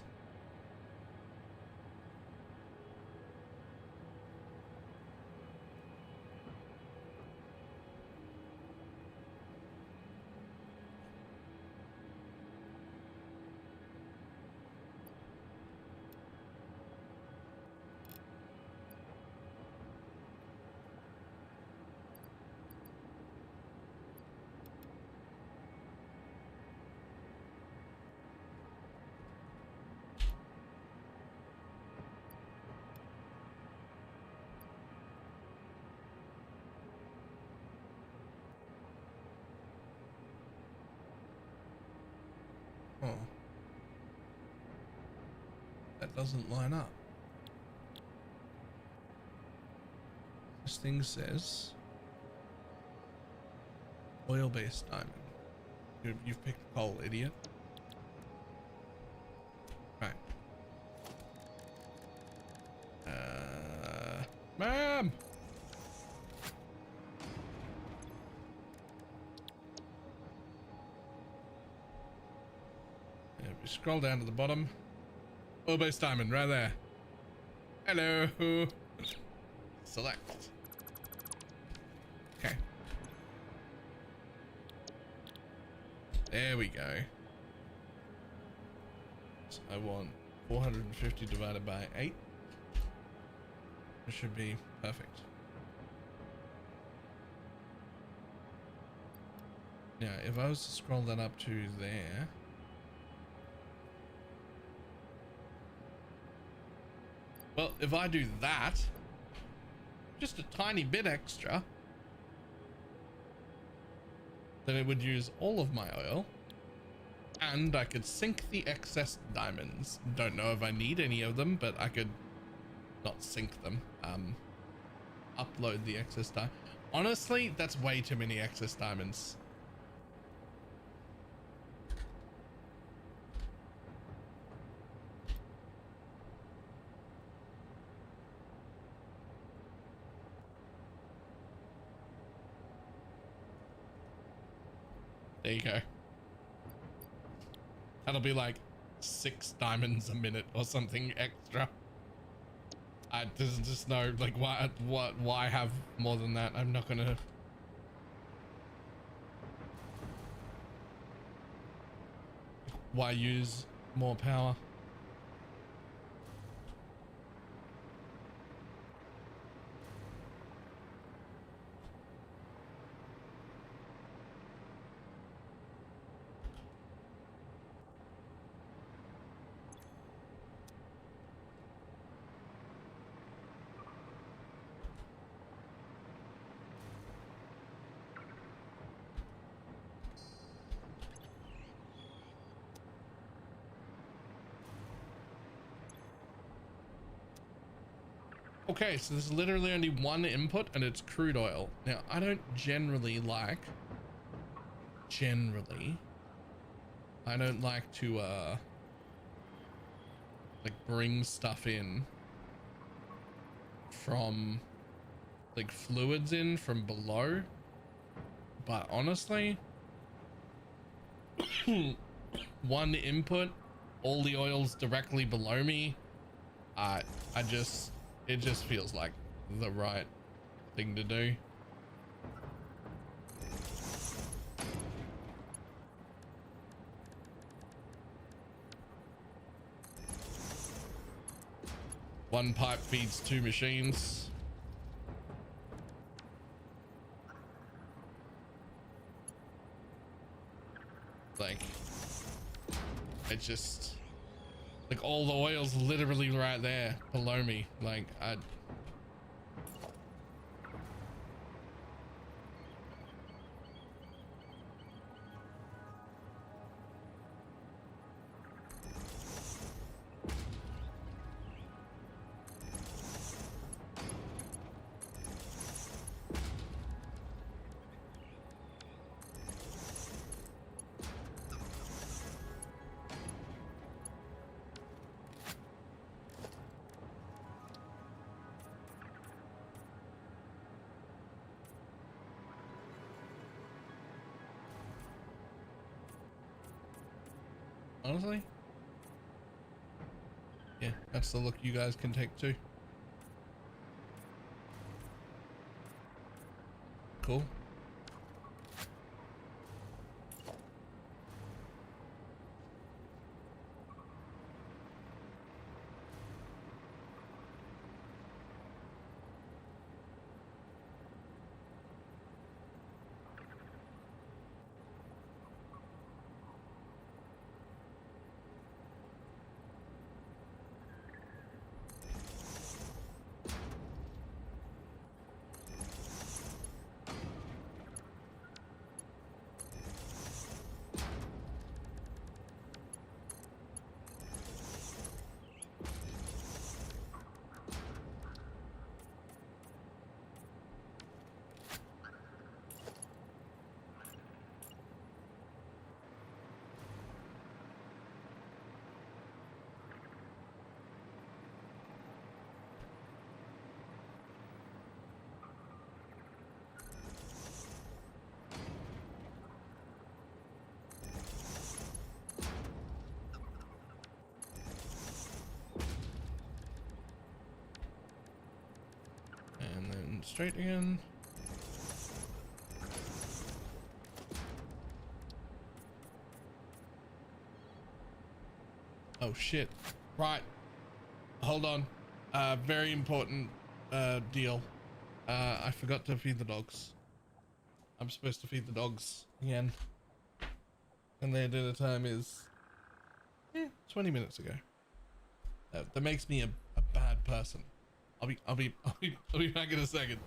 Oh. That doesn't line up. This thing says oil-based diamond. You've picked coal, idiot. Right. Ma'am! Scroll down to the bottom. Oil-based diamond, right there. Hello. Select. Okay. There we go. So I want 450 divided by 8. It should be perfect. Now, if I was to scroll that up to there. Well, if I do that, just a tiny bit extra, then it would use all of my oil, and I could sink the excess diamonds. Don't know if I need any of them, but I could not sink them. Upload the excess diamond. Honestly, that's way too many excess diamonds. There you go. That'll be like 6 diamonds a minute or something extra. There's just no, like, why have more than that? I'm not gonna. Why use more power? Okay, so there's literally only one input and it's crude oil. Now, I don't generally like I don't like to like bring stuff in from like fluids in from below, but honestly one input, all the oils directly below me, it just feels like the right thing to do. One pipe feeds two machines. Like, it's just like all the oil's literally right there below me. Like, honestly, yeah, that's the look you guys can take too. Cool. And then straight again. Oh shit. Right. Hold on. Very important deal. I forgot to feed the dogs. I'm supposed to feed the dogs again. And their dinner time is 20 minutes ago. That makes me a bad person. I'll be back in a second.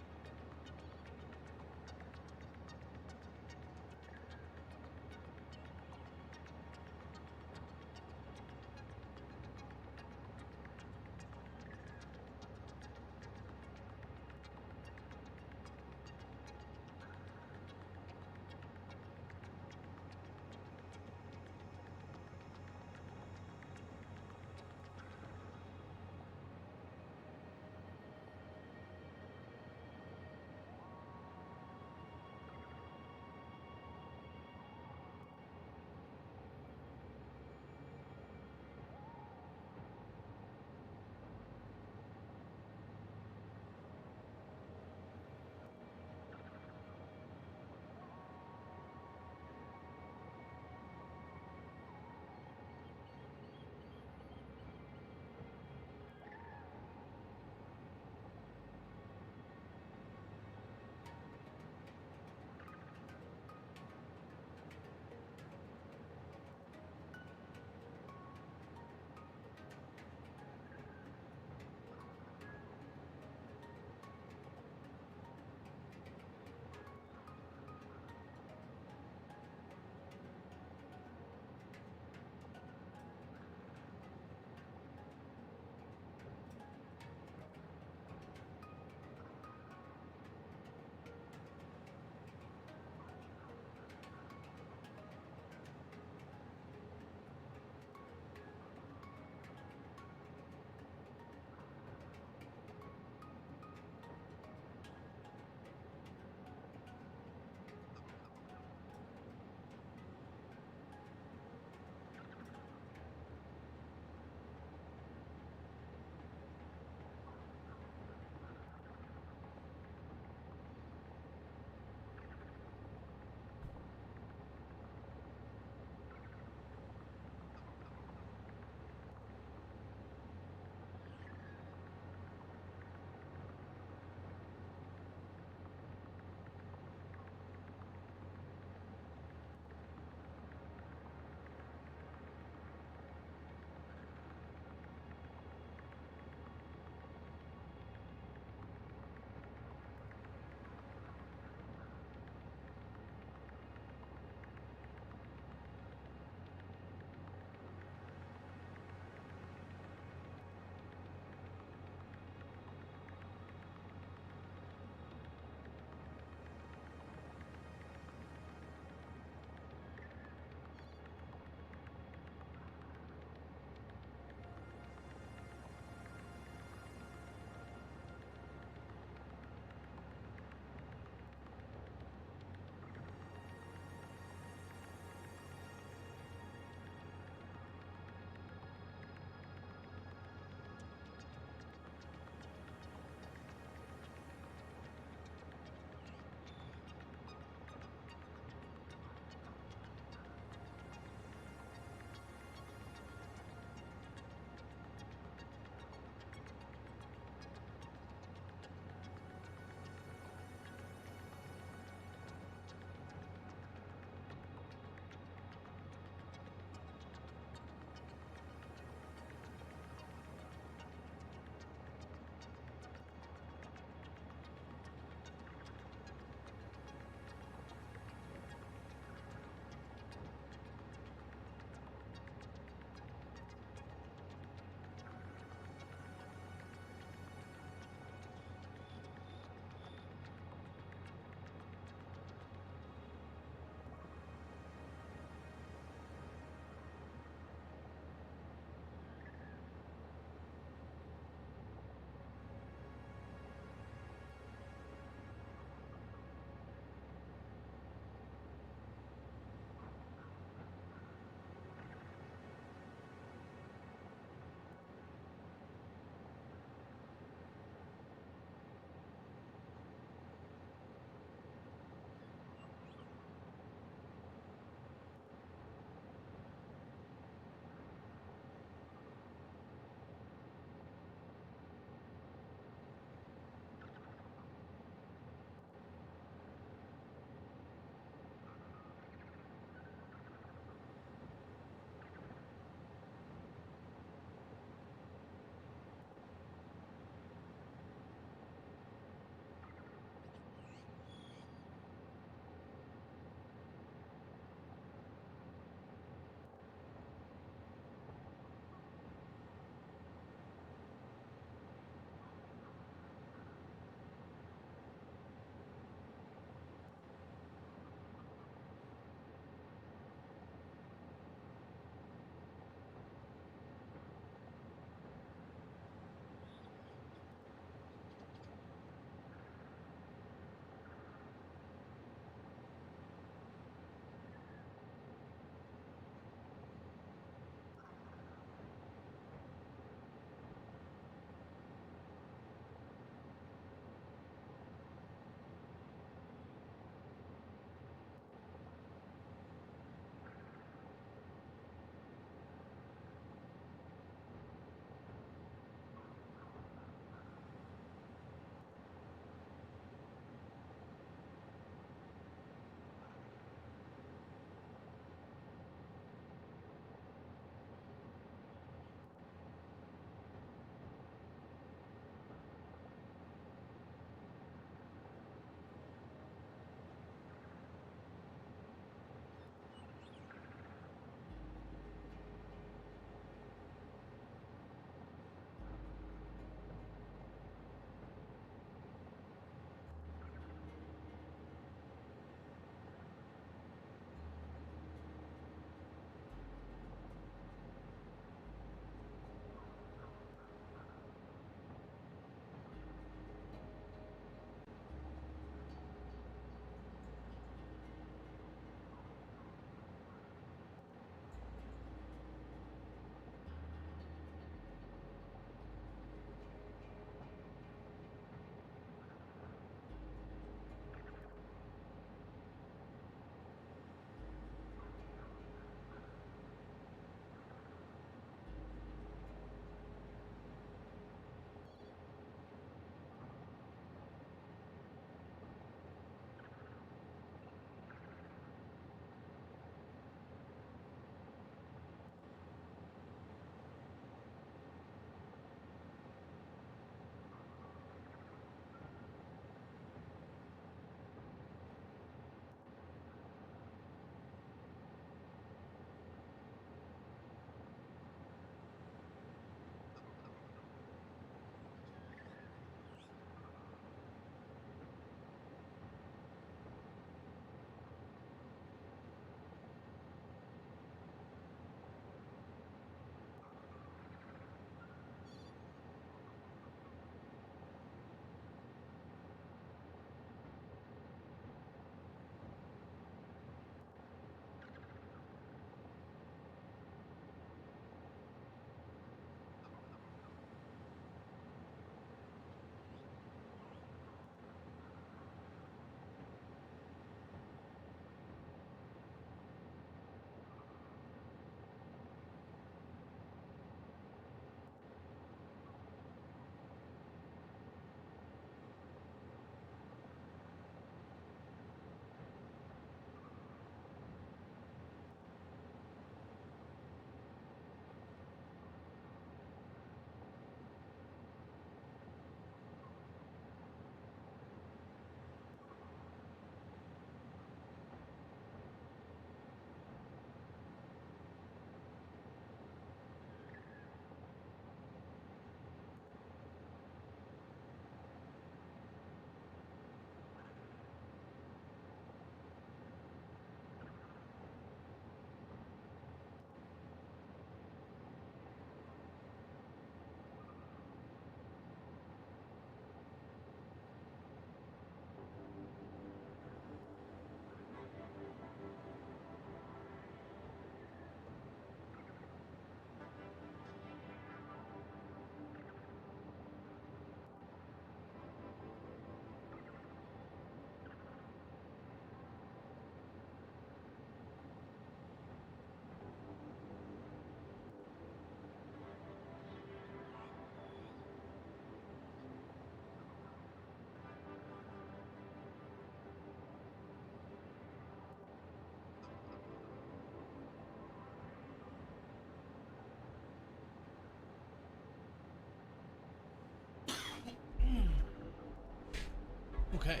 Okay.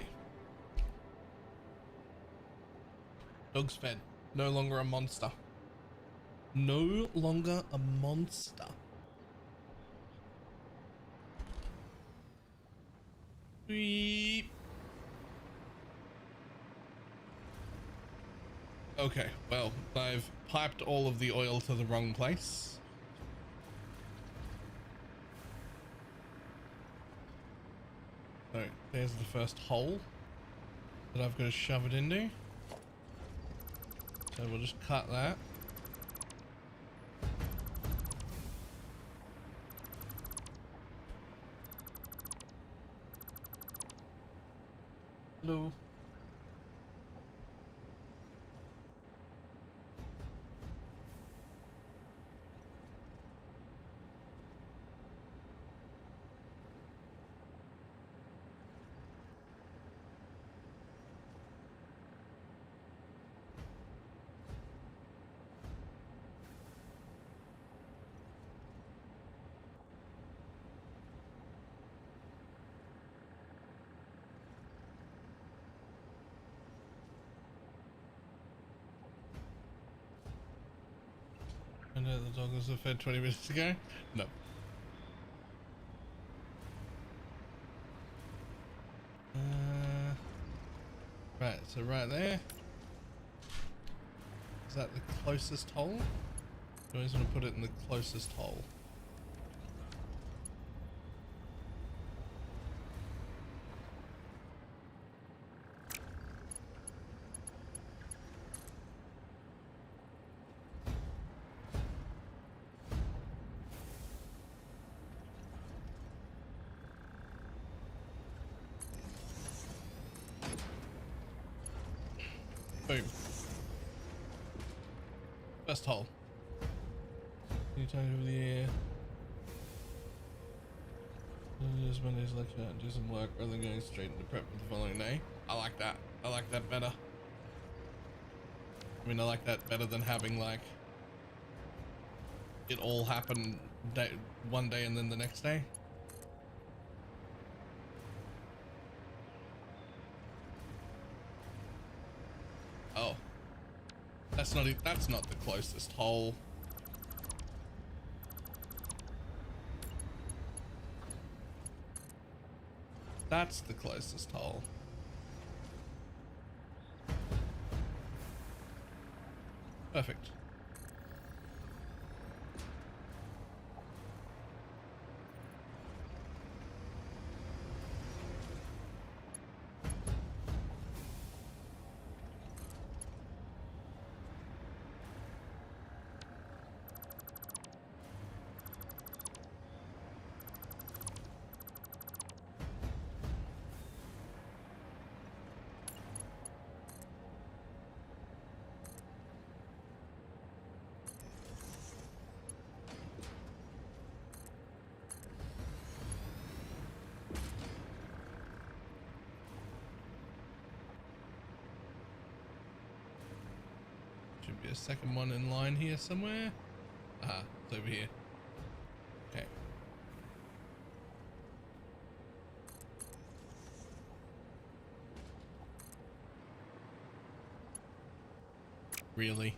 Dog's fed. No longer a monster. No longer a monster. Beep. Okay, well, I've piped all of the oil to the wrong place. So there's the first hole that I've got to shove it into. So we'll just cut that. Hello. I know the dog was fed 20 minutes ago. No. Right, so right there. Is that the closest hole? I always want to put it in the closest hole. Boom. First hole. Anytime over the air. Just Monday's lecture and do some work rather than going straight into prep with the following day. I like that. I like that better. I mean, I like that better than having like it all happen one day and then the next day. Oh, that's not the closest hole. That's the closest hole. Perfect. Should be a second one in line here somewhere. Aha, it's over here. Okay. Really?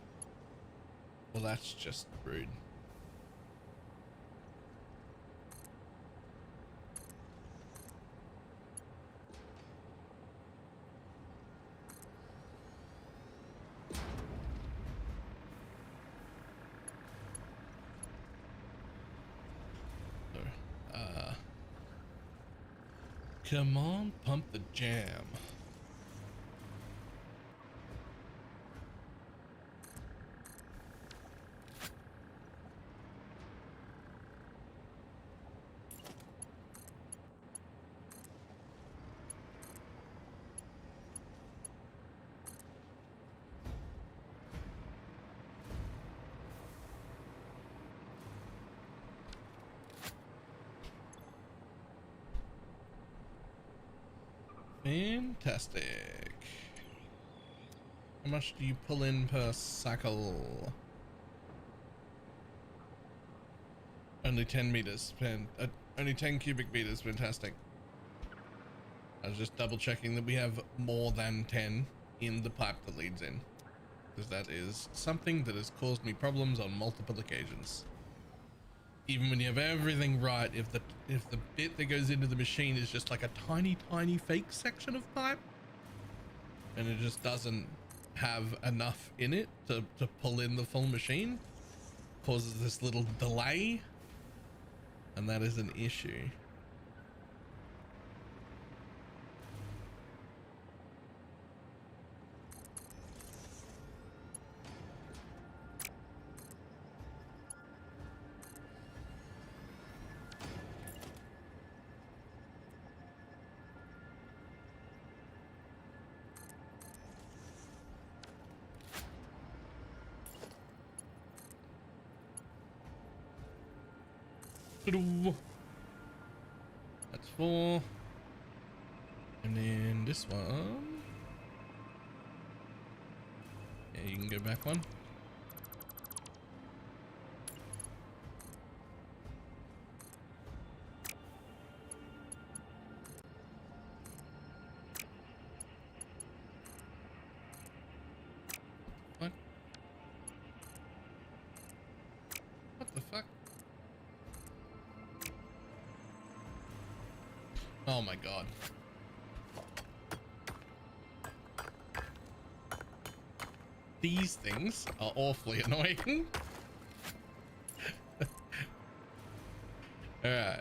Well, that's just rude. Come on, pump the jam. Fantastic. How much do you pull in per cycle? Only 10 meters. Only 10 cubic meters. Fantastic. I was just double checking that we have more than 10 in the pipe that leads in, because that is something that has caused me problems on multiple occasions. Even when you have everything right, if the bit that goes into the machine is just like a tiny fake section of pipe, and it just doesn't have enough in it to pull in the full machine, causes this little delay, and that is an issue. That's 4. And then this one. Yeah, you can go back one. What? What the fuck? Oh my god. These things are awfully annoying. All right.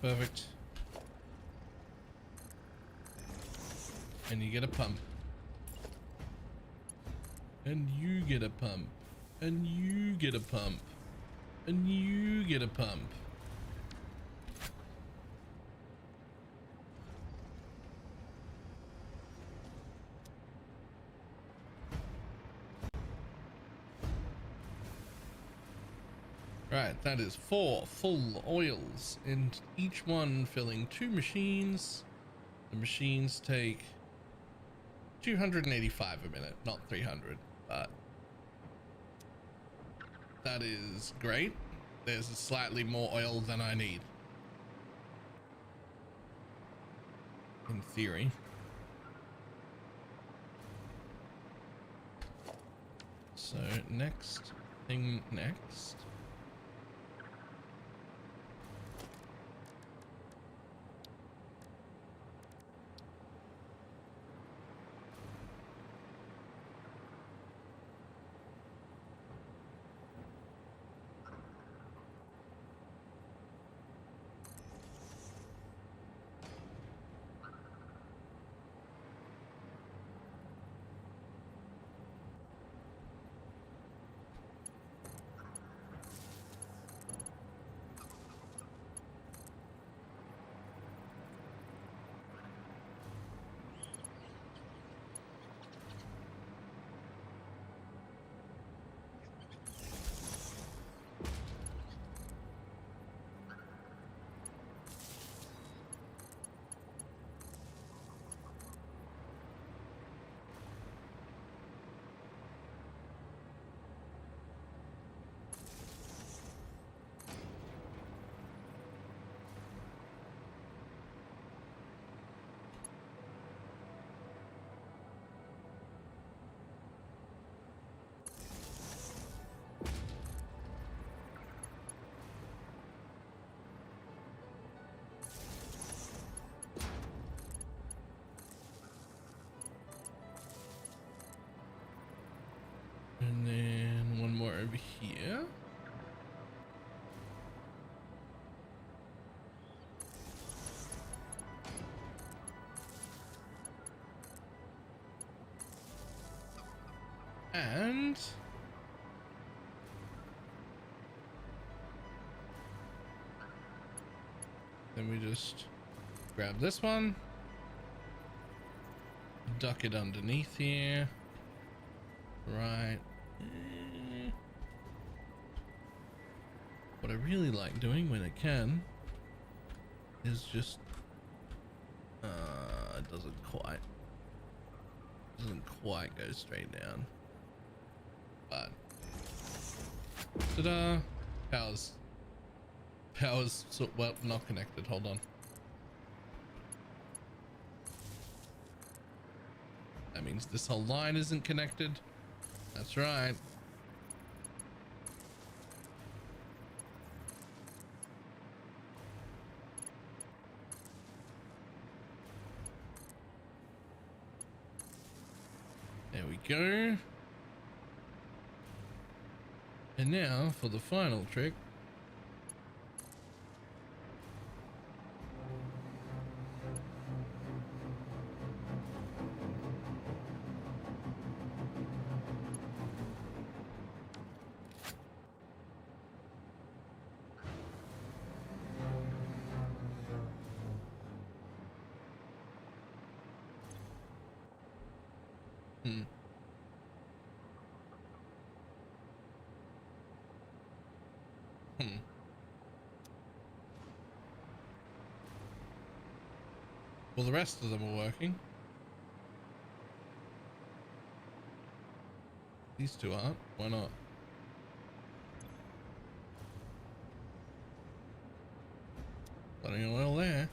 Perfect. And you get a pump. And you get a pump. And you get a pump. And you get a pump. Right, that is 4 full oils, and each one filling 2 machines. The machines take 285 a minute, not 300, but that is great. There's slightly more oil than I need, in theory. So next. And then one more over here. And then we just grab this one, duck it underneath here, right, What I really like doing when I can is just it doesn't quite go straight down, but ta-da! Power's so, well, not connected. Hold on. That means this whole line isn't connected. That's right. There we go. And now for the final trick. Well, the rest of them are working. These two aren't. Why not? Plenty of oil there.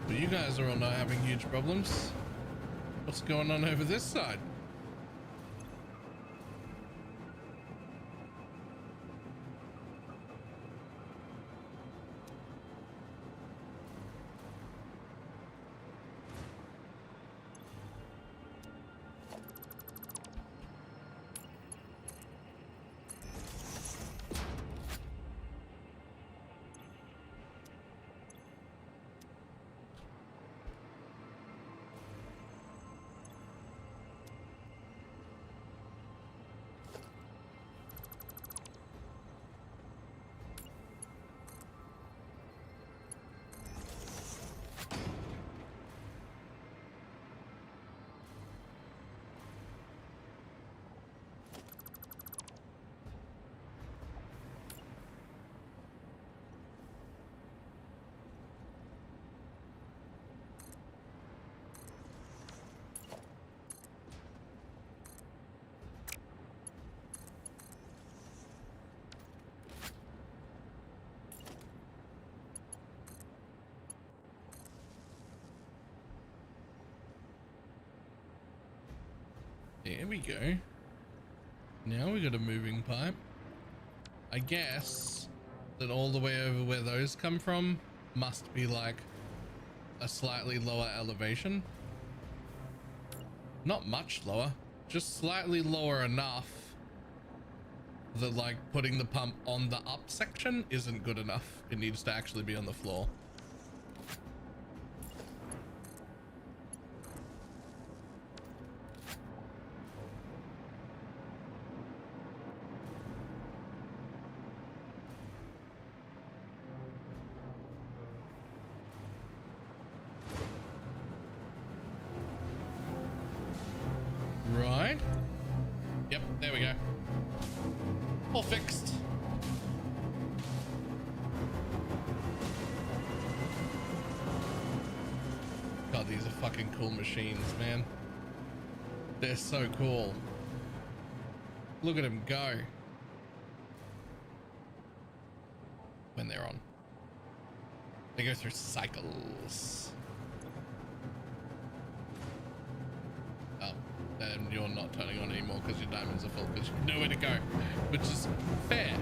But you guys are all not having huge problems. What's going on over this side? There we go. Now we got a moving pipe. I guess that all the way over where those come from must be like a slightly lower elevation. Not much lower, just slightly lower enough that like putting the pump on the up section isn't good enough. It needs to actually be on the floor. Right. Yep, there we go. All fixed. God, these are fucking cool machines, man. They're so cool. Look at them go. When they're on. They go through cycles. And you're not turning on anymore because your diamonds are full because you've nowhere to go, which is fair.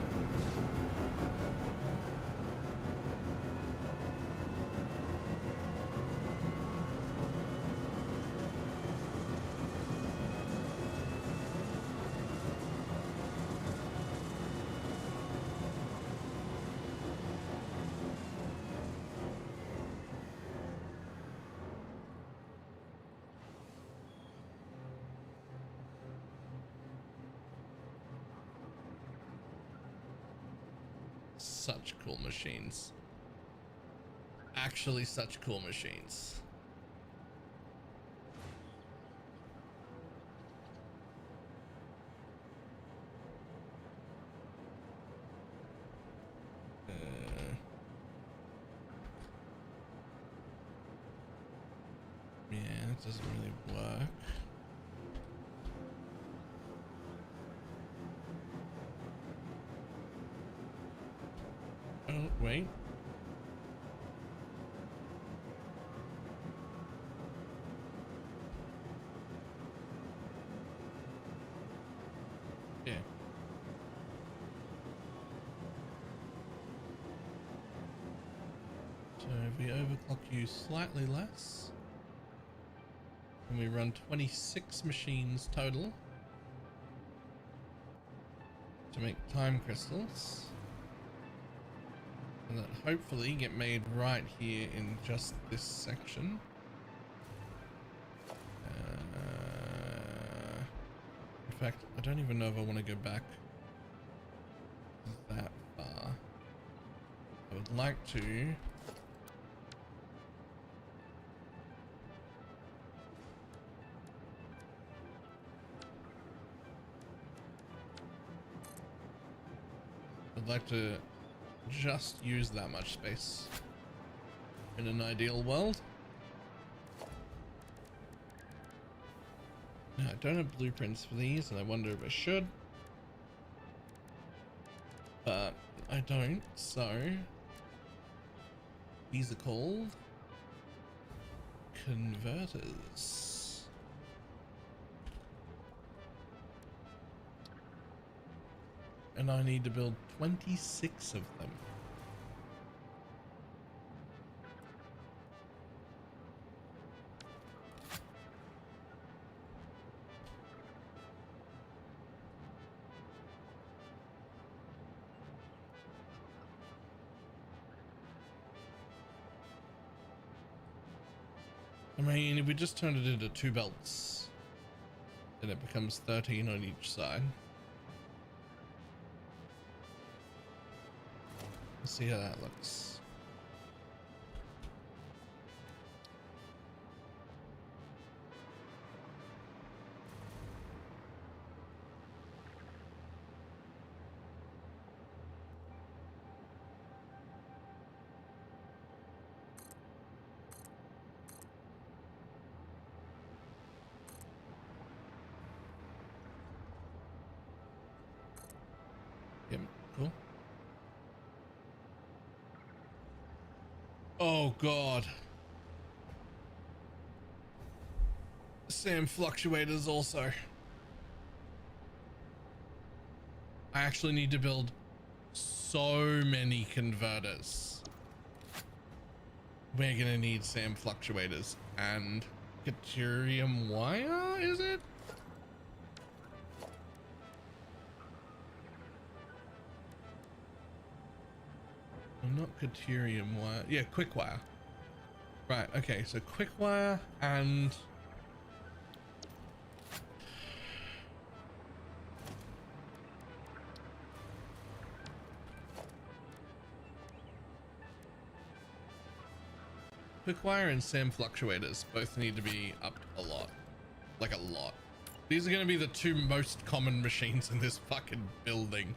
such cool machines. Actually, such cool machines. Yeah, it doesn't really work. Oh, wait. Yeah. So if we overclock you slightly less, and we run 26 machines total to make time crystals, and that hopefully get made right here in just this section. In fact, I don't even know if I want to go back that far. I would like to. I'd like to just use that much space in an ideal world. Now, I don't have blueprints for these, and I wonder if I should. But I don't, so these are called converters. And I need to build 26 of them. I mean, if we just turn it into 2 belts, then it becomes 13 on each side. Let's see how that looks. Yep, cool. Oh god. Same fluctuators also. I actually need to build so many converters. We're gonna need SAM fluctuators and Deuterium wire, is it? Not Deuterium wire. Yeah, quick wire. Right, okay, so quick wire and quick wire and SAM fluctuators both need to be upped a lot. Like a lot. These are going to be the 2 most common machines in this fucking building.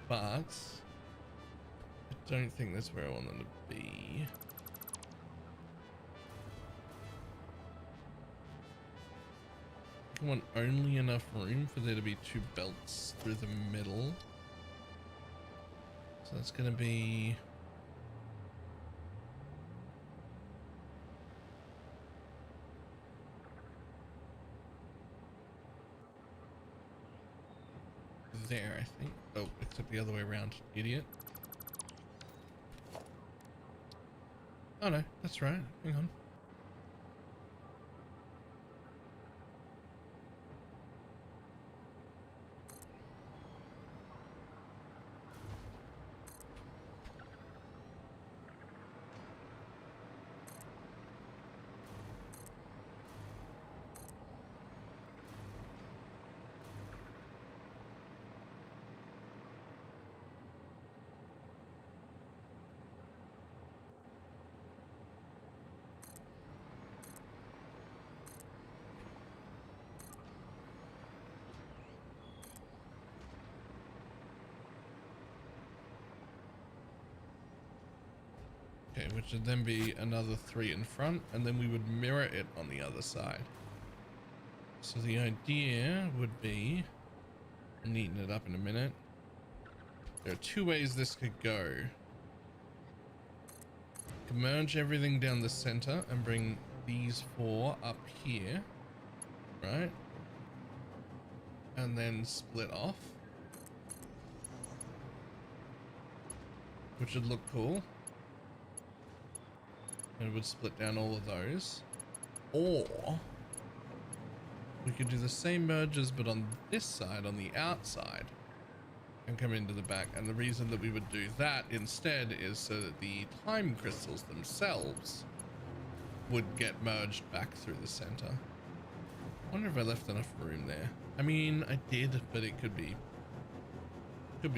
But I don't think that's where I want them to be. I want only enough room for there to be 2 belts through the middle. So that's going to be there, I think. Oh, except the other way around, idiot. Oh no, that's right. Hang on. Okay, which would then be another 3 in front, and then we would mirror it on the other side. So the idea would be, I'll neaten it up in a minute. There are 2 ways this could go. You can merge everything down the center and bring these 4 up here, right? And then split off, which would look cool. And it would split down all of those. Or we could do the same merges but on this side, on the outside, and come into the back. And the reason that we would do that instead is so that the time crystals themselves would get merged back through the center. I wonder if I left enough room there. I mean, I did, but it could be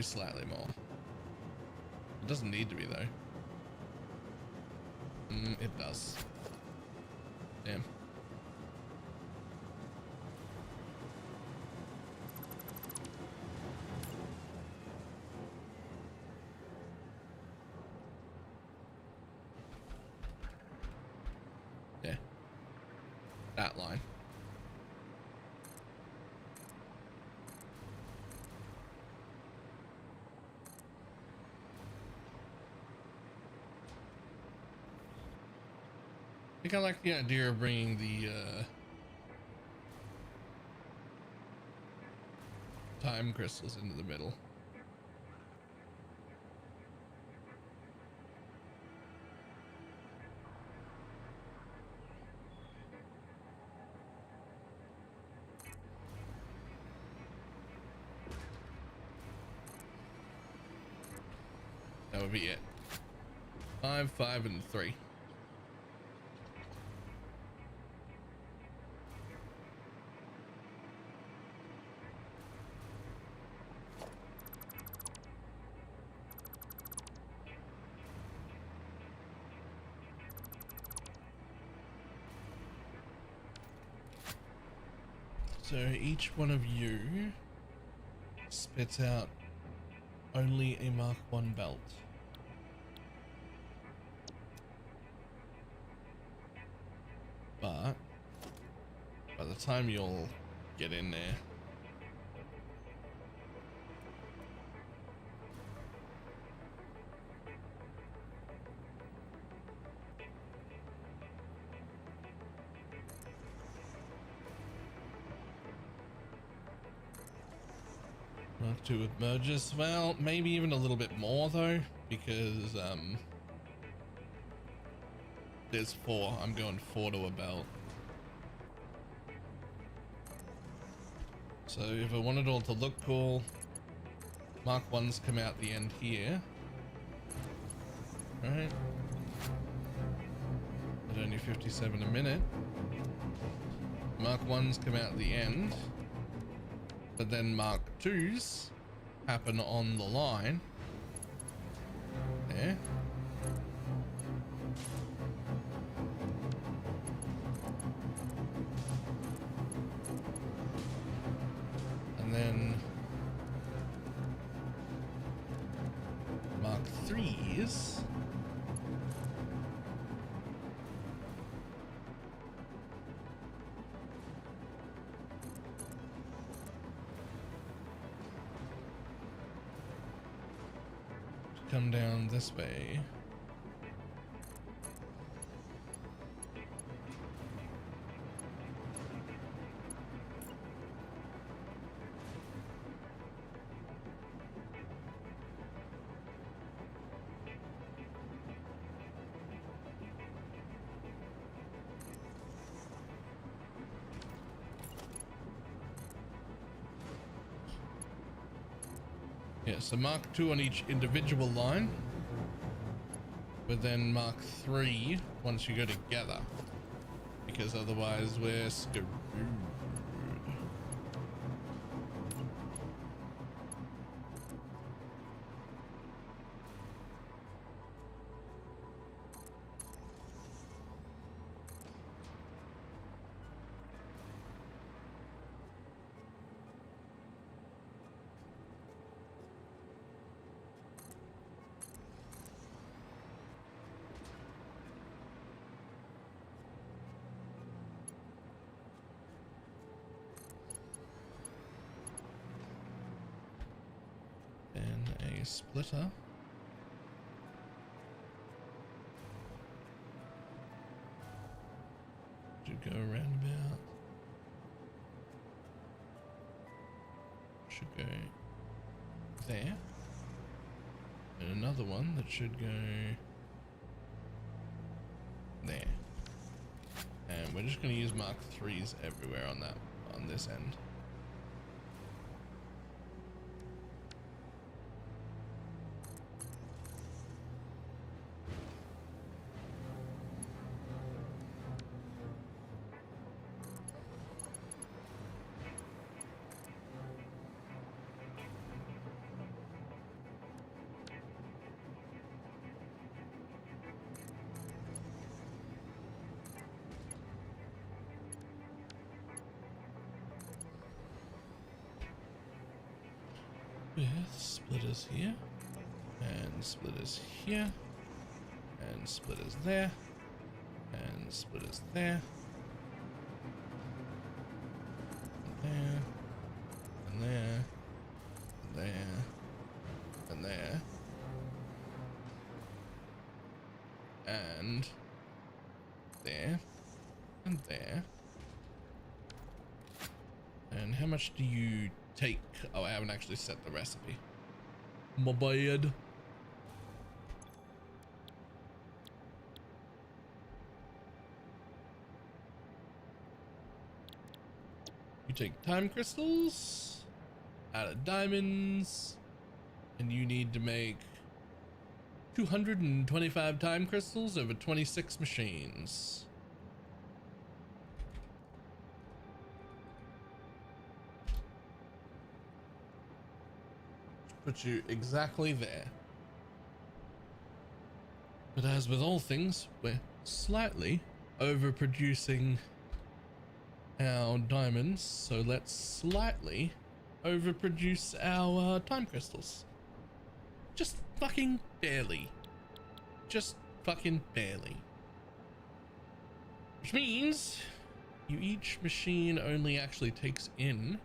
slightly more. It doesn't need to be though. It does. Damn. Yeah. That line. I think I like the idea of bringing the time crystals into the middle. That would be it. 5, 5, and 3. So each one of you spits out only a Mark 1 belt. But by the time you'll get in there, Mark 2 with merges, well, maybe even a little bit more though, because there's 4. I'm going 4 to a belt. So if I want it all to look cool, Mark 1s come out the end here, right? At only 57 a minute. Mark 1s come out the end, but then Mark 2s happen on the line there. And then Mark 3s come down this way. Yeah, so Mark 2 on each individual line, but then Mark 3 once you go together, because otherwise we're screwed. a splitter. Should go around about. Should go there. And another one that should go there. And we're just going to use Mark 3s everywhere on this end. With splitters here, and splitters here, and splitters there, and splitters there, and there, and there, and there, and there, and there, and there. And how much do you take? Oh, I haven't actually set the recipe. My bad. You take time crystals out of diamonds, and you need to make 225 time crystals over 26 machines. Put you exactly there. But as with all things, we're slightly overproducing our diamonds, so let's slightly overproduce our time crystals. Just fucking barely. Just fucking barely. Which means each machine only actually takes in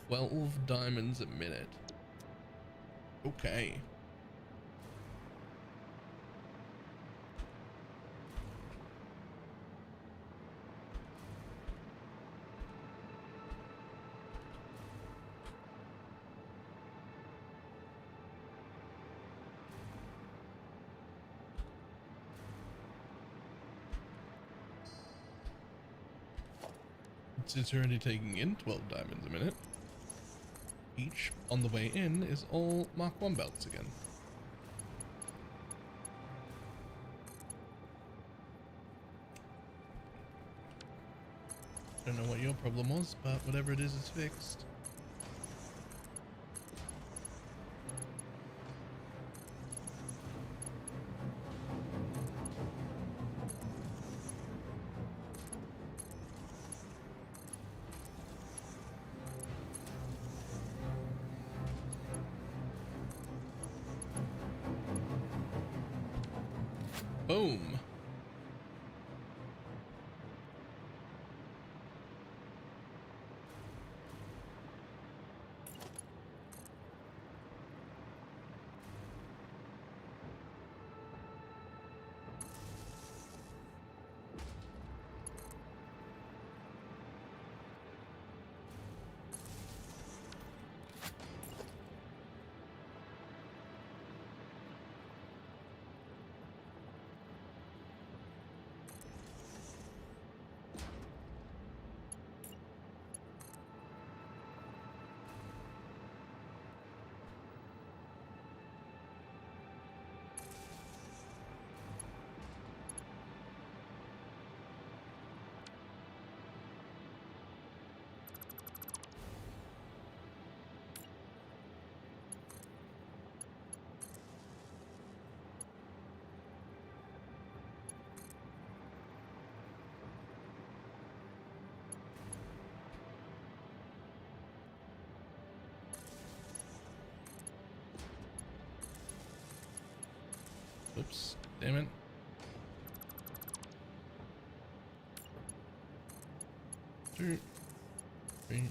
12 diamonds a minute. Okay. It's already taking in 12 diamonds a minute. Each on the way in is all Mark 1 belts again. Don't know what your problem was, but whatever it is fixed. Boom. Oops, damn it. Two, 3,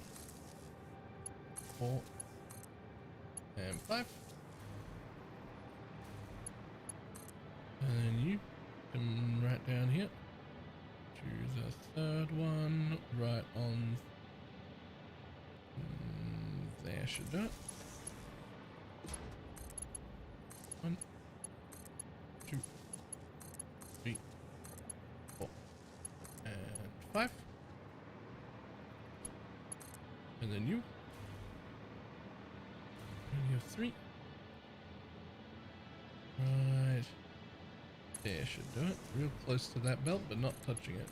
4, and 5. And then you come right down here to the third one, right on there should do it. 1, 2, 3, 4, and 5. And then you. And you have 3. Right. There should do it. Real close to that belt, but not touching it.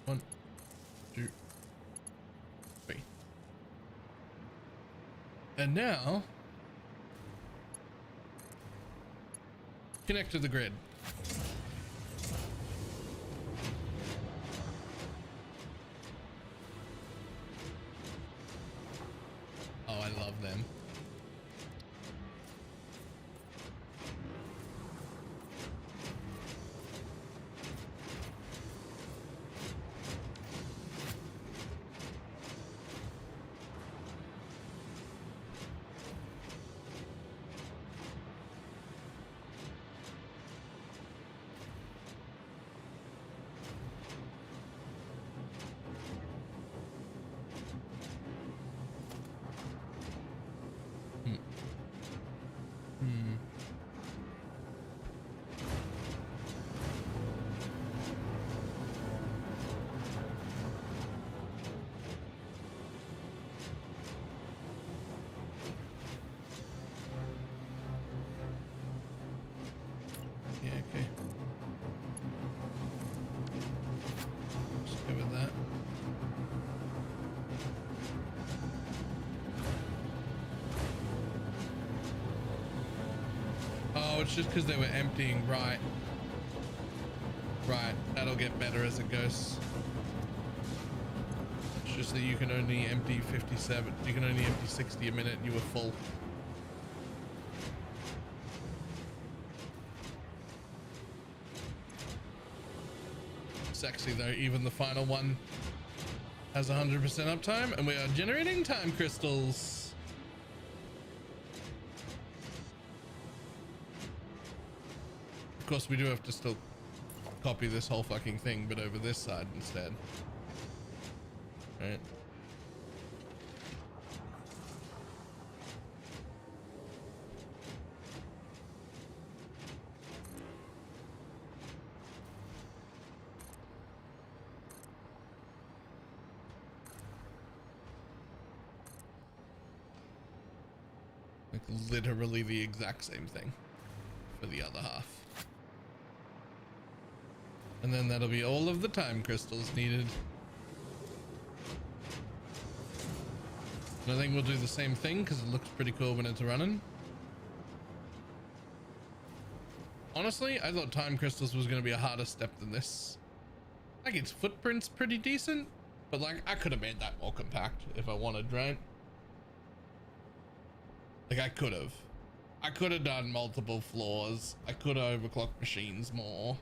1, 2, 3. And now, connect to the grid. Oh, I love them. Yeah, okay. Just go with that. Oh, it's just because they were emptying, right? Right, that'll get better as it goes. It's just that you can only empty 57. You can only empty 60 a minute and you were full. Sexy though, even the final one has 100% uptime, and we are generating time crystals. Of course, we do have to still copy this whole fucking thing, but over this side instead. Right. Like literally the exact same thing for the other half. And then that'll be all of the time crystals needed. And I think we'll do the same thing because it looks pretty cool when it's running. Honestly, I thought time crystals was going to be a harder step than this. Like, its footprint's pretty decent, but like I could have made that more compact if I wanted, right? Like I could have done multiple floors. I could have overclocked machines more.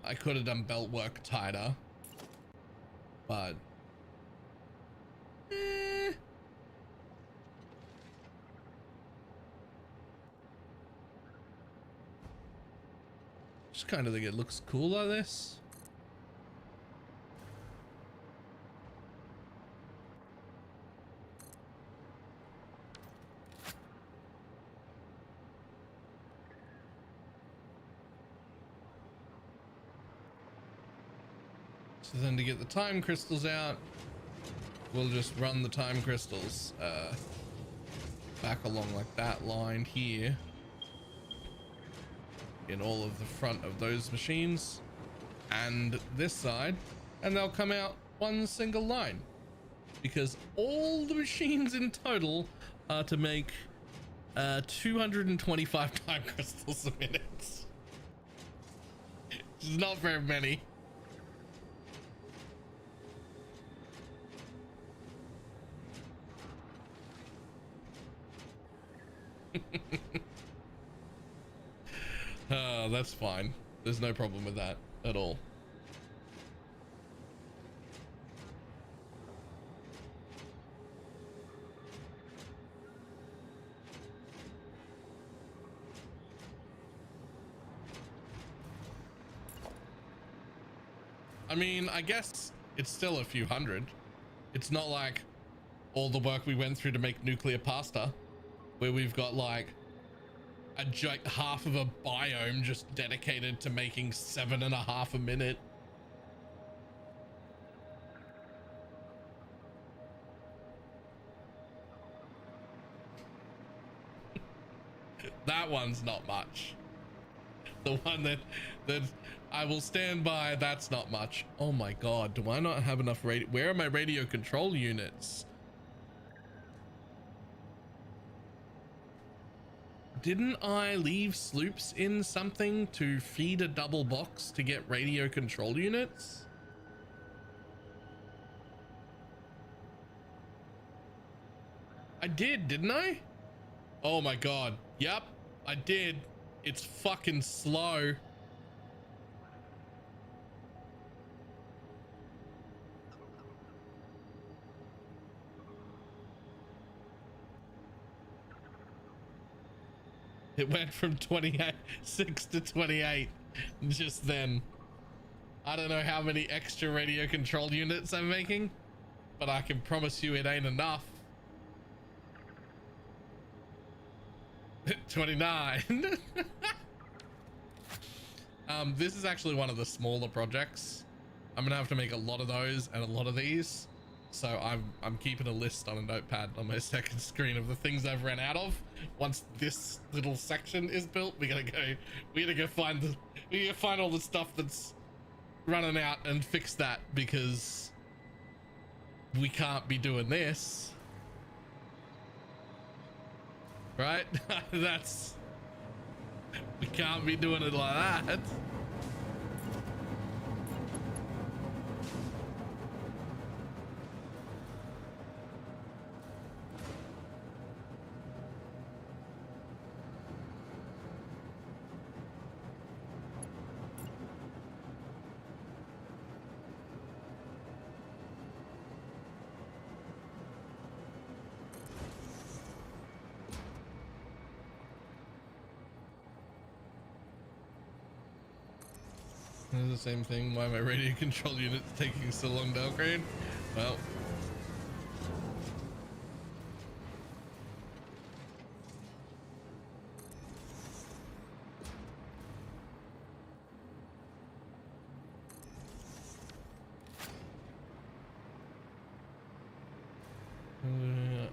I could have done belt work tighter, but just kind of think it looks cool like this. So then to get the time crystals out, we'll just run the time crystals back along like that line here in all of the front of those machines and this side, and they'll come out one single line because all the machines in total are to make 225 time crystals a minute. Which is not very many. That's fine. There's no problem with that at all. I mean, I guess it's still a few hundred. It's not like all the work we went through to make nuclear pasta, where we've got like half of a biome just dedicated to making 7.5 a minute. That one's not much. The one that I will stand by, that's not much. Oh my god, do I not have enough radio? Where are my radio control units? Didn't I leave sloops in something to feed a double box to get radio control units? I did, didn't I? Oh my god. Yep, I did. It's fucking slow. It went from 26 to 28 just then. I don't know how many extra radio control units I'm making, but I can promise you it ain't enough. 29. This is actually one of the smaller projects. I'm gonna have to make a lot of those and a lot of these. So I'm keeping a list on a notepad on my second screen of the things I've ran out of. Once this little section is built, we gotta go find all the stuff that's running out and fix that, because we can't be doing this, right? We can't be doing it like that. It's the same thing. Why my radio control unit's taking so long to upgrade? Well,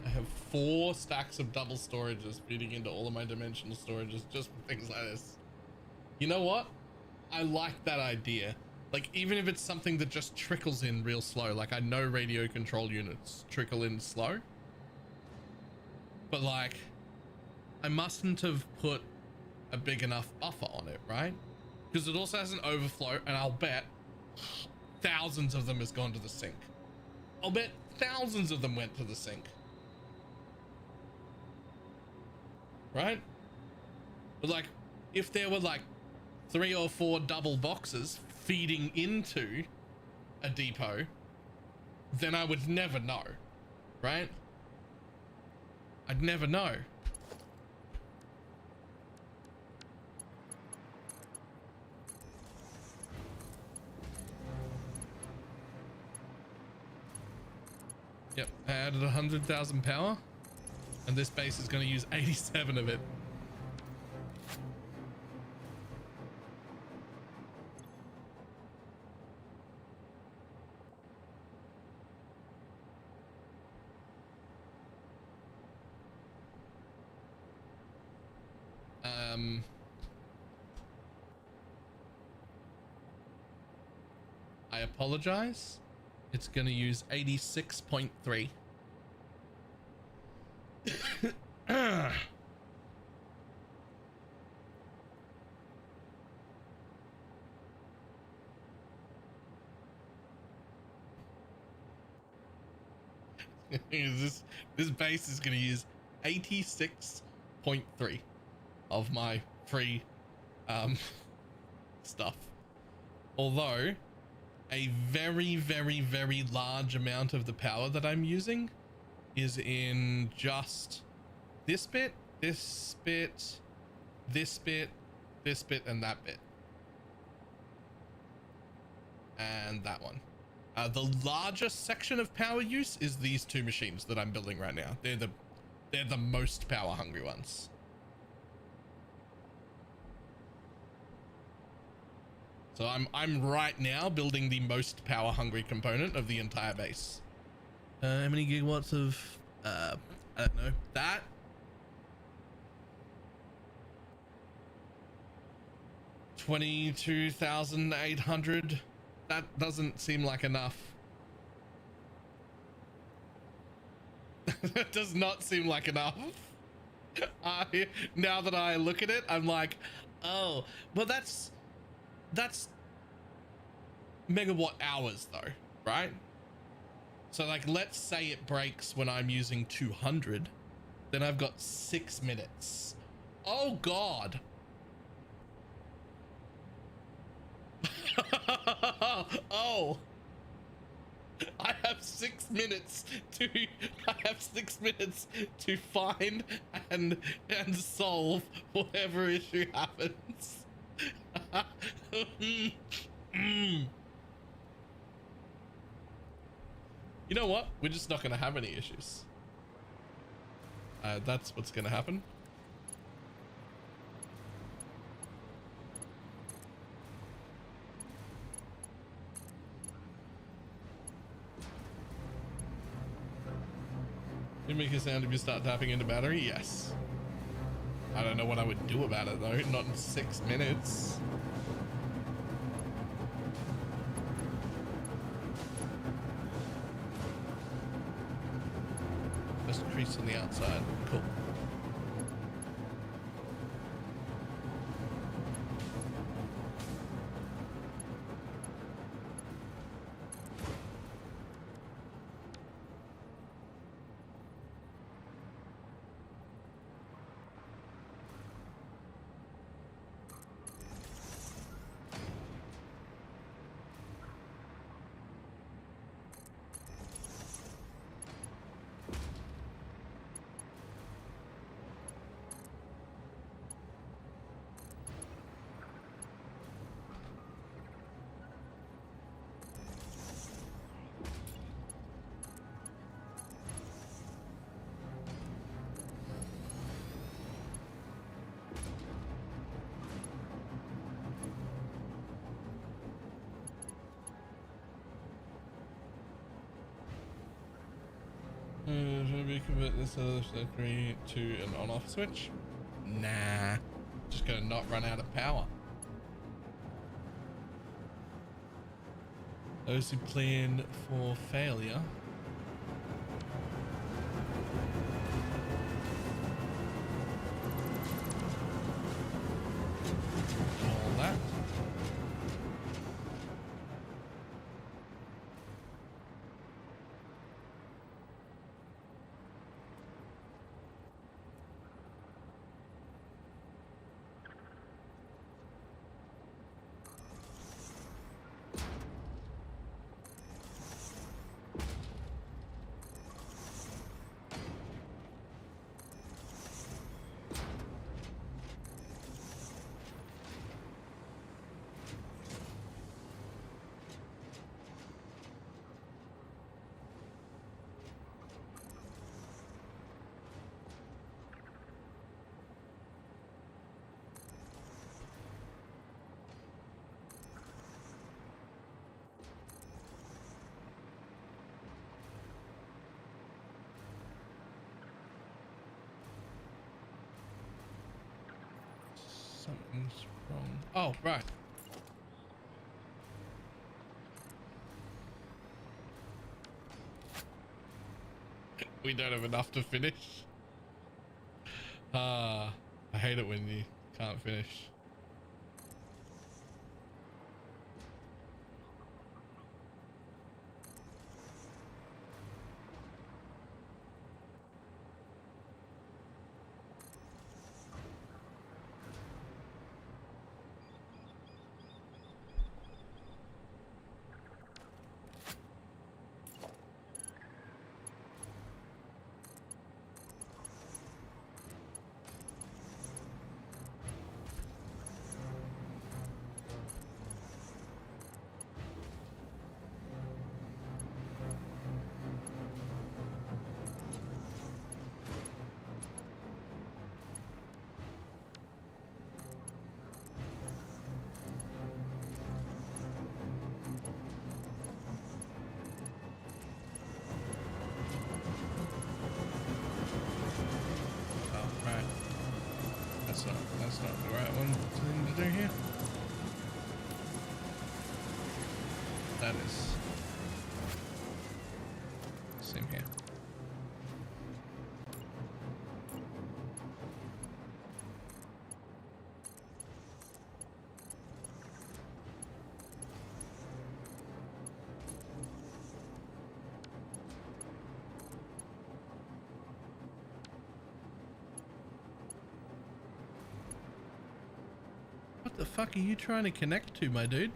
I have 4 stacks of double storages feeding into all of my dimensional storages just for things like this. You know what? I like that idea. Like, even if it's something that just trickles in real slow, like I know radio control units trickle in slow, but like I mustn't have put a big enough buffer on it, right? Because it also has an overflow, and I'll bet thousands of them has gone to the sink. I'll bet thousands of them went to the sink, right? But like, if there were like 3 or 4 double boxes feeding into a depot, then I would never know, right? I'd never know. Yep, I added 100,000 power, and this base is going to use 87 of it. I apologize. It's going to use 86.3. This base is going to use 86.3 of my free stuff. Although a very, very, very large amount of the power that I'm using is in just this bit, this bit, this bit, this bit, and that bit. and that one. The largest section of power use is these two machines that I'm building right now. They're the most power hungry ones. So I'm right now building the most power hungry component of the entire base. How many gigawatts of I don't know, that 22,800. That doesn't seem like enough. That does not seem like enough. Now that I look at it, I'm like, oh, well, that's megawatt hours though, right? So like, let's say it breaks when I'm using 200, then I've got 6 minutes. Oh God. Oh, I have 6 minutes to find and solve whatever issue happens. You know what? We're just not going to have any issues. That's what's going to happen. You make a sound if you start tapping into battery? Yes. I don't know what I would do about it though, not in 6 minutes. Just a crease on the outside. Cool. Should we convert this other circuitry to an on-off switch? Nah, just gonna not run out of power. Those who plan for failure. All that. Something's wrong. Oh, right. We don't have enough to finish. I hate it when you can't finish. That's not the right thing to do here. That is. Same here. What the fuck are you trying to connect to, my dude?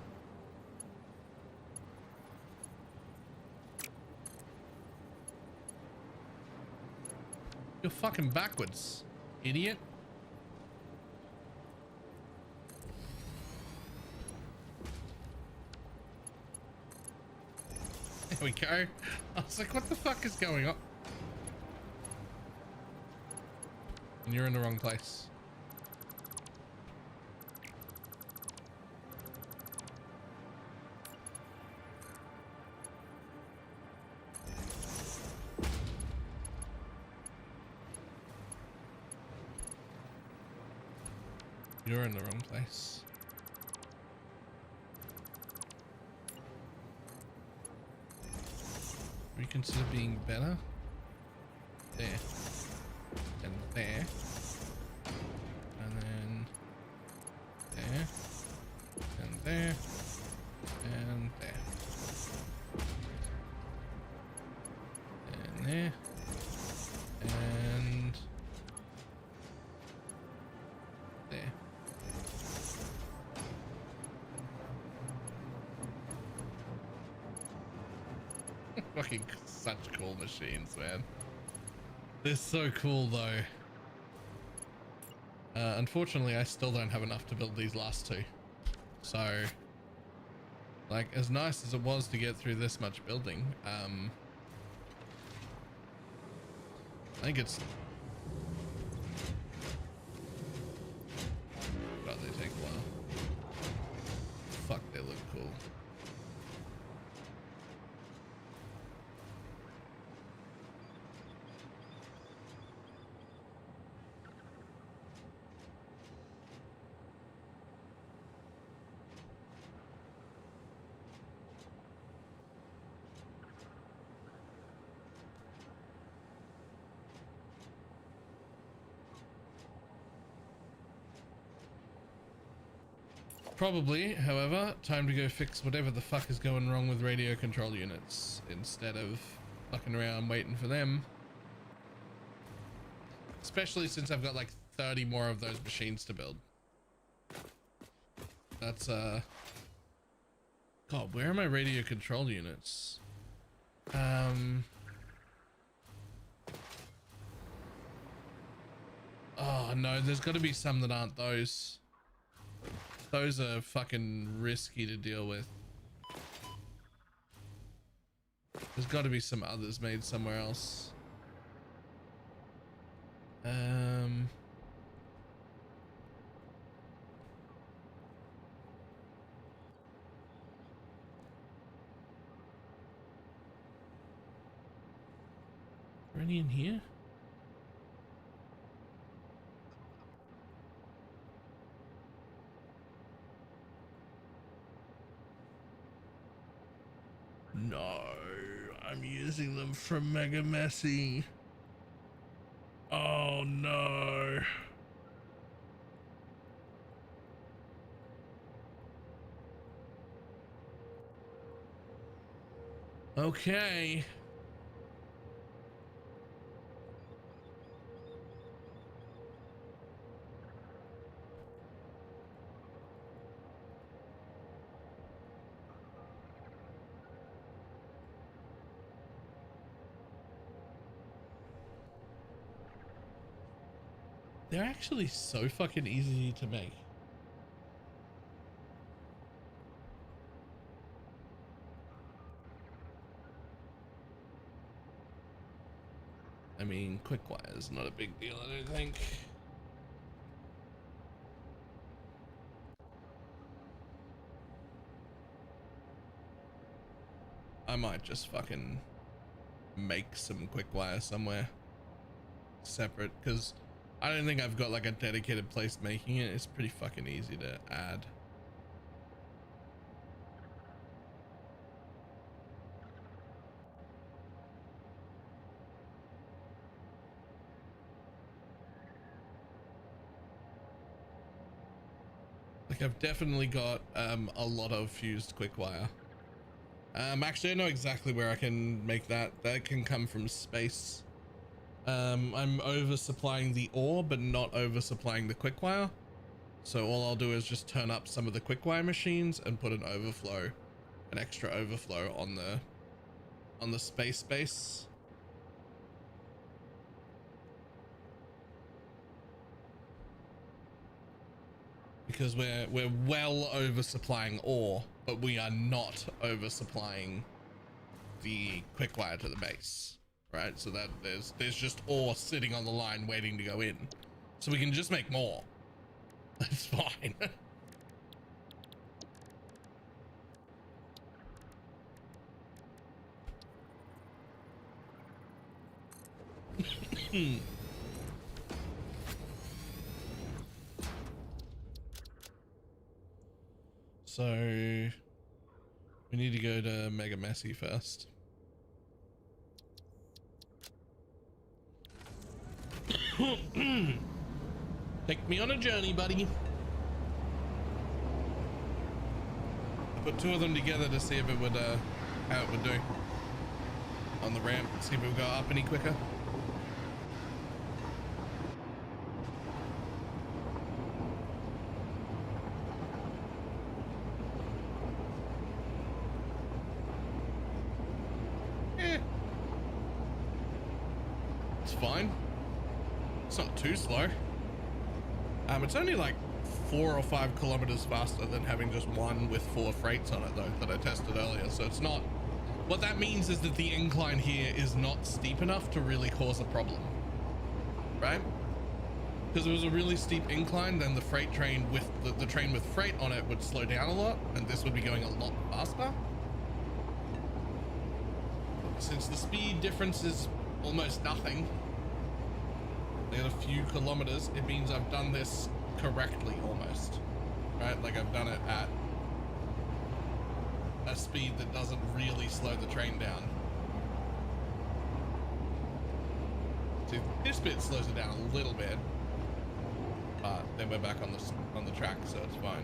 You're fucking backwards, idiot. There we go. I was like, what the fuck is going on? And you're in the wrong place. You're in the wrong place. Reconsider being better. There. And there. And then there. And there. And there. And there. And there. Fucking such cool machines, man. They're so cool though. Unfortunately, I still don't have enough to build these last two. So, like, as nice as it was to get through this much building, I think it's... God, they take a while. Fuck, they look cool. Probably, however, time to go fix whatever the fuck is going wrong with radio control units instead of fucking around waiting for them. Especially since I've got like 30 more of those machines to build. That's God, where are my radio control units? Oh no, there's got to be some that aren't those. Those are fucking risky to deal with. There's got to be some others made somewhere else. Are any in here? No, I'm using them from Mega Messy. Oh no. Okay. They're actually so fucking easy to make. I mean, quick wire is not a big deal, I don't think. I might just fucking make some quick wire somewhere separate, because I don't think I've got like a dedicated place making it. It's pretty fucking easy to add. Like I've definitely got a lot of fused quick wire. Actually I know exactly where I can make that. That can come from space. I'm oversupplying the ore but not oversupplying the quick wire. So all I'll do is just turn up some of the quick wire machines and put an overflow, an extra overflow on the space base. Because we're well oversupplying ore, but we are not oversupplying the quick wire to the base, right? So that there's just ore sitting on the line waiting to go in, so we can just make more. That's fine. So we need to go to Mega Messy first. Take me on a journey, buddy. I put two of them together to see if it would how it would do on the ramp, see if it would go up any quicker. It's fine. It's not too slow. It's only like 4 or 5 kilometers faster than having just one with 4 freights on it though, that I tested earlier. So it's not, what that means is that the incline here is not steep enough to really cause a problem, right? Because if it was a really steep incline, then the freight train with the train with freight on it would slow down a lot, and this would be going a lot faster. Since the speed difference is almost nothing, they got a few kilometers, it means I've done this correctly almost, right? Like I've done it at a speed that doesn't really slow the train down. See, this bit slows it down a little bit, but then we're back on the track, so it's fine.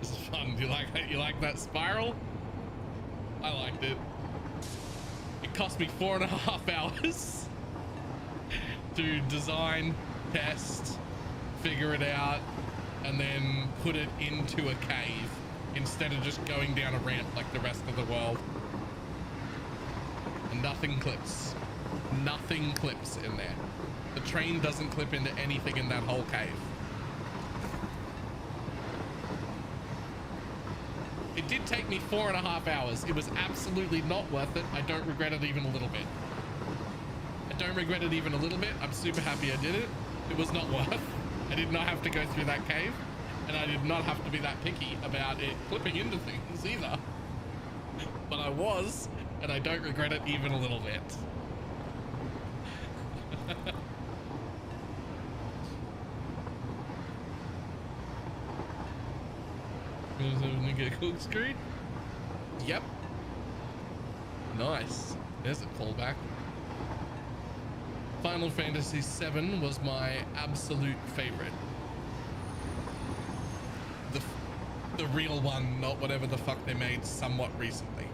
This is fun. Do you like that? You like that spiral? I liked it. It cost me 4.5 hours to design, test, figure it out, and then put it into a cave instead of just going down a ramp like the rest of the world. And nothing clips. Nothing clips in there. The train doesn't clip into anything in that whole cave. It did take me 4.5 hours. It was absolutely not worth it. I don't regret it even a little bit. I don't regret it even a little bit. I'm super happy I did it. It was not worth. I did not have to go through that cave, and I did not have to be that picky about it clipping into things either. But I was, and I don't regret it even a little bit. Gonna get corkscrewed? Yep. Nice. There's a callback. Final Fantasy VII was my absolute favorite. The real one, not whatever the fuck they made somewhat recently.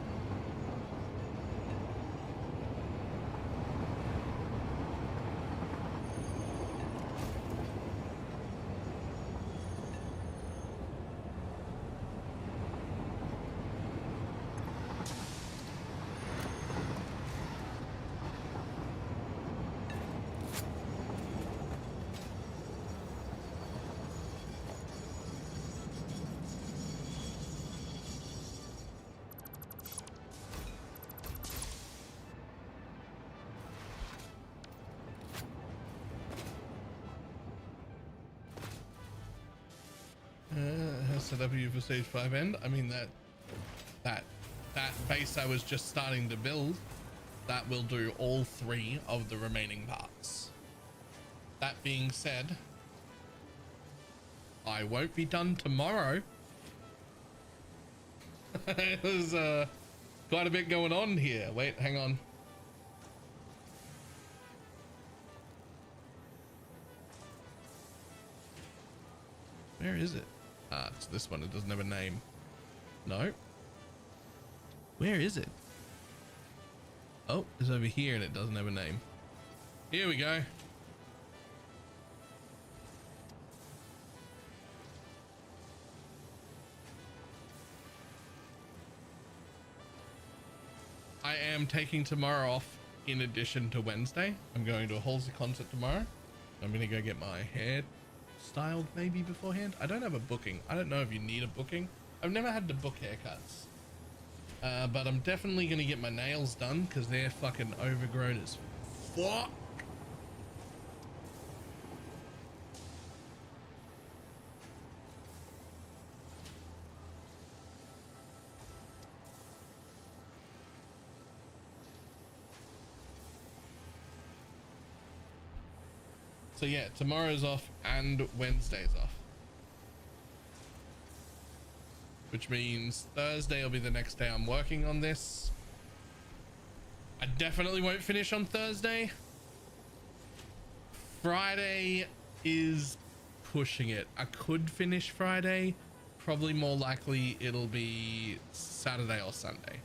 SW for stage 5 end. I mean that base I was just starting to build, that will do all 3 of the remaining parts. That being said, I won't be done tomorrow. There's quite a bit going on here. Wait, hang on. Where is it? Ah, it's this one. It doesn't have a name. No. Where is it? Oh, it's over here and it doesn't have a name. Here we go. I am taking tomorrow off in addition to Wednesday. I'm going to a Halsey concert tomorrow. I'm going to go get my hair styled maybe beforehand. I don't have a booking. I don't know if you need a booking. I've never had to book haircuts. But I'm definitely going to get my nails done because they're fucking overgrown as fuck. So yeah, tomorrow's off and Wednesday's off. Which means Thursday will be the next day I'm working on this. I definitely won't finish on Thursday. Friday is pushing it. I could finish Friday. Probably more likely it'll be Saturday or Sunday.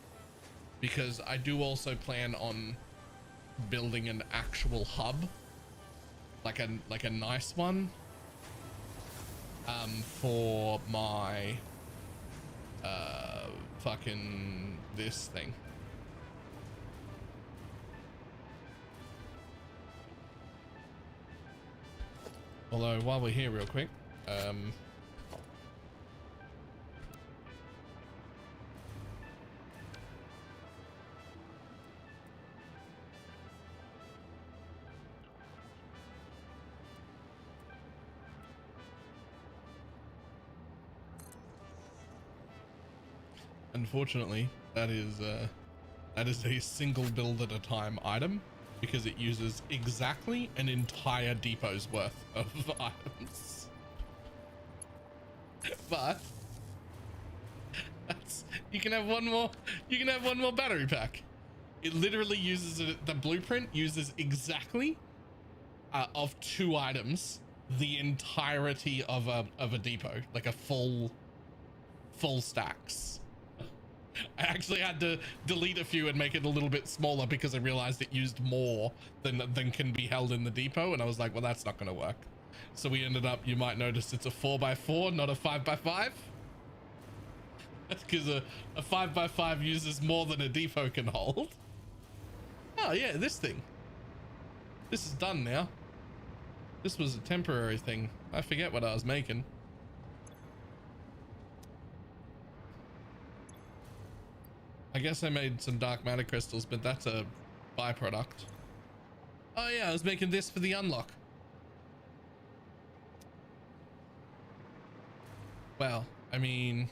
Because I do also plan on building an actual hub. Like a nice one. For my fucking this thing. Although while we're here real quick, unfortunately, that is a single build at a time item because it uses exactly an entire depot's worth of items. But you can have one more battery pack. It literally uses the blueprint uses exactly of 2 items the entirety of a depot, like a full stacks. I actually had to delete a few and make it a little bit smaller because I realized it used more than can be held in the depot, and I was like, well, that's not going to work. So we ended up, you might notice it's a 4x4, not a 5x5. That's because a 5x5 uses more than a depot can hold. Oh yeah, this thing. This is done now. This was a temporary thing. I forget what I was making. I guess I made some dark matter crystals, but that's a byproduct. Oh yeah, I was making this for the unlock. Well, I mean,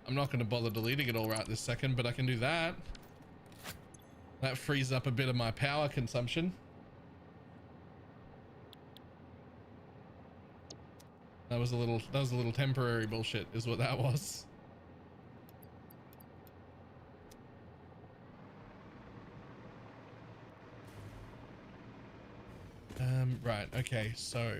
I'm not going to bother deleting it all right this second, but I can do that. That frees up a bit of my power consumption. That was a little temporary bullshit is what that was. Right, okay, so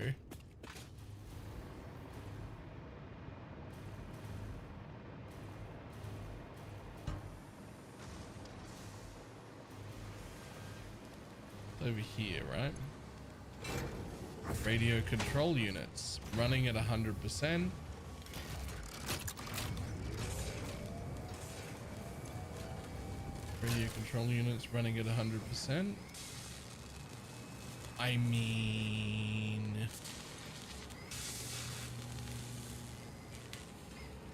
over here, right? Radio control units running at 100%. Radio control units running at 100%. I mean,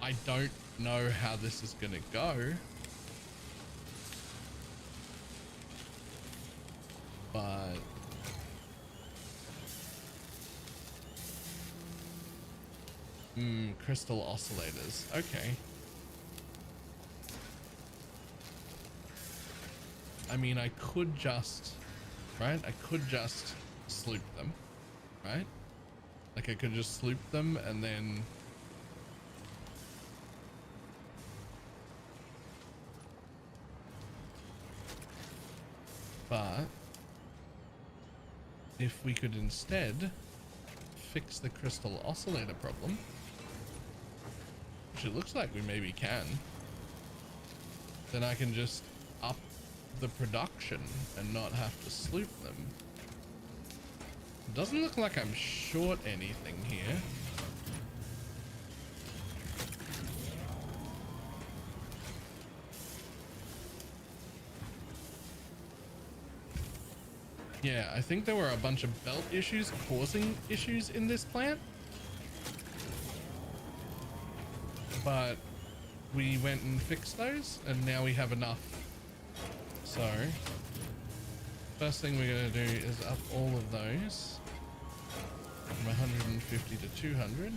I don't know how this is gonna go, but crystal oscillators. Okay. I mean, I could just, right? I could just sloop them, right? Like I could just sloop them and then but if we could instead fix the crystal oscillator problem, which it looks like we maybe can, then I can just up the production and not have to sloop them. It doesn't look like I'm short anything here. Yeah, I think there were a bunch of belt issues causing issues in this plant. But we went and fixed those and now we have enough. So first thing we're going to do is up all of those from 150 to 200.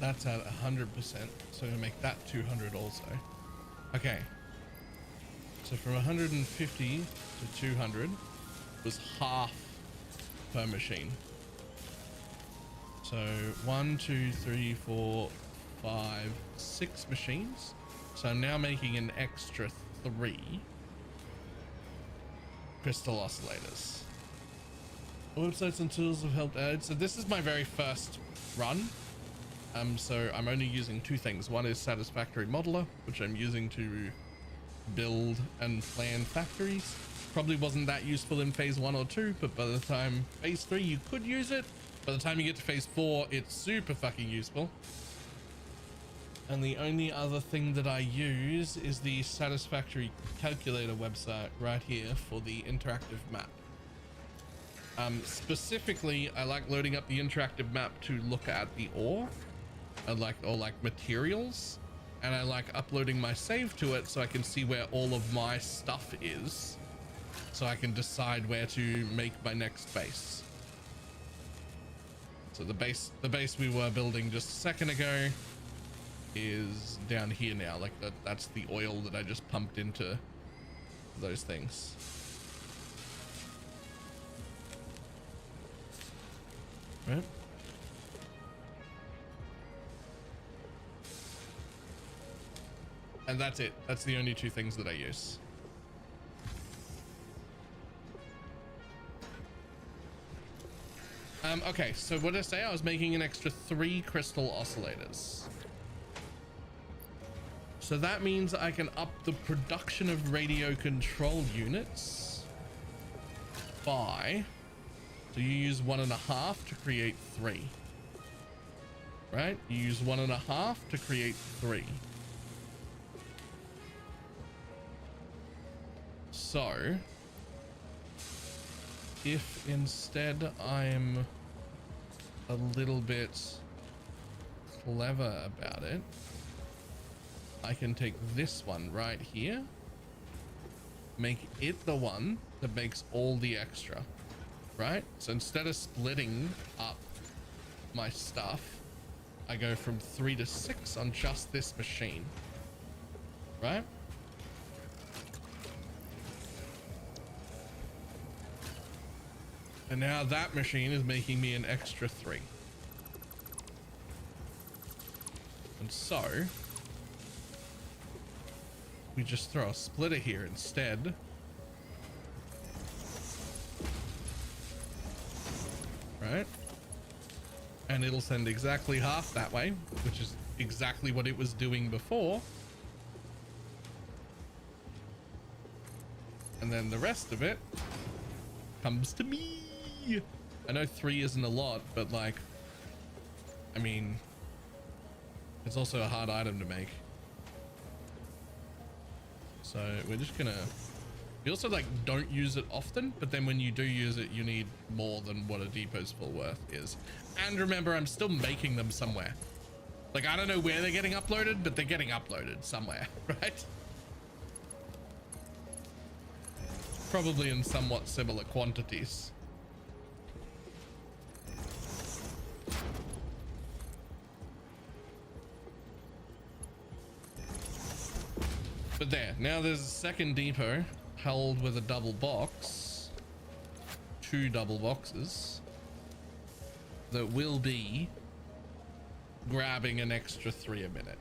That's at 100%, so we make that 200 also. Okay, so from 150 to 200 was half per machine. So 1, 2, 3, 4, 5, 6 machines. So I'm now making an extra 3 crystal oscillators. Websites and tools have helped add. So this is my very first run. So I'm only using 2 things. One is Satisfactory Modeler, which I'm using to build and plan factories. Probably wasn't that useful in phase 1 or 2, but by the time phase 3 you could use it. By the time you get to phase 4, it's super fucking useful. And the only other thing that I use is the Satisfactory Calculator website right here for the interactive map. Specifically, I like loading up the interactive map to look at the ore. Or like materials, and I like uploading my save to it so I can see where all of my stuff is, so I can decide where to make my next base. So the base we were building just a second ago is down here now. Like that's the oil that I just pumped into those things. Right. And that's it. That's the only 2 things that I use. Okay, so what did I say? I was making an extra 3 crystal oscillators. So that means I can up the production of radio control units by... So you use 1.5 to create 3. Right? You use 1.5 to create 3. So, if instead I'm a little bit clever about it, I can take this one right here, make it the one that makes all the extra, right? So instead of splitting up my stuff, I go from 3 to 6 on just this machine, right? And now that machine is making me an extra 3. And so we just throw a splitter here instead. Right? And it'll send exactly half that way, which is exactly what it was doing before. And then the rest of it comes to me. I know 3 isn't a lot, but like, I mean, it's also a hard item to make. So we're just gonna, you also like don't use it often, but then when you do use it, you need more than what a depot's full worth is. And remember, I'm still making them somewhere. Like, I don't know where they're getting uploaded, but they're getting uploaded somewhere, right? Probably in somewhat similar quantities. But there, now there's a second depot held with a double box, 2 double boxes that will be grabbing an extra 3 a minute.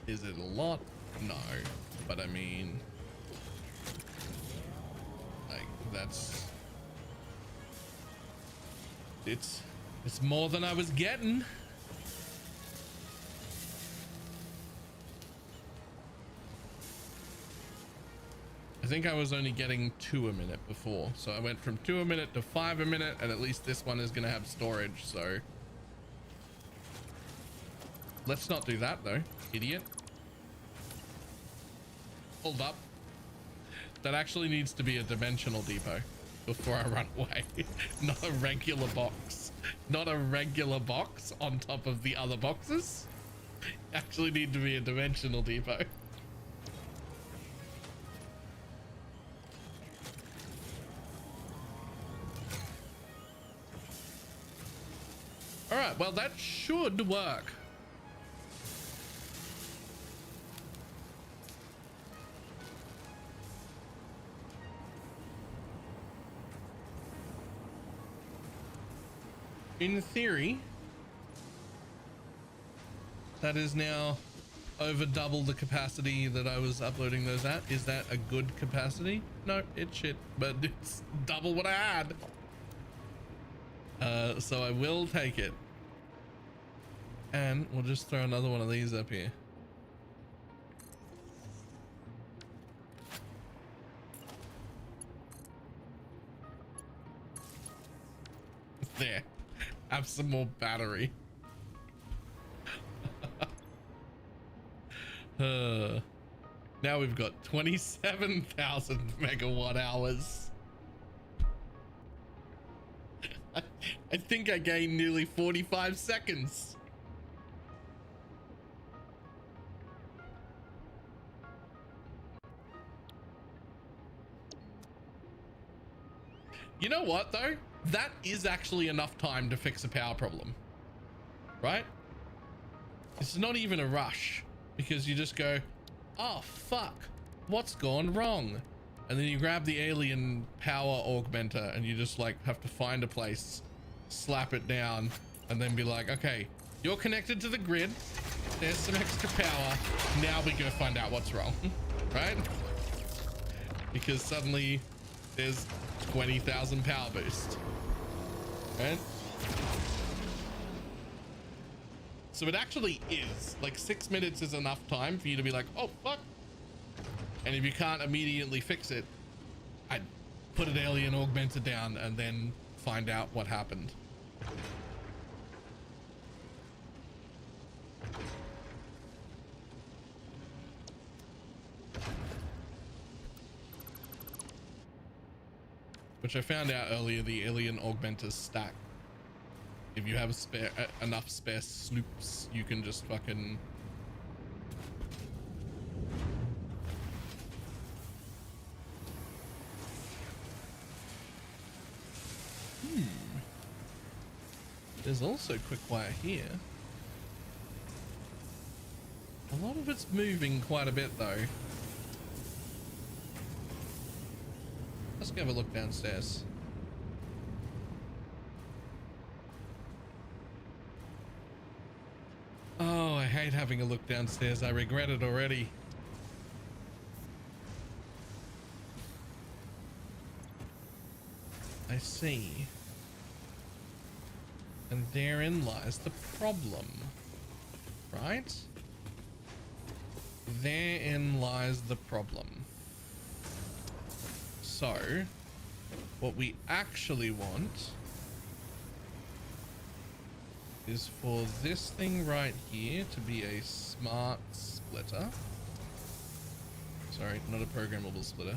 Is it a lot? No, but I mean, like, it's more than I was getting. I think I was only getting 2 a minute before, so I went from 2 a minute to 5 a minute, and at least this one is going to have storage, so let's not do that though, idiot. Hold up, that actually needs to be a dimensional depot before I run away. Not a regular box, not a regular box on top of the other boxes. Actually need to be a dimensional depot. All right, well, that should work. In theory, that is now over double the capacity that I was uploading those at. Is that a good capacity? No, it's shit, but it's double what I had. So I will take it. And we'll just throw another one of these up here. There. Have some more battery. Now we've got 27,000 megawatt hours. I think I gained nearly 45 seconds. You know what though? That is actually enough time to fix a power problem, right? It's not even a rush, because you just go, oh fuck, what's gone wrong? And then you grab the alien power augmenter and you just like have to find a place, slap it down, and then be like, okay, you're connected to the grid, there's some extra power, now we go find out what's wrong. Right? Because suddenly there's 20,000 power boost. Right? So it actually is like 6 minutes is enough time for you to be like, oh fuck. And if you can't immediately fix it, I'd put an alien augmenter down and then find out what happened. Which I found out earlier, the alien augmenters stack. If you have enough spare sloops, you can just fucking... There's also quick wire here. A lot of it's moving quite a bit though. Let's go have a look downstairs. Oh, I hate having a look downstairs. I regret it already. I see. And therein lies the problem, right? Therein lies the problem. So, what we actually want is for this thing right here to be a smart splitter. Sorry, not a programmable splitter.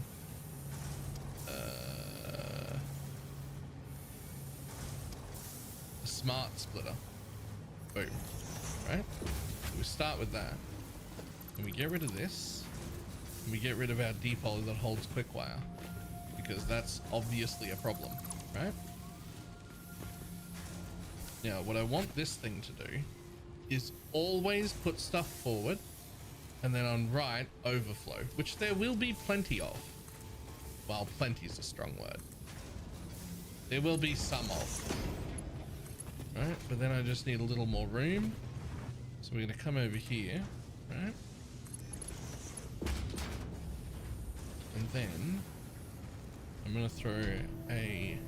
A smart splitter. Boom. right? So we start with that. And we get rid of this. And we get rid of our depoler that holds quick wire. Because that's obviously a problem, right? Now, what I want this thing to do is always put stuff forward and then on right, overflow, which there will be plenty of. Well, plenty is a strong word. There will be some of. Right, but then I just need a little more room. So we're gonna come over here, right? And then I'm gonna throw a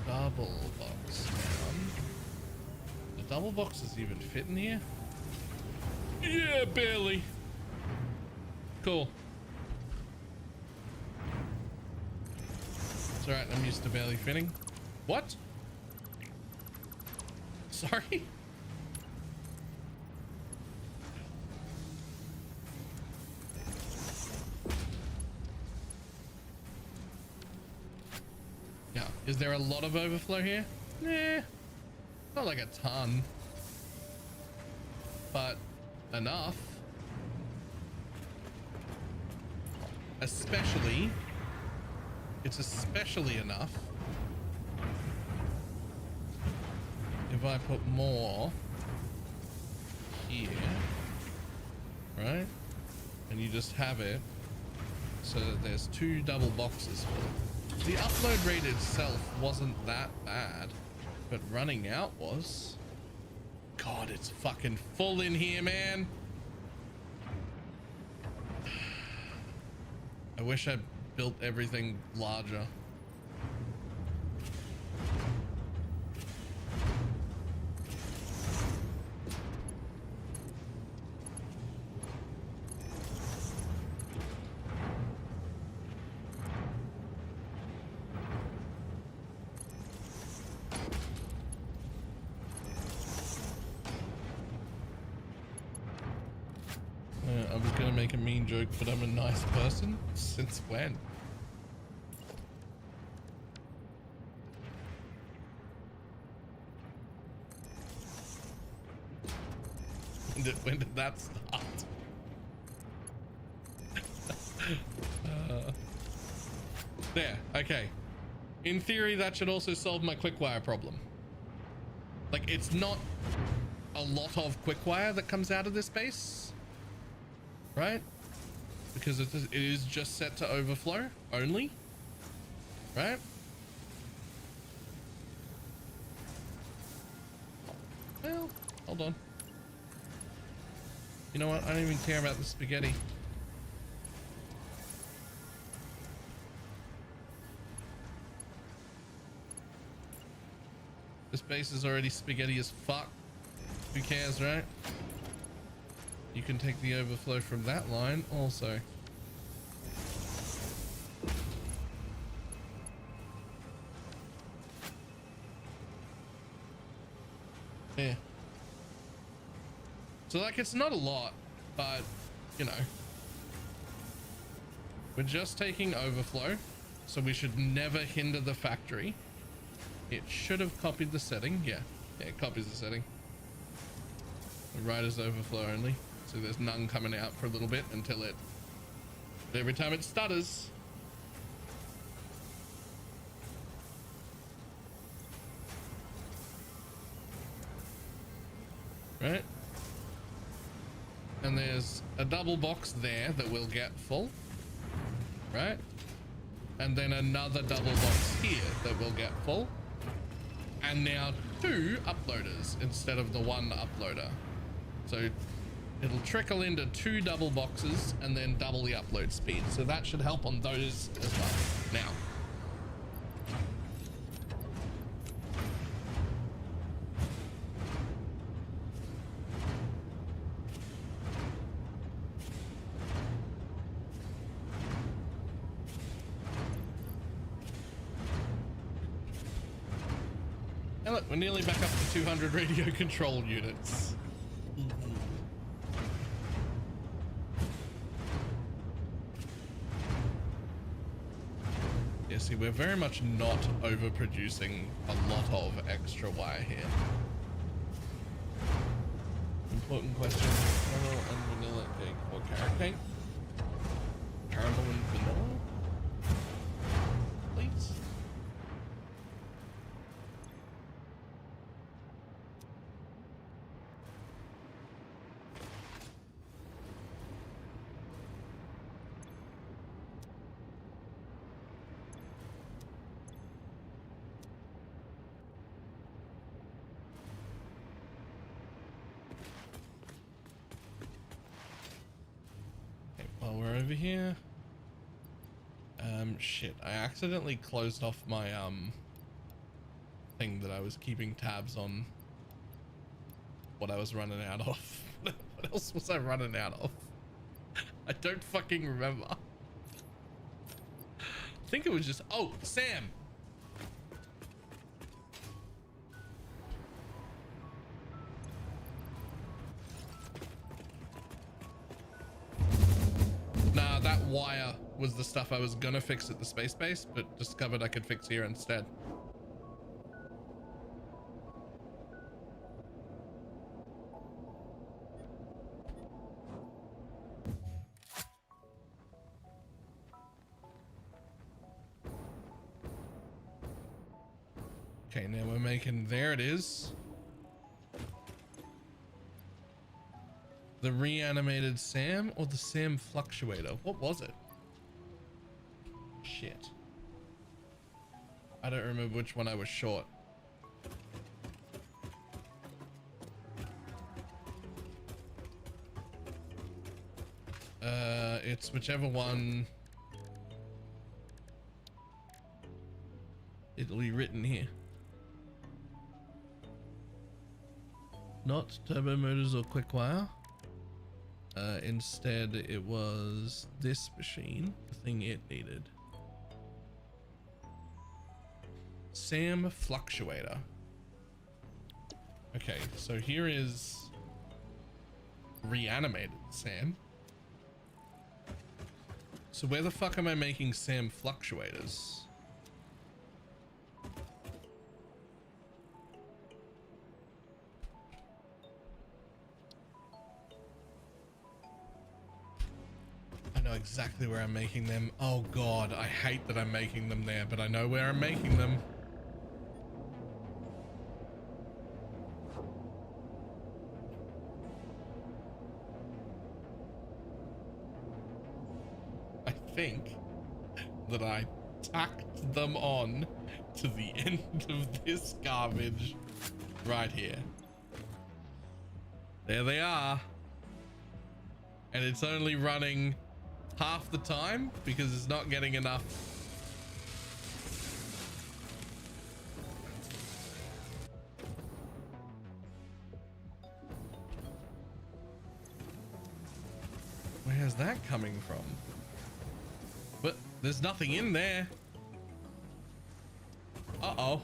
double box down. The double boxes even fit in here? Yeah, barely. Cool. It's alright, I'm used to barely fitting. What? Sorry? Yeah, is there a lot of overflow here? Nah, not like a ton, but enough. Especially, it's especially enough if I put more here, right? And you just have it so that there's 2 double boxes full. The upload rate itself wasn't that bad, but running out was. God, it's fucking full in here, man. I wish I built everything larger. I was gonna make a mean joke, but I'm a nice person. Since when? When did that start? There, okay. In theory, that should also solve my quick wire problem. Like, it's not a lot of quick wire that comes out of this base, right? Because it is just set to overflow only, right? Well, hold on. You know what? I don't even care about the spaghetti. This base is already spaghetti as fuck. Who cares, right? You can take the overflow from that line also. Yeah. So like, it's not a lot, but you know, we're just taking overflow, so we should never hinder the factory. It should have copied the setting. Yeah, it copies the setting. The right is overflow only, so there's none coming out for a little bit until it, every time it stutters. Right? And there's a double box there that will get full, right? And then another double box here that will get full. And now 2 uploaders instead of the 1 uploader. So it'll trickle into 2 double boxes and then double the upload speed. So that should help on those as well. Now, and look, we're nearly back up to 200 radio control units. Yeah, see, we're very much not overproducing a lot of extra wire here. Important question. Caramel and vanilla cake or carrot cake? Caramel and vanilla? Please? While we're over here, shit, I accidentally closed off my thing that I was keeping tabs on what I was running out of. What else was I running out of? I don't fucking remember. I think it was just, oh, Sam. Nah, that wire was the stuff I was gonna fix at the space base, but discovered I could fix here instead. Okay, now we're making, there it is. The reanimated Sam or the Sam fluctuator? What was it? Shit. I don't remember which one I was short. It's whichever one. It'll be written here. Not turbo motors or quick wire. Instead, it was this machine, the thing it needed. Sam fluctuator. Okay, so here is reanimated Sam. So where the fuck am I making Sam fluctuators? I know exactly where I'm making them. Oh god, I hate that I'm making them there, but I know where I'm making them. I think that I tacked them on to the end of this garbage right here. There they are. And it's only running half the time because it's not getting enough. Where's that coming from? But there's nothing in there. Uh-oh.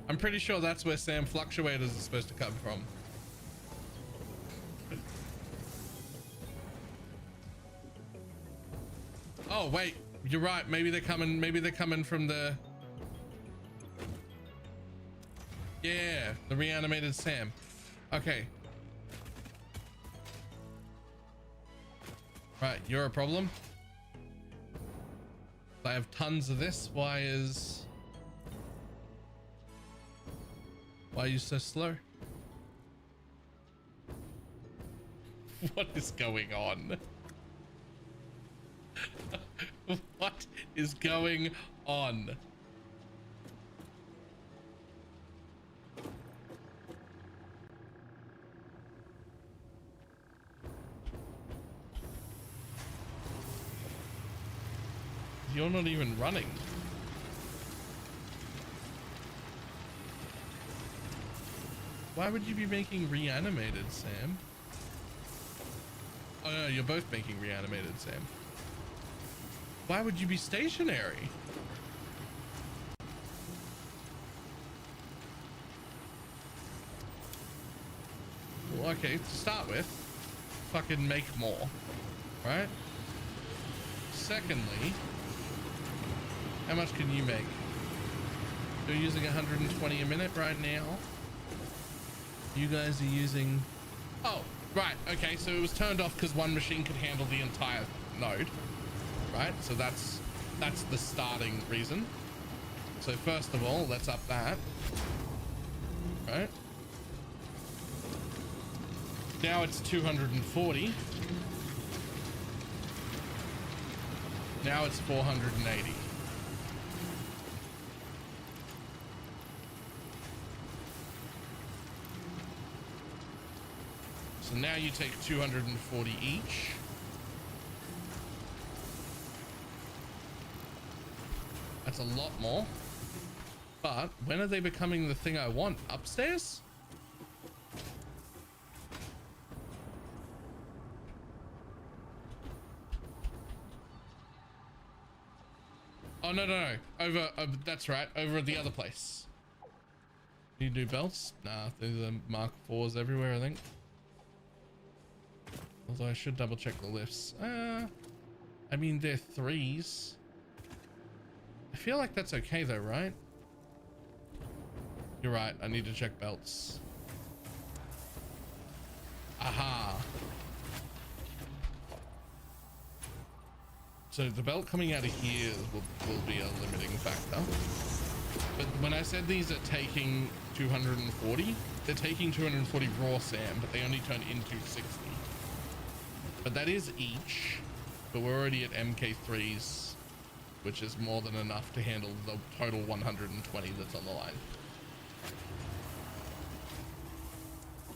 I'm pretty sure that's where Sam fluctuators are supposed to come from. Oh wait, you're right. Maybe they're coming from the, yeah, the reanimated Sam. Okay. Right, you're a problem. I have tons of this. Why are you so slow? What is going on? What is going on? You're not even running. Why would you be making reanimated Sam? Oh no, you're both making reanimated Sam. Why would you be stationary? Well, okay, to start with, fucking make more, right? Secondly, how much can you make? You're using 120 a minute right now. You guys are using... Oh, right. Okay, so it was turned off because one machine could handle the entire node, right? So that's the starting reason. So first of all, let's up that, right? Now it's 240. Now it's 480. So now you take 240 each. That's a lot more. But when are they becoming the thing I want? Upstairs? Oh, no. Over, that's right. Over at the other place. Can you do belts? Nah, there's a Mark 4s everywhere, I think. Although I should double check the lifts. I mean, they're 3s. I feel like that's okay though, right? You're right. I need to check belts. Aha. So the belt coming out of here will be a limiting factor. But when I said these are taking 240, they're taking 240 raw sand, but they only turn into 60. But that is each. But we're already at MK3s, which is more than enough to handle the total 120 that's on the line.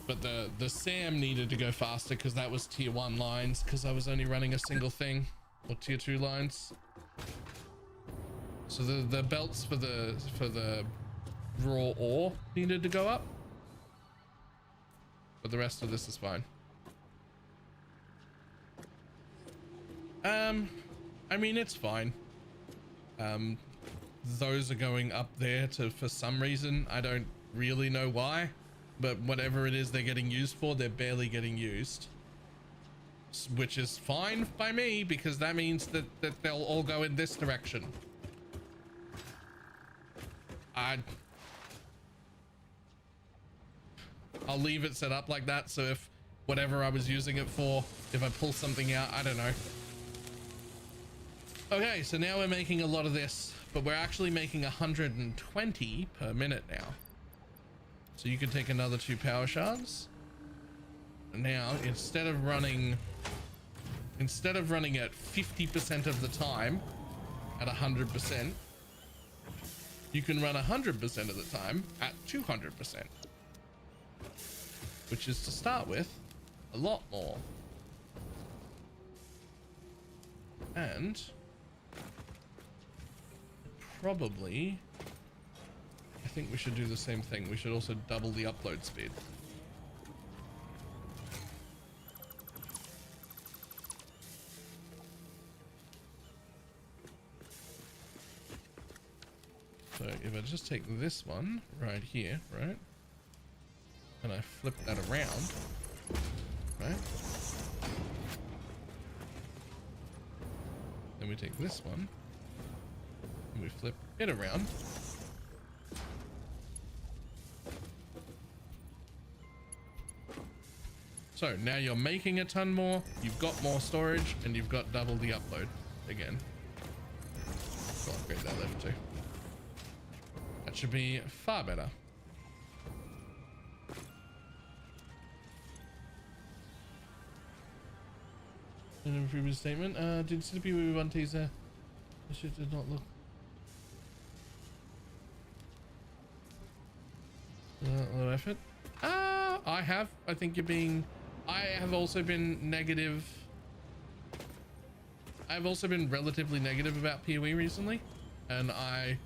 But the SAM needed to go faster because that was tier 1 lines, because I was only running a single thing, or tier 2 lines. So the belts for the raw ore needed to go up, but the rest of this is fine. I mean, it's fine. Those are going up there to, for some reason, I don't really know why, but whatever it is they're getting used for, they're barely getting used, which is fine by me, because that means that they'll all go in this direction. I'll leave it set up like that, so if whatever I was using it for, if I pull something out, I don't know. Okay, so now we're making a lot of this, but we're actually making 120 per minute now. So you can take another 2 power shards. Now, instead of running at 50% of the time at 100%, you can run 100% of the time at 200%, which is, to start with, a lot more. And probably, I think we should do the same thing. We should also double the upload speed. So if I just take this one right here, right, and I flip that around, right, then we take this one and we flip it around, so now you're making a ton more, you've got more storage, and you've got double the upload again. I'll upgrade that lift too. That should be far better. In a previous statement, did CP with one teaser? The shit did not look. Low effort. I have. I think you're being. I have also been negative. I've also been relatively negative about PoE recently, and I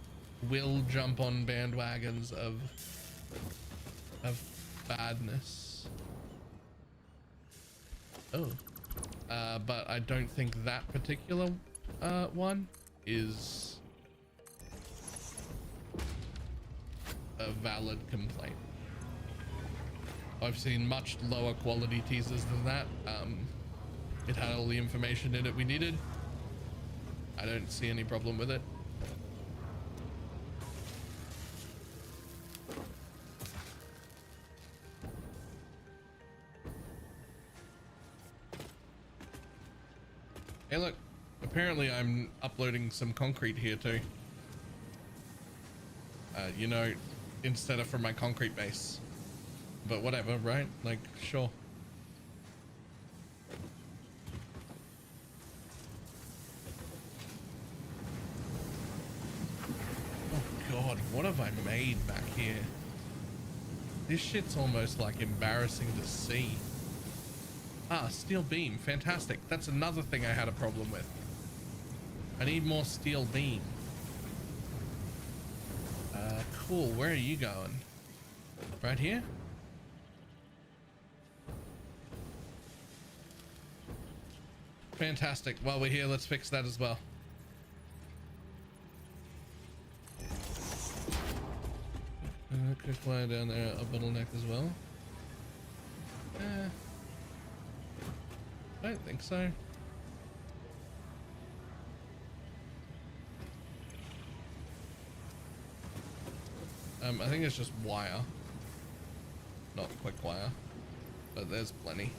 will jump on bandwagons of badness. Oh, but I don't think that particular one is a valid complaint. I've seen much lower quality teasers than that. It had all the information in it we needed. I don't see any problem with it. Hey look, apparently I'm uploading some concrete here too. You know, instead of from my concrete base. But whatever, right? Like, sure. Oh god, what have I made back here? This shit's almost like embarrassing to see. Ah, steel beam, fantastic. That's another thing I had a problem with. I need more steel beam. Cool, where are you going? Right here? Fantastic. While we're here, let's fix that as well. Quick wire down there, a bottleneck as well. I don't think so. I think it's just wire, not quick wire, but there's plenty.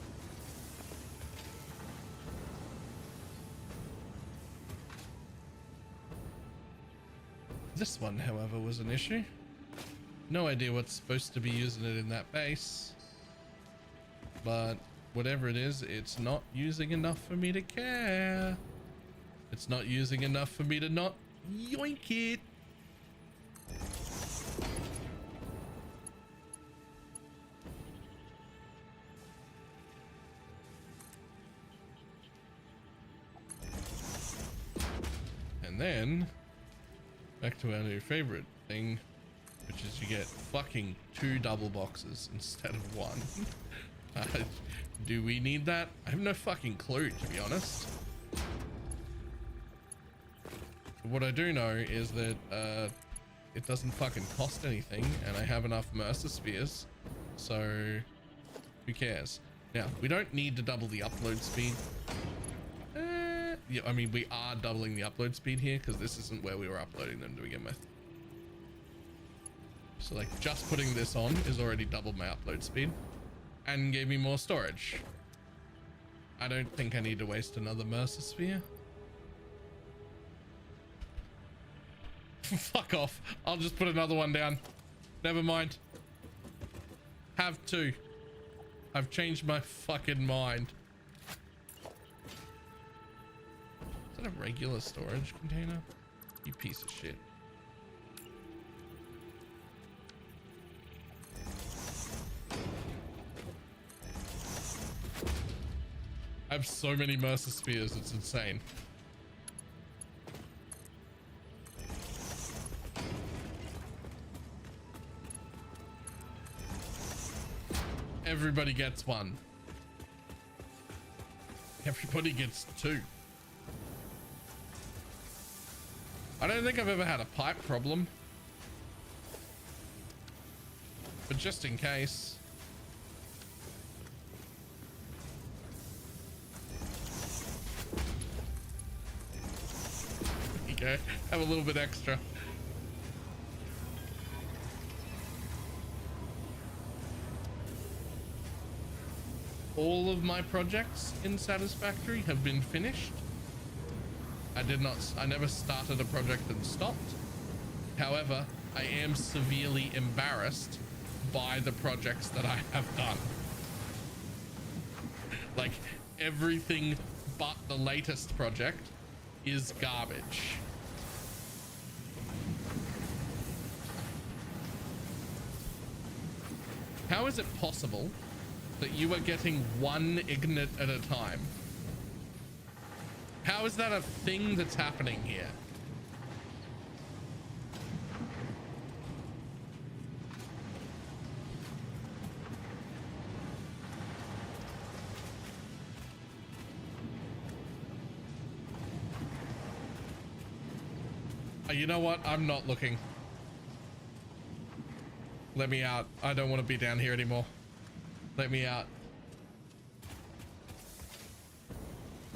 This one, however, was an issue. No idea what's supposed to be using it in that base, but whatever it is, it's not using enough for me to care. It's not using enough for me to not yoink it. And then back to our new favorite thing, which is you get fucking 2 double boxes instead of 1. Do we need that? I have no fucking clue, to be honest. What I do know is that it doesn't fucking cost anything, and I have enough Mercer spheres, so who cares? Now, we don't need to double the upload speed. Yeah, I mean, we are doubling the upload speed here because this isn't where we were uploading them to begin with. So like just putting this on is already doubled my upload speed and gave me more storage. I don't think I need to waste another Mercer sphere. Fuck off. I'll just put another one down. Never mind. Have 2. I've changed my fucking mind. Is that a regular storage container? You piece of shit. I have so many Mercer spheres, it's insane. Everybody gets 1. Everybody gets 2. I don't think I've ever had a pipe problem, but just in case. There you go, have a little bit extra. All of my projects in Satisfactory have been finished. I never started a project and stopped. However, I am severely embarrassed by the projects that I have done. Like everything but the latest project is garbage. How is it possible that you are getting 1 ignite at a time? How is that a thing that's happening here? You know what? I'm not looking. Let me out. I don't want to be down here anymore. Let me out.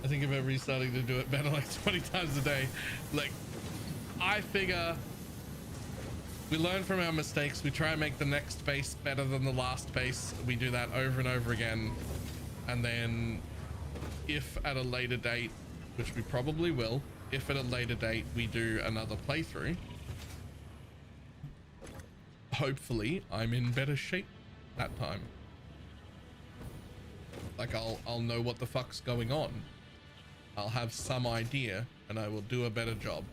I think about restarting to do it better like 20 times a day. Like, I figure we learn from our mistakes. We try and make the next base better than the last base. We do that over and over again. And then if at a later date, which we probably will, if at a later date we do another playthrough, hopefully I'm in better shape that time. Like I'll know what the fuck's going on. I'll have some idea and I will do a better job.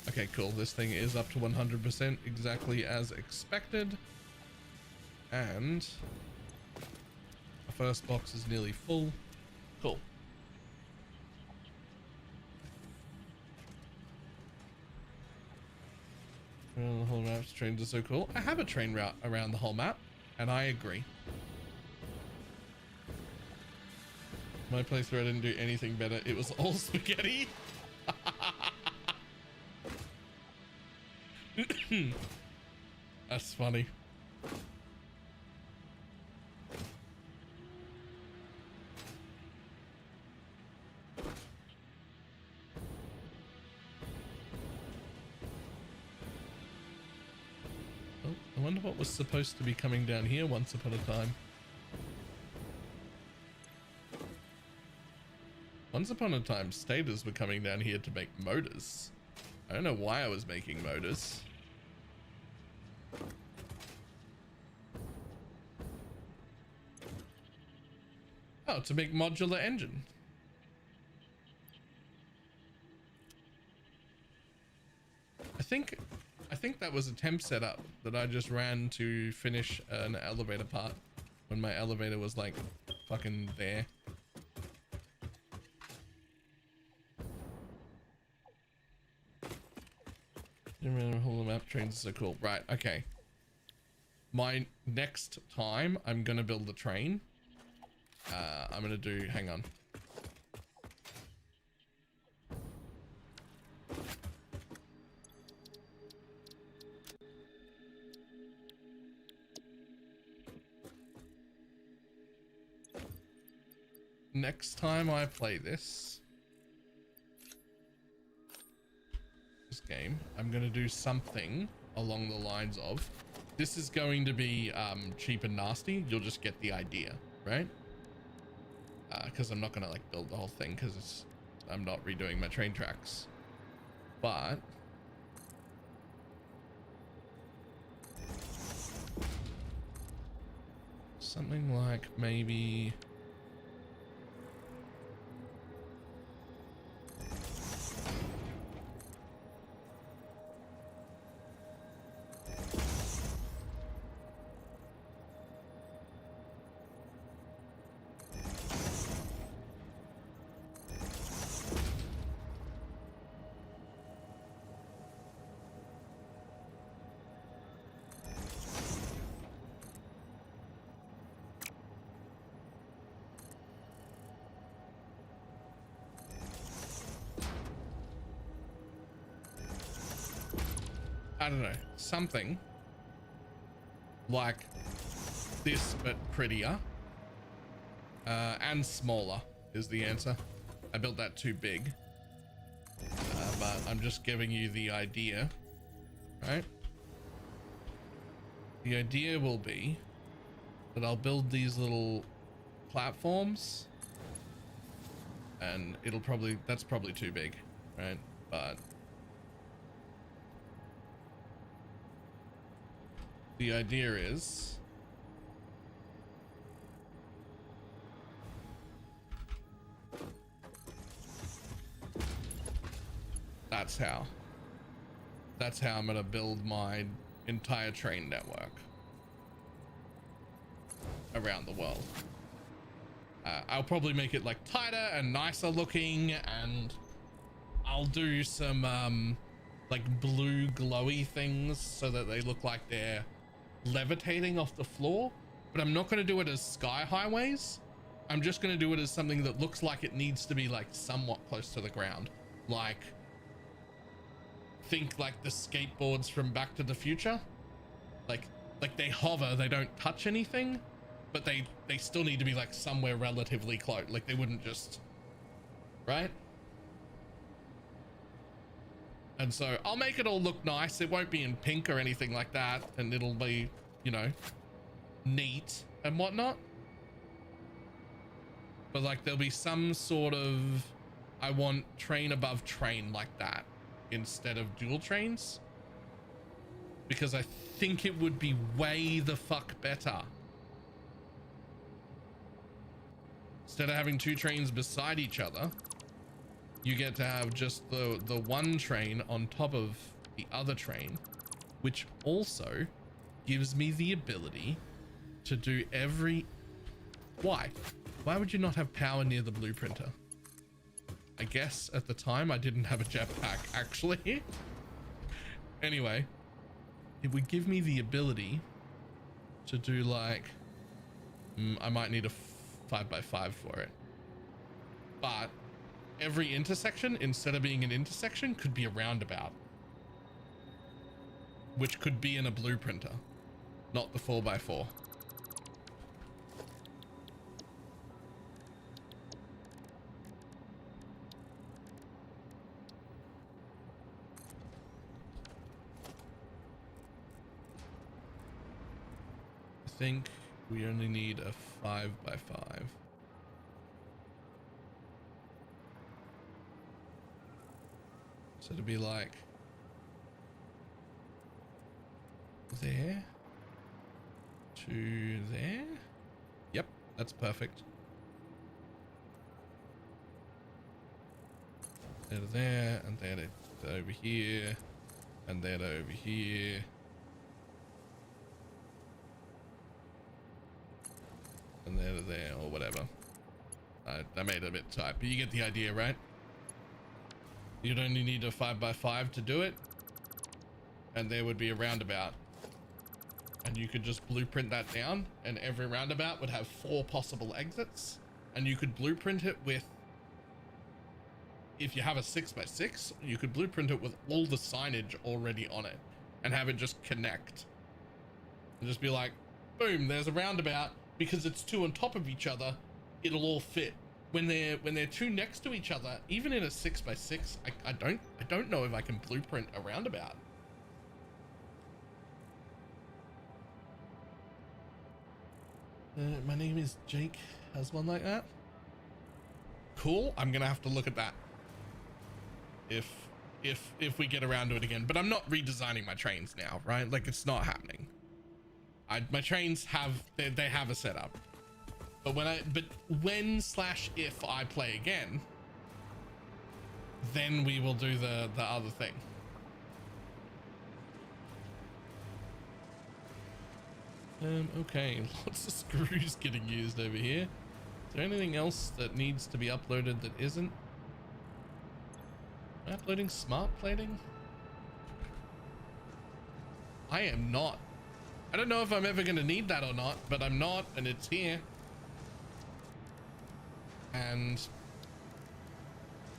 Okay, cool. This thing is up to 100% exactly as expected. And the first box is nearly full. Cool. The whole map's trains are so cool. I have a train route around the whole map, and I agree. My playthrough, I didn't do anything better. It was all spaghetti. That's funny. Oh, I wonder what was supposed to be coming down here once upon a time. Once upon a time, stators were coming down here to make motors. I don't know why I was making motors. Oh, to make modular engine. I think that was a temp setup that I just ran to finish an elevator part when my elevator was like fucking there. You remember all the map trains are so cool. Right, okay. My next time I'm gonna build a train. I'm gonna do, hang on. Next time I play this game, I'm gonna do something along the lines of, this is going to be cheap and nasty. You'll just get the idea, right? Because I'm not gonna like build the whole thing because I'm not redoing my train tracks, but something like maybe I don't know, something like this, but prettier and smaller is the answer. I built that too big, but I'm just giving you the idea, right? The idea will be that I'll build these little platforms and it'll probably, that's probably too big, right? But the idea is that's how I'm gonna build my entire train network around the world. I'll probably make it like tighter and nicer looking, and I'll do some like blue glowy things so that they look like they're levitating off the floor, but I'm not going to do it as sky highways. I'm just going to do it as something that looks like it needs to be like somewhat close to the ground. Like, think like the skateboards from Back to the Future. Like they hover, they don't touch anything, but they still need to be like somewhere relatively close. Like they wouldn't just, right? And so I'll make it all look nice. It won't be in pink or anything like that. And it'll be, you know, neat and whatnot. But like there'll be some sort of, I want train above train like that instead of dual trains. Because I think it would be way the fuck better. Instead of having two trains beside each other, you get to have just the one train on top of the other train, which also gives me the ability to do every... Why? Why would you not have power near the blueprinter? I guess at the time I didn't have a jetpack, actually. Anyway, it would give me the ability to do like... I might need a 5x5 for it. But every intersection, instead of being an intersection, could be a roundabout. Which could be in a blueprinter, not the 4x4. I think we only need a 5x5. So to be like there to there. Yep, that's perfect. There to there, and there to over here, and there to over here. And there to there, or whatever. I made it a bit tight, but you get the idea, right? You'd only need a 5x5 to do it, and there would be a roundabout, and you could just blueprint that down, and every roundabout would have 4 possible exits, and you could blueprint it with, if you have a 6x6, you could blueprint it with all the signage already on it and have it just connect and just be like, boom, there's a roundabout. Because it's 2 on top of each other, it'll all fit. When they're 2 next to each other, even in a 6x6, I don't know if I can blueprint a roundabout. My name is Jake. Has one like that? Cool. I'm gonna have to look at that if we get around to it again. But I'm not redesigning my trains now, right? Like it's not happening. My trains have they have a setup, but when/if I play again, then we will do the other thing. Okay, lots of screws getting used over here. Is there anything else that needs to be uploaded that isn't? Am I uploading smart plating? I am not. I don't know if I'm ever going to need that or not, but I'm not, and it's here. And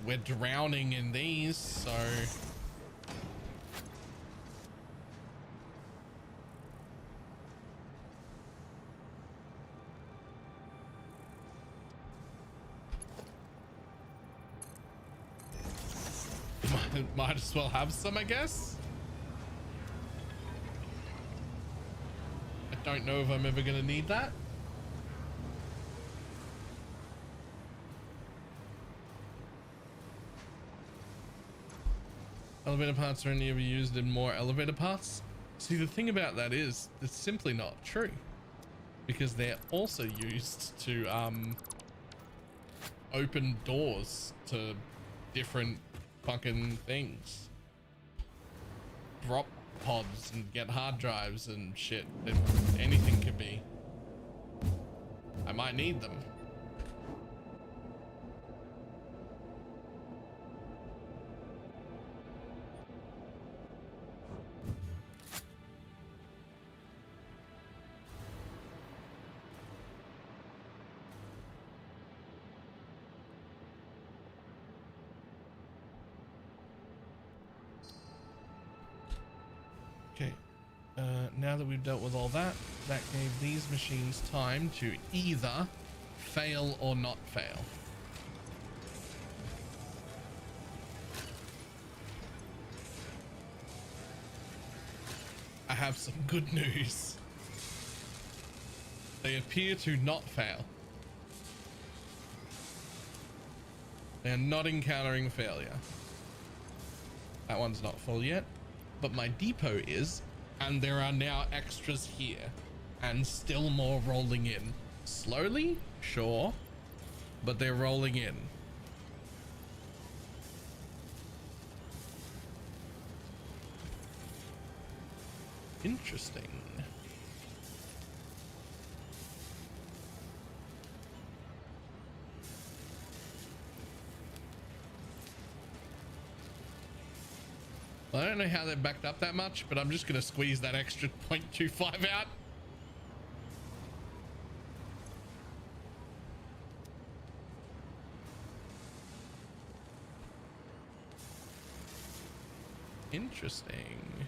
we're drowning in these, so... Might as well have some, I guess. I don't know if I'm ever going to need that. Elevator parts are only ever used in more elevator parts. See, the thing about that is it's simply not true, because they're also used to open doors to different fucking things. Drop pods and get hard drives and shit. Anything could be. I might need them. Okay. Now that we've dealt with all that, that gave these machines time to either fail or not fail. I have some good news. They appear to not fail. They're not encountering failure. That one's not full yet, but my depot is, and there are now extras here, and still more rolling in. Slowly, sure, but they're rolling in. Interesting. Well, I don't know how they're backed up that much, but I'm just going to squeeze that extra 0.25 out. Interesting.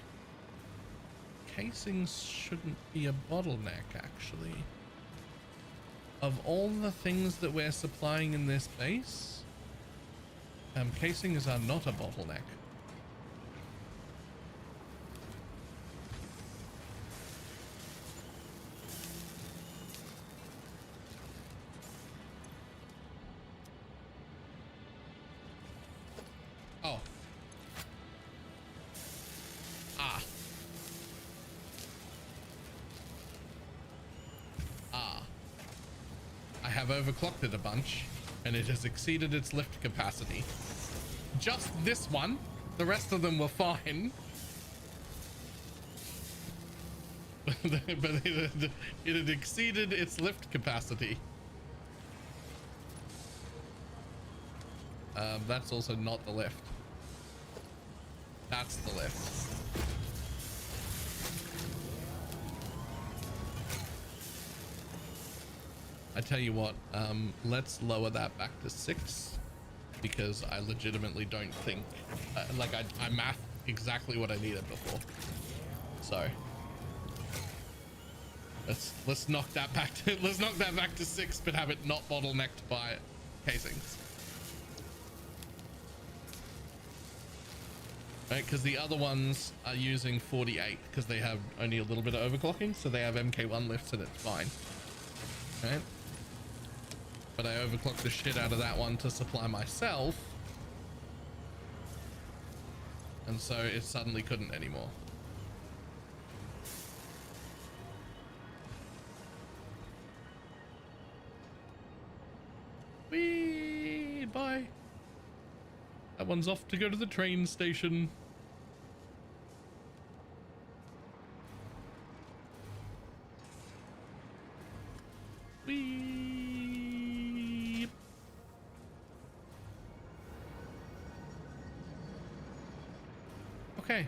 Casings shouldn't be a bottleneck, actually. Of all the things that we're supplying in this base, casings are not a bottleneck. Oh. I have overclocked it a bunch, and it has exceeded its lift capacity. Just this one. The rest of them were fine. But it had exceeded its lift capacity. That's also not the lift. That's the lift. I tell you what, let's lower that back to 6, because I legitimately don't think, like I mathed exactly what I needed before. So let's knock that back to 6, but have it not bottlenecked by casings. Right, because the other ones are using 48 because they have only a little bit of overclocking, so they have MK1 lifts and it's fine. Right? But I overclocked the shit out of that one to supply myself, and so it suddenly couldn't anymore. Whee! Bye. That one's off to go to the train station. Whee! Okay,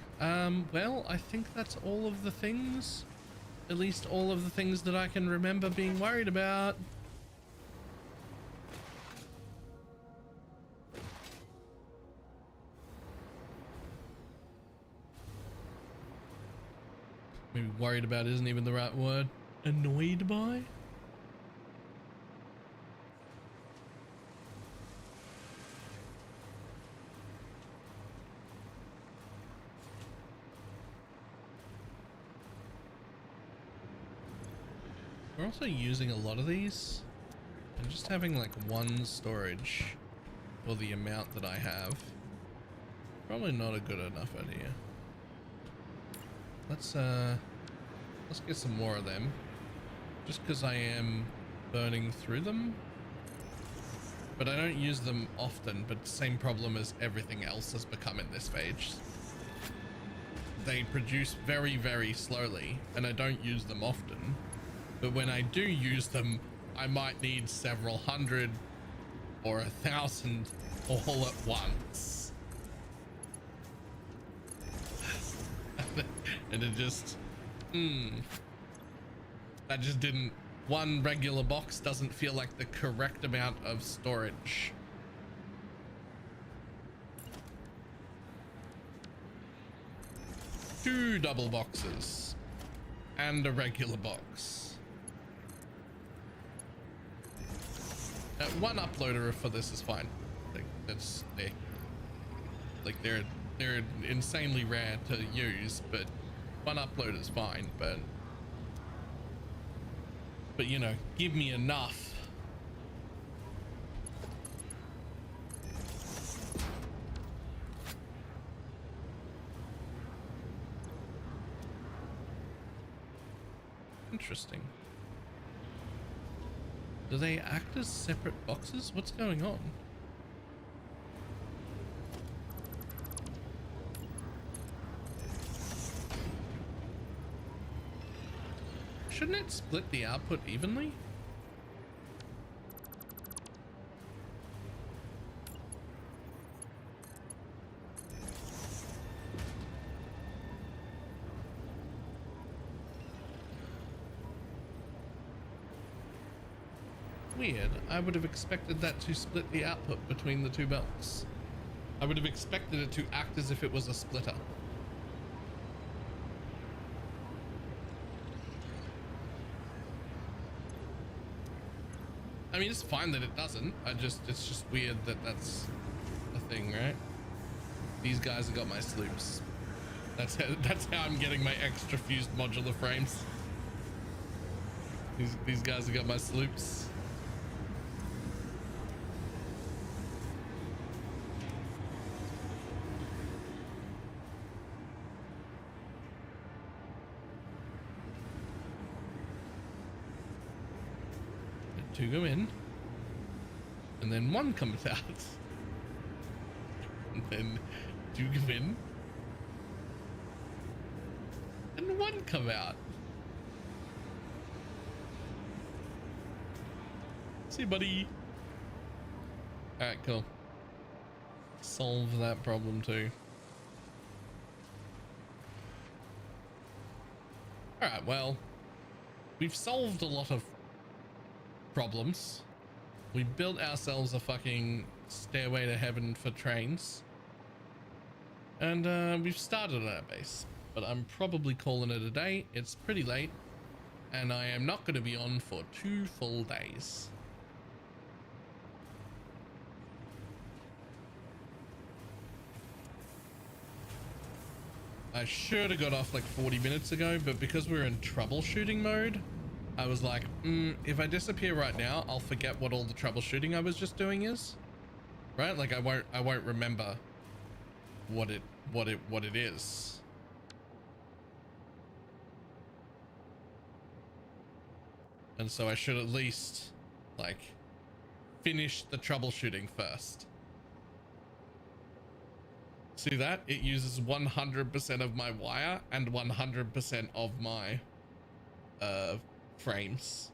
well, I think that's all of the things. At least all of the things that I can remember being worried about. Maybe worried about isn't even the right word. Annoyed by? We're also using a lot of these, and just having like one storage for the amount that I have, probably not a good enough idea. Let's get some more of them, just because I am burning through them, but I don't use them often. But same problem as everything else has become in this phase. They produce very, very slowly, and I don't use them often. But when I do use them, I might need several hundred or 1,000 all at once. And it just, that just didn't, one regular box doesn't feel like the correct amount of storage. 2 double boxes and a regular box. 1 uploader for this is fine. Like that's like they're insanely rare to use, but 1 upload is fine. But you know, give me enough. Interesting. Do they act as separate boxes? What's going on? Shouldn't it split the output evenly? Weird. I would have expected that to split the output between the 2 belts. I would have expected it to act as if it was a splitter. I mean, it's fine that it doesn't. It's just weird that that's a thing, right? These guys have got my sloops. That's how I'm getting my extra fused modular frames. These guys have got my sloops. Two go in, and then 1 comes out, and then 2 go in, and 1 come out. See, buddy. All right, cool. Solve that problem too. All right, well, we've solved a lot of problems. We built ourselves a fucking stairway to heaven for trains, and we've started on our base, but I'm probably calling it a day. It's pretty late, and I am not going to be on for 2 full days. I should have got off like 40 minutes ago, but because we're in troubleshooting mode, I was like, if I disappear right now, I'll forget what all the troubleshooting I was just doing is, right? Like I won't remember what it is. And so I should at least like finish the troubleshooting first. See that? It uses 100% of my wire and 100% of my frames.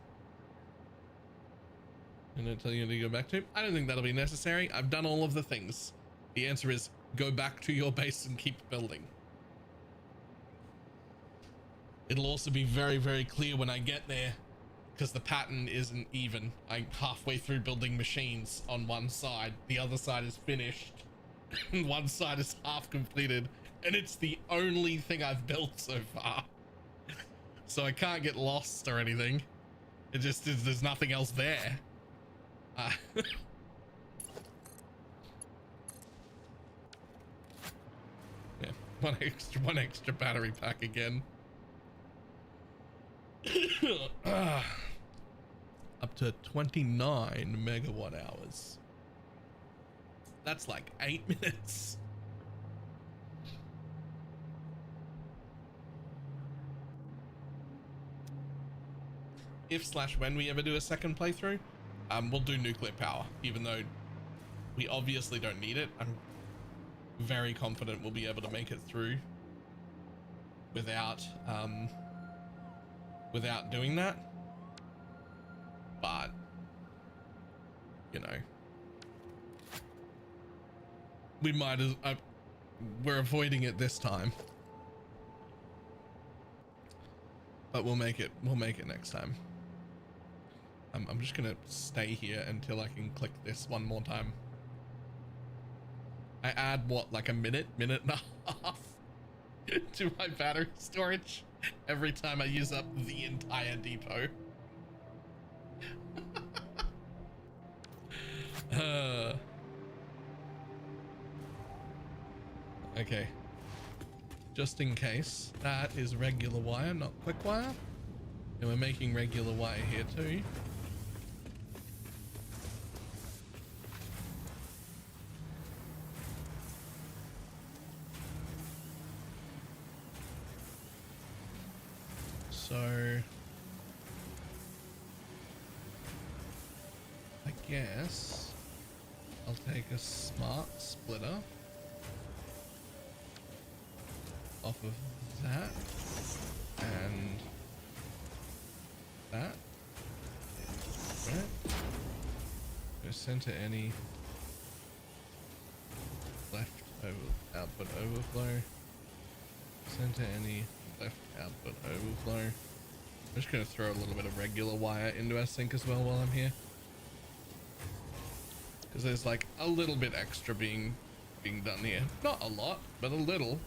And I tell you to go back to. I don't think that'll be necessary. I've done all of the things. The answer is go back to your base and keep building. It'll also be very, very clear when I get there, because the pattern isn't even. I'm halfway through building machines on one side, the other side is finished, and one side is half completed, and it's the only thing I've built so far. So I can't get lost or anything. It just is, there's nothing else there. Yeah, one extra battery pack again. Up to 29 megawatt hours. That's like 8 minutes. If/when we ever do a second playthrough, we'll do nuclear power, even though we obviously don't need it. I'm very confident we'll be able to make it through without doing that. But you know, we might as we're avoiding it this time, but we'll make it next time. I'm just gonna stay here until I can click this one more time. I add what, like a minute and a half to my battery storage every time I use up the entire depot. Okay. Just in case, that is regular wire, not quick wire. And we're making regular wire here too. So I guess I'll take a smart splitter off of that and that. Right. Go center any left output overflow. Center any left output overflow. I'm just going to throw a little bit of regular wire into our sink as well while I'm here, because there's like a little bit extra being done here. Not a lot, but a little.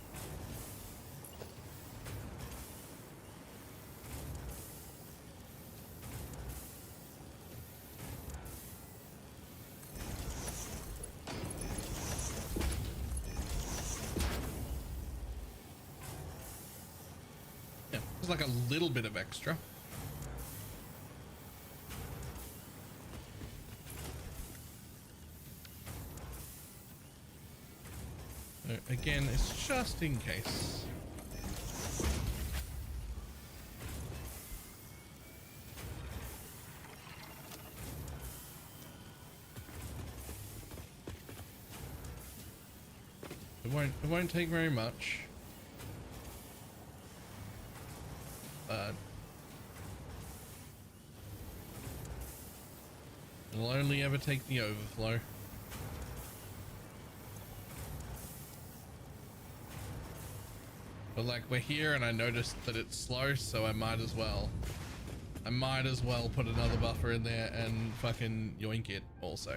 Like a little bit of extra. So again, it's just in case. It won't take very much. It'll only ever take the overflow. But like, we're here and I noticed that it's slow, so I might as well put another buffer in there and fucking yoink it also.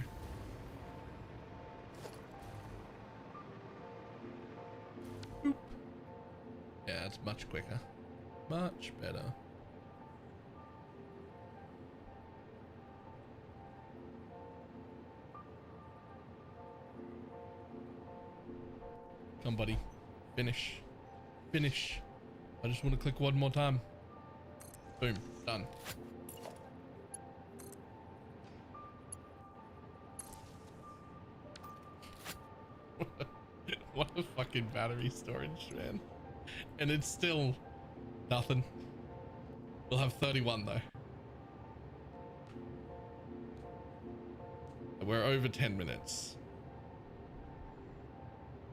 Boop. Yeah, it's much quicker. Much better. Come, buddy. Finish. Finish. I just want to click one more time. Boom. Done. What a fucking battery storage, man. And it's still nothing. We'll have 31 though. We're over 10 minutes.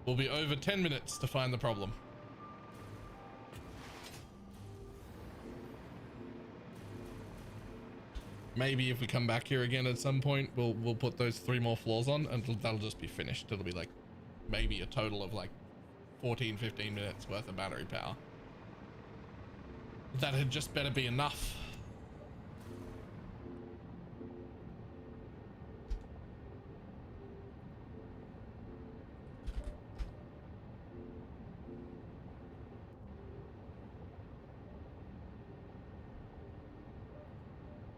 We'll be over 10 minutes to find the problem. Maybe if we come back here again at some point, we'll put those 3 more floors on and that'll just be finished. It'll be like maybe a total of like 14-15 minutes worth of battery power. That had just better be enough.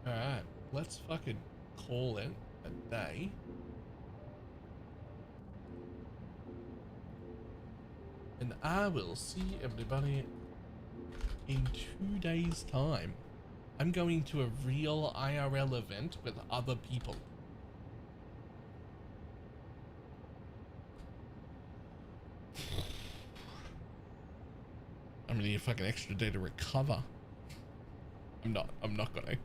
Alright, let's fucking call it a day. And I will see everybody in 2 days' time. I'm going to a real IRL event with other people. I'm gonna need a fucking extra day to recover. I'm not gonna.